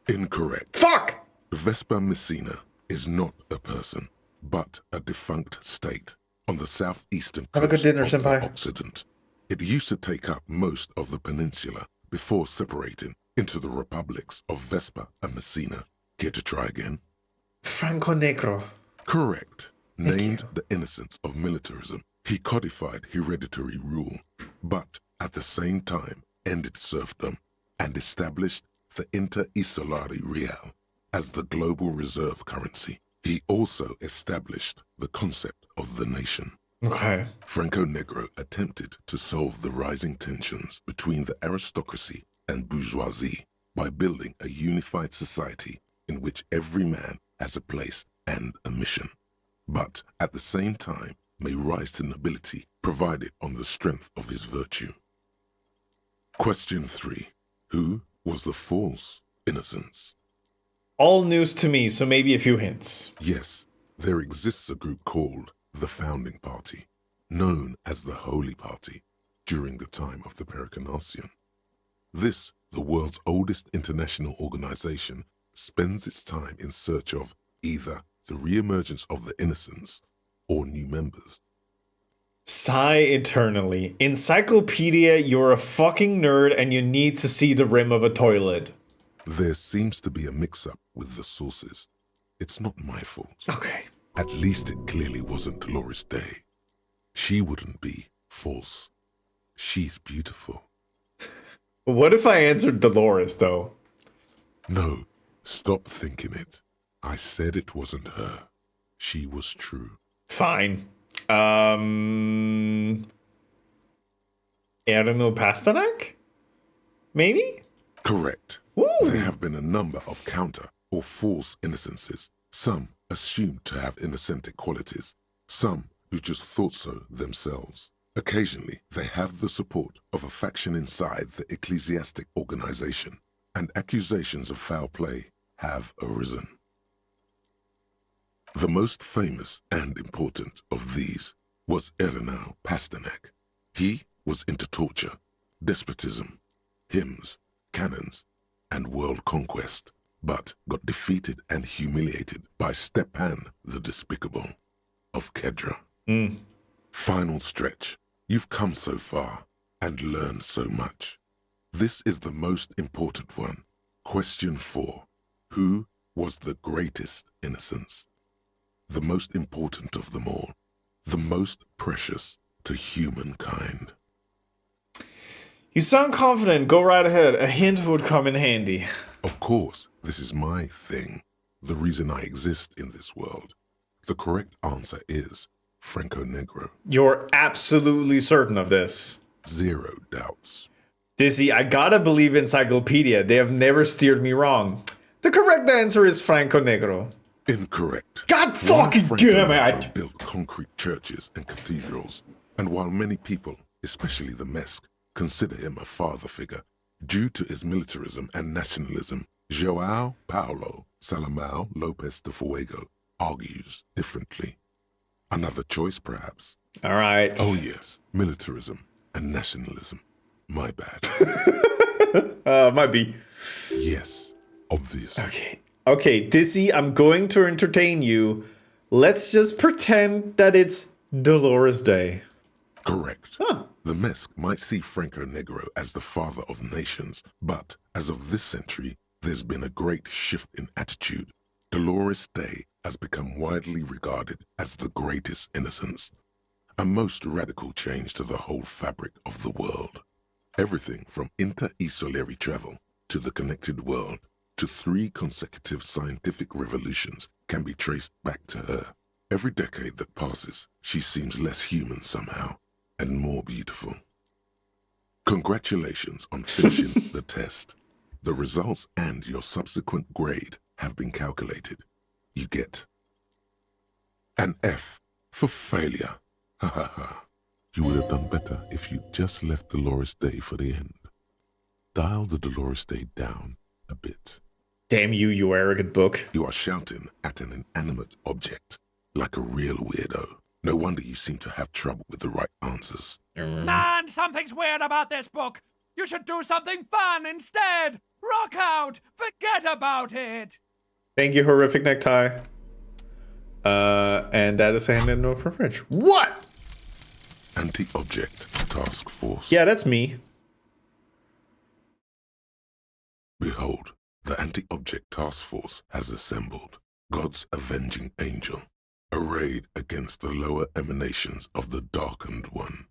Incorrect. Fuck! Vespa Messina is not a person, but a defunct state on the southeastern coast Have a good dinner, of the senpai. Occident. It used to take up most of the peninsula before separating into the republics of Vespa and Messina. Care to try again? Franco Negro. Correct. Named the innocence of militarism, he codified hereditary rule, but at the same time ended serfdom and established the Inter Isolari Real, as the global reserve currency. He also established the concept of the nation. Okay. Franco Negro attempted to solve the rising tensions between the aristocracy and bourgeoisie by building a unified society in which every man has a place and a mission, but at the same time may rise to nobility provided on the strength of his virtue. Question 3. Who was the false innocence? All news to me, so maybe a few hints. Yes, there exists a group called the Founding Party, known as the Holy Party, during the time of the Pericarnacian. This, the world's oldest international organization, spends its time in search of either the re-emergence of the innocents or new members. Sigh eternally. Encyclopedia, you're a fucking nerd and you need to see the rim of a toilet. There seems to be a mix-up with the sources. It's not my fault. Okay. At least it clearly wasn't Dolores Day. She wouldn't be false. She's beautiful. What if I answered Dolores, though? No, stop thinking it. I said it wasn't her. She was true. Fine. Erno Pasternak? Maybe? Correct. Ooh. There have been a number of counter or false innocences. Some assumed to have innocentic qualities. Some who just thought so themselves. Occasionally, they have the support of a faction inside the ecclesiastic organization, and accusations of foul play have arisen. The most famous and important of these was Erno Pasternak. He was into torture, despotism, hymns, cannons, and world conquest, but got defeated and humiliated by Stepan the Despicable of Kedra. Final stretch. You've come so far and learned so much. This is the most important one. Question 4. Who was the greatest innocence? The most important of them all. The most precious to humankind. You sound confident. Go right ahead. A hint would come in handy. Of course, this is my thing. The reason I exist in this world. The correct answer is Franco Negro. You're absolutely certain of this. 0 doubts. Dizzy, I gotta believe Encyclopedia. They have never steered me wrong. The correct answer is Franco Negro. Incorrect. God fucking damn it! Built concrete churches and cathedrals, and while many people, especially the Mesk, consider him a father figure, due to his militarism and nationalism, João Paulo Salomão Lopes de Fuego argues differently. Another choice, perhaps. All right. Oh yes, militarism and nationalism. My bad. Might be. Yes, obviously. Okay, Dizzy, I'm going to entertain you. Let's just pretend that it's Dolores Day. Correct. The Mesk might see Franco Negro as the father of nations, but as of this century, there's been a great shift in attitude. Dolores Day has become widely regarded as the greatest innocence, a most radical change to the whole fabric of the world. Everything from inter-esolary travel to the connected world to 3 consecutive scientific revolutions can be traced back to her. Every decade that passes, she seems less human somehow and more beautiful. Congratulations on finishing the test. The results and your subsequent grade have been calculated. You get an F for failure. Ha ha ha. You would have done better if you just left Dolores Day for the end. Dial the Dolores Day down a bit. Damn you, you arrogant book. You are shouting at an inanimate object, like a real weirdo. No wonder you seem to have trouble with the right answers. Man, something's weird about this book. You should do something fun instead. Rock out. Forget about it. Thank you, horrific necktie. And that is a hand in no fridge. What? Anti-object task force. Yeah, that's me. Behold, the anti-object task force has assembled. God's avenging angel, arrayed against the lower emanations of the darkened one.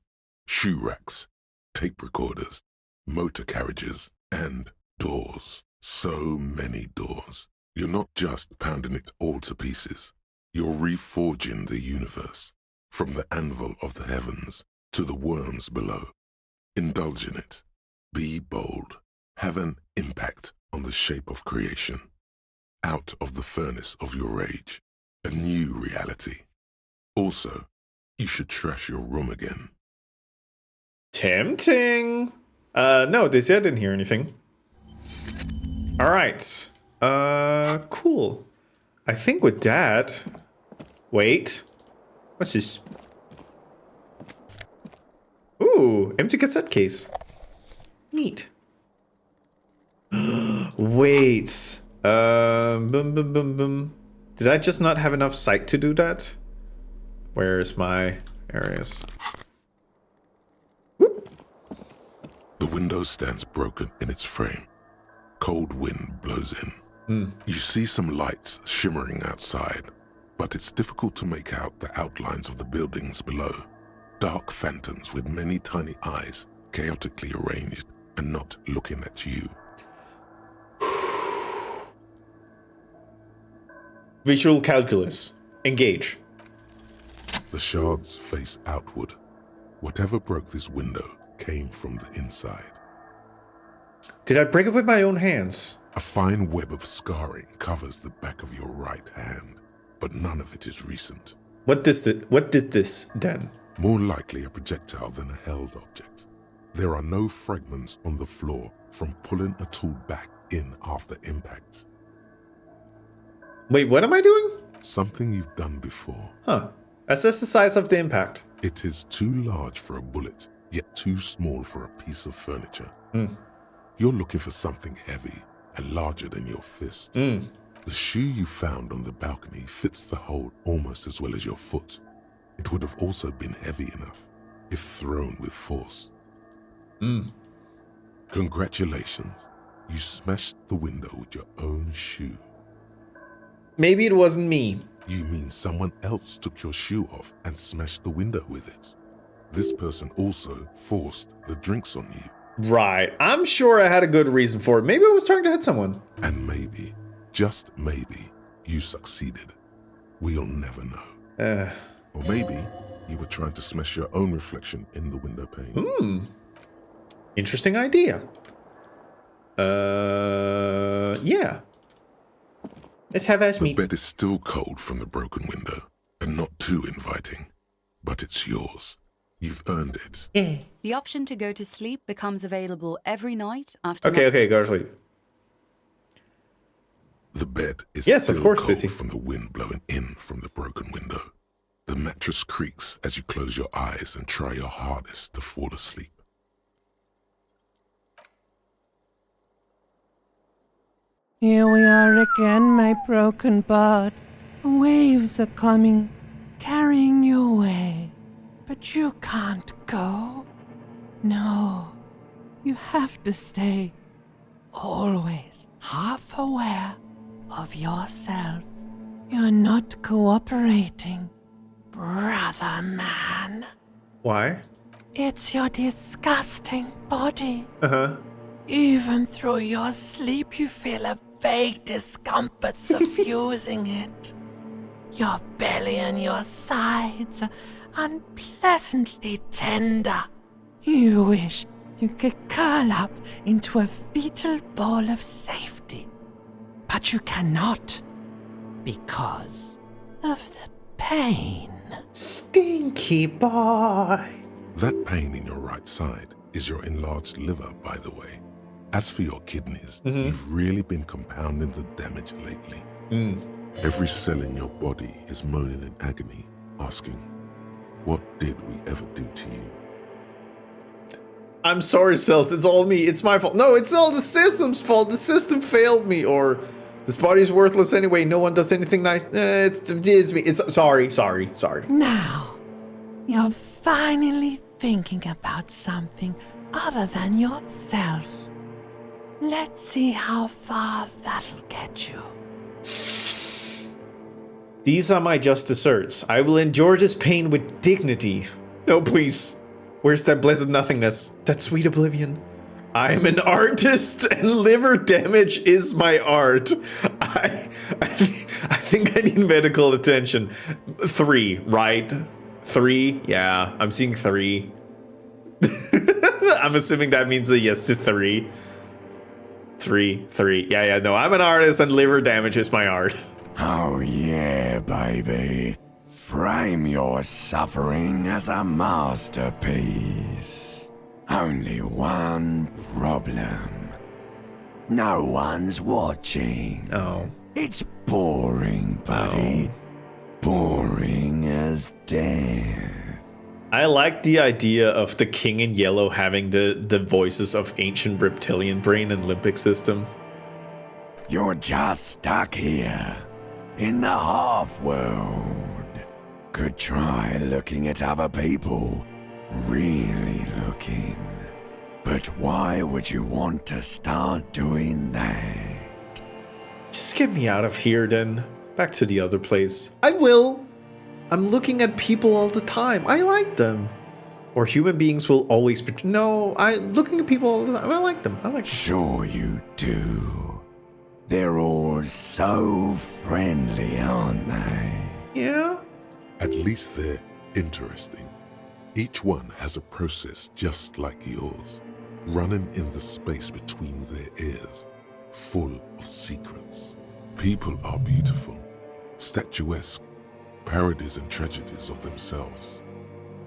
Shoe racks, tape recorders, motor carriages, and doors. So many doors. You're not just pounding it all to pieces. You're reforging the universe, from the anvil of the heavens to the worms below. Indulge in it. Be bold. Have an impact on the shape of creation. Out of the furnace of your rage. A new reality. Also, you should trash your room again. Tempting. No, Daisy, I didn't hear anything. Alright. Cool. I think with that... Wait. What's this? Ooh, empty cassette case. Neat. Wait. Boom, boom, boom, boom. Did I just not have enough sight to do that? Where's my areas? The window stands broken in its frame. Cold wind blows in. You see some lights shimmering outside, but it's difficult to make out the outlines of the buildings below. Dark phantoms with many tiny eyes, chaotically arranged and not looking at you. Visual calculus. Engage. The shards face outward. Whatever broke this window came from the inside. Did I break it with my own hands? A fine web of scarring covers the back of your right hand, but none of it is recent. What did this then? More likely a projectile than a held object. There are no fragments on the floor from pulling a tool back in after impact. Wait, what am I doing? Something you've done before. Huh. Assess the size of the impact. It is too large for a bullet, yet too small for a piece of furniture. You're looking for something heavy and larger than your fist. The shoe you found on the balcony fits the hole almost as well as your foot. It would have also been heavy enough if thrown with force. Congratulations. You smashed the window with your own shoe. Maybe it wasn't me. You mean someone else took your shoe off and smashed the window with it? This person also forced the drinks on you. Right. I'm sure I had a good reason for it. Maybe I was trying to hit someone. And maybe, just maybe, you succeeded. We'll never know. Or maybe you were trying to smash your own reflection in the window pane. Interesting idea. Yeah. Let's have us meet. The bed is still cold from the broken window, and not too inviting. But it's yours. You've earned it. The option to go to sleep becomes available every night after... Okay, go to sleep. The bed is yes, still of course, cold Dizzy. from the wind blowing in from the broken window. The mattress creaks as you close your eyes and try your hardest to fall asleep. Here we are again, my broken bud. The waves are coming, carrying you away. But you can't go. No, you have to stay. Always half aware of yourself. You're not cooperating, brother man. Why? It's your disgusting body. Uh-huh. Even through your sleep, you feel a vague discomfort suffusing it. Your belly and your sides are unpleasantly tender. You wish you could curl up into a fetal ball of safety. But you cannot, because of the pain. Stinky boy. That pain in your right side is your enlarged liver, by the way. As for your kidneys, you've really been compounding the damage lately. Every cell in your body is moaning in agony, asking, what did we ever do to you? I'm sorry, Cells. It's all me. It's my fault. No, it's all the system's fault. The system failed me. Or this body's worthless anyway. No one does anything nice. It's me. It's sorry. Now, you're finally thinking about something other than yourself. Let's see how far that'll get you. These are my just desserts. I will endure this pain with dignity. No, please. Where's that blessed nothingness? That sweet oblivion? I'm an artist and liver damage is my art. I think I need medical attention. 3, right? 3? Yeah, I'm seeing 3. I'm assuming that means a yes to 3. 3. Yeah, no, I'm an artist and liver damage is my art. Oh yeah, baby. Frame your suffering as a masterpiece. Only one problem. No one's watching. Oh. It's boring, buddy. Boring as death. I like the idea of the king in yellow having the voices of ancient reptilian brain and limbic system. You're just stuck here, in the half-world. Could try looking at other people. Really looking. But why would you want to start doing that? Just get me out of here then. Back to the other place. I will. I'm looking at people all the time. I like them. Or human beings will always be... No, I'm looking at people all the time. I like them. Sure you do. They're all so friendly, aren't they? Yeah. At least they're interesting. Each one has a process just like yours, running in the space between their ears, full of secrets. People are beautiful, statuesque, parodies and tragedies of themselves.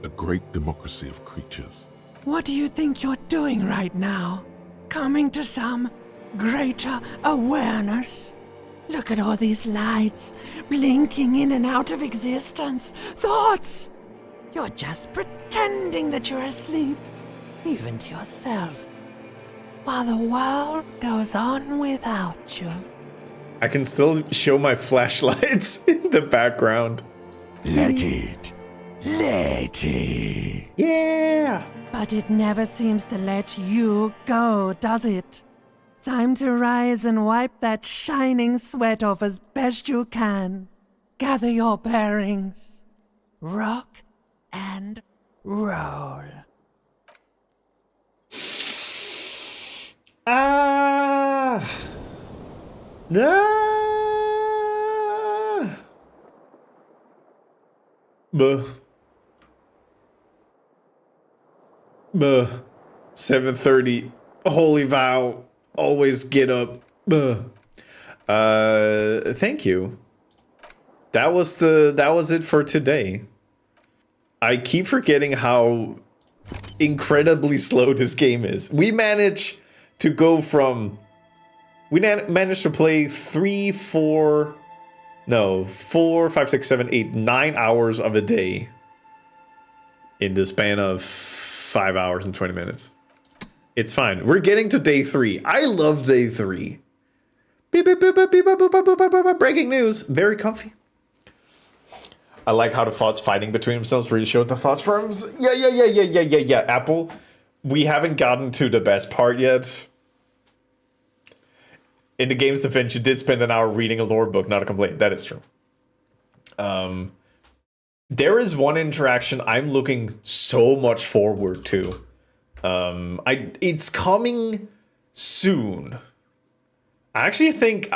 A great democracy of creatures. What do you think you're doing right now? Coming to some greater awareness? Look at all these lights, blinking in and out of existence. Thoughts! You're just pretending that you're asleep, even to yourself, while the world goes on without you. I can still show my flashlights in the background. Let it. Let it. Yeah. But it never seems to let you go, does it? Time to rise and wipe that shining sweat off as best you can. Gather your bearings. Rock and roll. Ah. Buh. 7:30. Holy vow. Always get up. Thank you. That was it for today. I keep forgetting how incredibly slow this game is. We managed to go from... We managed to play 4, 5, 6, 7, 8, 9 hours of a day in the span of 5 hours and 20 minutes. It's fine. We're getting to day 3. I love day 3. Beep, beep, beep, beep, beep, beep, beep, beep, beep, beep, beep. Breaking news. Very comfy. I like how the thoughts fighting between themselves really showed the thoughts firms. Yeah. Apple, we haven't gotten to the best part yet. In the game's defense, you did spend an hour reading a lore book, not a complaint. That is true. There is one interaction I'm looking so much forward to. It's coming soon. I actually think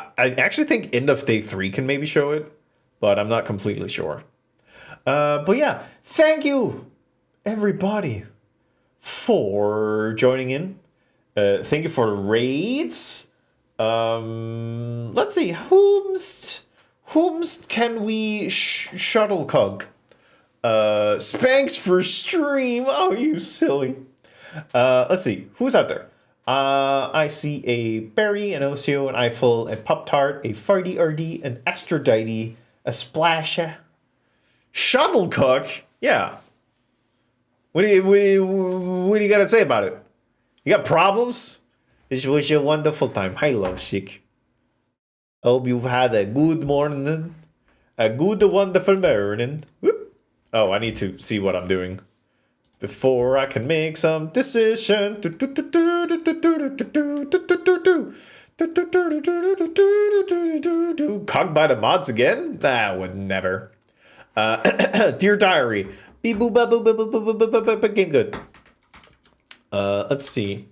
end of day 3 can maybe show it, but I'm not completely sure. But yeah, thank you everybody for joining in. Thank you for the raids. Let's see, whomst can we shuttlecock? Spanx for stream. Oh, you silly. Let's see, who's out there? I see a Berry, an Osio, an Eiffel, a Pop-Tart, a Farty RD, an Aphrodite, a Splasha. Shuttlecock? Yeah. What do you gotta say about it? You got problems? This was a wonderful time. Hi, Love Chic. Hope you've had a good morning. A good, wonderful morning. Whoop. Oh, I need to see what I'm doing before I can make some decision. Cogged by the mods again? Nah, would never. Dear Diary. Beep boop ba boop ba boop ba boop ba boop ba. Game good. Let's see.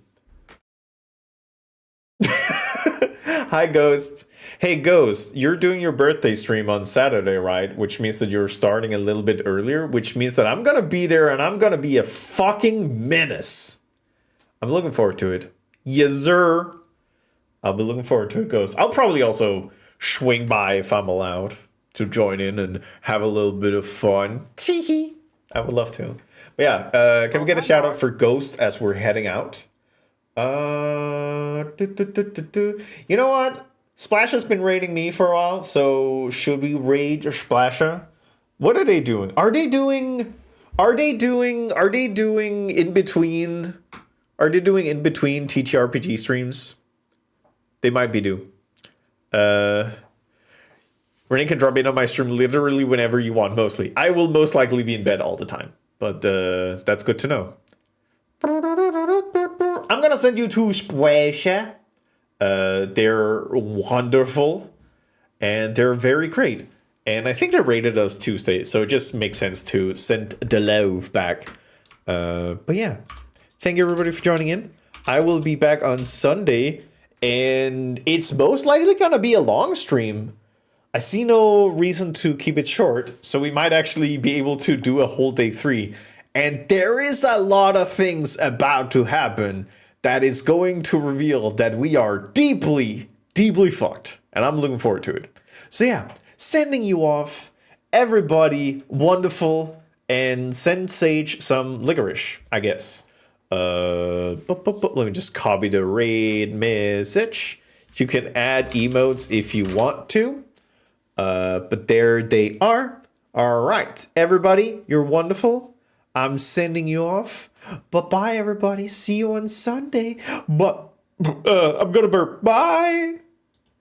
Hi, Ghost. Hey, Ghost, you're doing your birthday stream on Saturday, right? Which means that you're starting a little bit earlier, which means that I'm gonna be there and I'm gonna be a fucking menace. I'm looking forward to it. Yes, sir. I'll be looking forward to it, Ghost. I'll probably also swing by if I'm allowed to join in and have a little bit of fun. Teehee. I would love to. But yeah, can we get a shout out for Ghost as we're heading out? You know what? Splash has been raiding me for a while, so should we raid Splasher? What are they doing? Are they doing in between? Are they doing in between TTRPG streams? They might be due. Renee can drop in on my stream literally whenever you want, mostly. I will most likely be in bed all the time, but that's good to know. I'm gonna send you to Splasher. They're wonderful, and they're very great. And I think they rated us Tuesday, so it just makes sense to send the love back. But yeah, thank you everybody for joining in. I will be back on Sunday, and it's most likely gonna be a long stream. I see no reason to keep it short, so we might actually be able to do a whole day 3. And there is a lot of things about to happen that is going to reveal that we are deeply, deeply fucked. And I'm looking forward to it. So yeah, sending you off, everybody wonderful, and send Sage some licorice, I guess. Let me just copy the raid message. You can add emotes if you want to. But there they are. All right, everybody, you're wonderful. I'm sending you off. Bye-bye, everybody. See you on Sunday. But I'm gonna burp. Bye.